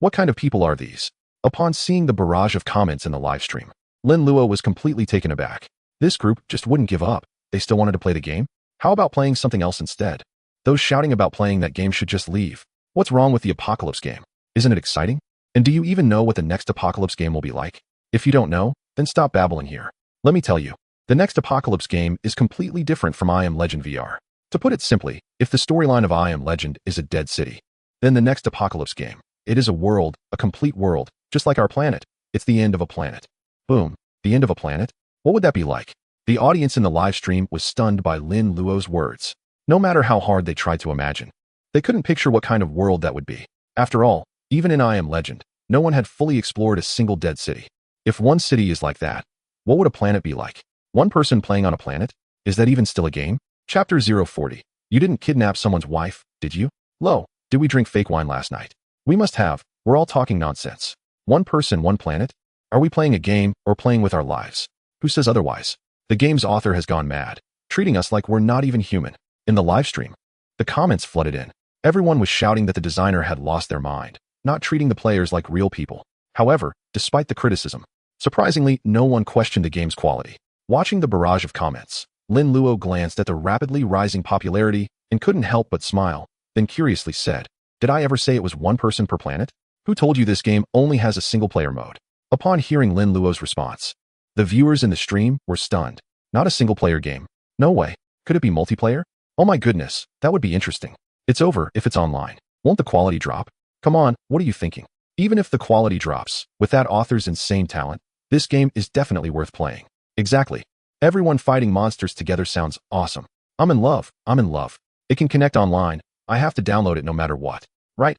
What kind of people are these? Upon seeing the barrage of comments in the live stream, Lin Luo was completely taken aback. This group just wouldn't give up. They still wanted to play the game? How about playing something else instead? Those shouting about playing that game should just leave. What's wrong with the Apocalypse game? Isn't it exciting? And do you even know what the next Apocalypse game will be like? If you don't know, then stop babbling here. Let me tell you, the next Apocalypse game is completely different from I Am Legend VR. To put it simply, if the storyline of I Am Legend is a dead city, then the next Apocalypse game, it is a world, a complete world, just like our planet. It's the end of a planet. Boom. The end of a planet? What would that be like? The audience in the live stream was stunned by Lin Luo's words. No matter how hard they tried to imagine, they couldn't picture what kind of world that would be. After all, even in I Am Legend, no one had fully explored a single dead city. If one city is like that, what would a planet be like? One person playing on a planet? Is that even still a game? Chapter 040. You didn't kidnap someone's wife, did you? Lo, did we drink fake wine last night? We must have. We're all talking nonsense. One person, one planet? Are we playing a game or playing with our lives? Who says otherwise? The game's author has gone mad, treating us like we're not even human. In the live stream, the comments flooded in. Everyone was shouting that the designer had lost their mind, not treating the players like real people. However, despite the criticism, surprisingly, no one questioned the game's quality. Watching the barrage of comments, Lin Luo glanced at the rapidly rising popularity and couldn't help but smile, then curiously said, "Did I ever say it was one person per planet? Who told you this game only has a single-player mode?" Upon hearing Lin Luo's response, the viewers in the stream were stunned. Not a single-player game. No way. Could it be multiplayer? Oh my goodness, that would be interesting. It's over if it's online. Won't the quality drop? Come on, what are you thinking? Even if the quality drops, with that author's insane talent, this game is definitely worth playing. Exactly. Everyone fighting monsters together sounds awesome. I'm in love. I'm in love. It can connect online. I have to download it no matter what. Right.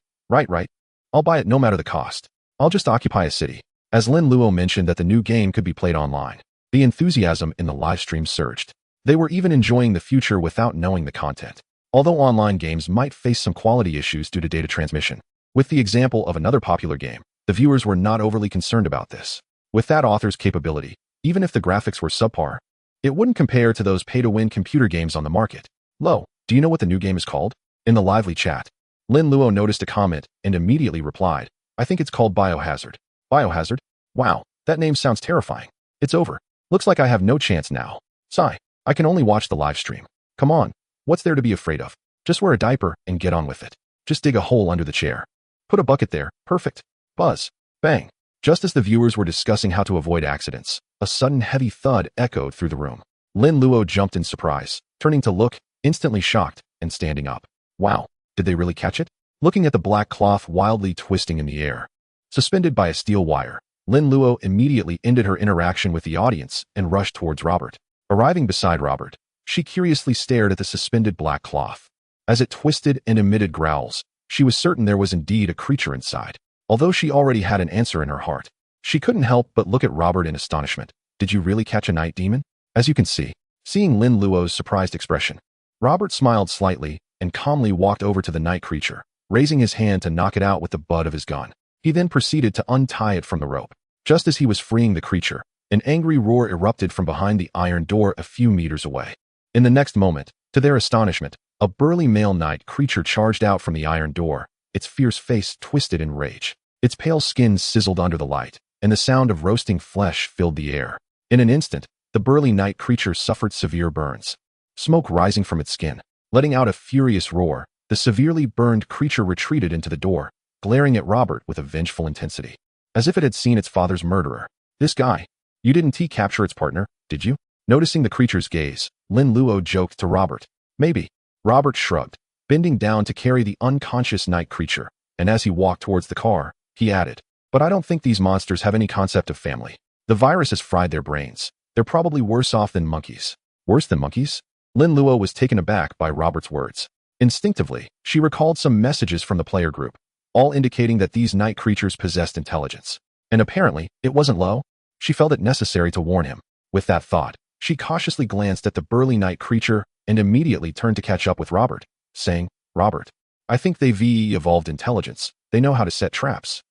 I'll buy it no matter the cost. I'll just occupy a city. As Lin Luo mentioned that the new game could be played online, the enthusiasm in the live stream surged. They were even enjoying the future without knowing the content. Although online games might face some quality issues due to data transmission, with the example of another popular game, the viewers were not overly concerned about this. With that author's capability, even if the graphics were subpar, it wouldn't compare to those pay-to-win computer games on the market. Lo, do you know what the new game is called? In the lively chat, Lin Luo noticed a comment and immediately replied, "I think it's called Biohazard." Biohazard? Wow, that name sounds terrifying. It's over. Looks like I have no chance now. Sigh, I can only watch the live stream. Come on, what's there to be afraid of? Just wear a diaper and get on with it. Just dig a hole under the chair. Put a bucket there. Perfect. Buzz. Bang. Just as the viewers were discussing how to avoid accidents, a sudden heavy thud echoed through the room. Lin Luo jumped in surprise, turning to look, instantly shocked, and standing up. Wow, did they really catch it? Looking at the black cloth wildly twisting in the air, suspended by a steel wire, Lin Luo immediately ended her interaction with the audience and rushed towards Robert. Arriving beside Robert, she curiously stared at the suspended black cloth. As it twisted and emitted growls, she was certain there was indeed a creature inside. Although she already had an answer in her heart, she couldn't help but look at Robert in astonishment. Did you really catch a night demon? As you can see, seeing Lin Luo's surprised expression, Robert smiled slightly and calmly walked over to the night creature, raising his hand to knock it out with the butt of his gun. He then proceeded to untie it from the rope. Just as he was freeing the creature, an angry roar erupted from behind the iron door a few meters away. In the next moment, to their astonishment, a burly male night creature charged out from the iron door, its fierce face twisted in rage. Its pale skin sizzled under the light, and the sound of roasting flesh filled the air. In an instant, the burly night creature suffered severe burns. Smoke rising from its skin, letting out a furious roar, the severely burned creature retreated into the door, glaring at Robert with a vengeful intensity, as if it had seen its father's murderer. This guy. You didn't capture its partner, did you? Noticing the creature's gaze, Lin Luo joked to Robert. Maybe. Robert shrugged, bending down to carry the unconscious night creature, and as he walked towards the car, he added, "But I don't think these monsters have any concept of family. The virus has fried their brains. They're probably worse off than monkeys." Worse than monkeys? Lin Luo was taken aback by Robert's words. Instinctively, she recalled some messages from the player group, all indicating that these night creatures possessed intelligence. And apparently, it wasn't low. She felt it necessary to warn him. With that thought, she cautiously glanced at the burly night creature and immediately turned to catch up with Robert, saying, "Robert, I think they've evolved intelligence. They know how to set traps."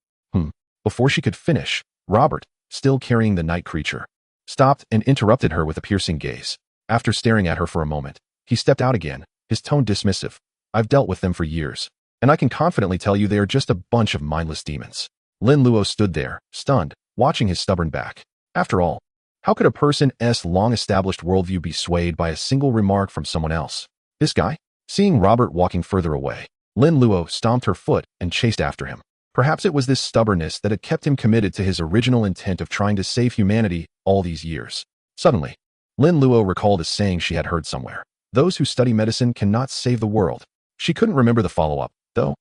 Before she could finish, Robert, still carrying the night creature, stopped and interrupted her with a piercing gaze. After staring at her for a moment, he stepped out again, his tone dismissive. I've dealt with them for years, and I can confidently tell you they are just a bunch of mindless demons. Lin Luo stood there, stunned, watching his stubborn back. After all, how could a person's long-established worldview be swayed by a single remark from someone else? This guy? Seeing Robert walking further away, Lin Luo stomped her foot and chased after him. Perhaps it was this stubbornness that had kept him committed to his original intent of trying to save humanity all these years. Suddenly, Lin Luo recalled a saying she had heard somewhere. Those who study medicine cannot save the world. She couldn't remember the follow-up, though.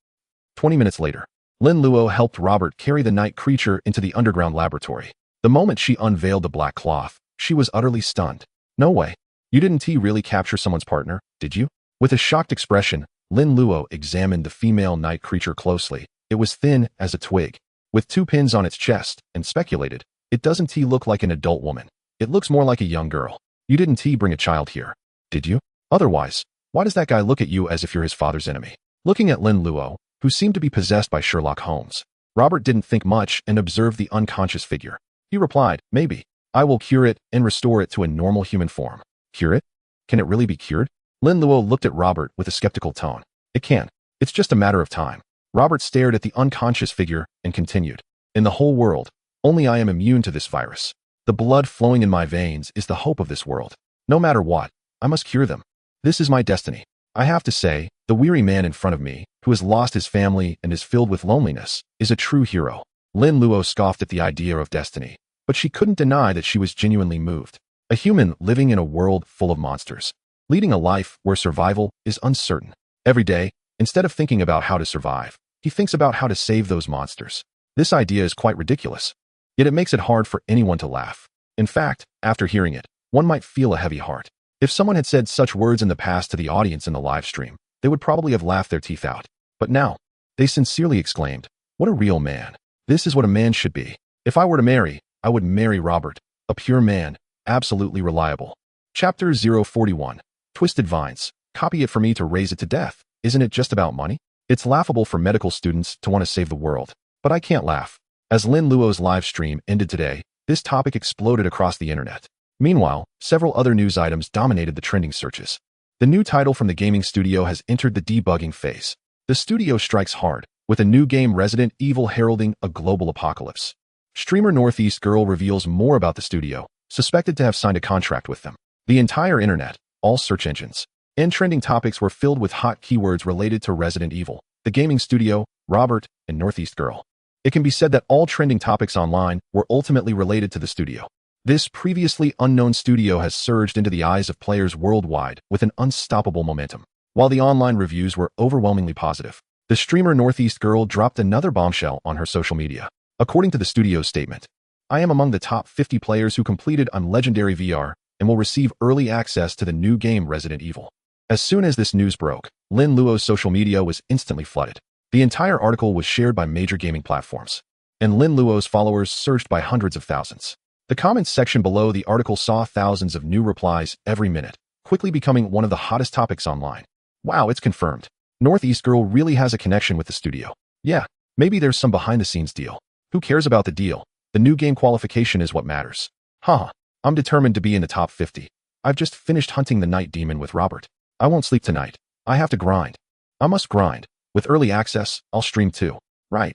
20 minutes later, Lin Luo helped Robert carry the night creature into the underground laboratory. The moment she unveiled the black cloth, she was utterly stunned. No way. You didn't really capture someone's partner, did you? With a shocked expression, Lin Luo examined the female night creature closely. It was thin as a twig, with 2 pins on its chest, and speculated, it doesn't look like an adult woman. It looks more like a young girl. You didn't bring a child here, did you? Otherwise, why does that guy look at you as if you're his father's enemy? Looking at Lin Luo, who seemed to be possessed by Sherlock Holmes, Robert didn't think much and observed the unconscious figure. He replied, maybe. I will cure it and restore it to a normal human form. Cure it? Can it really be cured? Lin Luo looked at Robert with a skeptical tone. It can. It's just a matter of time. Robert stared at the unconscious figure and continued. In the whole world, only I am immune to this virus. The blood flowing in my veins is the hope of this world. No matter what, I must cure them. This is my destiny. I have to say, the weary man in front of me, who has lost his family and is filled with loneliness, is a true hero. Lin Luo scoffed at the idea of destiny, but she couldn't deny that she was genuinely moved. A human living in a world full of monsters, leading a life where survival is uncertain. Every day, instead of thinking about how to survive, he thinks about how to save those monsters. This idea is quite ridiculous, yet it makes it hard for anyone to laugh. In fact, after hearing it, one might feel a heavy heart. If someone had said such words in the past to the audience in the live stream, they would probably have laughed their teeth out. But now, they sincerely exclaimed, what a real man. This is what a man should be. If I were to marry, I would marry Robert, a pure man, absolutely reliable. Chapter 041. Twisted Vines. Copy it for me to raise it to death. Isn't it just about money? It's laughable for medical students to want to save the world, but I can't laugh. As Lin Luo's live stream ended today, this topic exploded across the internet. Meanwhile, several other news items dominated the trending searches. The new title from the gaming studio has entered the debugging phase. The studio strikes hard, with a new game Resident Evil heralding a global apocalypse. Streamer Northeast Girl reveals more about the studio, suspected to have signed a contract with them. The entire internet, all search engines, and trending topics were filled with hot keywords related to Resident Evil, the gaming studio, Robert, and Northeast Girl. It can be said that all trending topics online were ultimately related to the studio. This previously unknown studio has surged into the eyes of players worldwide with an unstoppable momentum. While the online reviews were overwhelmingly positive, the streamer Northeast Girl dropped another bombshell on her social media. According to the studio's statement, I am among the top 50 players who completed on Legendary VR and will receive early access to the new game Resident Evil. As soon as this news broke, Lin Luo's social media was instantly flooded. The entire article was shared by major gaming platforms, and Lin Luo's followers surged by hundreds of thousands. The comments section below the article saw thousands of new replies every minute, quickly becoming one of the hottest topics online. Wow, it's confirmed. Northeast Girl really has a connection with the studio. Yeah, maybe there's some behind-the-scenes deal. Who cares about the deal? The new game qualification is what matters. Haha, I'm determined to be in the top 50. I've just finished hunting the night demon with Robert. I won't sleep tonight. I have to grind. I must grind. With early access, I'll stream too. Right.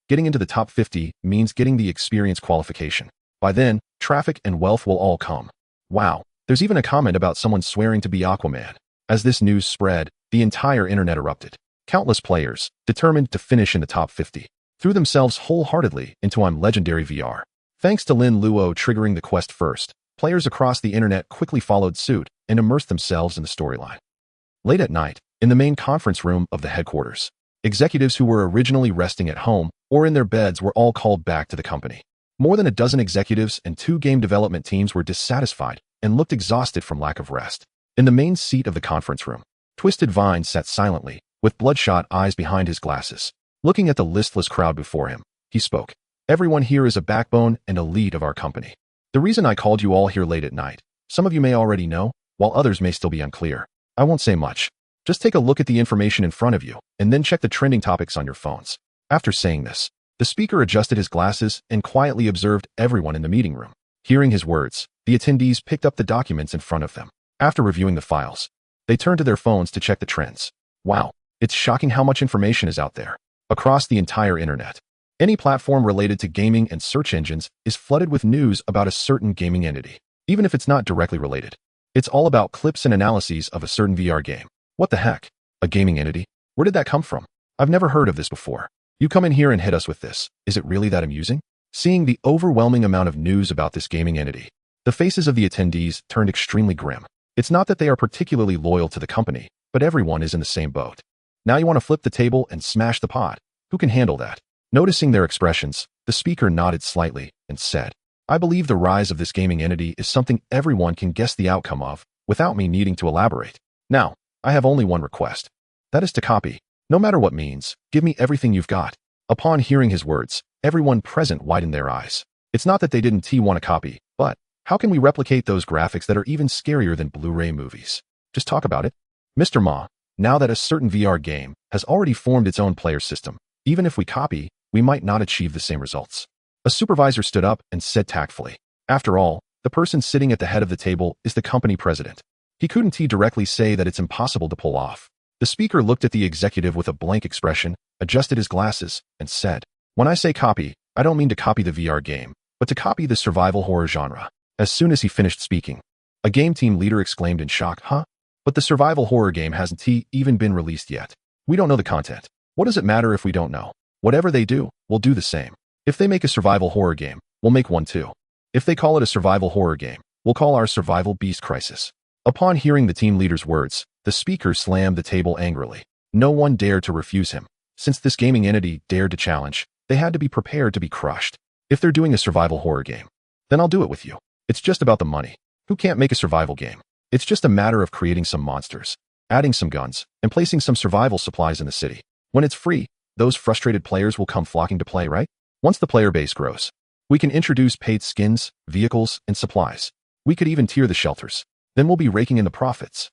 Getting into the top 50 means getting the experience qualification. By then, traffic and wealth will all come. Wow, there's even a comment about someone swearing to be Aquaman. As this news spread, the entire internet erupted. Countless players, determined to finish in the top 50, threw themselves wholeheartedly into Legendary VR. Thanks to Lin Luo triggering the quest first, players across the internet quickly followed suit and immersed themselves in the storyline. Late at night, in the main conference room of the headquarters, executives who were originally resting at home or in their beds were all called back to the company. More than a dozen executives and 2 game development teams were dissatisfied and looked exhausted from lack of rest. In the main seat of the conference room, Twisted Vine sat silently, with bloodshot eyes behind his glasses. Looking at the listless crowd before him, he spoke. Everyone here is a backbone and a lead of our company. The reason I called you all here late at night, some of you may already know, while others may still be unclear. I won't say much. Just take a look at the information in front of you, and then check the trending topics on your phones. After saying this, the speaker adjusted his glasses and quietly observed everyone in the meeting room. Hearing his words, the attendees picked up the documents in front of them. After reviewing the files, they turned to their phones to check the trends. Wow, it's shocking how much information is out there. Across the entire internet, any platform related to gaming and search engines is flooded with news about a certain gaming entity. Even if it's not directly related, it's all about clips and analyses of a certain VR game. What the heck? A gaming entity? Where did that come from? I've never heard of this before. You come in here and hit us with this. Is it really that amusing? Seeing the overwhelming amount of news about this gaming entity, the faces of the attendees turned extremely grim. It's not that they are particularly loyal to the company, but everyone is in the same boat. Now you want to flip the table and smash the pot. Who can handle that? Noticing their expressions, the speaker nodded slightly and said, I believe the rise of this gaming entity is something everyone can guess the outcome of without me needing to elaborate. Now, I have only one request. That is to copy. No matter what means, give me everything you've got. Upon hearing his words, everyone present widened their eyes. It's not that they didn't want a copy, but how can we replicate those graphics that are even scarier than Blu-ray movies? Just talk about it. Mr. Ma, now that a certain VR game has already formed its own player system, even if we copy, we might not achieve the same results. A supervisor stood up and said tactfully, after all, the person sitting at the head of the table is the company president. He couldn't directly say that it's impossible to pull off. The speaker looked at the executive with a blank expression, adjusted his glasses, and said, when I say copy, I don't mean to copy the VR game, but to copy the survival horror genre. As soon as he finished speaking, a game team leader exclaimed in shock, huh? But the survival horror game hasn't even been released yet. We don't know the content. What does it matter if we don't know? Whatever they do, we'll do the same. If they make a survival horror game, we'll make one too. If they call it a survival horror game, we'll call our survival beast crisis. Upon hearing the team leader's words, the speaker slammed the table angrily. No one dared to refuse him. Since this gaming entity dared to challenge, they had to be prepared to be crushed. If they're doing a survival horror game, then I'll do it with you. It's just about the money. Who can't make a survival game? It's just a matter of creating some monsters, adding some guns, and placing some survival supplies in the city. When it's free, those frustrated players will come flocking to play, right? Once the player base grows, we can introduce paid skins, vehicles, and supplies. We could even tier the shelters. Then we'll be raking in the profits.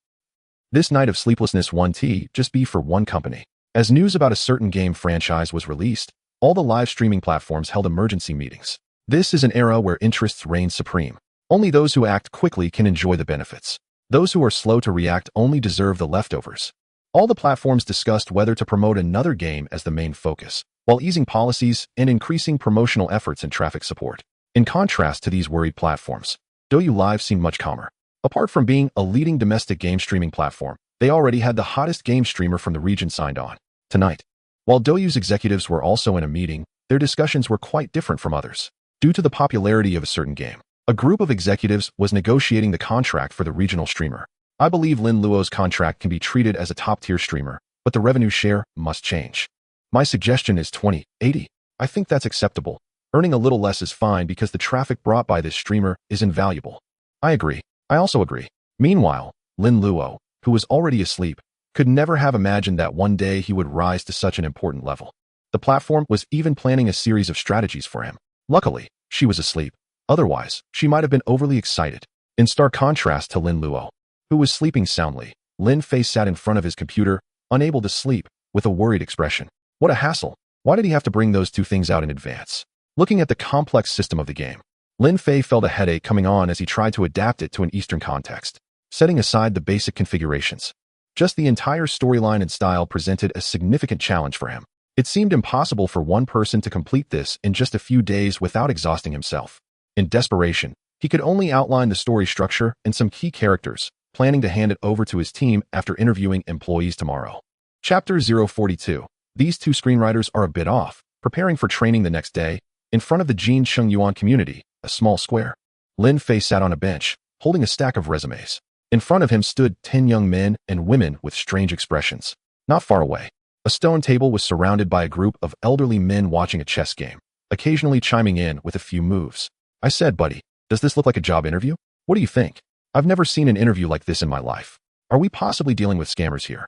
This night of sleeplessness won't just be for one company. As news about a certain game franchise was released, all the live streaming platforms held emergency meetings. This is an era where interests reign supreme. Only those who act quickly can enjoy the benefits. Those who are slow to react only deserve the leftovers. All the platforms discussed whether to promote another game as the main focus, while easing policies and increasing promotional efforts and traffic support. In contrast to these worried platforms, Douyu Live seemed much calmer. Apart from being a leading domestic game streaming platform, they already had the hottest game streamer from the region signed on. Tonight, while Douyu's executives were also in a meeting, their discussions were quite different from others. Due to the popularity of a certain game, a group of executives was negotiating the contract for the regional streamer. I believe Lin Luo's contract can be treated as a top-tier streamer, but the revenue share must change. My suggestion is 20/80. I think that's acceptable. Earning a little less is fine because the traffic brought by this streamer is invaluable. I agree. I also agree. Meanwhile, Lin Luo, who was already asleep, could never have imagined that one day he would rise to such an important level. The platform was even planning a series of strategies for him. Luckily, she was asleep. Otherwise, she might have been overly excited. In stark contrast to Lin Luo, who was sleeping soundly, Lin Fei sat in front of his computer, unable to sleep, with a worried expression. What a hassle. Why did he have to bring those two things out in advance? Looking at the complex system of the game, Lin Fei felt a headache coming on as he tried to adapt it to an Eastern context, setting aside the basic configurations. Just the entire storyline and style presented a significant challenge for him. It seemed impossible for one person to complete this in just a few days without exhausting himself. In desperation, he could only outline the story structure and some key characters, planning to hand it over to his team after interviewing employees tomorrow. Chapter 042. These two screenwriters are a bit off, preparing for training the next day. In front of the Jin Chengyuan community, a small square, Lin Fei sat on a bench, holding a stack of resumes. In front of him stood 10 young men and women with strange expressions. Not far away, a stone table was surrounded by a group of elderly men watching a chess game, occasionally chiming in with a few moves. I said, buddy, does this look like a job interview? What do you think? I've never seen an interview like this in my life. Are we possibly dealing with scammers here?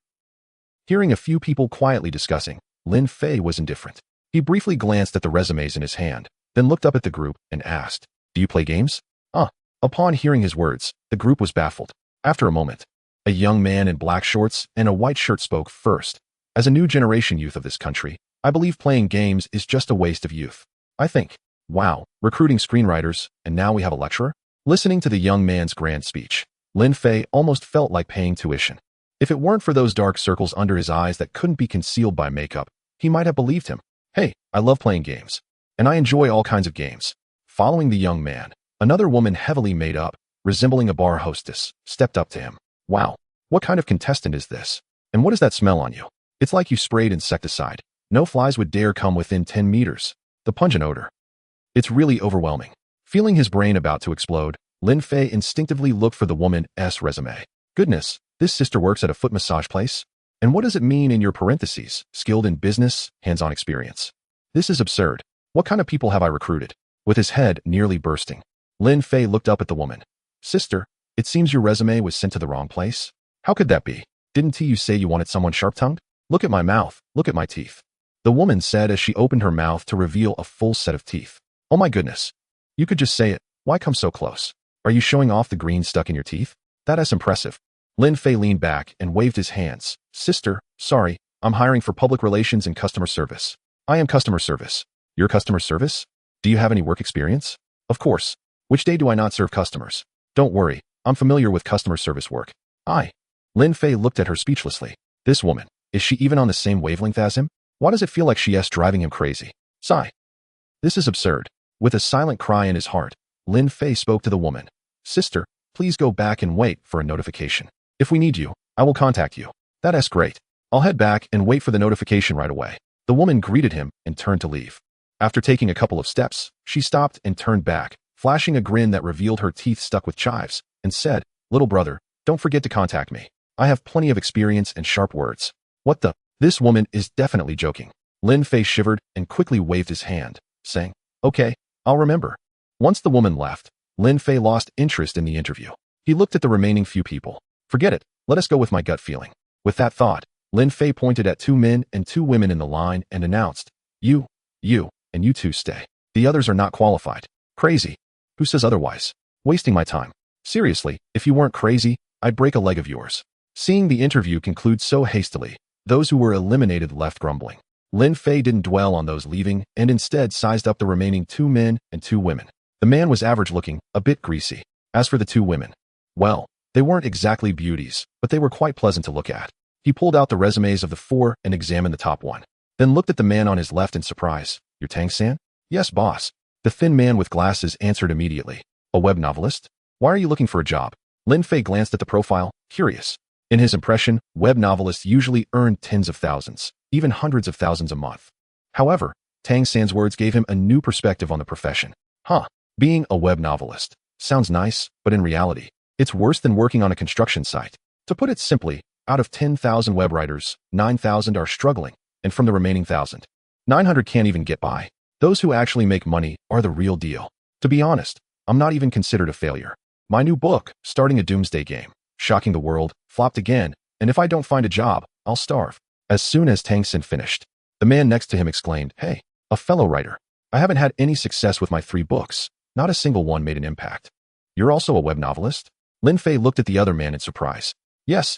Hearing a few people quietly discussing, Lin Fei was indifferent. He briefly glanced at the resumes in his hand, then looked up at the group and asked, do you play games? Upon hearing his words, the group was baffled. After a moment, a young man in black shorts and a white shirt spoke first. As a new generation youth of this country, I believe playing games is just a waste of youth. I think Wow, recruiting screenwriters, and now we have a lecturer? Listening to the young man's grand speech, Lin Fei almost felt like paying tuition. If it weren't for those dark circles under his eyes that couldn't be concealed by makeup, he might have believed him. Hey, I love playing games. And I enjoy all kinds of games. Following the young man, another woman heavily made up, resembling a bar hostess, stepped up to him. Wow, what kind of contestant is this? And what does that smell on you? It's like you sprayed insecticide. No flies would dare come within 10 meters. The pungent odor. It's really overwhelming. Feeling his brain about to explode, Lin Fei instinctively looked for the woman's resume. Goodness, this sister works at a foot massage place? And what does it mean in your parentheses? Skilled in business, hands-on experience. This is absurd. What kind of people have I recruited? With his head nearly bursting, Lin Fei looked up at the woman. Sister, it seems your resume was sent to the wrong place. How could that be? Didn't you say you wanted someone sharp-tongued? Look at my mouth, look at my teeth. The woman said as she opened her mouth to reveal a full set of teeth. Oh my goodness. You could just say it. Why come so close? Are you showing off the green stuck in your teeth? That's impressive. Lin Fei leaned back and waved his hands. Sister, sorry, I'm hiring for public relations and customer service. I am customer service. You're customer service? Do you have any work experience? Of course. Which day do I not serve customers? Don't worry, I'm familiar with customer service work. Lin Fei looked at her speechlessly. This woman, is she even on the same wavelength as him? Why does it feel like she's driving him crazy? Sigh. This is absurd. With a silent cry in his heart, Lin Fei spoke to the woman. Sister, please go back and wait for a notification. If we need you, I will contact you. That's great. I'll head back and wait for the notification right away. The woman greeted him and turned to leave. After taking a couple of steps, she stopped and turned back, flashing a grin that revealed her teeth stuck with chives, and said, Little brother, don't forget to contact me. I have plenty of experience and sharp words. What the? This woman is definitely joking. Lin Fei shivered and quickly waved his hand, saying, Okay, I'll remember. Once the woman left, Lin Fei lost interest in the interview. He looked at the remaining few people. Forget it, let us go with my gut feeling. With that thought, Lin Fei pointed at 2 men and 2 women in the line and announced, You, and you 2 stay. The others are not qualified. Crazy. Who says otherwise? Wasting my time. Seriously, if you weren't crazy, I'd break a leg of yours. Seeing the interview conclude so hastily, those who were eliminated left grumbling. Lin Fei didn't dwell on those leaving and instead sized up the remaining 2 men and 2 women. The man was average looking, a bit greasy. As for the 2 women, well, they weren't exactly beauties, but they were quite pleasant to look at. He pulled out the resumes of the 4 and examined the top one, then looked at the man on his left in surprise. You're Tang-san? Yes, boss. The thin man with glasses answered immediately. A web novelist? Why are you looking for a job? Lin Fei glanced at the profile, curious. In his impression, web novelists usually earned tens of thousands, even hundreds of thousands a month. However, Tang-san's words gave him a new perspective on the profession. Being a web novelist sounds nice, but in reality, it's worse than working on a construction site. To put it simply, out of 10,000 web writers, 9,000 are struggling, and from the remaining 1,000, 900 can't even get by. Those who actually make money are the real deal. To be honest, I'm not even considered a failure. My new book, Starting a Doomsday Game, Shocking the World, flopped again, and if I don't find a job, I'll starve. As soon as Tang-san finished, the man next to him exclaimed, Hey, a fellow writer. I haven't had any success with my 3 books. Not a single one made an impact. You're also a web novelist? Lin Fei looked at the other man in surprise. Yes,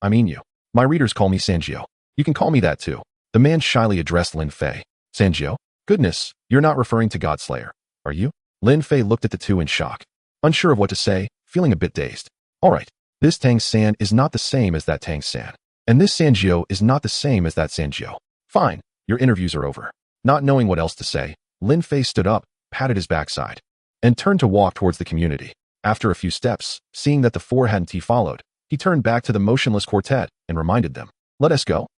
I mean you. My readers call me Sanjio. You can call me that too. The man shyly addressed Lin Fei. Sanjio? Goodness, you're not referring to Godslayer, are you? Lin Fei looked at the 2 in shock, unsure of what to say, feeling a bit dazed. All right, this Tang-san is not the same as that Tang-san, and this Sanjio is not the same as that Sanjio. Fine, your interviews are over. Not knowing what else to say, Lin Fei stood up, patted his backside, and turned to walk towards the community. After a few steps, seeing that the 4 hadn't followed, he turned back to the motionless quartet and reminded them, Let us go.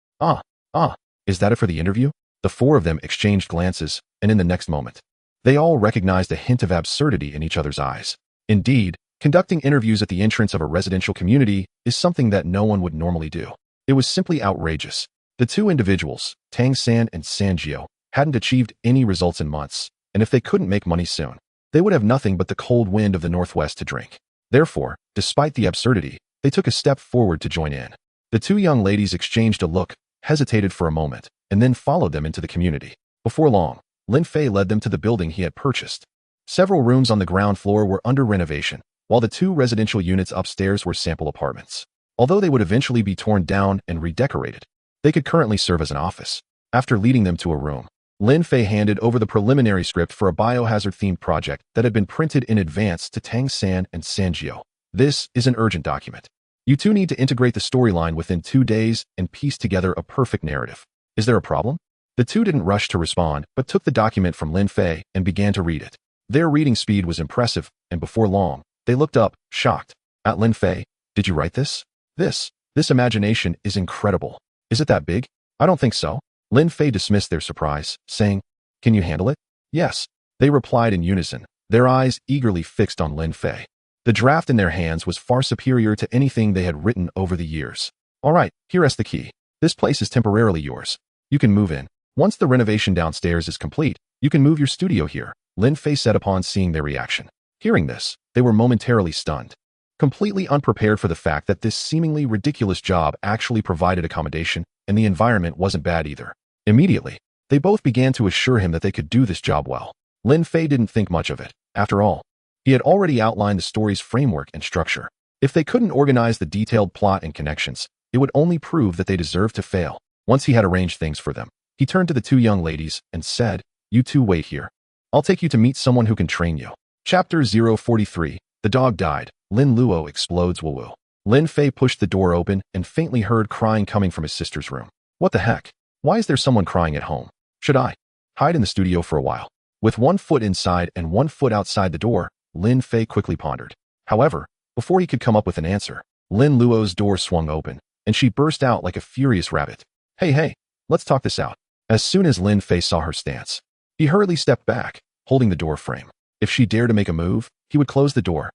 Is that it for the interview? The 4 of them exchanged glances, and in the next moment, they all recognized a hint of absurdity in each other's eyes. Indeed, conducting interviews at the entrance of a residential community is something that no one would normally do. It was simply outrageous. The 2 individuals, Tang-san and Sanjio, hadn't achieved any results in months, and if they couldn't make money soon, they would have nothing but the cold wind of the Northwest to drink. Therefore, despite the absurdity, they took a step forward to join in. The 2 young ladies exchanged a look, hesitated for a moment, and then followed them into the community. Before long, Lin Fei led them to the building he had purchased. Several rooms on the ground floor were under renovation, while the 2 residential units upstairs were sample apartments. Although they would eventually be torn down and redecorated, they could currently serve as an office. After leading them to a room, Lin Fei handed over the preliminary script for a biohazard-themed project that had been printed in advance to Tang San and Sanjio. This is an urgent document. You two need to integrate the storyline within 2 days and piece together a perfect narrative. Is there a problem? The two didn't rush to respond, but took the document from Lin Fei and began to read it. Their reading speed was impressive, and before long, they looked up, shocked. At Lin Fei, did you write this? This imagination is incredible. Is it that big? I don't think so. Lin Fei dismissed their surprise, saying, can you handle it? Yes. They replied in unison, their eyes eagerly fixed on Lin Fei. The draft in their hands was far superior to anything they had written over the years. All right, here's the key. This place is temporarily yours. You can move in. Once the renovation downstairs is complete, you can move your studio here, Lin Fei said upon seeing their reaction. Hearing this, they were momentarily stunned. Completely unprepared for the fact that this seemingly ridiculous job actually provided accommodation, and the environment wasn't bad either. Immediately, they both began to assure him that they could do this job well. Lin Fei didn't think much of it. After all, he had already outlined the story's framework and structure. If they couldn't organize the detailed plot and connections, it would only prove that they deserved to fail. Once he had arranged things for them, he turned to the two young ladies and said, you two wait here. I'll take you to meet someone who can train you. Chapter 043, The Dog Died. Lin Luo explodes woo-woo. Lin Fei pushed the door open and faintly heard crying coming from his sister's room. What the heck? Why is there someone crying at home? Should I hide in the studio for a while? With 1 foot inside and 1 foot outside the door, Lin Fei quickly pondered. However, before he could come up with an answer, Lin Luo's door swung open, and she burst out like a furious rabbit. Hey, let's talk this out. As soon as Lin Fei saw her stance, he hurriedly stepped back, holding the door frame. If she dared to make a move, he would close the door.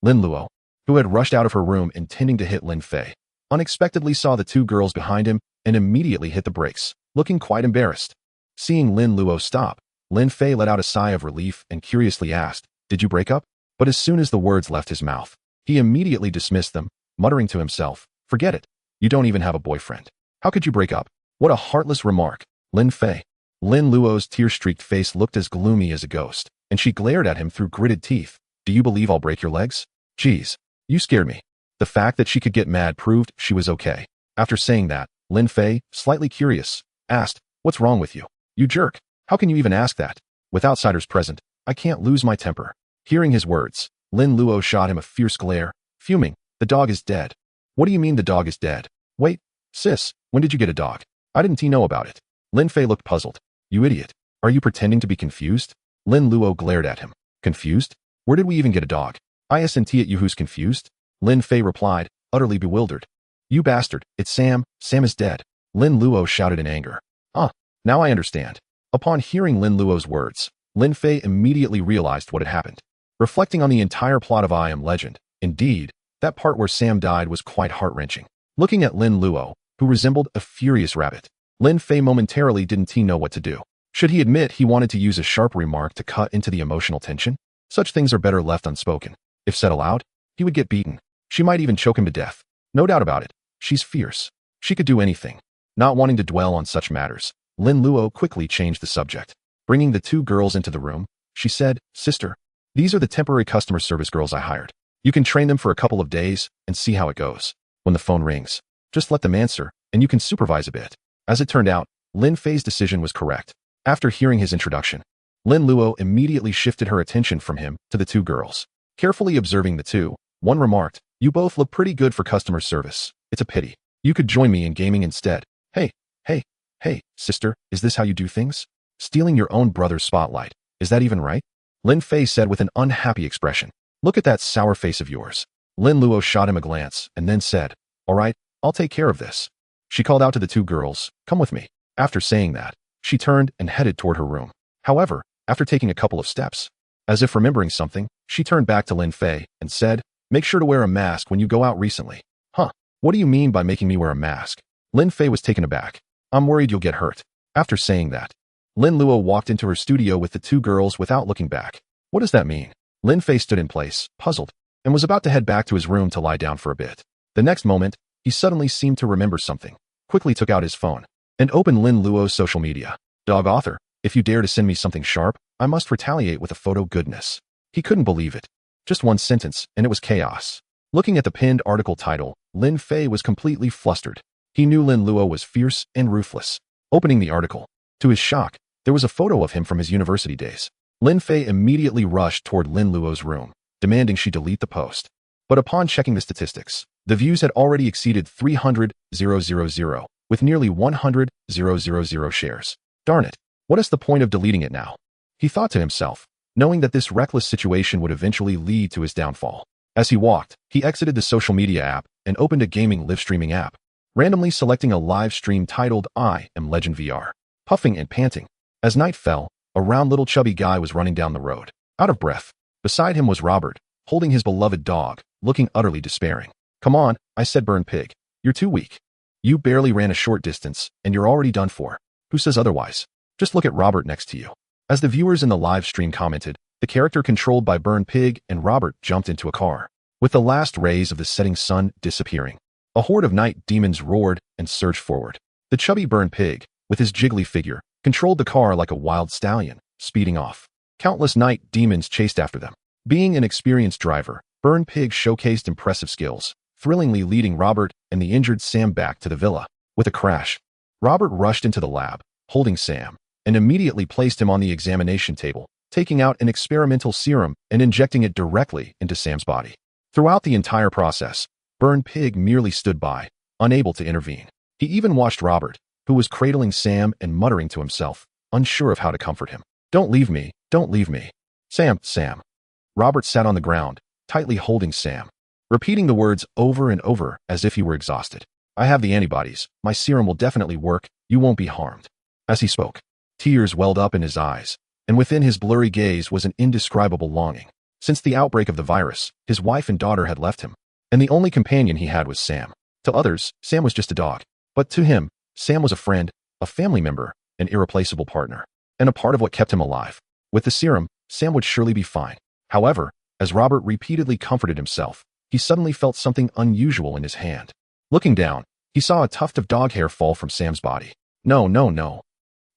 Lin Luo, who had rushed out of her room intending to hit Lin Fei, unexpectedly saw the two girls behind him and immediately hit the brakes, looking quite embarrassed. Seeing Lin Luo stop, Lin Fei let out a sigh of relief and curiously asked, did you break up? But as soon as the words left his mouth, he immediately dismissed them, muttering to himself, forget it. You don't even have a boyfriend. How could you break up? What a heartless remark. Lin Fei. Lin Luo's tear-streaked face looked as gloomy as a ghost, and she glared at him through gritted teeth. Do you believe I'll break your legs? Geez, you scared me. The fact that she could get mad proved she was okay. After saying that, Lin Fei, slightly curious, asked, what's wrong with you? You jerk. How can you even ask that? With outsiders present, I can't lose my temper. Hearing his words, Lin Luo shot him a fierce glare, fuming, the dog is dead. What do you mean the dog is dead? Wait, sis, when did you get a dog? I didn't know about it. Lin Fei looked puzzled. You idiot. Are you pretending to be confused? Lin Luo glared at him. Confused? Where did we even get a dog? ISNT at you who's confused? Lin Fei replied, utterly bewildered. You bastard, it's Sam. Sam is dead. Lin Luo shouted in anger. Now I understand. Upon hearing Lin Luo's words, Lin Fei immediately realized what had happened. Reflecting on the entire plot of I Am Legend, indeed, that part where Sam died was quite heart-wrenching. Looking at Lin Luo, who resembled a furious rabbit, Lin Fei momentarily didn't know what to do. Should he admit he wanted to use a sharp remark to cut into the emotional tension? Such things are better left unspoken. If said aloud, he would get beaten. She might even choke him to death. No doubt about it. She's fierce. She could do anything. Not wanting to dwell on such matters, Lin Luo quickly changed the subject. Bringing the two girls into the room, she said, sister, these are the temporary customer service girls I hired. You can train them for a couple of days and see how it goes. When the phone rings, just let them answer, and you can supervise a bit. As it turned out, Lin Fei's decision was correct. After hearing his introduction, Lin Luo immediately shifted her attention from him to the two girls. Carefully observing the two, one remarked, you both look pretty good for customer service. It's a pity. You could join me in gaming instead. Hey, sister, is this how you do things? Stealing your own brother's spotlight. Is that even right? Lin Fei said with an unhappy expression. Look at that sour face of yours. Lin Luo shot him a glance and then said, all right, I'll take care of this. She called out to the two girls, come with me. After saying that, she turned and headed toward her room. However, after taking a couple of steps, as if remembering something, she turned back to Lin Fei and said, make sure to wear a mask when you go out recently. What do you mean by making me wear a mask? Lin Fei was taken aback. I'm worried you'll get hurt. After saying that, Lin Luo walked into her studio with the two girls without looking back. What does that mean? Lin Fei stood in place, puzzled, and was about to head back to his room to lie down for a bit. The next moment, he suddenly seemed to remember something, quickly took out his phone, and opened Lin Luo's social media. Dog author, if you dare to send me something sharp, I must retaliate with a photo. Goodness. He couldn't believe it. Just one sentence, and it was chaos. Looking at the pinned article title, Lin Fei was completely flustered. He knew Lin Luo was fierce and ruthless. Opening the article, to his shock, There was a photo of him from his university days. Lin Fei immediately rushed toward Lin Luo's room, demanding she delete the post. But upon checking the statistics, the views had already exceeded 300,000, with nearly 100,000 shares. Darn it, what is the point of deleting it now? He thought to himself, knowing that this reckless situation would eventually lead to his downfall. As he walked, he exited the social media app and opened a gaming live streaming app, randomly selecting a live stream titled I Am Legend VR. Puffing and panting. As night fell, a round little chubby guy was running down the road, out of breath. Beside him was Robert, holding his beloved dog, looking utterly despairing. Come on, I said, burn pig. You're too weak. You barely ran a short distance, and you're already done for. Who says otherwise? Just look at Robert next to you. As the viewers in the live stream commented, the character controlled by Burn Pig and Robert jumped into a car, with the last rays of the setting sun disappearing. A horde of night demons roared and surged forward. The chubby Burn Pig, with his jiggly figure, controlled the car like a wild stallion, speeding off. Countless night demons chased after them. Being an experienced driver, Burn Pig showcased impressive skills, thrillingly leading Robert and the injured Sam back to the villa. With a crash, Robert rushed into the lab, holding Sam, and immediately placed him on the examination table, taking out an experimental serum and injecting it directly into Sam's body. Throughout the entire process, Burn Pig merely stood by, unable to intervene. He even watched Robert, who was cradling Sam and muttering to himself, unsure of how to comfort him. Don't leave me, don't leave me. Sam, Sam. Robert sat on the ground, tightly holding Sam, repeating the words over and over as if he were exhausted. I have the antibodies, my serum will definitely work, you won't be harmed. As he spoke, tears welled up in his eyes, and within his blurry gaze was an indescribable longing. Since the outbreak of the virus, his wife and daughter had left him, and the only companion he had was Sam. To others, Sam was just a dog. But to him, Sam was a friend, a family member, an irreplaceable partner, and a part of what kept him alive. With the serum, Sam would surely be fine. However, as Robert repeatedly comforted himself, he suddenly felt something unusual in his hand. Looking down, he saw a tuft of dog hair fall from Sam's body. No, no, no.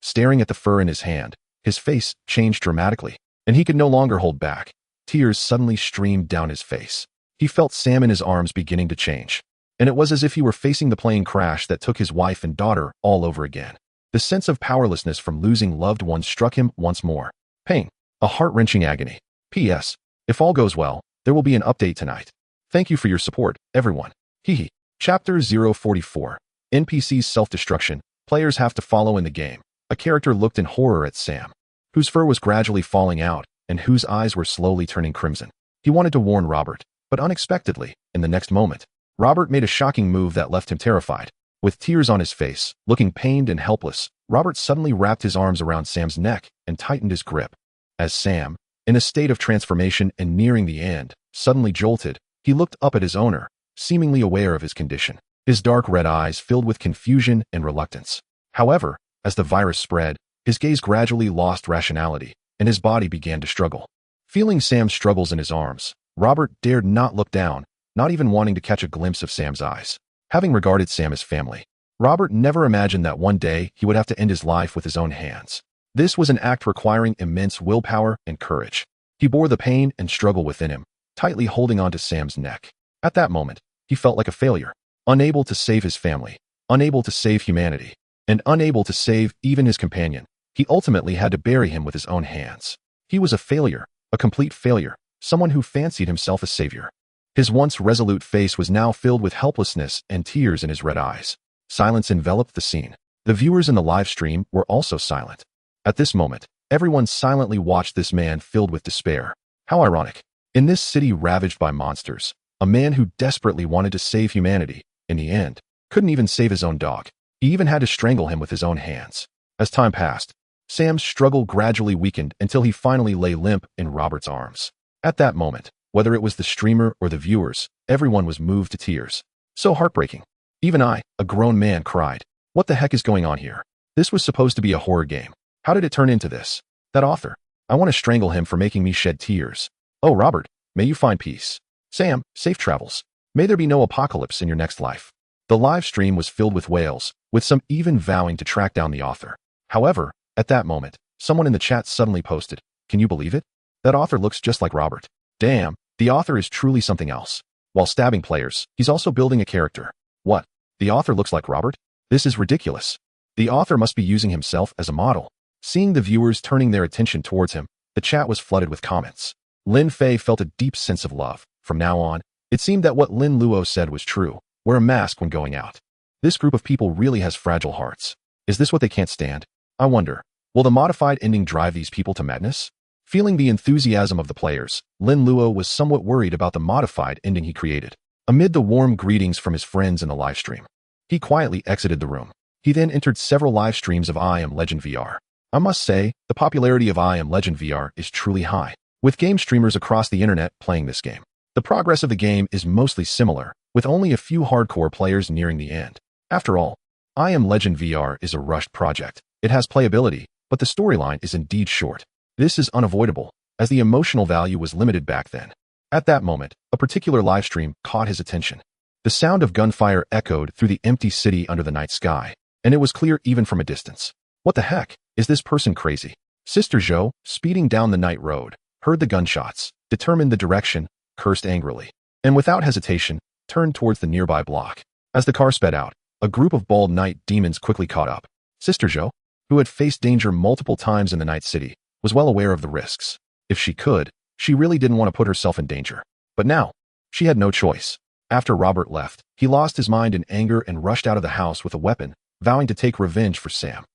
Staring at the fur in his hand, his face changed dramatically, and he could no longer hold back. Tears suddenly streamed down his face. He felt Sam in his arms beginning to change, and it was as if he were facing the plane crash that took his wife and daughter all over again. The sense of powerlessness from losing loved ones struck him once more. Pain. A heart-wrenching agony. P.S. If all goes well, there will be an update tonight. Thank you for your support, everyone. Hehe. Chapter 044. NPC's self-destruction. Players have to follow in the game. A character looked in horror at Sam, whose fur was gradually falling out and whose eyes were slowly turning crimson. He wanted to warn Robert, but unexpectedly, in the next moment, Robert made a shocking move that left him terrified. With tears on his face, looking pained and helpless, Robert suddenly wrapped his arms around Sam's neck and tightened his grip. As Sam, in a state of transformation and nearing the end, suddenly jolted, he looked up at his owner, seemingly aware of his condition, his dark red eyes filled with confusion and reluctance. However, as the virus spread, his gaze gradually lost rationality, and his body began to struggle. Feeling Sam's struggles in his arms, Robert dared not look down, not even wanting to catch a glimpse of Sam's eyes. Having regarded Sam as family, Robert never imagined that one day he would have to end his life with his own hands. This was an act requiring immense willpower and courage. He bore the pain and struggle within him, tightly holding onto Sam's neck. At that moment, he felt like a failure, unable to save his family, unable to save humanity, and unable to save even his companion. He ultimately had to bury him with his own hands. He was a failure, a complete failure, someone who fancied himself a savior. His once resolute face was now filled with helplessness and tears in his red eyes. Silence enveloped the scene. The viewers in the live stream were also silent. At this moment, everyone silently watched this man filled with despair. How ironic. In this city ravaged by monsters, a man who desperately wanted to save humanity, in the end, couldn't even save his own dog. He even had to strangle him with his own hands. As time passed, Sam's struggle gradually weakened until he finally lay limp in Robert's arms. At that moment, whether it was the streamer or the viewers, everyone was moved to tears. So heartbreaking. Even I, a grown man, cried. What the heck is going on here? This was supposed to be a horror game. How did it turn into this? That author. I want to strangle him for making me shed tears. Oh, Robert, may you find peace. Sam, safe travels. May there be no apocalypse in your next life. The live stream was filled with wails, with some even vowing to track down the author. However, at that moment, someone in the chat suddenly posted, "Can you believe it? That author looks just like Robert. Damn, the author is truly something else. While stabbing players, he's also building a character. What? The author looks like Robert? This is ridiculous. The author must be using himself as a model." Seeing the viewers turning their attention towards him, the chat was flooded with comments. Lin Fei felt a deep sense of love. From now on, it seemed that what Lin Luo said was true. Wear a mask when going out. This group of people really has fragile hearts. Is this what they can't stand? I wonder, will the modified ending drive these people to madness? Feeling the enthusiasm of the players, Lin Luo was somewhat worried about the modified ending he created. Amid the warm greetings from his friends in the livestream, he quietly exited the room. He then entered several live streams of I Am Legend VR. I must say, the popularity of I Am Legend VR is truly high, with game streamers across the internet playing this game. The progress of the game is mostly similar, with only a few hardcore players nearing the end. After all, I Am Legend VR is a rushed project. It has playability, but the storyline is indeed short. This is unavoidable, as the emotional value was limited back then. At that moment, a particular livestream caught his attention. The sound of gunfire echoed through the empty city under the night sky, and it was clear even from a distance. What the heck? Is this person crazy? Sister Zhou, speeding down the night road, heard the gunshots, determined the direction, cursed angrily, and without hesitation, turned towards the nearby block. As the car sped out, a group of bald night demons quickly caught up. Sister Zhou, who had faced danger multiple times in the night city, was well aware of the risks. If she could, she really didn't want to put herself in danger. But now, she had no choice. After Robert left, he lost his mind in anger and rushed out of the house with a weapon, vowing to take revenge for Sam.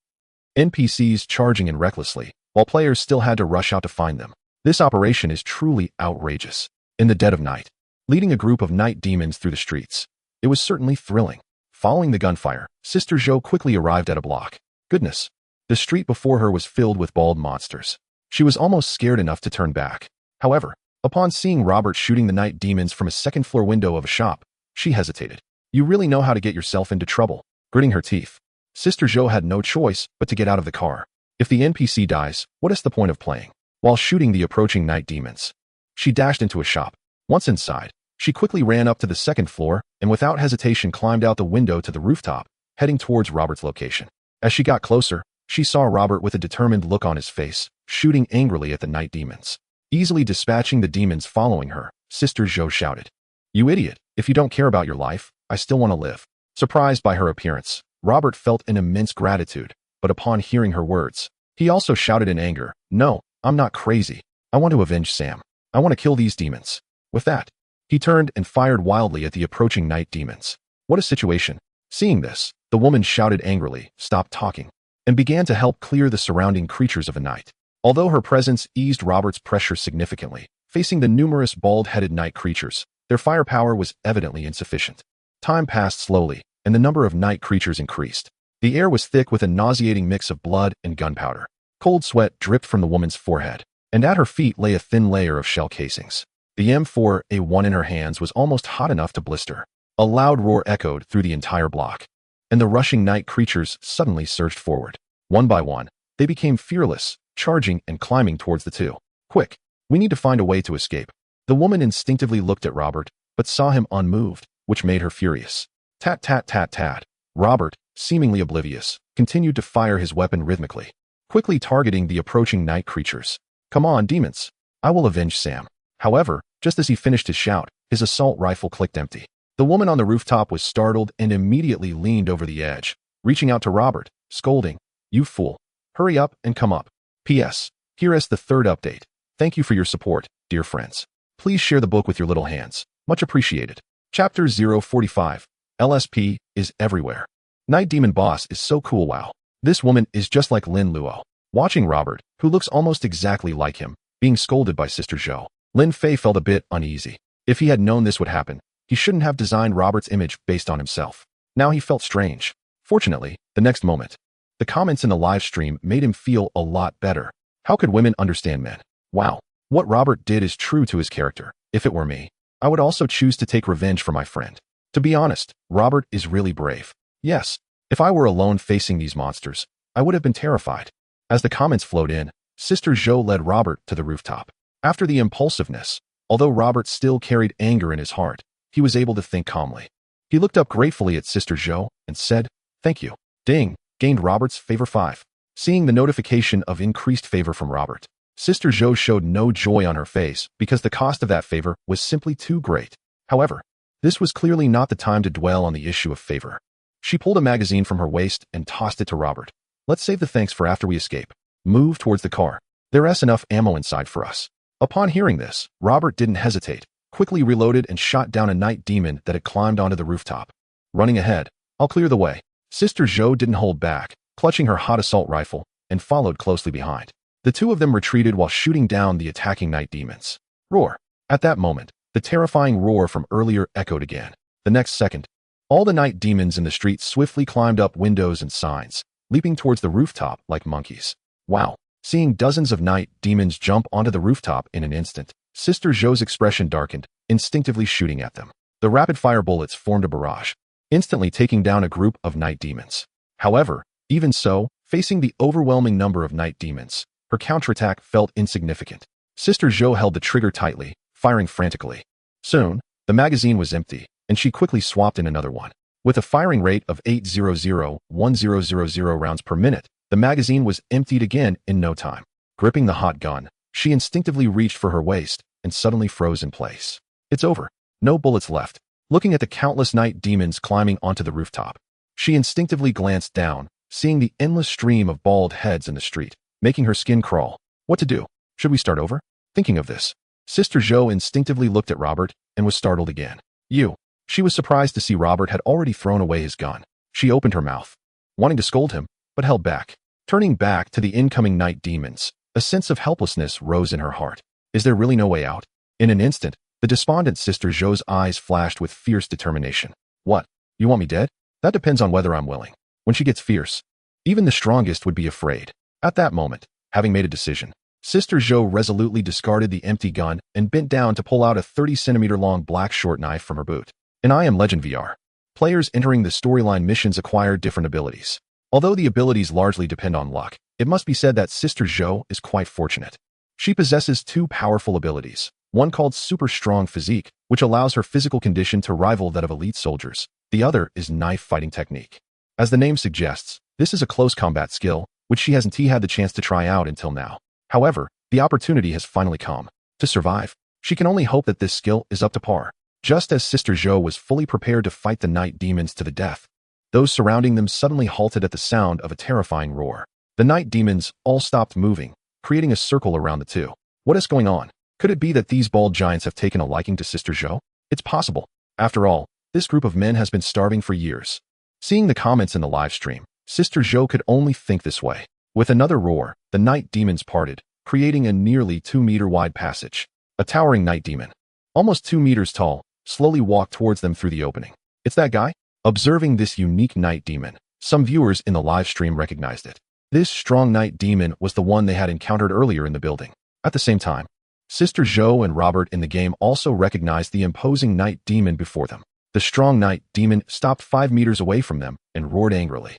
NPCs charging in recklessly, while players still had to rush out to find them. This operation is truly outrageous. In the dead of night, leading a group of night demons through the streets. It was certainly thrilling. Following the gunfire, Sister Zhou quickly arrived at a block. Goodness, the street before her was filled with bald monsters. She was almost scared enough to turn back. However, upon seeing Robert shooting the night demons from a second-floor window of a shop, she hesitated. You really know how to get yourself into trouble. Gritting her teeth, Sister Zhou had no choice but to get out of the car. If the NPC dies, what is the point of playing? While shooting the approaching night demons, she dashed into a shop. Once inside, she quickly ran up to the second floor and without hesitation climbed out the window to the rooftop, heading towards Robert's location. As she got closer, she saw Robert with a determined look on his face, shooting angrily at the night demons. Easily dispatching the demons following her, Sister Zhou shouted, "You idiot, if you don't care about your life, I still want to live." Surprised by her appearance, Robert felt an immense gratitude, but upon hearing her words, he also shouted in anger, "No, I'm not crazy. I want to avenge Sam. I want to kill these demons." With that, he turned and fired wildly at the approaching night demons. What a situation. Seeing this, the woman shouted angrily, "Stop talking," and began to help clear the surrounding creatures of the night. Although her presence eased Robert's pressure significantly, facing the numerous bald-headed night creatures, their firepower was evidently insufficient. Time passed slowly, and the number of night creatures increased. The air was thick with a nauseating mix of blood and gunpowder. Cold sweat dripped from the woman's forehead, and at her feet lay a thin layer of shell casings. The M4A1 in her hands was almost hot enough to blister. A loud roar echoed through the entire block, and the rushing night creatures suddenly surged forward. One by one, they became fearless, charging and climbing towards the two. "Quick, we need to find a way to escape." The woman instinctively looked at Robert, but saw him unmoved, which made her furious. Tat tat tat tat. Robert, seemingly oblivious, continued to fire his weapon rhythmically, quickly targeting the approaching night creatures. "Come on, demons. I will avenge Sam." However, just as he finished his shout, his assault rifle clicked empty. The woman on the rooftop was startled and immediately leaned over the edge, reaching out to Robert, scolding, "You fool. Hurry up and come up. P.S. Here is the third update. Thank you for your support, dear friends. Please share the book with your little hands. Much appreciated." Chapter 045. LSP is everywhere. Night Demon Boss is so cool. Wow. This woman is just like Lin Luo. Watching Robert, who looks almost exactly like him, being scolded by Sister Zhou, Lin Fei felt a bit uneasy. If he had known this would happen, he shouldn't have designed Robert's image based on himself. Now he felt strange. Fortunately, the next moment, the comments in the live stream made him feel a lot better. How could women understand men? Wow. What Robert did is true to his character. If it were me, I would also choose to take revenge for my friend. To be honest, Robert is really brave. Yes, if I were alone facing these monsters, I would have been terrified. As the comments flowed in, Sister Zhou led Robert to the rooftop. After the impulsiveness, although Robert still carried anger in his heart, he was able to think calmly. He looked up gratefully at Sister Zhou and said, "Thank you." Ding, gained Robert's favor 5. Seeing the notification of increased favor from Robert, Sister Zhou showed no joy on her face because the cost of that favor was simply too great. However, this was clearly not the time to dwell on the issue of favor. She pulled a magazine from her waist and tossed it to Robert. "Let's save the thanks for after we escape." Move towards the car. There's enough ammo inside for us. Upon hearing this, Robert didn't hesitate, quickly reloaded and shot down a night demon that had climbed onto the rooftop. Running ahead, I'll clear the way. Sister Zhou didn't hold back, clutching her hot assault rifle, and followed closely behind. The two of them retreated while shooting down the attacking night demons. Roar. At that moment, the terrifying roar from earlier echoed again. The next second, all the night demons in the street swiftly climbed up windows and signs, leaping towards the rooftop like monkeys. Wow. Seeing dozens of night demons jump onto the rooftop in an instant, Sister Zhou's expression darkened, instinctively shooting at them. The rapid-fire bullets formed a barrage, instantly taking down a group of night demons. However, even so, facing the overwhelming number of night demons, her counterattack felt insignificant. Sister Zhou held the trigger tightly, firing frantically. Soon, the magazine was empty, and she quickly swapped in another one. With a firing rate of 800-1000 rounds per minute, the magazine was emptied again in no time. Gripping the hot gun, she instinctively reached for her waist and suddenly froze in place. It's over. No bullets left. Looking at the countless night demons climbing onto the rooftop, she instinctively glanced down, seeing the endless stream of bald heads in the street, making her skin crawl. What to do? Should we start over? Thinking of this, Sister Zhou instinctively looked at Robert and was startled again. You. She was surprised to see Robert had already thrown away his gun. She opened her mouth, wanting to scold him, but held back. Turning back to the incoming night demons, a sense of helplessness rose in her heart. Is there really no way out? In an instant, the despondent Sister Zhou's eyes flashed with fierce determination. What? You want me dead? That depends on whether I'm willing. When she gets fierce, even the strongest would be afraid. At that moment, having made a decision, Sister Zhou resolutely discarded the empty gun and bent down to pull out a 30-centimeter-long black short knife from her boot. In I Am Legend VR, players entering the storyline missions acquire different abilities. Although the abilities largely depend on luck, it must be said that Sister Zhou is quite fortunate. She possesses two powerful abilities, one called Super Strong Physique, which allows her physical condition to rival that of elite soldiers. The other is Knife Fighting Technique. As the name suggests, this is a close combat skill, which she hasn't had the chance to try out until now. However, the opportunity has finally come. To survive, she can only hope that this skill is up to par. Just as Sister Zhou was fully prepared to fight the night demons to the death, those surrounding them suddenly halted at the sound of a terrifying roar. The night demons all stopped moving, creating a circle around the two. What is going on? Could it be that these bald giants have taken a liking to Sister Zhou? It's possible. After all, this group of men has been starving for years. Seeing the comments in the live stream, Sister Zhou could only think this way. With another roar, the night demons parted, creating a nearly 2-meter-wide passage. A towering night demon, almost 2 meters tall, slowly walked towards them through the opening. It's that guy? Observing this unique night demon, some viewers in the live stream recognized it. This strong night demon was the one they had encountered earlier in the building. At the same time, Sister Zhou and Robert in the game also recognized the imposing night demon before them. The strong night demon stopped 5 meters away from them and roared angrily.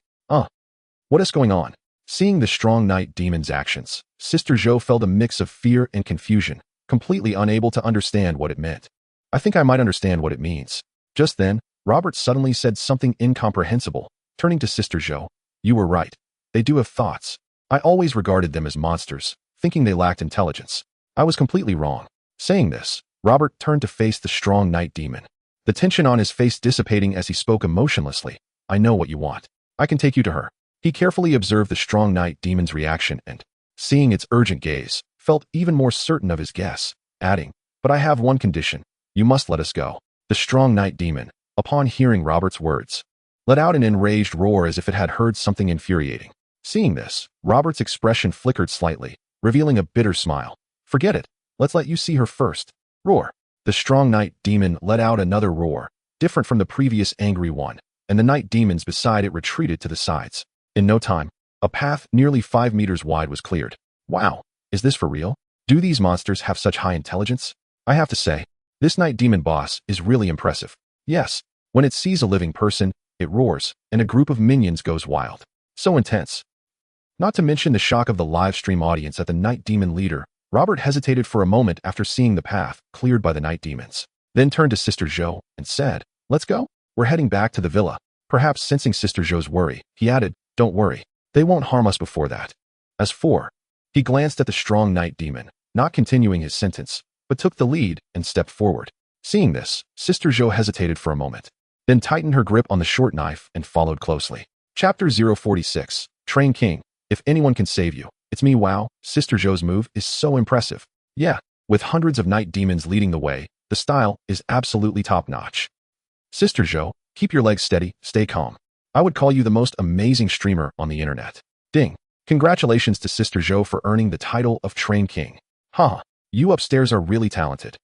What is going on? Seeing the strong night demon's actions, Sister Zhou felt a mix of fear and confusion, completely unable to understand what it meant. I think I might understand what it means. Just then, Robert suddenly said something incomprehensible, turning to Sister Zhou. You were right. They do have thoughts. I always regarded them as monsters, thinking they lacked intelligence. I was completely wrong. Saying this, Robert turned to face the strong night demon, the tension on his face dissipating as he spoke emotionlessly. I know what you want. I can take you to her. He carefully observed the strong night demon's reaction and, seeing its urgent gaze, felt even more certain of his guess, adding, but I have one condition. You must let us go. The strong night demon, upon hearing Robert's words, let out an enraged roar as if it had heard something infuriating. Seeing this, Robert's expression flickered slightly, revealing a bitter smile. Forget it. Let's let you see her first. Roar. The strong night demon let out another roar, different from the previous angry one, and the night demons beside it retreated to the sides. In no time, a path nearly 5 meters wide was cleared. Wow, is this for real? Do these monsters have such high intelligence? I have to say, this night demon boss is really impressive. Yes, when it sees a living person, it roars, and a group of minions goes wild. So intense. Not to mention the shock of the live stream audience at the night demon leader, Robert hesitated for a moment after seeing the path cleared by the night demons, then turned to Sister Zhou and said, let's go. We're heading back to the villa. Perhaps sensing Sister Zhou's worry, he added, don't worry. They won't harm us before that. As for, he glanced at the strong night demon, not continuing his sentence, but took the lead and stepped forward. Seeing this, Sister Zhou hesitated for a moment, then tightened her grip on the short knife and followed closely. Chapter 046, Train King. If anyone can save you, It's me. Wow, Sister Zhou's move is so impressive. Yeah, with hundreds of night demons leading the way, the style is absolutely top-notch. Sister Zhou, keep your legs steady, stay calm. I would call you the most amazing streamer on the internet. Ding. Congratulations to Sister Zhou for earning the title of Train King. Huh, you upstairs are really talented.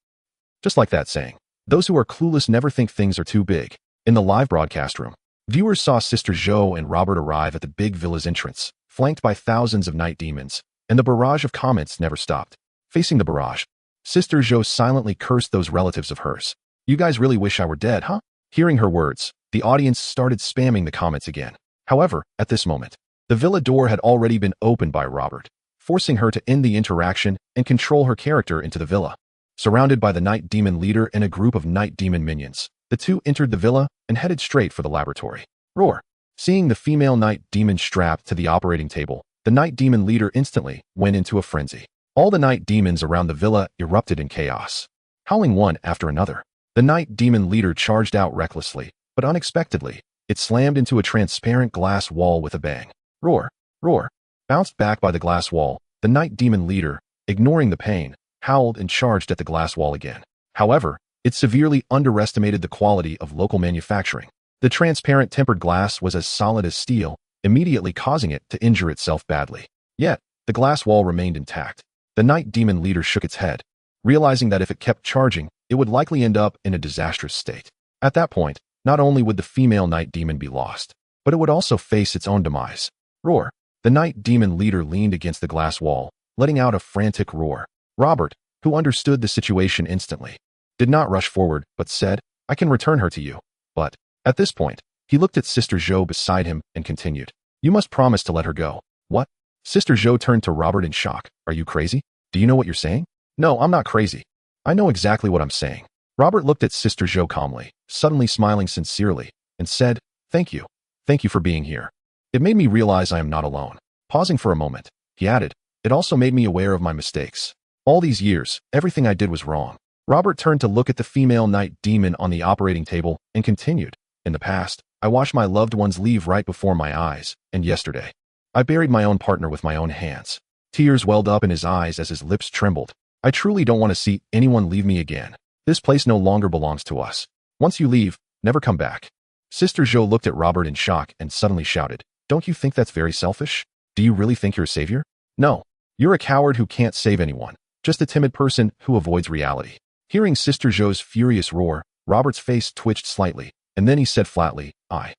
Just like that saying, those who are clueless never think things are too big. In the live broadcast room, viewers saw Sister Zhou and Robert arrive at the big villa's entrance, flanked by thousands of night demons, and the barrage of comments never stopped. Facing the barrage, Sister Zhou silently cursed those relatives of hers. You guys really wish I were dead, huh? Hearing her words, the audience started spamming the comments again. However, at this moment, the villa door had already been opened by Robert, forcing her to end the interaction and control her character into the villa. Surrounded by the night demon leader and a group of night demon minions, the two entered the villa and headed straight for the laboratory. Roar! Seeing the female night demon strapped to the operating table, the night demon leader instantly went into a frenzy. All the night demons around the villa erupted in chaos. Howling one after another, the night demon leader charged out recklessly, but unexpectedly, it slammed into a transparent glass wall with a bang. Roar! Roar! Bounced back by the glass wall, the night demon leader, ignoring the pain, howled and charged at the glass wall again. However, it severely underestimated the quality of local manufacturing. The transparent tempered glass was as solid as steel, immediately causing it to injure itself badly. Yet, the glass wall remained intact. The night demon leader shook its head, realizing that if it kept charging, it would likely end up in a disastrous state. At that point, not only would the female night demon be lost, but it would also face its own demise. Roar! The night demon leader leaned against the glass wall, letting out a frantic roar. Robert, who understood the situation instantly, did not rush forward, but said, I can return her to you. But, at this point, he looked at Sister Zhou beside him and continued, you must promise to let her go. What? Sister Zhou turned to Robert in shock. Are you crazy? Do you know what you're saying? No, I'm not crazy. I know exactly what I'm saying. Robert looked at Sister Zhou calmly, suddenly smiling sincerely, and said, thank you. Thank you for being here. It made me realize I am not alone. Pausing for a moment, he added, it also made me aware of my mistakes. All these years, everything I did was wrong. Robert turned to look at the female night demon on the operating table and continued, in the past, I watched my loved ones leave right before my eyes, and yesterday, I buried my own partner with my own hands. Tears welled up in his eyes as his lips trembled. I truly don't want to see anyone leave me again. This place no longer belongs to us. Once you leave, never come back. Sister Zhou looked at Robert in shock and suddenly shouted, don't you think that's very selfish? Do you really think you're a savior? No. You're a coward who can't save anyone. Just a timid person who avoids reality. Hearing Sister Zhou's furious roar, Robert's face twitched slightly, and then he said flatly, I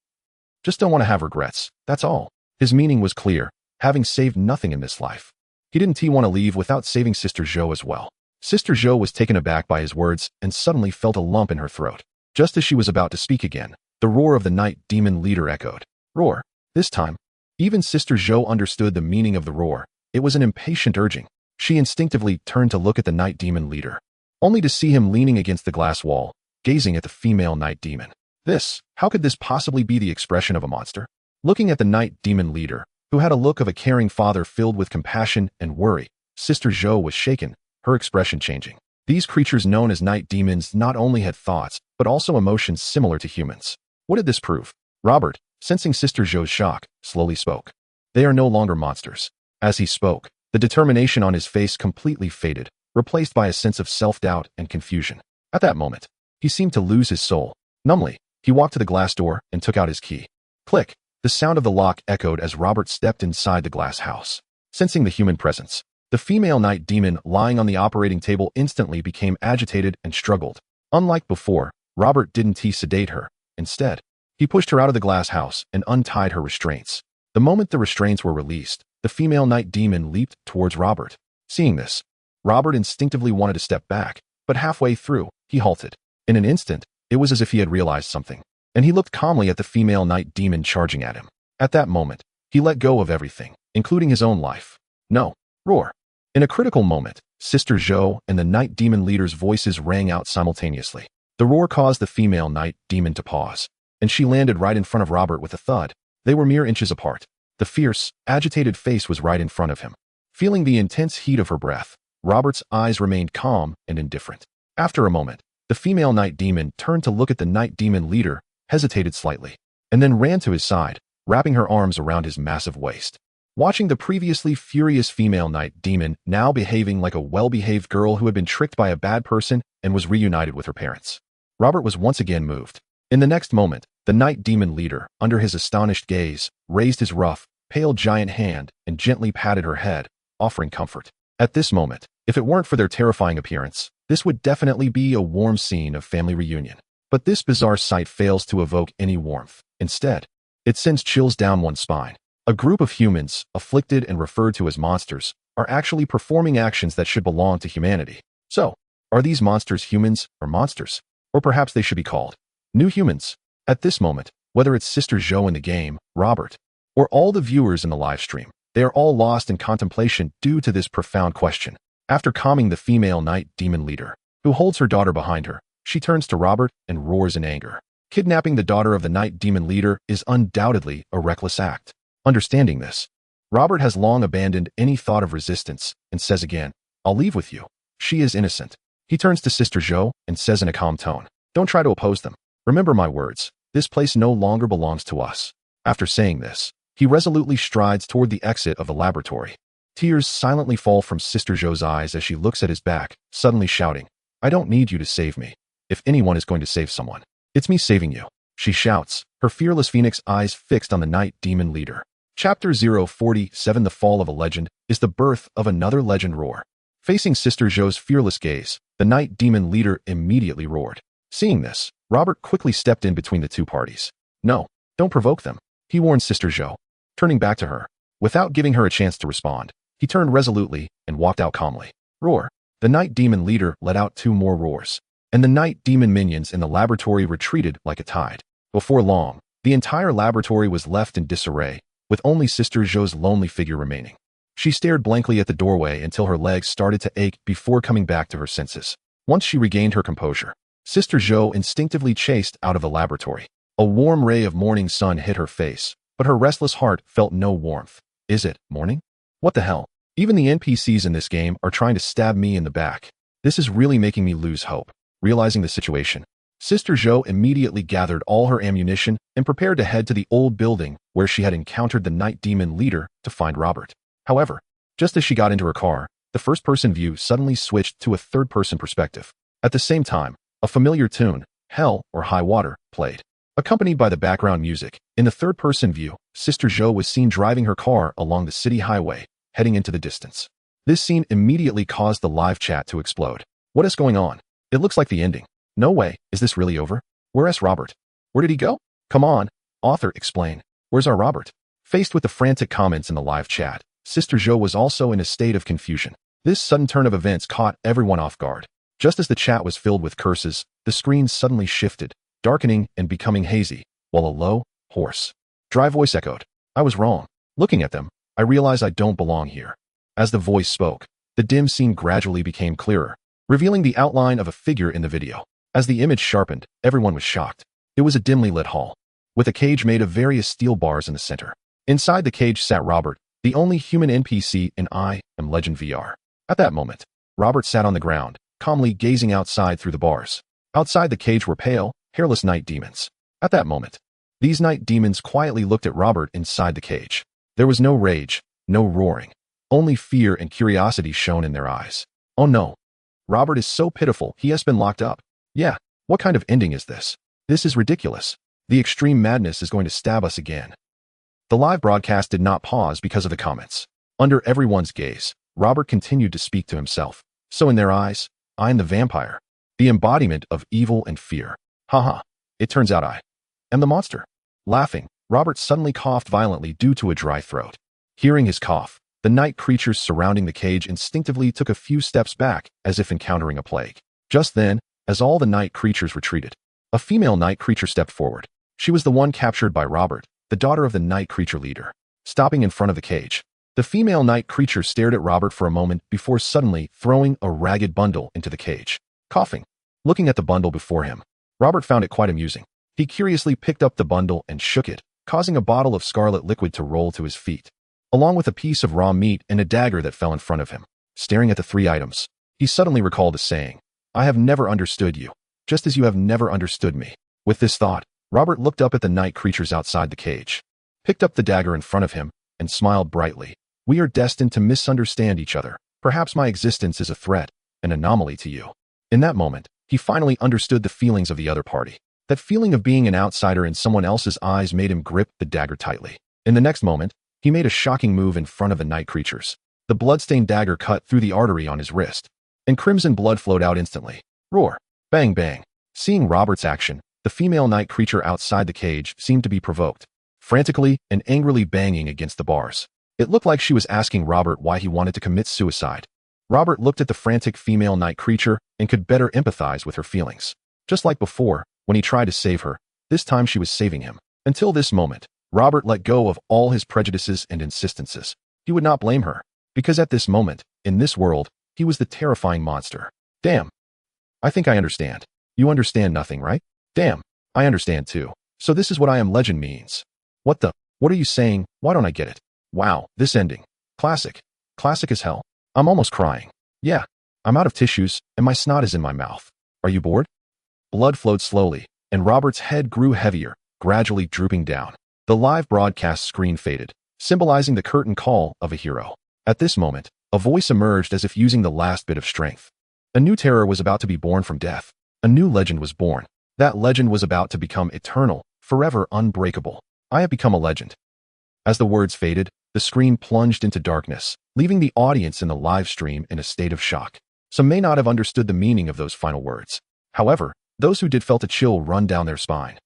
just don't want to have regrets. That's all. His meaning was clear, having saved nothing in this life. He didn't want to leave without saving Sister Zhou as well. Sister Zhou was taken aback by his words and suddenly felt a lump in her throat. Just as she was about to speak again, the roar of the night demon leader echoed. Roar. This time, even Sister Zhou understood the meaning of the roar. It was an impatient urging. She instinctively turned to look at the night demon leader, only to see him leaning against the glass wall, gazing at the female night demon. How could this possibly be the expression of a monster? Looking at the night demon leader, who had a look of a caring father filled with compassion and worry, Sister Zhou was shaken, her expression changing. These creatures known as night demons not only had thoughts, but also emotions similar to humans. What did this prove? Robert, sensing Sister Zhou's shock, slowly spoke. They are no longer monsters. As he spoke, the determination on his face completely faded, replaced by a sense of self-doubt and confusion. At that moment, he seemed to lose his soul. Numbly, he walked to the glass door and took out his key. Click! The sound of the lock echoed as Robert stepped inside the glass house. Sensing the human presence, the female night demon lying on the operating table instantly became agitated and struggled. Unlike before, Robert didn't sedate her. Instead, he pushed her out of the glass house and untied her restraints. The moment the restraints were released, the female night demon leaped towards Robert. Seeing this, Robert instinctively wanted to step back, but halfway through, he halted. In an instant, it was as if he had realized something, and he looked calmly at the female night demon charging at him. At that moment, he let go of everything, including his own life. No. Roar. In a critical moment, Sister Zhou and the night demon leader's voices rang out simultaneously. The roar caused the female night demon to pause, and she landed right in front of Robert with a thud. They were mere inches apart. The fierce, agitated face was right in front of him. Feeling the intense heat of her breath, Robert's eyes remained calm and indifferent. After a moment, the female night demon turned to look at the night demon leader, hesitated slightly, and then ran to his side, wrapping her arms around his massive waist. Watching the previously furious female night demon now behaving like a well-behaved girl who had been tricked by a bad person and was reunited with her parents, Robert was once again moved. In the next moment, the night demon leader, under his astonished gaze, raised his rough, pale giant hand and gently patted her head, offering comfort. At this moment, if it weren't for their terrifying appearance, this would definitely be a warm scene of family reunion. But this bizarre sight fails to evoke any warmth. Instead, it sends chills down one's spine. A group of humans, afflicted and referred to as monsters, are actually performing actions that should belong to humanity. So, are these monsters humans or monsters? Or perhaps they should be called new humans? At this moment, whether it's Sister Zhou in the game, Robert, or all the viewers in the live stream, they are all lost in contemplation due to this profound question. After calming the female night demon leader, who holds her daughter behind her, she turns to Robert and roars in anger. Kidnapping the daughter of the night demon leader is undoubtedly a reckless act. Understanding this, Robert has long abandoned any thought of resistance and says again, "I'll leave with you. She is innocent." He turns to Sister Zhou and says in a calm tone, "Don't try to oppose them. Remember my words. This place no longer belongs to us." After saying this, he resolutely strides toward the exit of the laboratory. Tears silently fall from Sister Zhou's eyes as she looks at his back, suddenly shouting, "I don't need you to save me. If anyone is going to save someone, it's me saving you," she shouts, her fearless phoenix eyes fixed on the night demon leader. Chapter 047 The Fall of a Legend is the birth of another legend roar. Facing Sister Zhou's fearless gaze, the night demon leader immediately roared. Seeing this, Robert quickly stepped in between the two parties. "No, don't provoke them," he warned Sister Zhou. Turning back to her, without giving her a chance to respond, he turned resolutely and walked out calmly. Roar. The night demon leader let out 2 more roars, and the night demon minions in the laboratory retreated like a tide. Before long, the entire laboratory was left in disarray, with only Sister Zhou's lonely figure remaining. She stared blankly at the doorway until her legs started to ache before coming back to her senses. Once she regained her composure, Sister Zhou instinctively chased out of the laboratory. A warm ray of morning sun hit her face, but her restless heart felt no warmth. Is it morning? What the hell? Even the NPCs in this game are trying to stab me in the back. This is really making me lose hope. Realizing the situation, Sister Zhou immediately gathered all her ammunition and prepared to head to the old building where she had encountered the night demon leader to find Robert. However, just as she got into her car, the first-person view suddenly switched to a third-person perspective. At the same time, a familiar tune, Hell or High Water, played. Accompanied by the background music, in the third-person view, Sister Zhou was seen driving her car along the city highway, heading into the distance. This scene immediately caused the live chat to explode. What is going on? It looks like the ending. No way, is this really over? Where's Robert? Where did he go? Come on, author, explain. Where's our Robert? Faced with the frantic comments in the live chat, Sister Zhou was also in a state of confusion. This sudden turn of events caught everyone off guard. Just as the chat was filled with curses, the screen suddenly shifted, darkening and becoming hazy, while a low, hoarse, dry voice echoed. "I was wrong. Looking at them, I realize I don't belong here." As the voice spoke, the dim scene gradually became clearer, revealing the outline of a figure in the video. As the image sharpened, everyone was shocked. It was a dimly lit hall, with a cage made of various steel bars in the center. Inside the cage sat Robert, the only human NPC in I Am Legend VR. At that moment, Robert sat on the ground, calmly gazing outside through the bars. Outside the cage were pale, hairless night demons. At that moment, these night demons quietly looked at Robert inside the cage. There was no rage, no roaring, only fear and curiosity shone in their eyes. Oh no. Robert is so pitiful, he has been locked up. Yeah, what kind of ending is this? This is ridiculous. The extreme madness is going to stab us again. The live broadcast did not pause because of the comments. Under everyone's gaze, Robert continued to speak to himself. So in their eyes, I am the vampire, the embodiment of evil and fear. Haha, it turns out I am the monster. Laughing, Robert suddenly coughed violently due to a dry throat. Hearing his cough, the night creatures surrounding the cage instinctively took a few steps back as if encountering a plague. Just then, as all the night creatures retreated, a female night creature stepped forward. She was the one captured by Robert, the daughter of the night creature leader. Stopping in front of the cage, the female night creature stared at Robert for a moment before suddenly throwing a ragged bundle into the cage. Coughing, looking at the bundle before him, Robert found it quite amusing. He curiously picked up the bundle and shook it, causing a bottle of scarlet liquid to roll to his feet, along with a piece of raw meat and a dagger that fell in front of him. Staring at the 3 items, he suddenly recalled a saying, "I have never understood you, just as you have never understood me." With this thought, Robert looked up at the night creatures outside the cage, picked up the dagger in front of him, and smiled brightly. We are destined to misunderstand each other. Perhaps my existence is a threat, an anomaly to you. In that moment, he finally understood the feelings of the other party. That feeling of being an outsider in someone else's eyes made him grip the dagger tightly. In the next moment, he made a shocking move in front of the night creatures. The bloodstained dagger cut through the artery on his wrist, and crimson blood flowed out instantly. Roar! Bang bang! Seeing Robert's action, the female night creature outside the cage seemed to be provoked, frantically and angrily banging against the bars. It looked like she was asking Robert why he wanted to commit suicide. Robert looked at the frantic female night creature and could better empathize with her feelings. Just like before, when he tried to save her, this time she was saving him. Until this moment, Robert let go of all his prejudices and insistences. He would not blame her, because at this moment, in this world, he was the terrifying monster. Damn. I think I understand. You understand nothing, right? Damn. I understand too. So this is what I am legend means. What are you saying? Why don't I get it? Wow, this ending. Classic. Classic as hell. I'm almost crying. Yeah. I'm out of tissues, and my snot is in my mouth. Are you bored? Blood flowed slowly, and Robert's head grew heavier, gradually drooping down. The live broadcast screen faded, symbolizing the curtain call of a hero. At this moment, a voice emerged as if using the last bit of strength. A new terror was about to be born from death. A new legend was born. That legend was about to become eternal, forever unbreakable. I have become a legend. As the words faded, the screen plunged into darkness, leaving the audience in the live stream in a state of shock. Some may not have understood the meaning of those final words. However, those who did felt a chill run down their spine.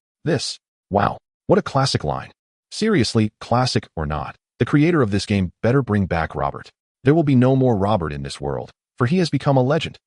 Wow, what a classic line. Seriously, classic or not, the creator of this game better bring back Robert. There will be no more Robert in this world, for he has become a legend.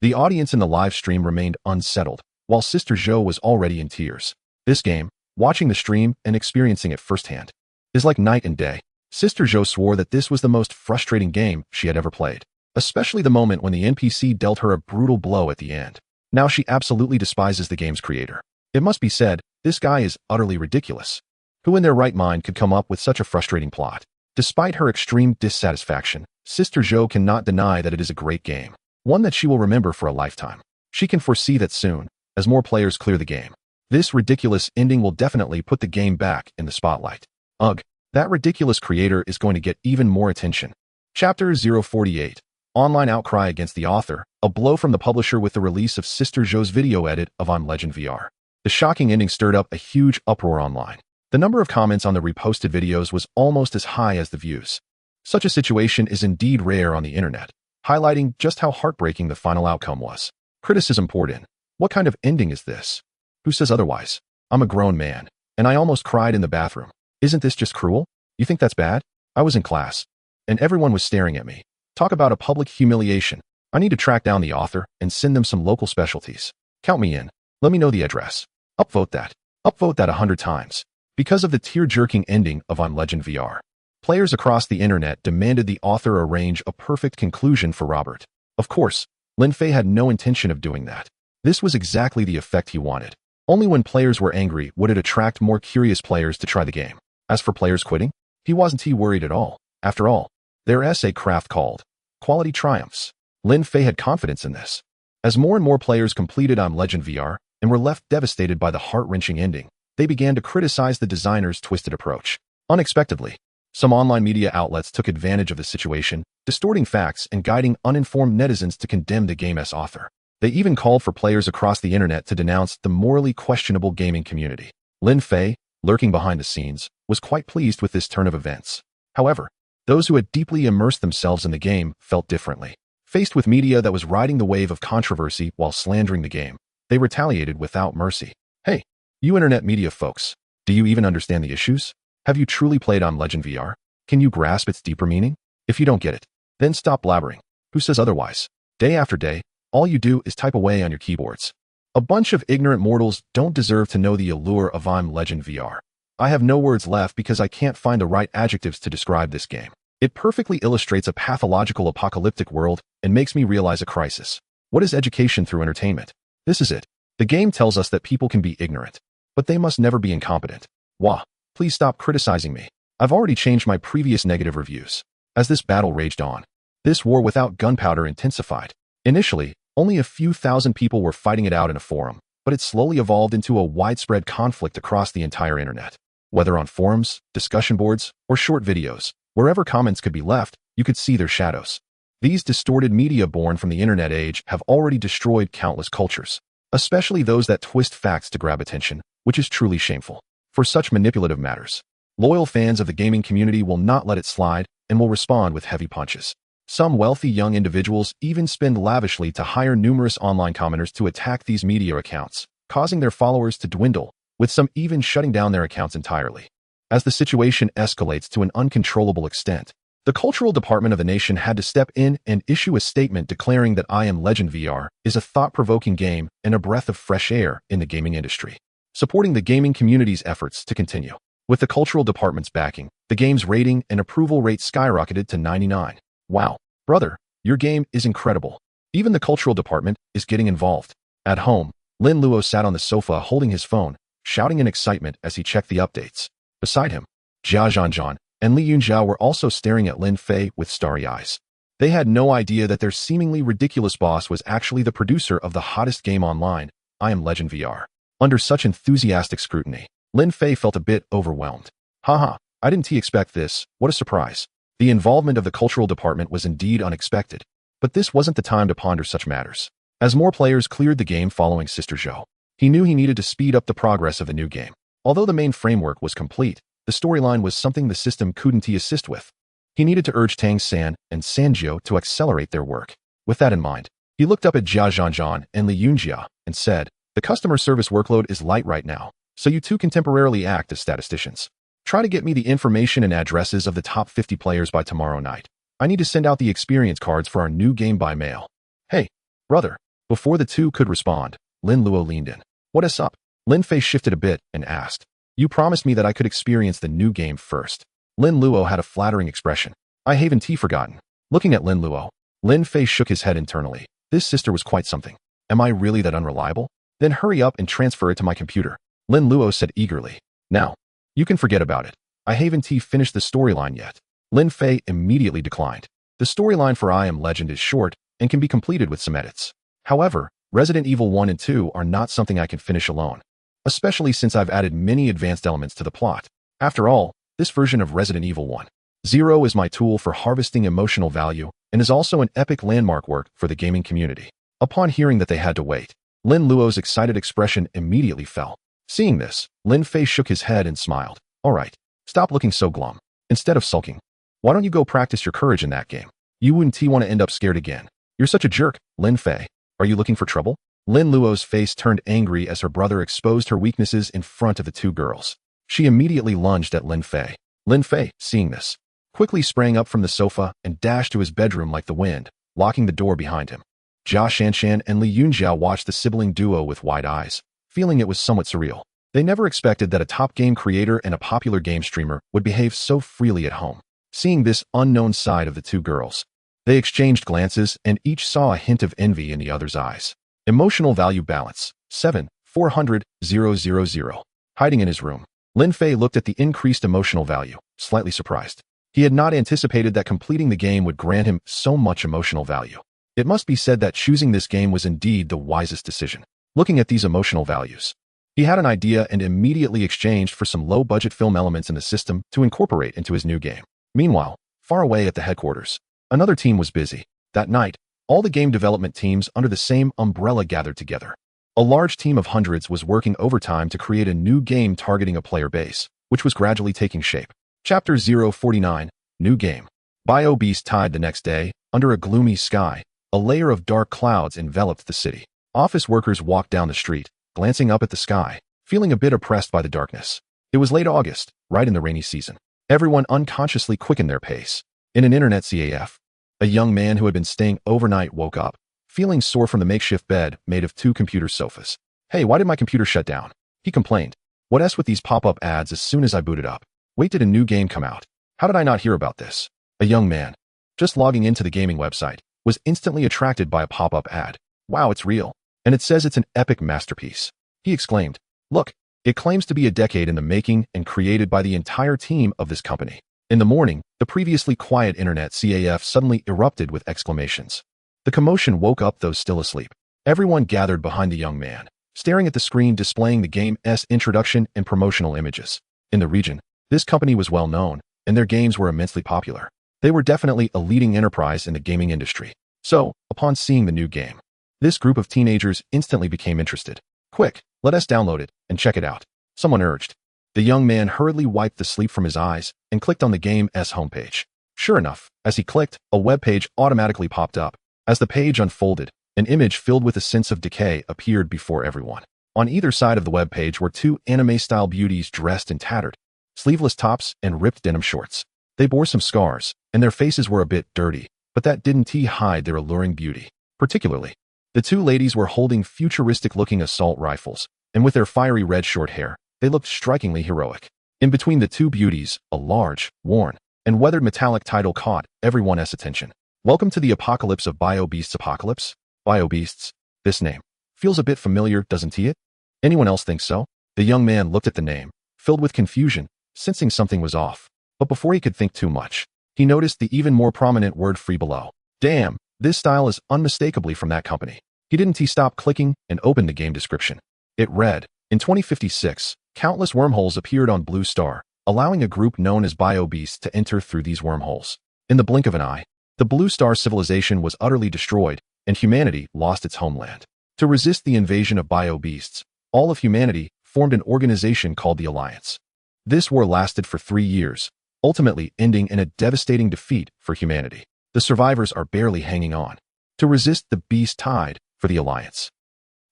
The audience in the live stream remained unsettled, while Sister Jo was already in tears. This game, watching the stream and experiencing it firsthand, is like night and day. Sister Jo swore that this was the most frustrating game she had ever played, especially the moment when the NPC dealt her a brutal blow at the end. Now she absolutely despises the game's creator. It must be said, this guy is utterly ridiculous. Who in their right mind could come up with such a frustrating plot? Despite her extreme dissatisfaction, Sister Jo cannot deny that it is a great game, one that she will remember for a lifetime. She can foresee that soon, as more players clear the game, this ridiculous ending will definitely put the game back in the spotlight. Ugh, that ridiculous creator is going to get even more attention. Chapter 048. Online outcry against the author, a blow from the publisher with the release of Sister Jo's video edit of I'm Legend VR. The shocking ending stirred up a huge uproar online. The number of comments on the reposted videos was almost as high as the views. Such a situation is indeed rare on the internet, highlighting just how heartbreaking the final outcome was. Criticism poured in. What kind of ending is this? Who says otherwise? I'm a grown man, and I almost cried in the bathroom. Isn't this just cruel? You think that's bad? I was in class, and everyone was staring at me. Talk about a public humiliation. I need to track down the author and send them some local specialties. Count me in. Let me know the address. Upvote that. Upvote that 100 times. Because of the tear-jerking ending of I'm Legend VR, players across the internet demanded the author arrange a perfect conclusion for Robert. Of course, Lin Fei had no intention of doing that. This was exactly the effect he wanted. Only when players were angry would it attract more curious players to try the game. As for players quitting, he wasn't worried at all. After all, their essay craft called Quality Triumphs. Lin Fei had confidence in this. As more and more players completed I'm Legend VR and were left devastated by the heart-wrenching ending, they began to criticize the designer's twisted approach. Unexpectedly, some online media outlets took advantage of the situation, distorting facts and guiding uninformed netizens to condemn the game's author. They even called for players across the internet to denounce the morally questionable gaming community. Lin Fei, lurking behind the scenes, was quite pleased with this turn of events. However, those who had deeply immersed themselves in the game felt differently. Faced with media that was riding the wave of controversy while slandering the game, they retaliated without mercy. Hey, you internet media folks, do you even understand the issues? Have you truly played I'm Legend VR? Can you grasp its deeper meaning? If you don't get it, then stop blabbering. Who says otherwise? Day after day, all you do is type away on your keyboards. A bunch of ignorant mortals don't deserve to know the allure of I'm Legend VR. I have no words left because I can't find the right adjectives to describe this game. It perfectly illustrates a pathological apocalyptic world and makes me realize a crisis. What is education through entertainment? This is it. The game tells us that people can be ignorant, but they must never be incompetent. Wah, please stop criticizing me. I've already changed my previous negative reviews. As this battle raged on, this war without gunpowder intensified. Initially, only a few thousand people were fighting it out in a forum, but it slowly evolved into a widespread conflict across the entire internet. Whether on forums, discussion boards, or short videos, wherever comments could be left, you could see their shadows. These distorted media born from the internet age have already destroyed countless cultures, especially those that twist facts to grab attention, which is truly shameful. For such manipulative matters, loyal fans of the gaming community will not let it slide and will respond with heavy punches. Some wealthy young individuals even spend lavishly to hire numerous online commenters to attack these media accounts, causing their followers to dwindle, with some even shutting down their accounts entirely. As the situation escalates to an uncontrollable extent, the cultural department of the nation had to step in and issue a statement declaring that I Am Legend VR is a thought-provoking game and a breath of fresh air in the gaming industry, supporting the gaming community's efforts to continue. With the cultural department's backing, the game's rating and approval rate skyrocketed to 99. Wow, brother, your game is incredible. Even the cultural department is getting involved. At home, Lin Luo sat on the sofa holding his phone, shouting in excitement as he checked the updates. Beside him, Jia Zhanzhan and Li Yunjia were also staring at Lin Fei with starry eyes. They had no idea that their seemingly ridiculous boss was actually the producer of the hottest game online, I Am Legend VR. Under such enthusiastic scrutiny, Lin Fei felt a bit overwhelmed. Haha, I didn't expect this, what a surprise. The involvement of the cultural department was indeed unexpected, but this wasn't the time to ponder such matters. As more players cleared the game following Sister Zhou, he knew he needed to speed up the progress of the new game. Although the main framework was complete, the storyline was something the system couldn't assist with. He needed to urge Tang San and Sanjiu to accelerate their work. With that in mind, he looked up at Jia Zhanzhan and Li Yunjia and said, the customer service workload is light right now, so you two can temporarily act as statisticians. Try to get me the information and addresses of the top 50 players by tomorrow night. I need to send out the experience cards for our new game by mail. Hey, brother. Before the two could respond, Lin Luo leaned in. What is up? Lin Fei shifted a bit and asked. You promised me that I could experience the new game first. Lin Luo had a flattering expression. I haven't forgotten. Looking at Lin Luo, Lin Fei shook his head internally. This sister was quite something. Am I really that unreliable? Then hurry up and transfer it to my computer. Lin Luo said eagerly. Now, you can forget about it. I haven't finished the storyline yet. Lin Fei immediately declined. The storyline for I Am Legend is short and can be completed with some edits. However, Resident Evil 1 and 2 are not something I can finish alone, especially since I've added many advanced elements to the plot. After all, this version of Resident Evil 1.0 is my tool for harvesting emotional value and is also an epic landmark work for the gaming community. Upon hearing that they had to wait, Lin Luo's excited expression immediately fell. Seeing this, Lin Fei shook his head and smiled. All right, stop looking so glum. Instead of sulking, why don't you go practice your courage in that game? You wouldn't want to end up scared again. You're such a jerk, Lin Fei. Are you looking for trouble? Lin Luo's face turned angry as her brother exposed her weaknesses in front of the two girls. She immediately lunged at Lin Fei. Lin Fei, seeing this, quickly sprang up from the sofa and dashed to his bedroom like the wind, locking the door behind him. Jia Shanshan and Li Yunjia watched the sibling duo with wide eyes, feeling it was somewhat surreal. They never expected that a top game creator and a popular game streamer would behave so freely at home. Seeing this unknown side of the two girls, they exchanged glances and each saw a hint of envy in the other's eyes. Emotional value balance, 7,400,000. Hiding in his room, Lin Fei looked at the increased emotional value, slightly surprised. He had not anticipated that completing the game would grant him so much emotional value. It must be said that choosing this game was indeed the wisest decision. Looking at these emotional values, he had an idea and immediately exchanged for some low-budget film elements in the system to incorporate into his new game. Meanwhile, far away at the headquarters, another team was busy. That night, all the game development teams under the same umbrella gathered together. A large team of hundreds was working overtime to create a new game targeting a player base, which was gradually taking shape. Chapter 049, New Game. Bio Beast tied the next day, under a gloomy sky, a layer of dark clouds enveloped the city. Office workers walked down the street, glancing up at the sky, feeling a bit oppressed by the darkness. It was late August, right in the rainy season. Everyone unconsciously quickened their pace. In an internet CAF, a young man who had been staying overnight woke up, feeling sore from the makeshift bed made of two computer sofas. Hey, why did my computer shut down? He complained. What s with these pop-up ads as soon as I booted up? Wait, did a new game come out? How did I not hear about this? A young man, just logging into the gaming website, was instantly attracted by a pop-up ad. Wow, it's real. And it says it's an epic masterpiece. He exclaimed. Look, it claims to be a decade in the making and created by the entire team of this company. In the morning, the previously quiet internet CAF suddenly erupted with exclamations. The commotion woke up those still asleep. Everyone gathered behind the young man, staring at the screen displaying the game's introduction and promotional images. In the region, this company was well known, and their games were immensely popular. They were definitely a leading enterprise in the gaming industry. So, upon seeing the new game, this group of teenagers instantly became interested. Quick, let us download it and check it out, someone urged. The young man hurriedly wiped the sleep from his eyes and clicked on the game's homepage. Sure enough, as he clicked, a web page automatically popped up. As the page unfolded, an image filled with a sense of decay appeared before everyone. On either side of the web page were two anime-style beauties dressed in tattered, sleeveless tops and ripped denim shorts. They bore some scars, and their faces were a bit dirty, but that didn't hide their alluring beauty. Particularly, the two ladies were holding futuristic-looking assault rifles, and with their fiery red short hair, they looked strikingly heroic. In between the two beauties, a large, worn, and weathered metallic title caught everyone's attention. Welcome to the Apocalypse of BioBeasts Apocalypse? BioBeasts? This name feels a bit familiar, doesn't it? Anyone else think so? The young man looked at the name, filled with confusion, sensing something was off. But before he could think too much, he noticed the even more prominent word free below. Damn, this style is unmistakably from that company. He stopped clicking and opened the game description. It read, in 2056, countless wormholes appeared on Blue Star, allowing a group known as BioBeasts to enter through these wormholes. In the blink of an eye, the Blue Star civilization was utterly destroyed, and humanity lost its homeland. To resist the invasion of BioBeasts, all of humanity formed an organization called the Alliance. This war lasted for 3 years, ultimately ending in a devastating defeat for humanity. The survivors are barely hanging on to resist the beast tide for the Alliance.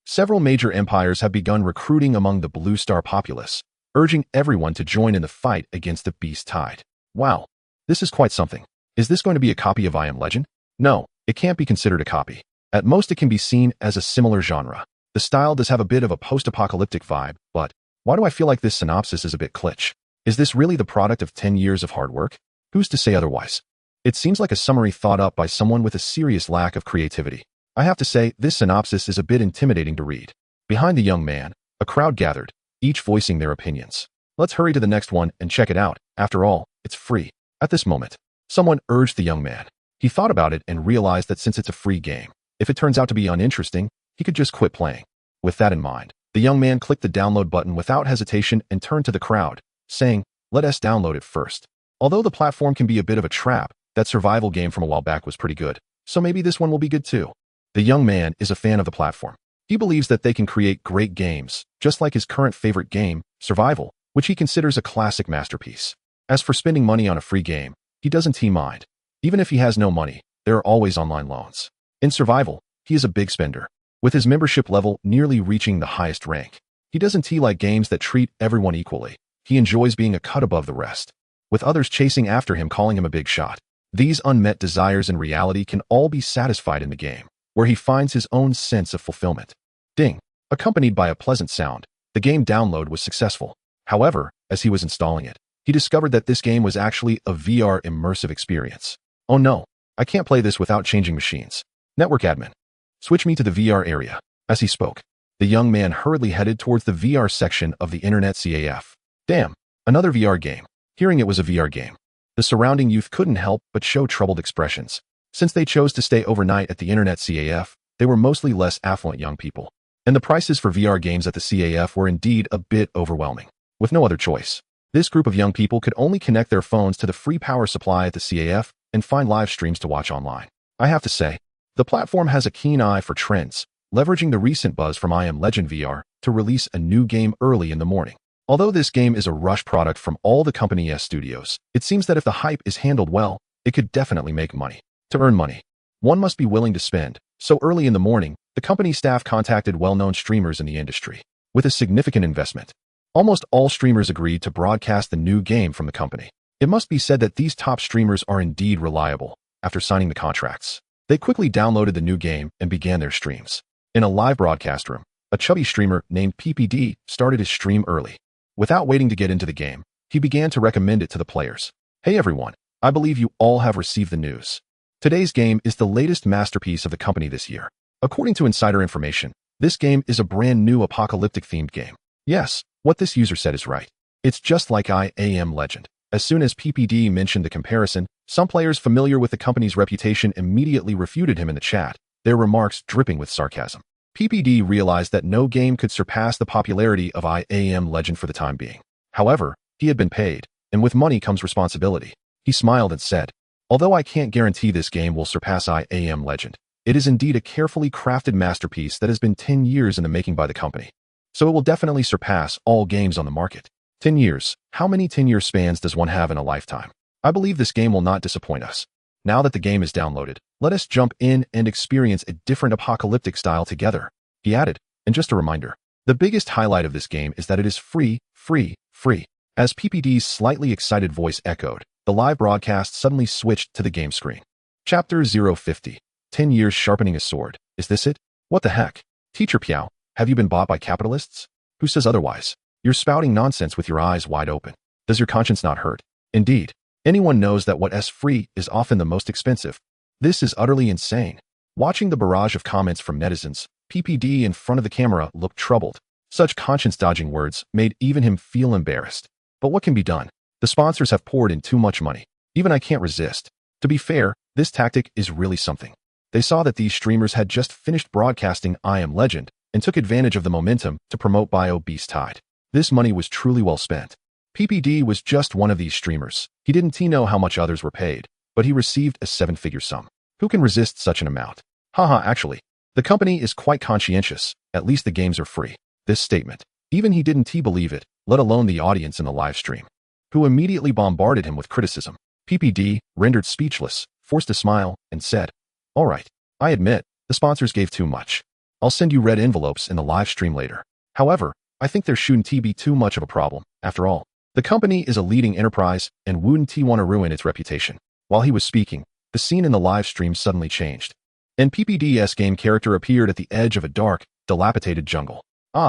Several major empires have begun recruiting among the Blue Star populace, urging everyone to join in the fight against the beast tide. Wow, this is quite something. Is this going to be a copy of I Am Legend? No, it can't be considered a copy. At most it can be seen as a similar genre. The style does have a bit of a post-apocalyptic vibe, but why do I feel like this synopsis is a bit glitch? Is this really the product of 10 years of hard work? Who's to say otherwise? It seems like a summary thought up by someone with a serious lack of creativity. I have to say, this synopsis is a bit intimidating to read. Behind the young man, a crowd gathered, each voicing their opinions. Let's hurry to the next one and check it out. After all, it's free. At this moment, someone urged the young man. He thought about it and realized that since it's a free game, if it turns out to be uninteresting, he could just quit playing. With that in mind, the young man clicked the download button without hesitation and turned to the crowd, saying, let us download it first. Although the platform can be a bit of a trap, that survival game from a while back was pretty good, so maybe this one will be good too. The young man is a fan of the platform. He believes that they can create great games, just like his current favorite game, Survival, which he considers a classic masterpiece. As for spending money on a free game, he doesn't mind. Even if he has no money, there are always online loans. In Survival, he is a big spender, with his membership level nearly reaching the highest rank. He doesn't like games that treat everyone equally. He enjoys being a cut above the rest, with others chasing after him calling him a big shot. These unmet desires in reality can all be satisfied in the game, where he finds his own sense of fulfillment. Ding! Accompanied by a pleasant sound, the game download was successful. However, as he was installing it, he discovered that this game was actually a VR immersive experience. Oh no, I can't play this without changing machines. Network admin, switch me to the VR area. As he spoke, the young man hurriedly headed towards the VR section of the internet CAF. Damn, another VR game. Hearing it was a VR game, the surrounding youth couldn't help but show troubled expressions. Since they chose to stay overnight at the internet CAF, they were mostly less affluent young people. And the prices for VR games at the CAF were indeed a bit overwhelming. With no other choice, this group of young people could only connect their phones to the free power supply at the CAF and find live streams to watch online. I have to say, the platform has a keen eye for trends, leveraging the recent buzz from I Am Legend VR to release a new game early in the morning. Although this game is a rush product from all the company's studios, it seems that if the hype is handled well, it could definitely make money. To earn money, one must be willing to spend, so early in the morning, the company staff contacted well-known streamers in the industry. With a significant investment, almost all streamers agreed to broadcast the new game from the company. It must be said that these top streamers are indeed reliable. After signing the contracts, they quickly downloaded the new game and began their streams. In a live broadcast room, a chubby streamer named PPD started his stream early. Without waiting to get into the game, he began to recommend it to the players. Hey everyone, I believe you all have received the news. Today's game is the latest masterpiece of the company this year. According to insider information, this game is a brand new apocalyptic-themed game. Yes, what this user said is right. It's just like I Am Legend. As soon as PPD mentioned the comparison, some players familiar with the company's reputation immediately refuted him in the chat, their remarks dripping with sarcasm. PPD realized that no game could surpass the popularity of I Am Legend for the time being. However, He had been paid, and with money comes responsibility. He smiled and said, "Although I can't guarantee this game will surpass I Am Legend, it is indeed a carefully crafted masterpiece that has been 10 years in the making by the company. So it will definitely surpass all games on the market." 10 years. How many 10-year spans does one have in a lifetime? I believe this game will not disappoint us. Now that the game is downloaded, let us jump in and experience a different apocalyptic style together, he added. And just a reminder, the biggest highlight of this game is that it is free, free, free. As PPD's slightly excited voice echoed, the live broadcast suddenly switched to the game screen. Chapter 050. 10 years sharpening a sword. Is this it? What the heck? Teacher Piao, have you been bought by capitalists? Who says otherwise? You're spouting nonsense with your eyes wide open. Does your conscience not hurt? Indeed. Anyone knows that what's free is often the most expensive. This is utterly insane. Watching the barrage of comments from netizens, PPD in front of the camera looked troubled. Such conscience-dodging words made even him feel embarrassed. But what can be done? The sponsors have poured in too much money. Even I can't resist. To be fair, this tactic is really something. They saw that these streamers had just finished broadcasting I Am Legend and took advantage of the momentum to promote Bio Beast Tide. This money was truly well spent. PPD was just one of these streamers. He didn't know how much others were paid, but he received a 7-figure sum. Who can resist such an amount? Haha, actually, the company is quite conscientious. At least the games are free. This statement, even he didn't believe it, let alone the audience in the live stream, who immediately bombarded him with criticism. PPD, rendered speechless, forced a smile, and said, "All right, I admit, the sponsors gave too much. I'll send you red envelopes in the live stream later. However, I think there shouldn't be too much of a problem. After all, the company is a leading enterprise and wouldn't want to ruin its reputation." While he was speaking, the scene in the live stream suddenly changed. An PPD's game character appeared at the edge of a dark, dilapidated jungle.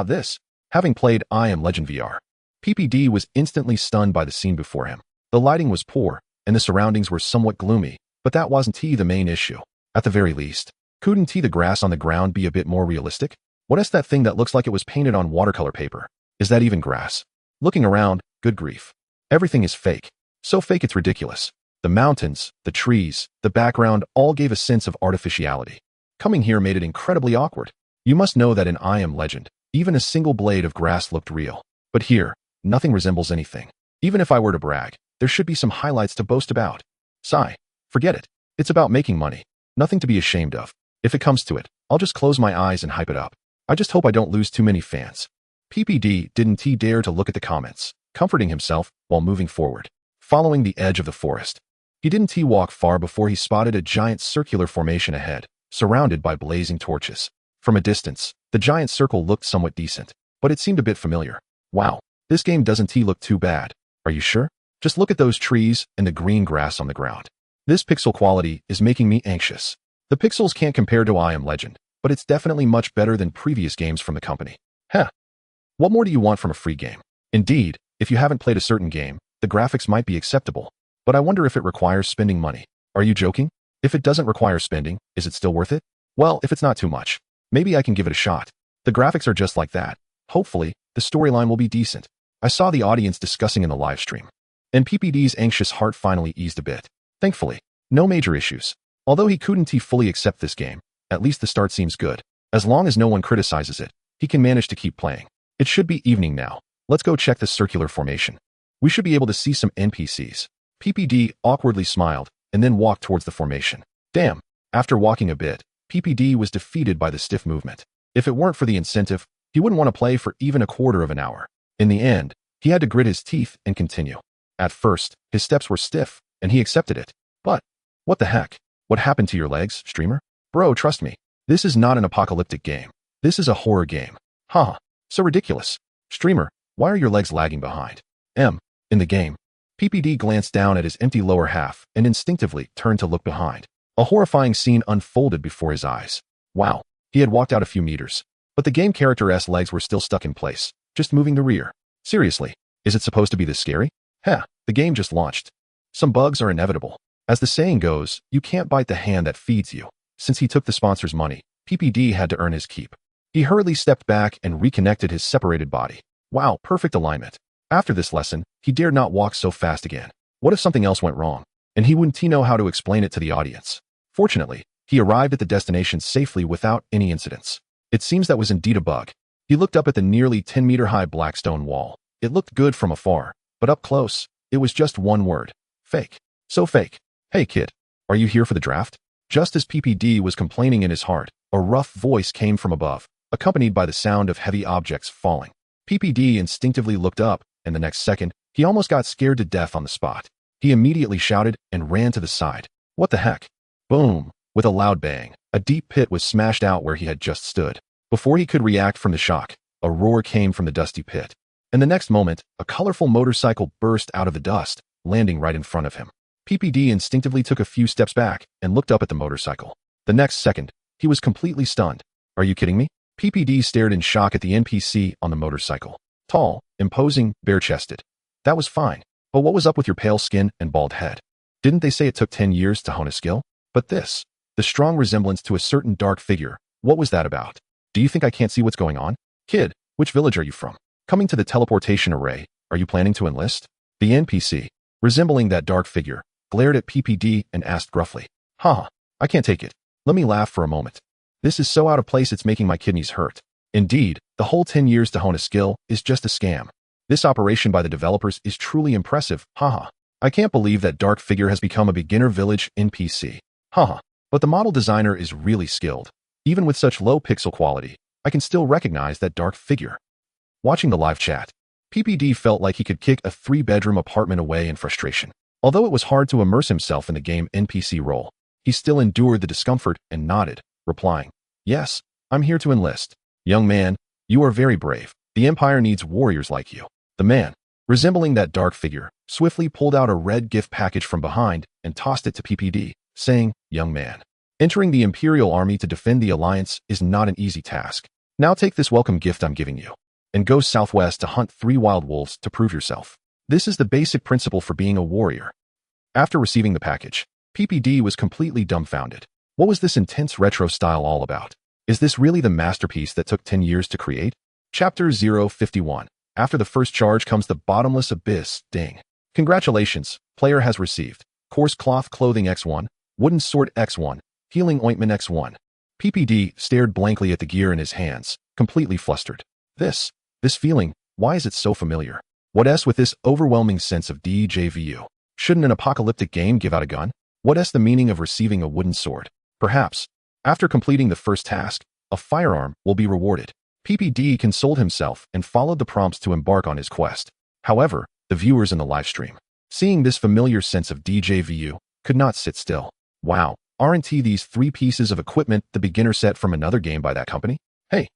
This. Having played I Am Legend VR, PPD was instantly stunned by the scene before him. The lighting was poor, and the surroundings were somewhat gloomy, but that wasn't the main issue. At the very least, couldn't the grass on the ground be a bit more realistic? What is that thing that looks like it was painted on watercolor paper? Is that even grass? Looking around, good grief. Everything is fake. So fake it's ridiculous. The mountains, the trees, the background all gave a sense of artificiality. Coming here made it incredibly awkward. You must know that in I Am Legend, even a single blade of grass looked real. But here, nothing resembles anything. Even if I were to brag, there should be some highlights to boast about. Sigh. Forget it. It's about making money. Nothing to be ashamed of. If it comes to it, I'll just close my eyes and hype it up. I just hope I don't lose too many fans. PPD didn't dare to look at the comments, comforting himself while moving forward. Following the edge of the forest, he didn't walk far before he spotted a giant circular formation ahead, surrounded by blazing torches. From a distance, the giant circle looked somewhat decent, but it seemed a bit familiar. Wow, this game doesn't look too bad. Are you sure? Just look at those trees and the green grass on the ground. This pixel quality is making me anxious. The pixels can't compare to I Am Legend, but it's definitely much better than previous games from the company. What more do you want from a free game? Indeed, if you haven't played a certain game, the graphics might be acceptable, but I wonder if it requires spending money. Are you joking? If it doesn't require spending, is it still worth it? Well, if it's not too much, maybe I can give it a shot. The graphics are just like that. Hopefully, the storyline will be decent. I saw the audience discussing in the live stream, and PPD's anxious heart finally eased a bit. Thankfully, no major issues. Although he couldn't fully accept this game, at least the start seems good. As long as no one criticizes it, he can manage to keep playing. It should be evening now. Let's go check the circular formation. We should be able to see some NPCs. PPD awkwardly smiled and then walked towards the formation. Damn. After walking a bit, PPD was defeated by the stiff movement. If it weren't for the incentive, he wouldn't want to play for even a quarter of an hour. In the end, he had to grit his teeth and continue. At first, his steps were stiff, and he accepted it. But, what the heck? What happened to your legs, streamer? Bro, trust me. This is not an apocalyptic game. This is a horror game. So ridiculous. Streamer, why are your legs lagging behind? In the game. PPD glanced down at his empty lower half and instinctively turned to look behind. A horrifying scene unfolded before his eyes. Wow, he had walked out a few meters, but the game character's legs were still stuck in place, just moving the rear. Seriously, is it supposed to be this scary? The game just launched. Some bugs are inevitable. As the saying goes, you can't bite the hand that feeds you. Since he took the sponsor's money, PPD had to earn his keep. He hurriedly stepped back and reconnected his separated body. Wow, perfect alignment. After this lesson, he dared not walk so fast again. What if something else went wrong? And he wouldn't know how to explain it to the audience. Fortunately, he arrived at the destination safely without any incidents. It seems that was indeed a bug. He looked up at the nearly 10-meter-high black stone wall. It looked good from afar, but up close, it was just one word. Fake. So fake. Hey kid, are you here for the draft? Just as PPD was complaining in his heart, a rough voice came from above, accompanied by the sound of heavy objects falling. PPD instinctively looked up, and the next second, he almost got scared to death on the spot. He immediately shouted and ran to the side. What the heck? Boom! With a loud bang, a deep pit was smashed out where he had just stood. Before he could react from the shock, a roar came from the dusty pit. In the next moment, a colorful motorcycle burst out of the dust, landing right in front of him. PPD instinctively took a few steps back and looked up at the motorcycle. The next second, he was completely stunned. Are you kidding me? PPD stared in shock at the NPC on the motorcycle. Tall, imposing, bare-chested. That was fine, but what was up with your pale skin and bald head? Didn't they say it took 10 years to hone a skill? But this, the strong resemblance to a certain dark figure, what was that about? Do you think I can't see what's going on? Kid, which village are you from? Coming to the teleportation array, are you planning to enlist? The NPC, resembling that dark figure, glared at PPD and asked gruffly. Haha, I can't take it. Let me laugh for a moment. This is so out of place it's making my kidneys hurt. Indeed, the whole 10 years to hone a skill is just a scam. This operation by the developers is truly impressive, haha. I can't believe that dark figure has become a beginner village NPC. Haha, but the model designer is really skilled. Even with such low pixel quality, I can still recognize that dark figure. Watching the live chat, PPD felt like he could kick a 3-bedroom apartment away in frustration. Although it was hard to immerse himself in the game NPC role, he still endured the discomfort and nodded, replying, Yes, I'm here to enlist. Young man, you are very brave. The Empire needs warriors like you. The man, resembling that dark figure, swiftly pulled out a red gift package from behind and tossed it to PPD, saying, Young man, entering the Imperial Army to defend the Alliance is not an easy task. Now take this welcome gift I'm giving you, and go southwest to hunt 3 wild wolves to prove yourself. This is the basic principle for being a warrior. After receiving the package, PPD was completely dumbfounded. What was this intense retro style all about? Is this really the masterpiece that took 10 years to create? Chapter 051. After the first charge comes the bottomless abyss, ding. Congratulations, player has received coarse cloth clothing X1, wooden sword X1, healing ointment X1. PPD stared blankly at the gear in his hands, completely flustered. This feeling, why is it so familiar? What s with this overwhelming sense of deja vu? Shouldn't an apocalyptic game give out a gun? What s the meaning of receiving a wooden sword? Perhaps, after completing the first task, a firearm will be rewarded. PPD consoled himself and followed the prompts to embark on his quest. However, the viewers in the livestream, seeing this familiar sense of deja vu, could not sit still. Wow, aren't these 3 pieces of equipment the beginner set from another game by that company? Hey,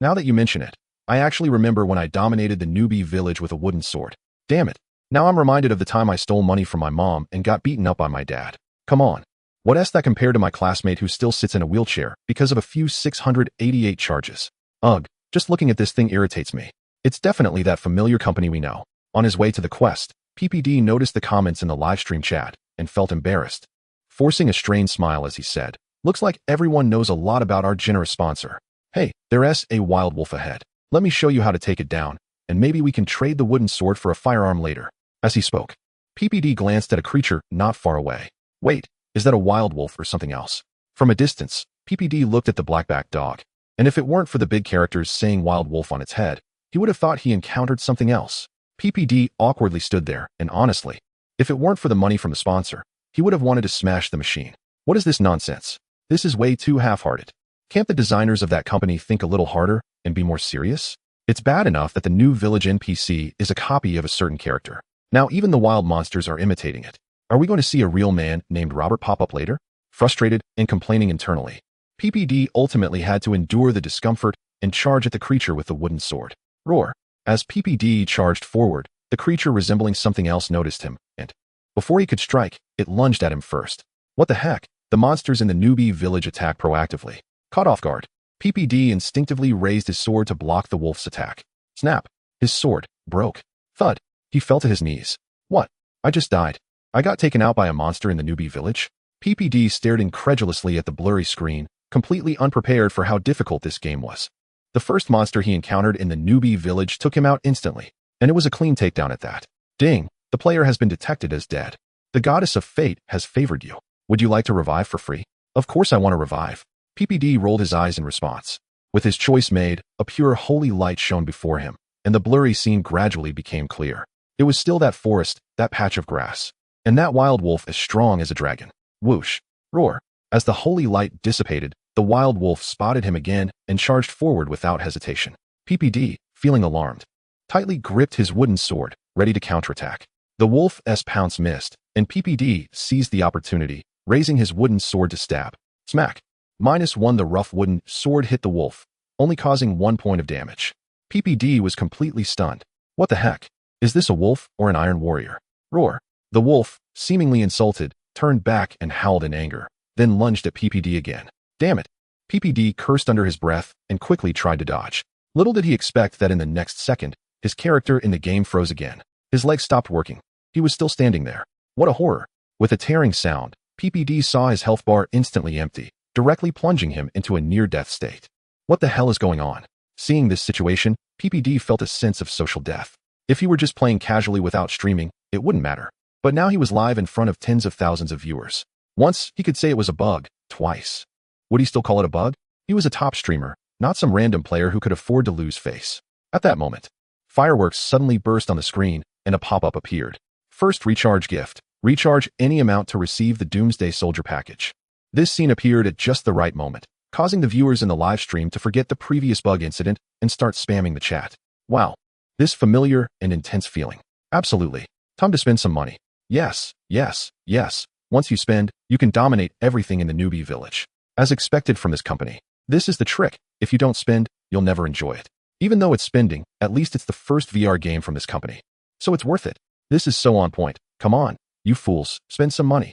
now that you mention it, I actually remember when I dominated the newbie village with a wooden sword. Damn it, now I'm reminded of the time I stole money from my mom and got beaten up by my dad. Come on. What s that compared to my classmate who still sits in a wheelchair because of a few 688 charges? Ugh, just looking at this thing irritates me. It's definitely that familiar company we know. On his way to the quest, PPD noticed the comments in the livestream chat and felt embarrassed. Forcing a strained smile as he said, Looks like everyone knows a lot about our generous sponsor. Hey, there's a wild wolf ahead. Let me show you how to take it down, and maybe we can trade the wooden sword for a firearm later. As he spoke, PPD glanced at a creature not far away. Wait, is that a wild wolf or something else? From a distance, PPD looked at the black-backed dog, and if it weren't for the big characters saying wild wolf on its head, he would have thought he encountered something else. PPD awkwardly stood there, and honestly, if it weren't for the money from the sponsor, he would have wanted to smash the machine. What is this nonsense? This is way too half-hearted. Can't the designers of that company think a little harder and be more serious? It's bad enough that the new village NPC is a copy of a certain character. Now even the wild monsters are imitating it. Are we going to see a real man named Robert pop up later? Frustrated and complaining internally, PPD ultimately had to endure the discomfort and charge at the creature with the wooden sword. Roar. As PPD charged forward, the creature resembling something else noticed him, and before he could strike, it lunged at him first. What the heck? The monsters in the newbie village attack proactively. Caught off guard, PPD instinctively raised his sword to block the wolf's attack. Snap. His sword broke. Thud. He fell to his knees. What? I just died. I got taken out by a monster in the newbie village? PPD stared incredulously at the blurry screen, completely unprepared for how difficult this game was. The first monster he encountered in the newbie village took him out instantly, and it was a clean takedown at that. Ding, the player has been detected as dead. The goddess of fate has favored you. Would you like to revive for free? Of course I want to revive. PPD rolled his eyes in response. With his choice made, a pure holy light shone before him, and the blurry scene gradually became clear. It was still that forest, that patch of grass. And that wild wolf as strong as a dragon. Whoosh. Roar. As the holy light dissipated, the wild wolf spotted him again and charged forward without hesitation. PPD, feeling alarmed, tightly gripped his wooden sword, ready to counterattack. The wolf's pounce missed, and PPD seized the opportunity, raising his wooden sword to stab. Smack. -1. The rough wooden sword hit the wolf, only causing 1 point of damage. PPD was completely stunned. What the heck? Is this a wolf or an iron warrior? Roar. The wolf, seemingly insulted, turned back and howled in anger, then lunged at PPD again. Damn it. PPD cursed under his breath and quickly tried to dodge. Little did he expect that in the next second, his character in the game froze again. His legs stopped working. He was still standing there. What a horror. With a tearing sound, PPD saw his health bar instantly empty, directly plunging him into a near-death state. What the hell is going on? Seeing this situation, PPD felt a sense of social death. If he were just playing casually without streaming, it wouldn't matter. But now he was live in front of tens of thousands of viewers. Once, he could say it was a bug. Twice. Would he still call it a bug? He was a top streamer, not some random player who could afford to lose face. At that moment, fireworks suddenly burst on the screen, and a pop-up appeared. First recharge gift. Recharge any amount to receive the Doomsday Soldier package. This scene appeared at just the right moment, causing the viewers in the live stream to forget the previous bug incident and start spamming the chat. Wow. This familiar and intense feeling. Absolutely. Time to spend some money. Yes, yes, yes. Once you spend, you can dominate everything in the newbie village. As expected from this company. This is the trick. If you don't spend, you'll never enjoy it. Even though it's spending, at least it's the first VR game from this company. So it's worth it. This is so on point. Come on, you fools, spend some money.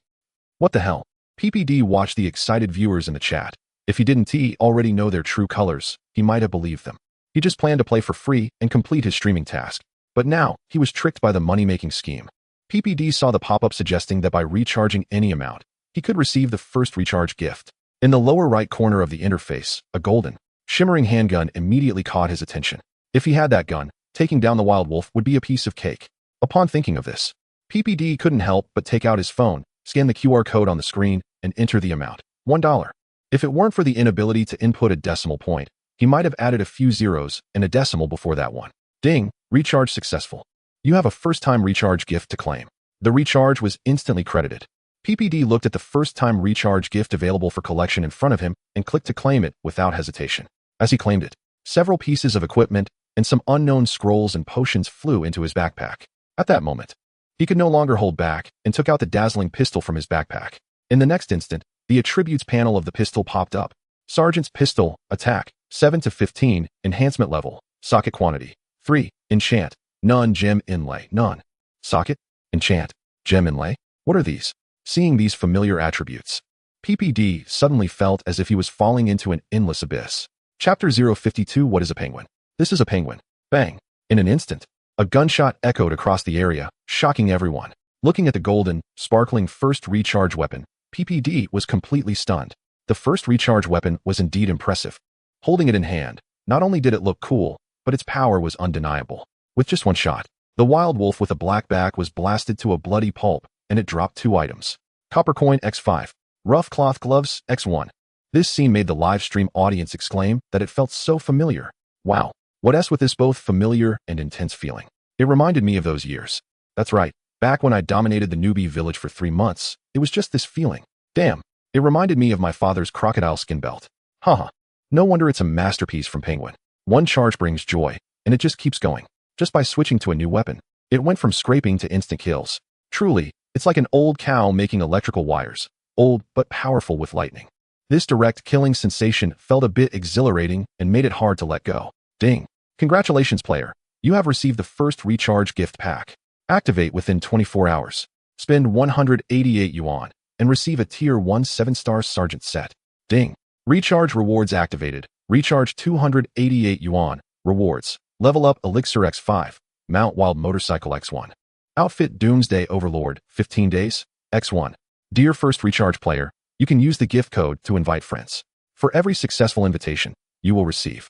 What the hell? PPD watched the excited viewers in the chat. If he didn't already know their true colors, he might have believed them. He just planned to play for free and complete his streaming task. But now, he was tricked by the money-making scheme. PPD saw the pop-up suggesting that by recharging any amount, he could receive the first recharge gift. In the lower right corner of the interface, a golden, shimmering handgun immediately caught his attention. If he had that gun, taking down the wild wolf would be a piece of cake. Upon thinking of this, PPD couldn't help but take out his phone, scan the QR code on the screen, and enter the amount, $1. If it weren't for the inability to input a decimal point, he might have added a few zeros and a decimal before that one. Ding, recharge successful. You have a first-time recharge gift to claim. The recharge was instantly credited. PPD looked at the first-time recharge gift available for collection in front of him and clicked to claim it without hesitation. As he claimed it, several pieces of equipment and some unknown scrolls and potions flew into his backpack. At that moment, he could no longer hold back and took out the dazzling pistol from his backpack. In the next instant, the attributes panel of the pistol popped up. Sergeant's pistol, attack, 7 to 15, enhancement level, socket quantity, 3, enchant, none, gem inlay, none. Socket, enchant, gem inlay? What are these? Seeing these familiar attributes, PPD suddenly felt as if he was falling into an endless abyss. Chapter 052. What is a penguin? This is a penguin. Bang. In an instant, a gunshot echoed across the area, shocking everyone. Looking at the golden, sparkling first recharge weapon, PPD was completely stunned. The first recharge weapon was indeed impressive. Holding it in hand, not only did it look cool, but its power was undeniable. With just one shot, the wild wolf with a black back was blasted to a bloody pulp, and it dropped 2 items. Copper coin X5. Rough cloth gloves X1. This scene made the live stream audience exclaim that it felt so familiar. Wow, what's with this both familiar and intense feeling? It reminded me of those years. That's right, back when I dominated the newbie village for 3 months, it was just this feeling. Damn, it reminded me of my father's crocodile skin belt. Haha. No wonder it's a masterpiece from Penguin. One charge brings joy, and it just keeps going. Just by switching to a new weapon, it went from scraping to instant kills. Truly, it's like an old cow making electrical wires, old but powerful with lightning. This direct killing sensation felt a bit exhilarating and made it hard to let go. Ding. Congratulations, player. You have received the first recharge gift pack. Activate within 24 hours. Spend 188 yuan and receive a tier 1 7-star sergeant set. Ding. Recharge rewards activated. Recharge 288 yuan. Rewards. Level up Elixir X5. Mount Wild Motorcycle X1. Outfit Doomsday Overlord, 15 days, X1. Dear first recharge player, you can use the gift code to invite friends. For every successful invitation, you will receive.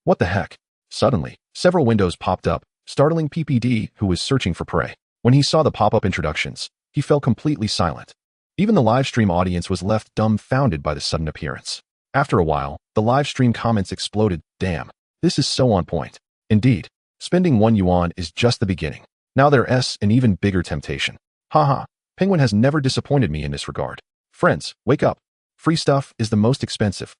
What the heck? Suddenly, several windows popped up, startling PPD, who was searching for prey. When he saw the pop-up introductions, he fell completely silent. Even the live stream audience was left dumbfounded by the sudden appearance. After a while, the live stream comments exploded. Damn, this is so on point. Indeed, spending 1 yuan is just the beginning. Now there's an even bigger temptation. Haha, Penguin has never disappointed me in this regard. Friends, wake up. Free stuff is the most expensive.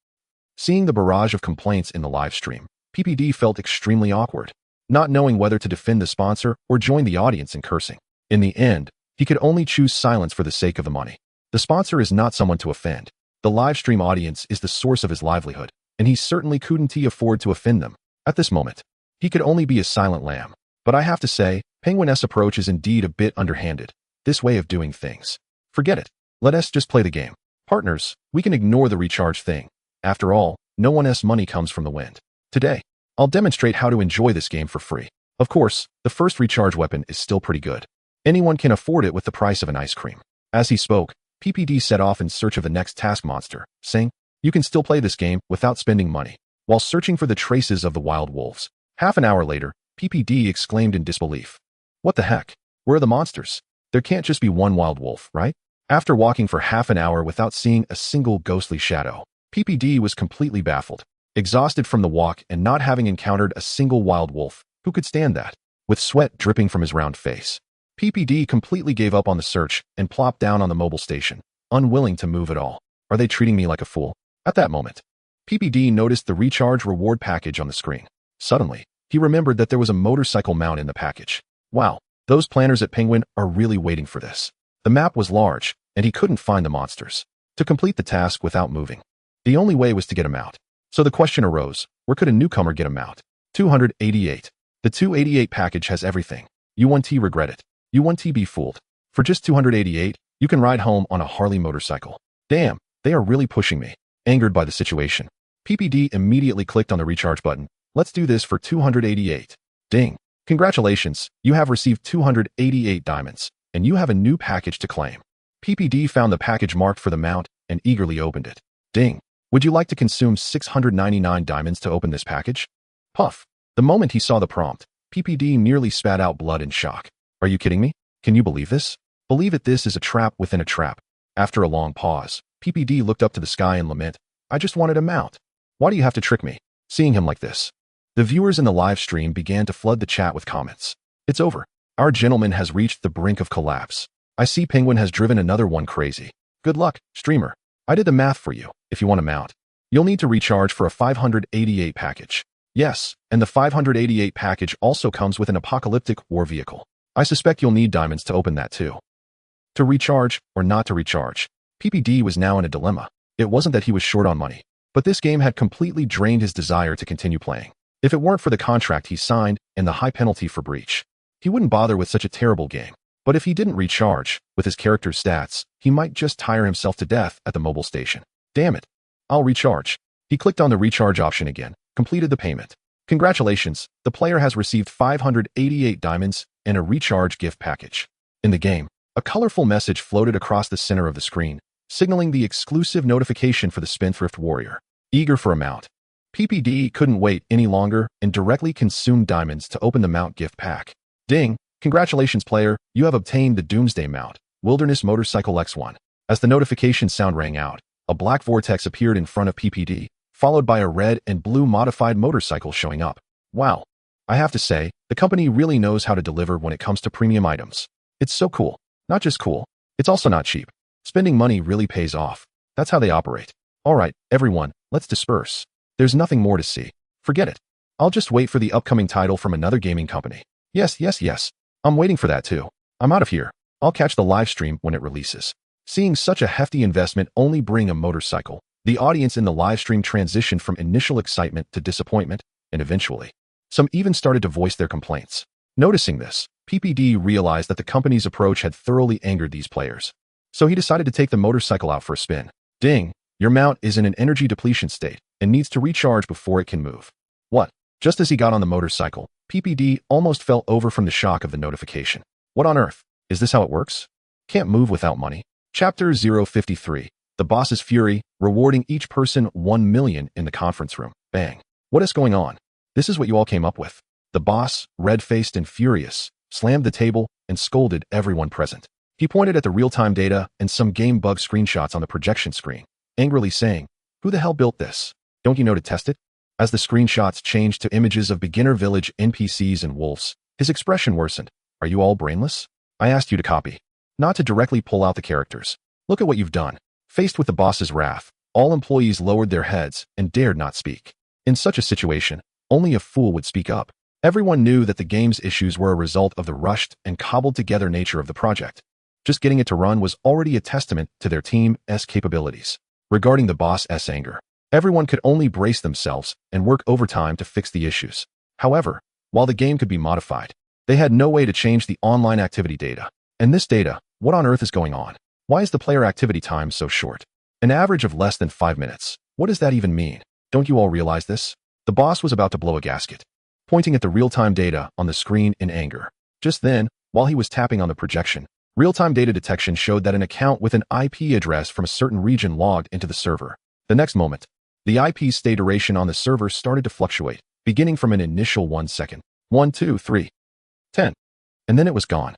Seeing the barrage of complaints in the live stream, PPD felt extremely awkward, not knowing whether to defend the sponsor or join the audience in cursing. In the end, he could only choose silence for the sake of the money. The sponsor is not someone to offend. The live stream audience is the source of his livelihood, and he certainly couldn't afford to offend them. At this moment, he could only be a silent lamb. But I have to say, Penguin's approach is indeed a bit underhanded. This way of doing things. Forget it. Let us just play the game. Partners, we can ignore the recharge thing. After all, no one's money comes from the wind. Today, I'll demonstrate how to enjoy this game for free. Of course, the first recharge weapon is still pretty good. Anyone can afford it with the price of an ice cream. As he spoke, PPD set off in search of the next task monster, saying, "You can still play this game without spending money," while searching for the traces of the wild wolves. Half an hour later, PPD exclaimed in disbelief. What the heck? Where are the monsters? There can't just be one wild wolf, right? After walking for half an hour without seeing a single ghostly shadow, PPD was completely baffled, exhausted from the walk and not having encountered a single wild wolf. Who could stand that? With sweat dripping from his round face, PPD completely gave up on the search and plopped down on the mobile station, unwilling to move at all. Are they treating me like a fool? At that moment, PPD noticed the recharge reward package on the screen. Suddenly, he remembered that there was a motorcycle mount in the package. Wow, those planners at Penguin are really waiting for this. The map was large, and he couldn't find the monsters. To complete the task without moving, the only way was to get a mount. So the question arose, where could a newcomer get a mount? 288. The 288 package has everything. You 1T regret it. You 1T be fooled. For just 288, you can ride home on a Harley motorcycle. Damn, they are really pushing me. Angered by the situation, PPD immediately clicked on the recharge button. Let's do this for 288. Ding. Congratulations, you have received 288 diamonds, and you have a new package to claim. PPD found the package marked for the mount and eagerly opened it. Ding. Would you like to consume 699 diamonds to open this package? Puff. The moment he saw the prompt, PPD nearly spat out blood in shock. Are you kidding me? Can you believe this? Believe it, this is a trap within a trap. After a long pause, PPD looked up to the sky and lament, I just wanted a mount. Why do you have to trick me? Seeing him like this, the viewers in the live stream began to flood the chat with comments. It's over. Our gentleman has reached the brink of collapse. I see Penguin has driven another one crazy. Good luck, streamer. I did the math for you. If you want a mount, you'll need to recharge for a 588 package. Yes, and the 588 package also comes with an apocalyptic war vehicle. I suspect you'll need diamonds to open that too. To recharge or not to recharge, PPD was now in a dilemma. It wasn't that he was short on money, but this game had completely drained his desire to continue playing. If it weren't for the contract he signed and the high penalty for breach, he wouldn't bother with such a terrible game. But if he didn't recharge, with his character's stats, he might just tire himself to death at the mobile station. Damn it. I'll recharge. He clicked on the recharge option again, completed the payment. Congratulations, the player has received 588 diamonds and a recharge gift package. In the game, a colorful message floated across the center of the screen, signaling the exclusive notification for the Spendthrift Warrior. Eager for a mount, PPD couldn't wait any longer and directly consumed diamonds to open the mount gift pack. Ding! Congratulations, player, you have obtained the Doomsday Mount, Wilderness Motorcycle X1. As the notification sound rang out, a black vortex appeared in front of PPD, followed by a red and blue modified motorcycle showing up. Wow. I have to say, the company really knows how to deliver when it comes to premium items. It's so cool. Not just cool, it's also not cheap. Spending money really pays off. That's how they operate. Alright, everyone, let's disperse. There's nothing more to see. Forget it. I'll just wait for the upcoming title from another gaming company. Yes. I'm waiting for that too. I'm out of here. I'll catch the live stream when it releases. Seeing such a hefty investment only bring a motorcycle, the audience in the live stream transitioned from initial excitement to disappointment, and eventually, some even started to voice their complaints. Noticing this, PPD realized that the company's approach had thoroughly angered these players. So he decided to take the motorcycle out for a spin. Ding! Your mount is in an energy depletion state and needs to recharge before it can move. What? Just as he got on the motorcycle, PPD almost fell over from the shock of the notification. What on earth? Is this how it works? Can't move without money. Chapter 053. The Boss's Fury, rewarding each person 1 million in the conference room. Bang. What is going on? This is what you all came up with. The boss, red-faced and furious, slammed the table and scolded everyone present. He pointed at the real-time data and some game bug screenshots on the projection screen, angrily saying, "Who the hell built this? Don't you know to test it?" As the screenshots changed to images of beginner village NPCs and wolves, his expression worsened. Are you all brainless? I asked you to copy, not to directly pull out the characters. Look at what you've done. Faced with the boss's wrath, all employees lowered their heads and dared not speak. In such a situation, only a fool would speak up. Everyone knew that the game's issues were a result of the rushed and cobbled-together nature of the project. Just getting it to run was already a testament to their team's capabilities. Regarding the boss's anger, everyone could only brace themselves and work overtime to fix the issues. However, while the game could be modified, they had no way to change the online activity data. And this data, what on earth is going on? Why is the player activity time so short? An average of less than 5 minutes. What does that even mean? Don't you all realize this? The boss was about to blow a gasket, pointing at the real-time data on the screen in anger. Just then, while he was tapping on the projection, real-time data detection showed that an account with an IP address from a certain region logged into the server. The next moment, the IP's stay duration on the server started to fluctuate, beginning from an initial 1 second, 1, 2, 3, 10, and then it was gone.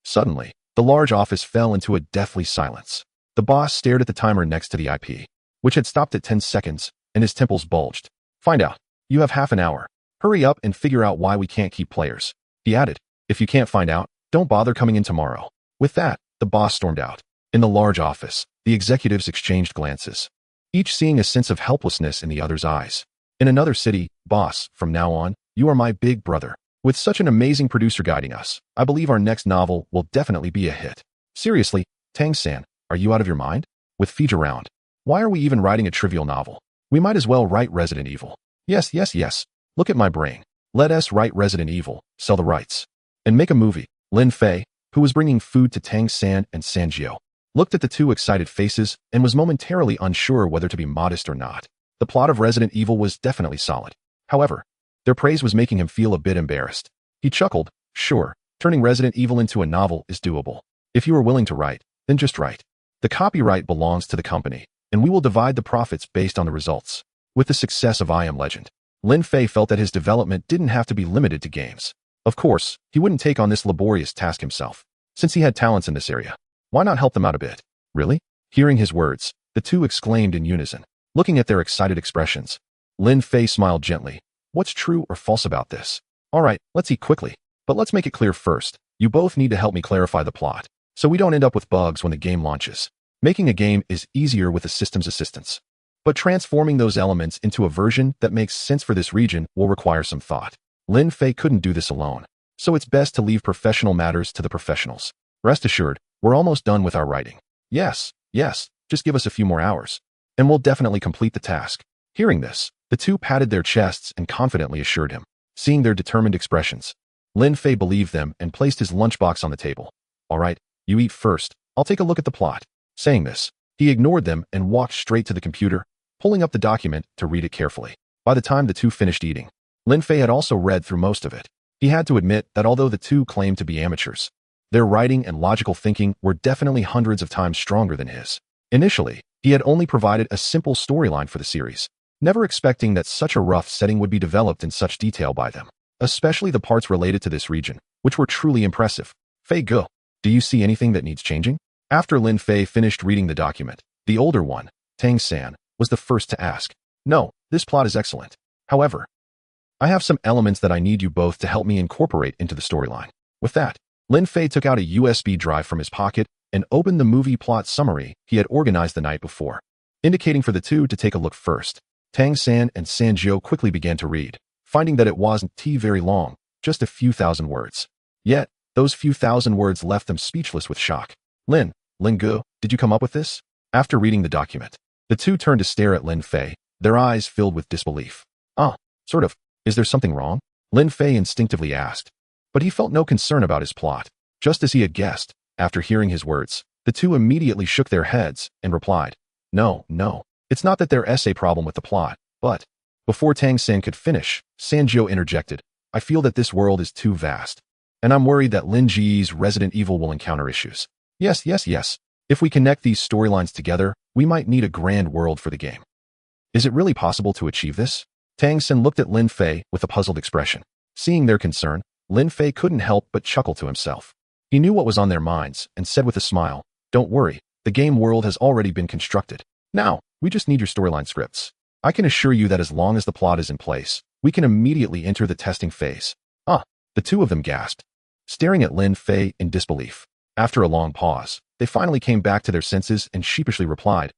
Suddenly, the large office fell into a deathly silence. The boss stared at the timer next to the IP, which had stopped at 10 seconds, and his temples bulged. Find out. You have half an hour. Hurry up and figure out why we can't keep players. He added, if you can't find out, don't bother coming in tomorrow. With that, the boss stormed out. In the large office, the executives exchanged glances, each seeing a sense of helplessness in the other's eyes. In another city, boss, from now on, you are my big brother. With such an amazing producer guiding us, I believe our next novel will definitely be a hit. Seriously, Tang-san, are you out of your mind? With feet around, why are we even writing a trivial novel? We might as well write Resident Evil. Yes. Look at my brain. Let us write Resident Evil, sell the rights, and make a movie. Lin Fei, who was bringing food to Tang-san and Sanjio, looked at the two excited faces and was momentarily unsure whether to be modest or not. The plot of Resident Evil was definitely solid. However, their praise was making him feel a bit embarrassed. He chuckled, sure, turning Resident Evil into a novel is doable. If you are willing to write, then just write. The copyright belongs to the company, and we will divide the profits based on the results. With the success of I Am Legend, Lin Fei felt that his development didn't have to be limited to games. Of course, he wouldn't take on this laborious task himself. Since he had talents in this area, why not help them out a bit? Really? Hearing his words, the two exclaimed in unison. Looking at their excited expressions, Lin Fei smiled gently. What's true or false about this? All right, let's eat quickly. But let's make it clear first. You both need to help me clarify the plot, so we don't end up with bugs when the game launches. Making a game is easier with the system's assistance, but transforming those elements into a version that makes sense for this region will require some thought. Lin Fei couldn't do this alone, so it's best to leave professional matters to the professionals. Rest assured, we're almost done with our writing. Yes, just give us a few more hours, and we'll definitely complete the task. Hearing this, the two patted their chests and confidently assured him. Seeing their determined expressions, Lin Fei believed them and placed his lunchbox on the table. All right, you eat first. I'll take a look at the plot. Saying this, he ignored them and walked straight to the computer, pulling up the document to read it carefully. By the time the two finished eating, Lin Fei had also read through most of it. He had to admit that although the two claimed to be amateurs, their writing and logical thinking were definitely hundreds of times stronger than his. Initially, he had only provided a simple storyline for the series, never expecting that such a rough setting would be developed in such detail by them, especially the parts related to this region, which were truly impressive. Fei Ge, do you see anything that needs changing? After Lin Fei finished reading the document, the older one, Tang-san, was the first to ask. No, this plot is excellent. However, I have some elements that I need you both to help me incorporate into the storyline. With that, Lin Fei took out a USB drive from his pocket and opened the movie plot summary he had organized the night before, indicating for the two to take a look first. Tang-san and Sanjio quickly began to read, finding that it wasn't very long, just a few thousand words. Yet, those few thousand words left them speechless with shock. Lin Ge, did you come up with this? After reading the document, the two turned to stare at Lin Fei, their eyes filled with disbelief. Sort of. Is there something wrong? Lin Fei instinctively asked. But he felt no concern about his plot. Just as he had guessed, after hearing his words, the two immediately shook their heads and replied, No. It's not that there's a problem with the plot, but... Before Tang-san could finish, Sanjio interjected, I feel that this world is too vast, and I'm worried that Lin Ji's Resident Evil will encounter issues. Yes. If we connect these storylines together, we might need a grand world for the game. Is it really possible to achieve this? Tang-san looked at Lin Fei with a puzzled expression. Seeing their concern, Lin Fei couldn't help but chuckle to himself. He knew what was on their minds and said with a smile, Don't worry, the game world has already been constructed. Now, we just need your storyline scripts. I can assure you that as long as the plot is in place, we can immediately enter the testing phase. The two of them gasped. staring at Lin Fei in disbelief. After a long pause, they finally came back to their senses and sheepishly replied,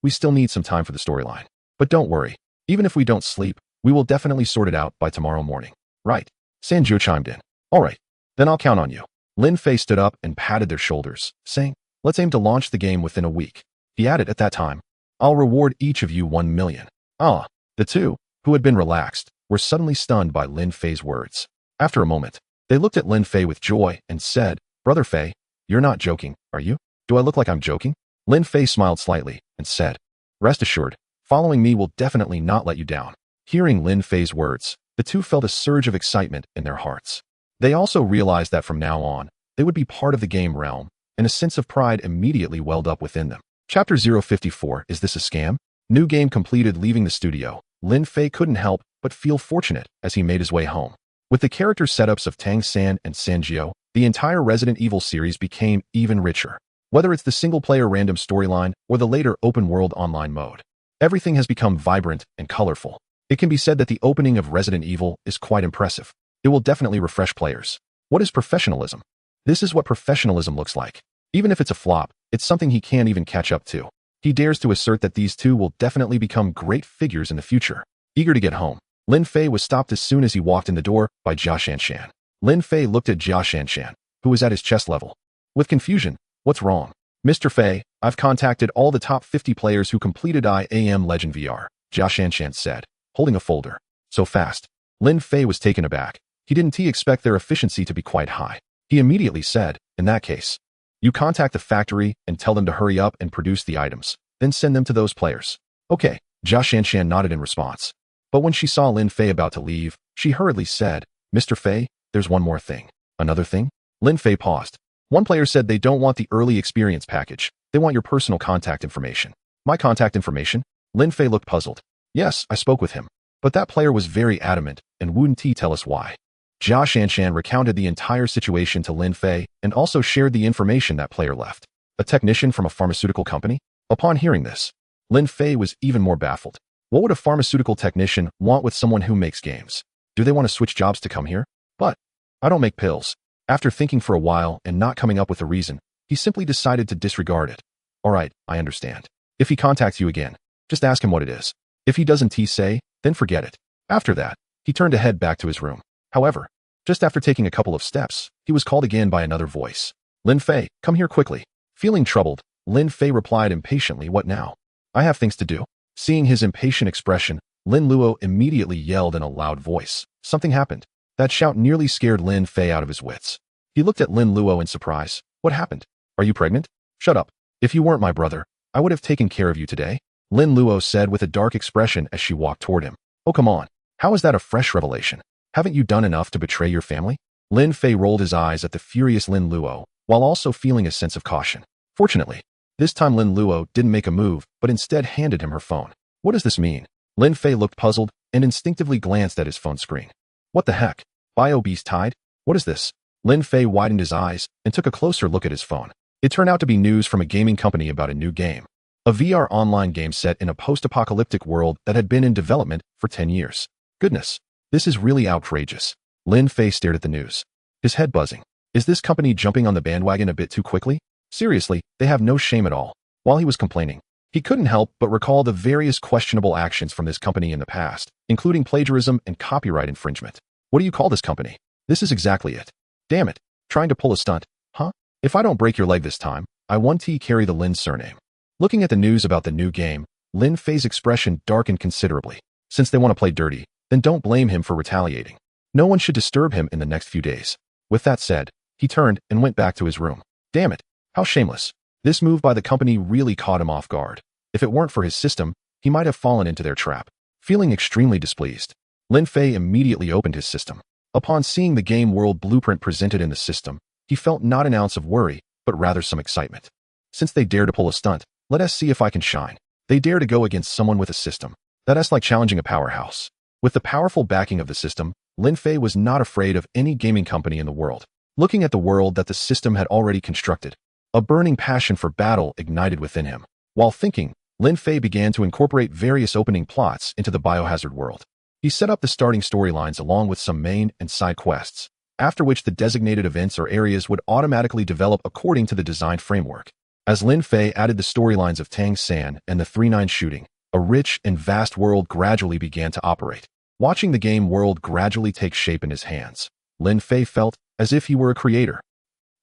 we still need some time for the storyline. But don't worry, even if we don't sleep, we will definitely sort it out by tomorrow morning. Right? Sanju chimed in. All right, then I'll count on you. Lin Fei stood up and patted their shoulders, saying, let's aim to launch the game within a week. He added at that time, I'll reward each of you 1 million. The two, who had been relaxed, were suddenly stunned by Lin Fei's words. After a moment, they looked at Lin Fei with joy and said, Brother Fei, you're not joking, are you? Do I look like I'm joking? Lin Fei smiled slightly and said, rest assured, following me will definitely not let you down. Hearing Lin Fei's words, the two felt a surge of excitement in their hearts. They also realized that from now on, they would be part of the game realm, and a sense of pride immediately welled up within them. Chapter 054, Is This a Scam? New game completed. Leaving the studio, Lin Fei couldn't help but feel fortunate as he made his way home. With the character setups of Tang San and Sanjio, the entire Resident Evil series became even richer. Whether it's the single-player random storyline or the later open-world online mode, everything has become vibrant and colorful. It can be said that the opening of Resident Evil is quite impressive. It will definitely refresh players. What is professionalism? This is what professionalism looks like. Even if it's a flop, it's something he can't even catch up to. He dares to assert that these two will definitely become great figures in the future. Eager to get home, Lin Fei was stopped as soon as he walked in the door by Jia Shanshan. Lin Fei looked at Jia Shanshan, who was at his chest level. With confusion, what's wrong? Mr. Fei, I've contacted all the top 50 players who completed I Am Legend VR, Jia Shanshan said, holding a folder. So fast. Lin Fei was taken aback. He didn't expect their efficiency to be quite high. He immediately said, in that case, you contact the factory and tell them to hurry up and produce the items, then send them to those players. Okay, Jia Shanshan nodded in response. But when she saw Lin Fei about to leave, she hurriedly said, Mr. Fei, there's one more thing. Another thing? Lin Fei paused. One player said they don't want the early experience package. They want your personal contact information. My contact information? Lin Fei looked puzzled. Yes, I spoke with him. But that player was very adamant and wouldn't tell us why. Jia Shanshan recounted the entire situation to Lin Fei and also shared the information that player left. A technician from a pharmaceutical company? Upon hearing this, Lin Fei was even more baffled. What would a pharmaceutical technician want with someone who makes games? Do they want to switch jobs to come here? But I don't make pills. After thinking for a while and not coming up with a reason, he simply decided to disregard it. All right, I understand. If he contacts you again, just ask him what it is. If he doesn't say, then forget it. After that, he turned to head back to his room. However, just after taking a couple of steps, he was called again by another voice. Lin Fei, come here quickly. Feeling troubled, Lin Fei replied impatiently, what now? I have things to do. Seeing his impatient expression, Lin Luo immediately yelled in a loud voice. Something happened. That shout nearly scared Lin Fei out of his wits. He looked at Lin Luo in surprise. What happened? Are you pregnant? Shut up. If you weren't my brother, I would have taken care of you today, Lin Luo said with a dark expression as she walked toward him. Oh, come on. How is that a fresh revelation? Haven't you done enough to betray your family? Lin Fei rolled his eyes at the furious Lin Luo, while also feeling a sense of caution. Fortunately, this time Lin Luo didn't make a move, but instead handed him her phone. What does this mean? Lin Fei looked puzzled and instinctively glanced at his phone screen. What the heck? Bio Beast tied? What is this? Lin Fei widened his eyes and took a closer look at his phone. It turned out to be news from a gaming company about a new game. A VR online game set in a post-apocalyptic world that had been in development for 10 years. Goodness, this is really outrageous. Lin Fei stared at the news, his head buzzing. Is this company jumping on the bandwagon a bit too quickly? Seriously, they have no shame at all. While he was complaining, he couldn't help but recall the various questionable actions from this company in the past, including plagiarism and copyright infringement. What do you call this company? This is exactly it. Damn it, trying to pull a stunt, huh? If I don't break your leg this time, I won't carry the Lin surname. Looking at the news about the new game, Lin Fei's expression darkened considerably. Since they want to play dirty, then don't blame him for retaliating. No one should disturb him in the next few days. With that said, he turned and went back to his room. Damn it, how shameless. This move by the company really caught him off guard. If it weren't for his system, he might have fallen into their trap. Feeling extremely displeased, Lin Fei immediately opened his system. Upon seeing the game world blueprint presented in the system, he felt not an ounce of worry, but rather some excitement. Since they dare to pull a stunt, let us see if I can shine. They dare to go against someone with a system. That's like challenging a powerhouse. With the powerful backing of the system, Lin Fei was not afraid of any gaming company in the world. Looking at the world that the system had already constructed, a burning passion for battle ignited within him. While thinking, Lin Fei began to incorporate various opening plots into the biohazard world. He set up the starting storylines along with some main and side quests, after which the designated events or areas would automatically develop according to the designed framework. As Lin Fei added the storylines of Tang San and the 3-9 shooting, a rich and vast world gradually began to operate. Watching the game world gradually take shape in his hands, Lin Fei felt as if he were a creator.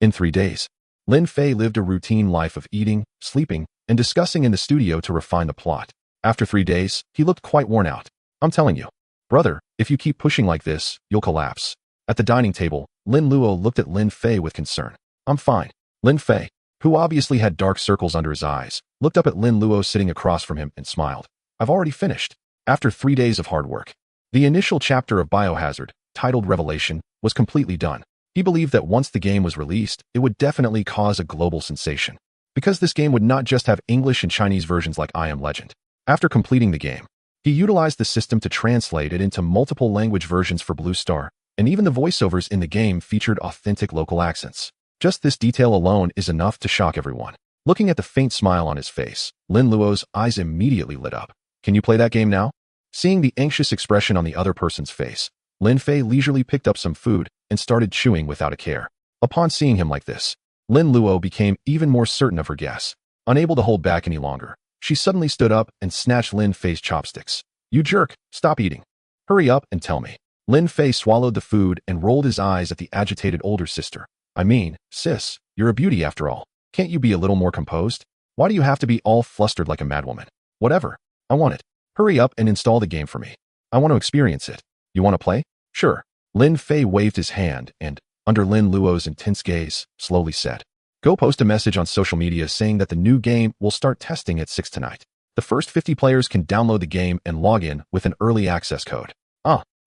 In 3 days, Lin Fei lived a routine life of eating, sleeping, and discussing in the studio to refine the plot. After 3 days, he looked quite worn out. I'm telling you, brother, if you keep pushing like this, you'll collapse. At the dining table, Lin Luo looked at Lin Fei with concern. I'm fine. Lin Fei, who obviously had dark circles under his eyes, looked up at Lin Luo sitting across from him and smiled. I've already finished. After 3 days of hard work, the initial chapter of Biohazard, titled Revelation, was completely done. He believed that once the game was released, it would definitely cause a global sensation. Because this game would not just have English and Chinese versions like I Am Legend. After completing the game, he utilized the system to translate it into multiple language versions for Blue Star, and even the voiceovers in the game featured authentic local accents. Just this detail alone is enough to shock everyone. Looking at the faint smile on his face, Lin Luo's eyes immediately lit up. Can you play that game now? Seeing the anxious expression on the other person's face, Lin Fei leisurely picked up some food and started chewing without a care. Upon seeing him like this, Lin Luo became even more certain of her guess. Unable to hold back any longer, she suddenly stood up and snatched Lin Fei's chopsticks. You jerk, stop eating. Hurry up and tell me. Lin Fei swallowed the food and rolled his eyes at the agitated older sister. I mean, sis, you're a beauty after all. Can't you be a little more composed? Why do you have to be all flustered like a madwoman? Whatever. I want it. Hurry up and install the game for me. I want to experience it. You want to play? Sure. Lin Fei waved his hand and, under Lin Luo's intense gaze, slowly said, Go post a message on social media saying that the new game will start testing at 6 tonight. The first 50 players can download the game and log in with an early access code.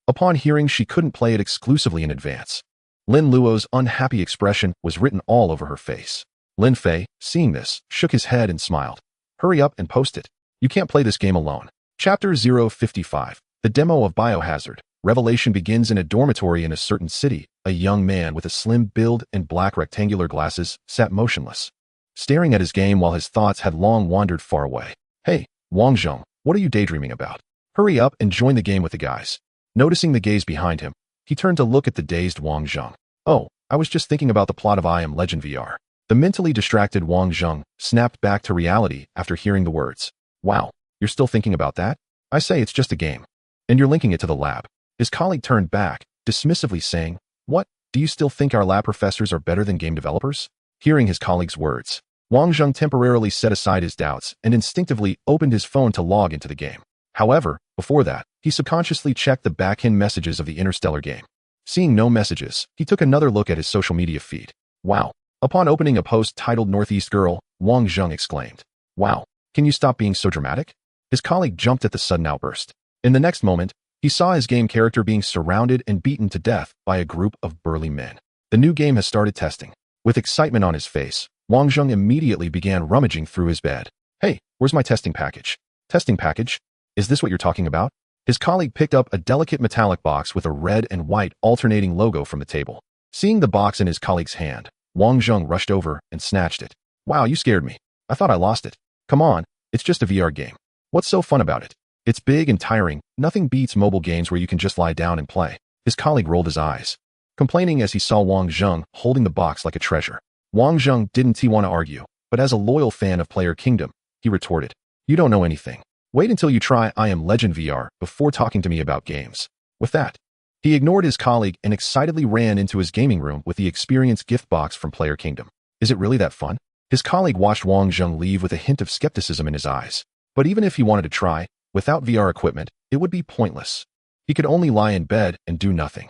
Upon hearing she couldn't play it exclusively in advance, Lin Luo's unhappy expression was written all over her face. Lin Fei, seeing this, shook his head and smiled. Hurry up and post it. You can't play this game alone. Chapter 055. The Demo of Biohazard. Revelation begins in a dormitory in a certain city. A young man with a slim build and black rectangular glasses sat motionless, staring at his game while his thoughts had long wandered far away. Hey, Wang Zheng, what are you daydreaming about? Hurry up and join the game with the guys. Noticing the gaze behind him, he turned to look at the dazed Wang Zheng. Oh, I was just thinking about the plot of I Am Legend VR. The mentally distracted Wang Zheng snapped back to reality after hearing the words. Wow, you're still thinking about that? I say it's just a game. And you're linking it to the lab. His colleague turned back, dismissively saying, What, do you still think our lab professors are better than game developers? Hearing his colleague's words, Wang Zheng temporarily set aside his doubts and instinctively opened his phone to log into the game. However, before that, he subconsciously checked the back-end messages of the Interstellar game. Seeing no messages, he took another look at his social media feed. Wow. Upon opening a post titled Northeast Girl, Wang Zheng exclaimed, Wow, can you stop being so dramatic? His colleague jumped at the sudden outburst. In the next moment, he saw his game character being surrounded and beaten to death by a group of burly men. The new game has started testing. With excitement on his face, Wang Zheng immediately began rummaging through his bed. Hey, where's my testing package? Testing package? Is this what you're talking about? His colleague picked up a delicate metallic box with a red and white alternating logo from the table. Seeing the box in his colleague's hand, Wang Zheng rushed over and snatched it. Wow, you scared me. I thought I lost it. Come on, it's just a VR game. What's so fun about it? It's big and tiring. Nothing beats mobile games where you can just lie down and play. His colleague rolled his eyes, complaining as he saw Wang Zheng holding the box like a treasure. Wang Zheng didn't want to argue, but as a loyal fan of Player Kingdom, he retorted, You don't know anything. Wait until you try I Am Legend VR before talking to me about games. With that, he ignored his colleague and excitedly ran into his gaming room with the experience gift box from Player Kingdom. Is it really that fun? His colleague watched Wang Zheng leave with a hint of skepticism in his eyes. But even if he wanted to try, without VR equipment, it would be pointless. He could only lie in bed and do nothing.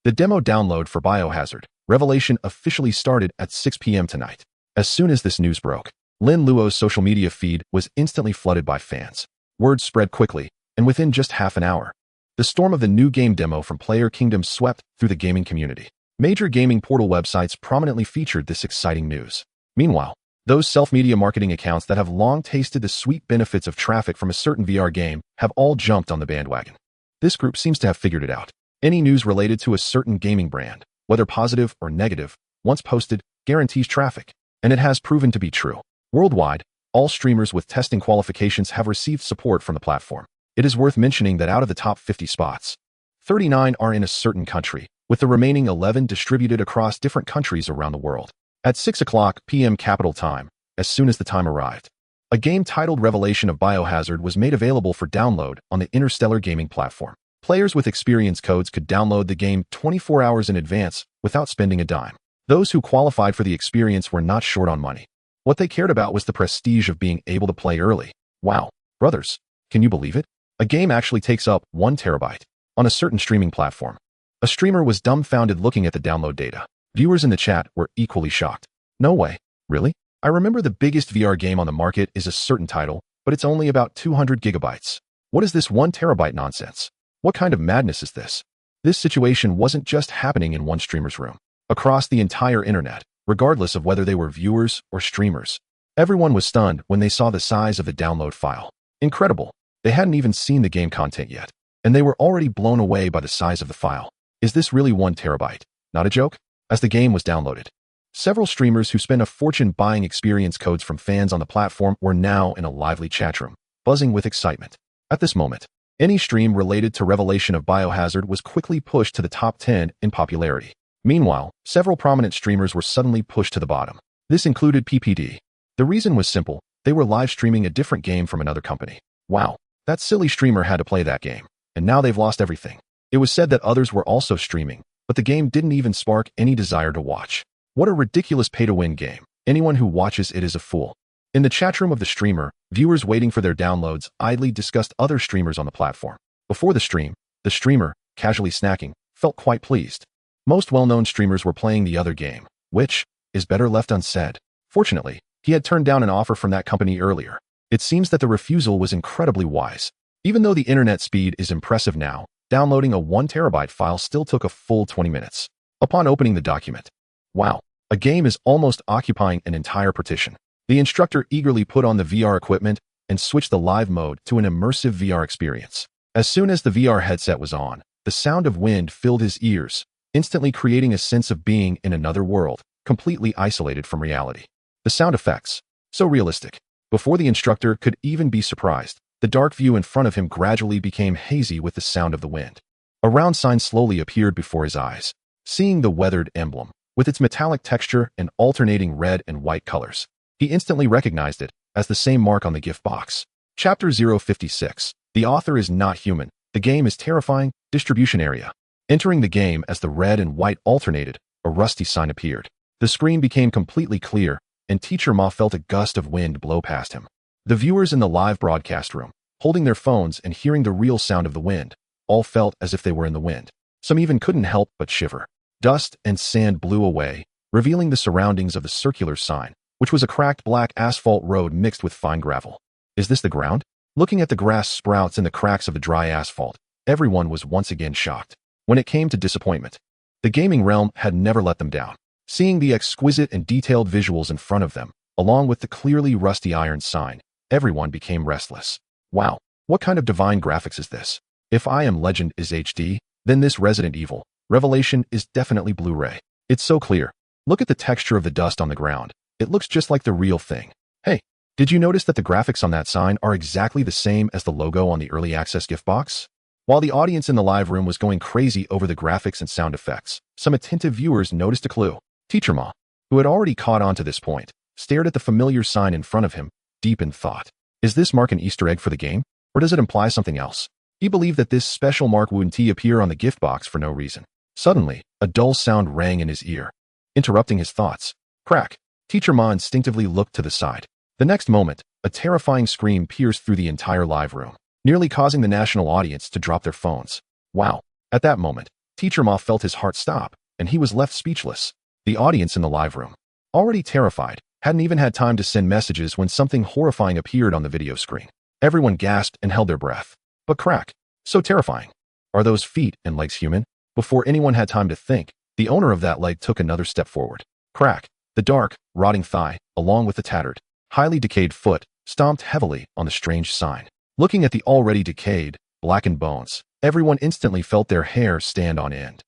The demo download for Biohazard Revelation officially started at 6 p.m. tonight. As soon as this news broke, Lin Luo's social media feed was instantly flooded by fans. Word spread quickly, and within just half an hour, the storm of the new game demo from Player Kingdom swept through the gaming community. Major gaming portal websites prominently featured this exciting news. Meanwhile, those self-media marketing accounts that have long tasted the sweet benefits of traffic from a certain VR game have all jumped on the bandwagon. This group seems to have figured it out. Any news related to a certain gaming brand, whether positive or negative, once posted, guarantees traffic. And it has proven to be true. Worldwide, all streamers with testing qualifications have received support from the platform. It is worth mentioning that out of the top 50 spots, 39 are in a certain country, with the remaining 11 distributed across different countries around the world. At 6 p.m. Capital Time, as soon as the time arrived, a game titled Revelation of Biohazard was made available for download on the Interstellar gaming platform. Players with experience codes could download the game 24 hours in advance without spending a dime. Those who qualified for the experience were not short on money. What they cared about was the prestige of being able to play early. Wow, brothers, can you believe it? A game actually takes up 1 terabyte on a certain streaming platform. A streamer was dumbfounded looking at the download data. Viewers in the chat were equally shocked. No way, really? I remember the biggest VR game on the market is a certain title, but it's only about 200 gigabytes. What is this 1 terabyte nonsense? What kind of madness is this? This situation wasn't just happening in one streamer's room. Across the entire internet, regardless of whether they were viewers or streamers, everyone was stunned when they saw the size of the download file. Incredible. They hadn't even seen the game content yet, and they were already blown away by the size of the file. Is this really 1 terabyte? Not a joke? As the game was downloaded, several streamers who spent a fortune buying experience codes from fans on the platform were now in a lively chat room, buzzing with excitement. At this moment, any stream related to Revelation of Biohazard was quickly pushed to the top 10 in popularity. Meanwhile, several prominent streamers were suddenly pushed to the bottom. This included PPD. The reason was simple. They were live streaming a different game from another company. Wow, that silly streamer had to play that game, and now they've lost everything. It was said that others were also streaming, but the game didn't even spark any desire to watch. What a ridiculous pay-to-win game. Anyone who watches it is a fool. In the chat room of the streamer, viewers waiting for their downloads idly discussed other streamers on the platform. Before the stream, the streamer, casually snacking, felt quite pleased. Most well-known streamers were playing the other game, which is better left unsaid. Fortunately, he had turned down an offer from that company earlier. It seems that the refusal was incredibly wise. Even though the internet speed is impressive now, downloading a 1 terabyte file still took a full 20 minutes. Upon opening the document, wow, a game is almost occupying an entire partition. The instructor eagerly put on the VR equipment and switched the live mode to an immersive VR experience. As soon as the VR headset was on, the sound of wind filled his ears, instantly creating a sense of being in another world, completely isolated from reality. The sound effects, so realistic. Before the instructor could even be surprised, the dark view in front of him gradually became hazy with the sound of the wind. A round sign slowly appeared before his eyes. Seeing the weathered emblem, with its metallic texture and alternating red and white colors, he instantly recognized it as the same mark on the gift box. Chapter 056. The author is not human. The game is terrifying. Distribution area. Entering the game as the red and white alternated, a rusty sign appeared. The screen became completely clear, and Teacher Ma felt a gust of wind blow past him. The viewers in the live broadcast room, holding their phones and hearing the real sound of the wind, all felt as if they were in the wind. Some even couldn't help but shiver. Dust and sand blew away, revealing the surroundings of the circular sign, which was a cracked black asphalt road mixed with fine gravel. Is this the ground? Looking at the grass sprouts in the cracks of the dry asphalt, everyone was once again shocked. When it came to disappointment, the gaming realm had never let them down. Seeing the exquisite and detailed visuals in front of them, along with the clearly rusty iron sign, everyone became restless. Wow, what kind of divine graphics is this? If I Am Legend is HD, then this Resident Evil Revelation is definitely Blu-ray. It's so clear. Look at the texture of the dust on the ground. It looks just like the real thing. Hey, did you notice that the graphics on that sign are exactly the same as the logo on the early access gift box? While the audience in the live room was going crazy over the graphics and sound effects, some attentive viewers noticed a clue. Teacher Ma, who had already caught on to this point, stared at the familiar sign in front of him, deep in thought. Is this mark an Easter egg for the game, or does it imply something else? He believed that this special mark wouldn't appear on the gift box for no reason. Suddenly, a dull sound rang in his ear, interrupting his thoughts. Crack! Teacher Ma instinctively looked to the side. The next moment, a terrifying scream pierced through the entire live room, nearly causing the national audience to drop their phones. Wow! At that moment, Teacher Ma felt his heart stop, and he was left speechless. The audience in the live room, already terrified, hadn't even had time to send messages when something horrifying appeared on the video screen. Everyone gasped and held their breath. But crack! So terrifying! Are those feet and legs human? Before anyone had time to think, the owner of that leg took another step forward. Crack! The dark, rotting thigh, along with the tattered, highly decayed foot, stomped heavily on the strange sign. Looking at the already decayed, blackened bones, everyone instantly felt their hair stand on end.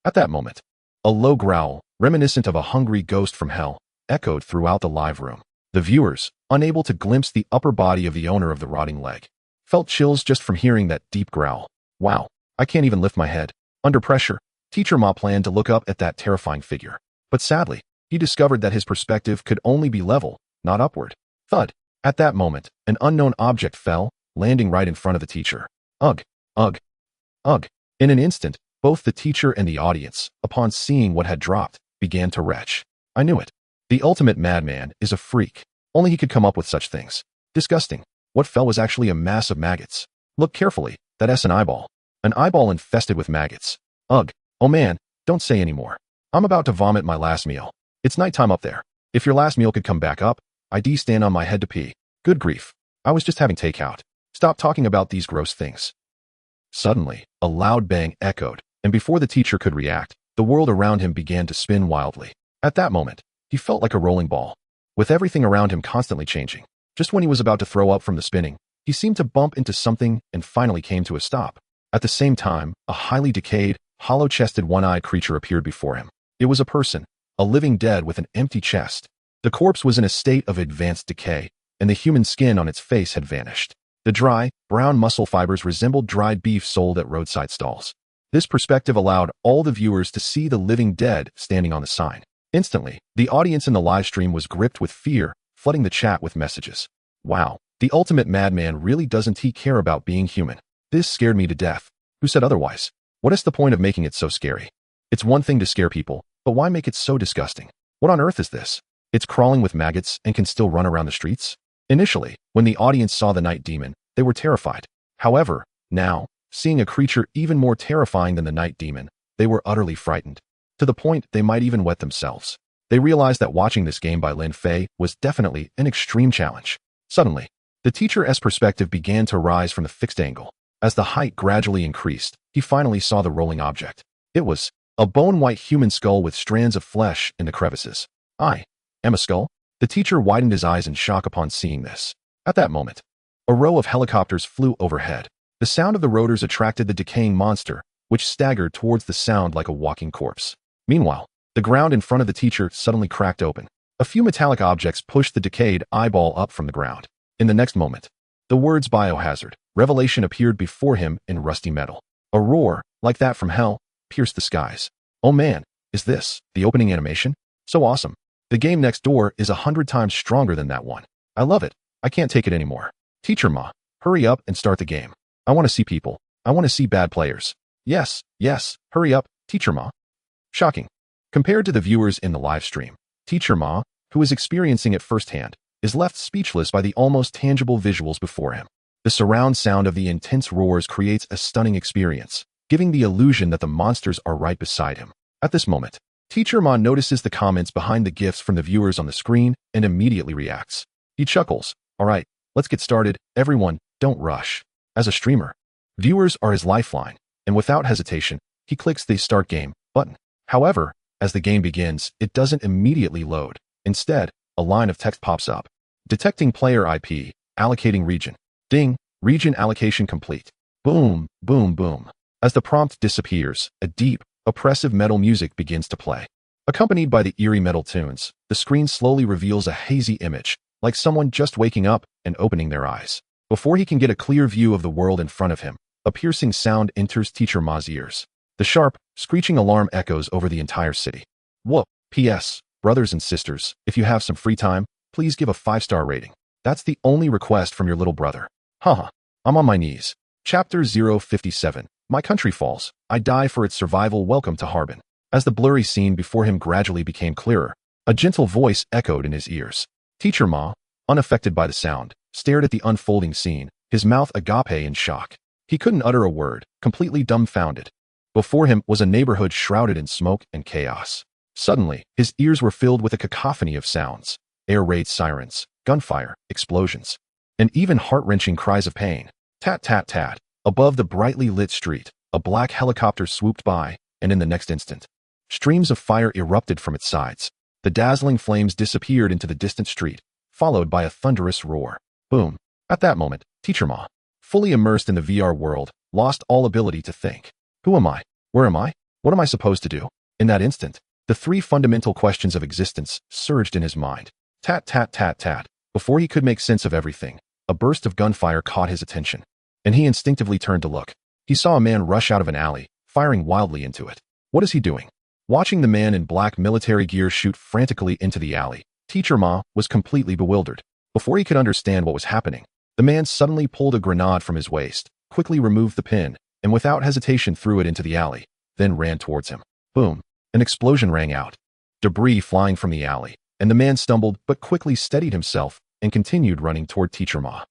At that moment, a low growl, reminiscent of a hungry ghost from hell, echoed throughout the live room. The viewers, unable to glimpse the upper body of the owner of the rotting leg, felt chills just from hearing that deep growl. Wow, I can't even lift my head. Under pressure, Teacher Ma planned to look up at that terrifying figure. But sadly, he discovered that his perspective could only be level, not upward. Thud. At that moment, an unknown object fell, landing right in front of the teacher. Ugh, ugh, ugh. In an instant, both the teacher and the audience, upon seeing what had dropped, began to retch. I knew it. The ultimate madman is a freak. Only he could come up with such things. Disgusting. What fell was actually a mass of maggots. Look carefully, that's an eyeball. An eyeball infested with maggots. Ugh. Oh man, don't say any more. I'm about to vomit my last meal. It's nighttime up there. If your last meal could come back up, I'd stand on my head to pee. Good grief. I was just having takeout. Stop talking about these gross things. Suddenly, a loud bang echoed, and before the teacher could react, the world around him began to spin wildly. At that moment, he felt like a rolling ball, with everything around him constantly changing. Just when he was about to throw up from the spinning, he seemed to bump into something and finally came to a stop. At the same time, a highly decayed, hollow-chested, one-eyed creature appeared before him. It was a person, a living dead with an empty chest. The corpse was in a state of advanced decay, and the human skin on its face had vanished. The dry, brown muscle fibers resembled dried beef sold at roadside stalls. This perspective allowed all the viewers to see the living dead standing on the sign. Instantly, the audience in the live stream was gripped with fear, flooding the chat with messages. Wow, the ultimate madman really doesn't he care about being human? This scared me to death. Who said otherwise? What is the point of making it so scary? It's one thing to scare people, but why make it so disgusting? What on earth is this? It's crawling with maggots and can still run around the streets? Initially, when the audience saw the night demon, they were terrified. However, now, seeing a creature even more terrifying than the night demon, they were utterly frightened. To the point they might even wet themselves. They realized that watching this game by Lin Fei was definitely an extreme challenge. Suddenly, the teacher's perspective began to rise from the fixed angle. As the height gradually increased, he finally saw the rolling object. It was a bone-white human skull with strands of flesh in the crevices. I am a skull? The teacher widened his eyes in shock upon seeing this. At that moment, a row of helicopters flew overhead. The sound of the rotors attracted the decaying monster, which staggered towards the sound like a walking corpse. Meanwhile, the ground in front of the teacher suddenly cracked open. A few metallic objects pushed the decayed eyeball up from the ground. In the next moment, the words biohazard, revelation appeared before him in rusty metal. A roar, like that from hell, pierced the skies. Oh man, is this the opening animation? So awesome. The game next door is 100 times stronger than that one. I love it. I can't take it anymore. Teacher Ma, hurry up and start the game. I want to see people. I want to see bad players. Yes, hurry up, Teacher Ma. Shocking. Compared to the viewers in the live stream, Teacher Ma, who is experiencing it firsthand, is left speechless by the almost tangible visuals before him. The surround sound of the intense roars creates a stunning experience, giving the illusion that the monsters are right beside him. At this moment, Teacher Ma notices the comments behind the GIFs from the viewers on the screen and immediately reacts. He chuckles. All right, let's get started. Everyone, don't rush. As a streamer, viewers are his lifeline, and without hesitation, he clicks the Start Game button. However, as the game begins, it doesn't immediately load. Instead, a line of text pops up. Detecting player IP, allocating region. Ding, region allocation complete. Boom, boom, boom. As the prompt disappears, a deep, oppressive metal music begins to play. Accompanied by the eerie metal tunes, the screen slowly reveals a hazy image, like someone just waking up and opening their eyes. Before he can get a clear view of the world in front of him, a piercing sound enters Teacher Ma's ears. The sharp, screeching alarm echoes over the entire city. Whoa, P.S. Brothers and sisters, if you have some free time, please give a 5-star rating. That's the only request from your little brother. Haha, I'm on my knees. Chapter 057. My country falls. I die for its survival. Welcome to Harbin. As the blurry scene before him gradually became clearer, a gentle voice echoed in his ears. Teacher Ma, unaffected by the sound, stared at the unfolding scene, his mouth agape in shock. He couldn't utter a word, completely dumbfounded. Before him was a neighborhood shrouded in smoke and chaos. Suddenly, his ears were filled with a cacophony of sounds. Air raid sirens, gunfire, explosions, and even heart-wrenching cries of pain. Tat tat tat. Above the brightly lit street, a black helicopter swooped by, and in the next instant, streams of fire erupted from its sides. The dazzling flames disappeared into the distant street, followed by a thunderous roar. Boom. At that moment, Teacher Ma, fully immersed in the VR world, lost all ability to think. Who am I? Where am I? What am I supposed to do? In that instant, the 3 fundamental questions of existence surged in his mind. Tat tat tat tat. Before he could make sense of everything, a burst of gunfire caught his attention, and he instinctively turned to look. He saw a man rush out of an alley, firing wildly into it. What is he doing? Watching the man in black military gear shoot frantically into the alley, Teacher Ma was completely bewildered. Before he could understand what was happening, the man suddenly pulled a grenade from his waist, quickly removed the pin, and without hesitation threw it into the alley, then ran towards him. Boom! An explosion rang out, debris flying from the alley, and the man stumbled but quickly steadied himself and continued running toward Teacher Ma.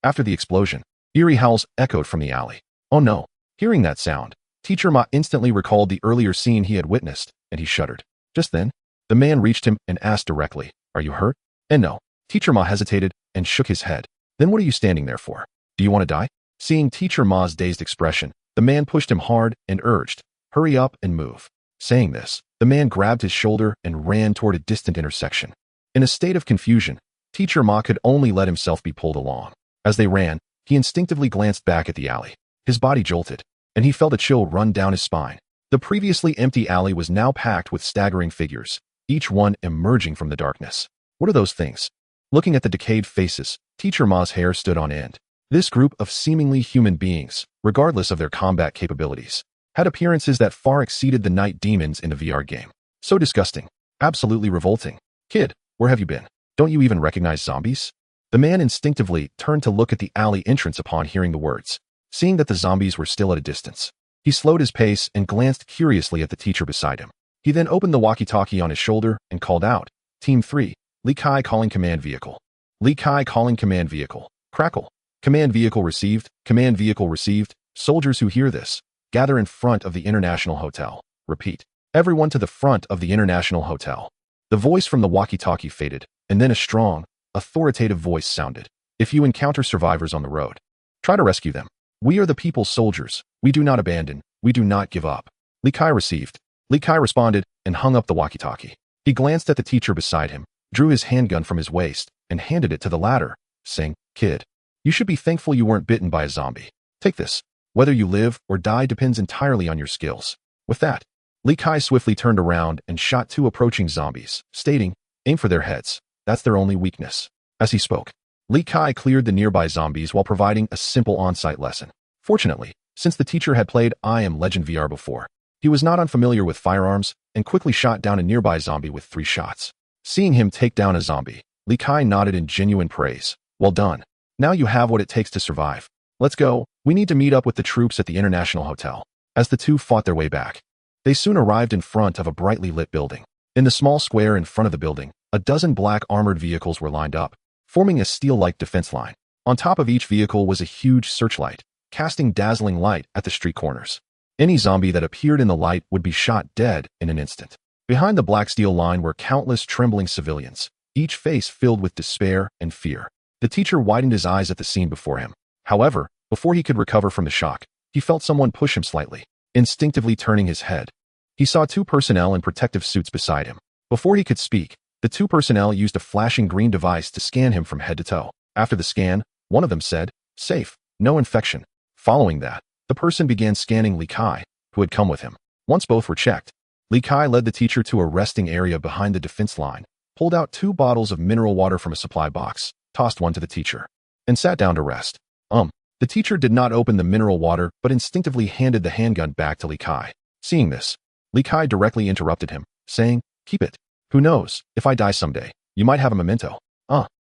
After the explosion, eerie howls echoed from the alley. Oh no! Hearing that sound, Teacher Ma instantly recalled the earlier scene he had witnessed, and he shuddered. Just then, the man reached him and asked directly, "Are you hurt?" And no. Teacher Ma hesitated and shook his head. Then what are you standing there for? Do you want to die? Seeing Teacher Ma's dazed expression, the man pushed him hard and urged, "Hurry up and move." Saying this, the man grabbed his shoulder and ran toward a distant intersection. In a state of confusion, Teacher Ma could only let himself be pulled along. As they ran, he instinctively glanced back at the alley. His body jolted, and he felt a chill run down his spine. The previously empty alley was now packed with staggering figures, each one emerging from the darkness. What are those things? Looking at the decayed faces, Teacher Ma's hair stood on end. This group of seemingly human beings, regardless of their combat capabilities, had appearances that far exceeded the night demons in the VR game. So disgusting. Absolutely revolting. Kid, where have you been? Don't you even recognize zombies? The man instinctively turned to look at the alley entrance upon hearing the words. Seeing that the zombies were still at a distance, he slowed his pace and glanced curiously at the teacher beside him. He then opened the walkie-talkie on his shoulder and called out, "Team 3, Li Kai calling command vehicle. Li Kai calling command vehicle." Crackle. Command vehicle received. Command vehicle received. Soldiers who hear this, gather in front of the International Hotel. Repeat. Everyone to the front of the International Hotel. The voice from the walkie-talkie faded, and then a strong, authoritative voice sounded. "If you encounter survivors on the road, try to rescue them. We are the people's soldiers. We do not abandon. We do not give up." Li Kai received. Li Kai responded and hung up the walkie-talkie. He glanced at the teacher beside him, drew his handgun from his waist, and handed it to the latter, saying, "Kid, you should be thankful you weren't bitten by a zombie. Take this. Whether you live or die depends entirely on your skills." With that, Li Kai swiftly turned around and shot two approaching zombies, stating, "Aim for their heads. That's their only weakness." As he spoke, Li Kai cleared the nearby zombies while providing a simple on-site lesson. Fortunately, since the teacher had played I Am Legend VR before, he was not unfamiliar with firearms and quickly shot down a nearby zombie with 3 shots. Seeing him take down a zombie, Li Kai nodded in genuine praise. "Well done. Now you have what it takes to survive. Let's go. We need to meet up with the troops at the International Hotel." As the two fought their way back, they soon arrived in front of a brightly lit building. In the small square in front of the building, a dozen black armored vehicles were lined up, forming a steel-like defense line. On top of each vehicle was a huge searchlight, casting dazzling light at the street corners. Any zombie that appeared in the light would be shot dead in an instant. Behind the black steel line were countless trembling civilians, each face filled with despair and fear. The teacher widened his eyes at the scene before him. However, before he could recover from the shock, he felt someone push him slightly. Instinctively turning his head, he saw 2 personnel in protective suits beside him. Before he could speak, the 2 personnel used a flashing green device to scan him from head to toe. After the scan, one of them said, "Safe, no infection." Following that, the person began scanning Li Kai, who had come with him. Once both were checked, Li Kai led the teacher to a resting area behind the defense line, pulled out 2 bottles of mineral water from a supply box, tossed one to the teacher, and sat down to rest. The teacher did not open the mineral water but instinctively handed the handgun back to Li Kai. Seeing this, Li Kai directly interrupted him, saying, "Keep it. Who knows, if I die someday, you might have a memento."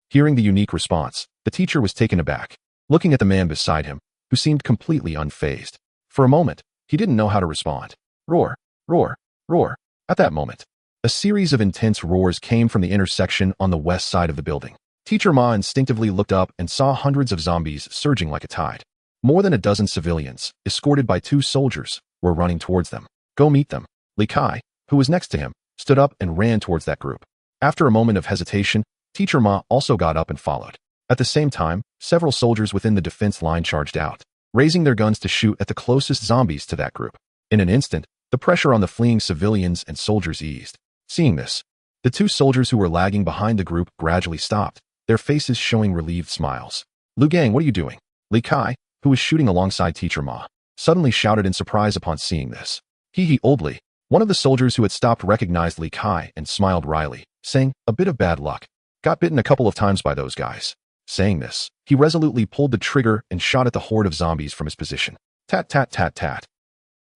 Hearing the unique response, the teacher was taken aback, looking at the man beside him, who seemed completely unfazed. For a moment, he didn't know how to respond. Roar, roar, roar. At that moment, a series of intense roars came from the intersection on the west side of the building. Teacher Ma instinctively looked up and saw hundreds of zombies surging like a tide. More than a dozen civilians, escorted by 2 soldiers, were running towards them. "Go meet them." Li Kai, who was next to him, stood up and ran towards that group. After a moment of hesitation, Teacher Ma also got up and followed. At the same time, several soldiers within the defense line charged out, raising their guns to shoot at the closest zombies to that group. In an instant, the pressure on the fleeing civilians and soldiers eased. Seeing this, the 2 soldiers who were lagging behind the group gradually stopped, their faces showing relieved smiles. "Lu Gang, what are you doing?" Li Kai, who was shooting alongside Teacher Ma, suddenly shouted in surprise upon seeing this. He oldly. One of the soldiers who had stopped recognized Li Kai and smiled wryly, saying, "A bit of bad luck. Got bitten a couple of times by those guys." Saying this, he resolutely pulled the trigger and shot at the horde of zombies from his position. Tat tat tat tat.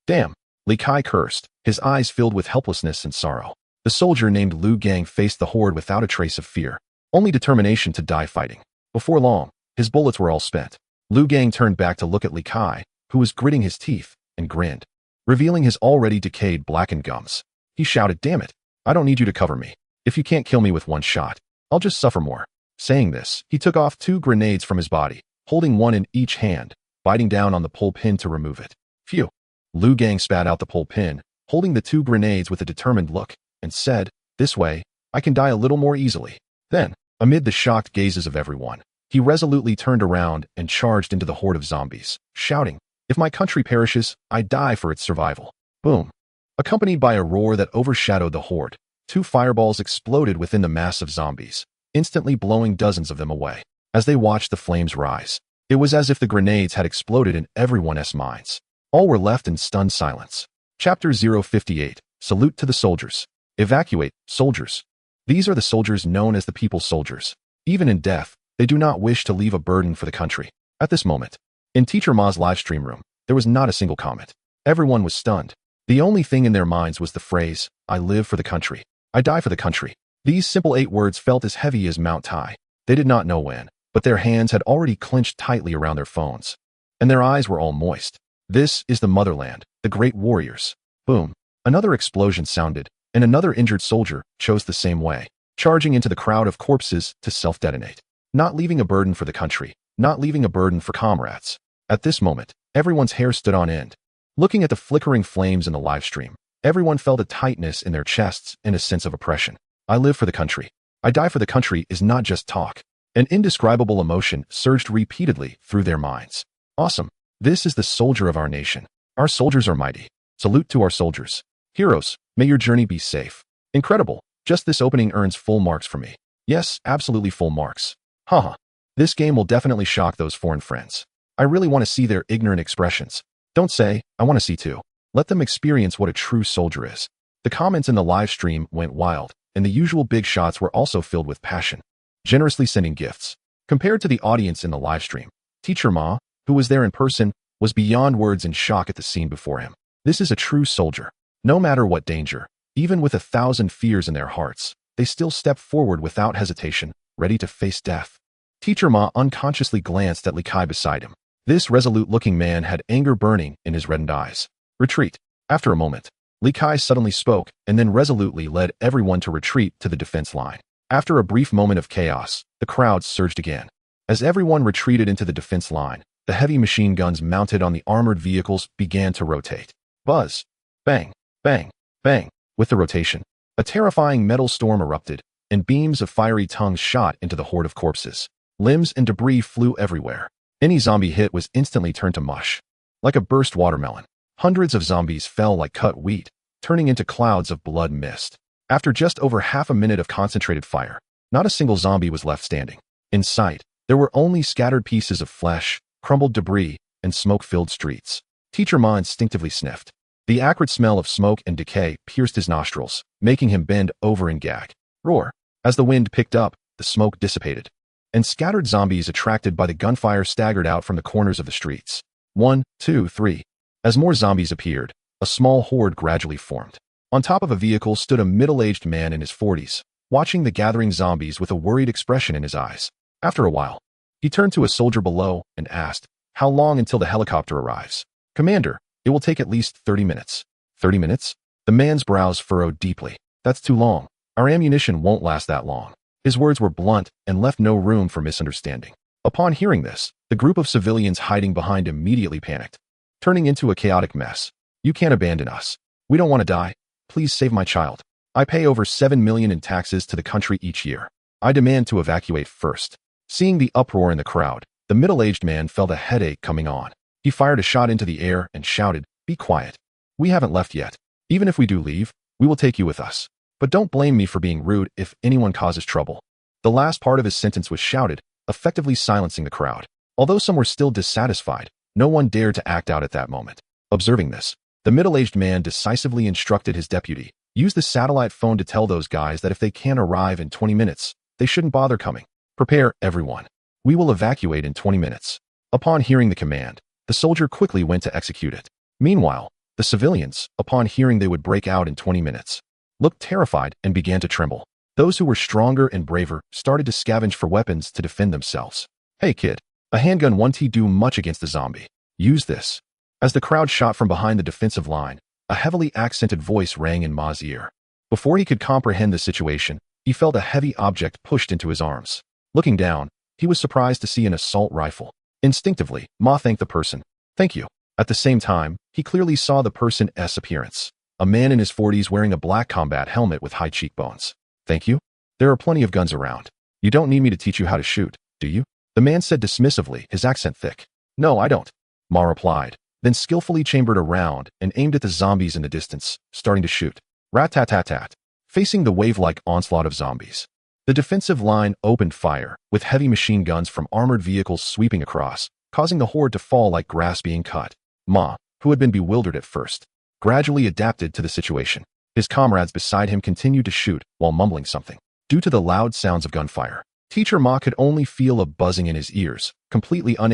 Damn, Li Kai cursed, his eyes filled with helplessness and sorrow. The soldier named Lu Gang faced the horde without a trace of fear, only determination to die fighting. Before long, his bullets were all spent. Lu Gang turned back to look at Li Kai, who was gritting his teeth, and grinned, revealing his already decayed blackened gums. He shouted, "Damn it, I don't need you to cover me. If you can't kill me with one shot, I'll just suffer more." Saying this, he took off 2 grenades from his body, holding one in each hand, biting down on the pole pin to remove it. Phew. Lu Gang spat out the pole pin, holding the 2 grenades with a determined look, and said, "This way, I can die a little more easily." Then, amid the shocked gazes of everyone, he resolutely turned around and charged into the horde of zombies, shouting, "If my country perishes, I die for its survival." Boom. Accompanied by a roar that overshadowed the horde, 2 fireballs exploded within the mass of zombies, instantly blowing dozens of them away. As they watched the flames rise, it was as if the grenades had exploded in everyone's minds. All were left in stunned silence. Chapter 058, Salute to the Soldiers. Evacuate, soldiers. These are the soldiers known as the People's Soldiers. Even in death, they do not wish to leave a burden for the country. At this moment, in Teacher Ma's livestream room, there was not a single comment. Everyone was stunned. The only thing in their minds was the phrase, "I live for the country. I die for the country." These simple 8 words felt as heavy as Mount Tai. They did not know when, but their hands had already clenched tightly around their phones, and their eyes were all moist. This is the motherland, the great warriors. Boom. Another explosion sounded, and another injured soldier chose the same way, charging into the crowd of corpses to self-detonate. Not leaving a burden for the country, not leaving a burden for comrades. At this moment, everyone's hair stood on end. Looking at the flickering flames in the live stream, everyone felt a tightness in their chests and a sense of oppression. I live for the country. I die for the country is not just talk. An indescribable emotion surged repeatedly through their minds. Awesome. This is the soldier of our nation. Our soldiers are mighty. Salute to our soldiers. Heroes, may your journey be safe. Incredible. Just this opening earns full marks for me. Yes, absolutely full marks. Haha. This game will definitely shock those foreign friends. I really want to see their ignorant expressions. Don't say, I want to see too. Let them experience what a true soldier is. The comments in the live stream went wild, and the usual big shots were also filled with passion, generously sending gifts. Compared to the audience in the live stream, Teacher Ma, who was there in person, was beyond words in shock at the scene before him. This is a true soldier. No matter what danger, even with 1,000 fears in their hearts, they still step forward without hesitation, ready to face death. Teacher Ma unconsciously glanced at Li Kai beside him. This resolute-looking man had anger burning in his reddened eyes. Retreat. After a moment, Li Kai suddenly spoke and then resolutely led everyone to retreat to the defense line. After a brief moment of chaos, the crowd surged again. As everyone retreated into the defense line, the heavy machine guns mounted on the armored vehicles began to rotate. Buzz. Bang. Bang. Bang. With the rotation, a terrifying metal storm erupted, and beams of fiery tongues shot into the horde of corpses. Limbs and debris flew everywhere. Any zombie hit was instantly turned to mush. Like a burst watermelon, hundreds of zombies fell like cut wheat, turning into clouds of blood mist. After just over half a minute of concentrated fire, not a single zombie was left standing. In sight, there were only scattered pieces of flesh, crumbled debris, and smoke-filled streets. Teacher Ma instinctively sniffed. The acrid smell of smoke and decay pierced his nostrils, making him bend over and gag. Roar. As the wind picked up, the smoke dissipated, and scattered zombies attracted by the gunfire staggered out from the corners of the streets. 1, 2, 3. As more zombies appeared, a small horde gradually formed. On top of a vehicle stood a middle-aged man in his 40s, watching the gathering zombies with a worried expression in his eyes. After a while, he turned to a soldier below and asked, "How long until the helicopter arrives?" "Commander, it will take at least 30 minutes. 30 minutes? The man's brows furrowed deeply. That's too long. Our ammunition won't last that long. His words were blunt and left no room for misunderstanding. Upon hearing this, the group of civilians hiding behind immediately panicked, turning into a chaotic mess. You can't abandon us. We don't want to die. Please save my child. I pay over 7 million in taxes to the country each year. I demand to evacuate first. Seeing the uproar in the crowd, the middle-aged man felt a headache coming on. He fired a shot into the air and shouted, "Be quiet. We haven't left yet. Even if we do leave, we will take you with us. But don't blame me for being rude if anyone causes trouble." The last part of his sentence was shouted, effectively silencing the crowd. Although some were still dissatisfied, no one dared to act out at that moment. Observing this, the middle-aged man decisively instructed his deputy, "Use the satellite phone to tell those guys that if they can't arrive in 20 minutes, they shouldn't bother coming. Prepare, everyone. We will evacuate in 20 minutes." Upon hearing the command, The soldier quickly went to execute it. Meanwhile, the civilians, upon hearing they would break out in 20 minutes, looked terrified and began to tremble. Those who were stronger and braver started to scavenge for weapons to defend themselves. Hey kid, a handgun won't do much against the zombie. Use this. As the crowd shot from behind the defensive line, a heavily accented voice rang in Ma's ear. Before he could comprehend the situation, he felt a heavy object pushed into his arms. Looking down, he was surprised to see an assault rifle. Instinctively, Ma thanked the person. Thank you. At the same time, he clearly saw the person's appearance. A man in his 40s wearing a black combat helmet with high cheekbones. Thank you. There are plenty of guns around. You don't need me to teach you how to shoot, do you? The man said dismissively, his accent thick. No, I don't. Ma replied, then skillfully chambered a round and aimed at the zombies in the distance, starting to shoot. Rat-tat-tat-tat. Facing the wave-like onslaught of zombies, the defensive line opened fire, with heavy machine guns from armored vehicles sweeping across, causing the horde to fall like grass being cut. Ma, who had been bewildered at first, gradually adapted to the situation. His comrades beside him continued to shoot while mumbling something. Due to the loud sounds of gunfire, Teacher Ma could only feel a buzzing in his ears, completely unable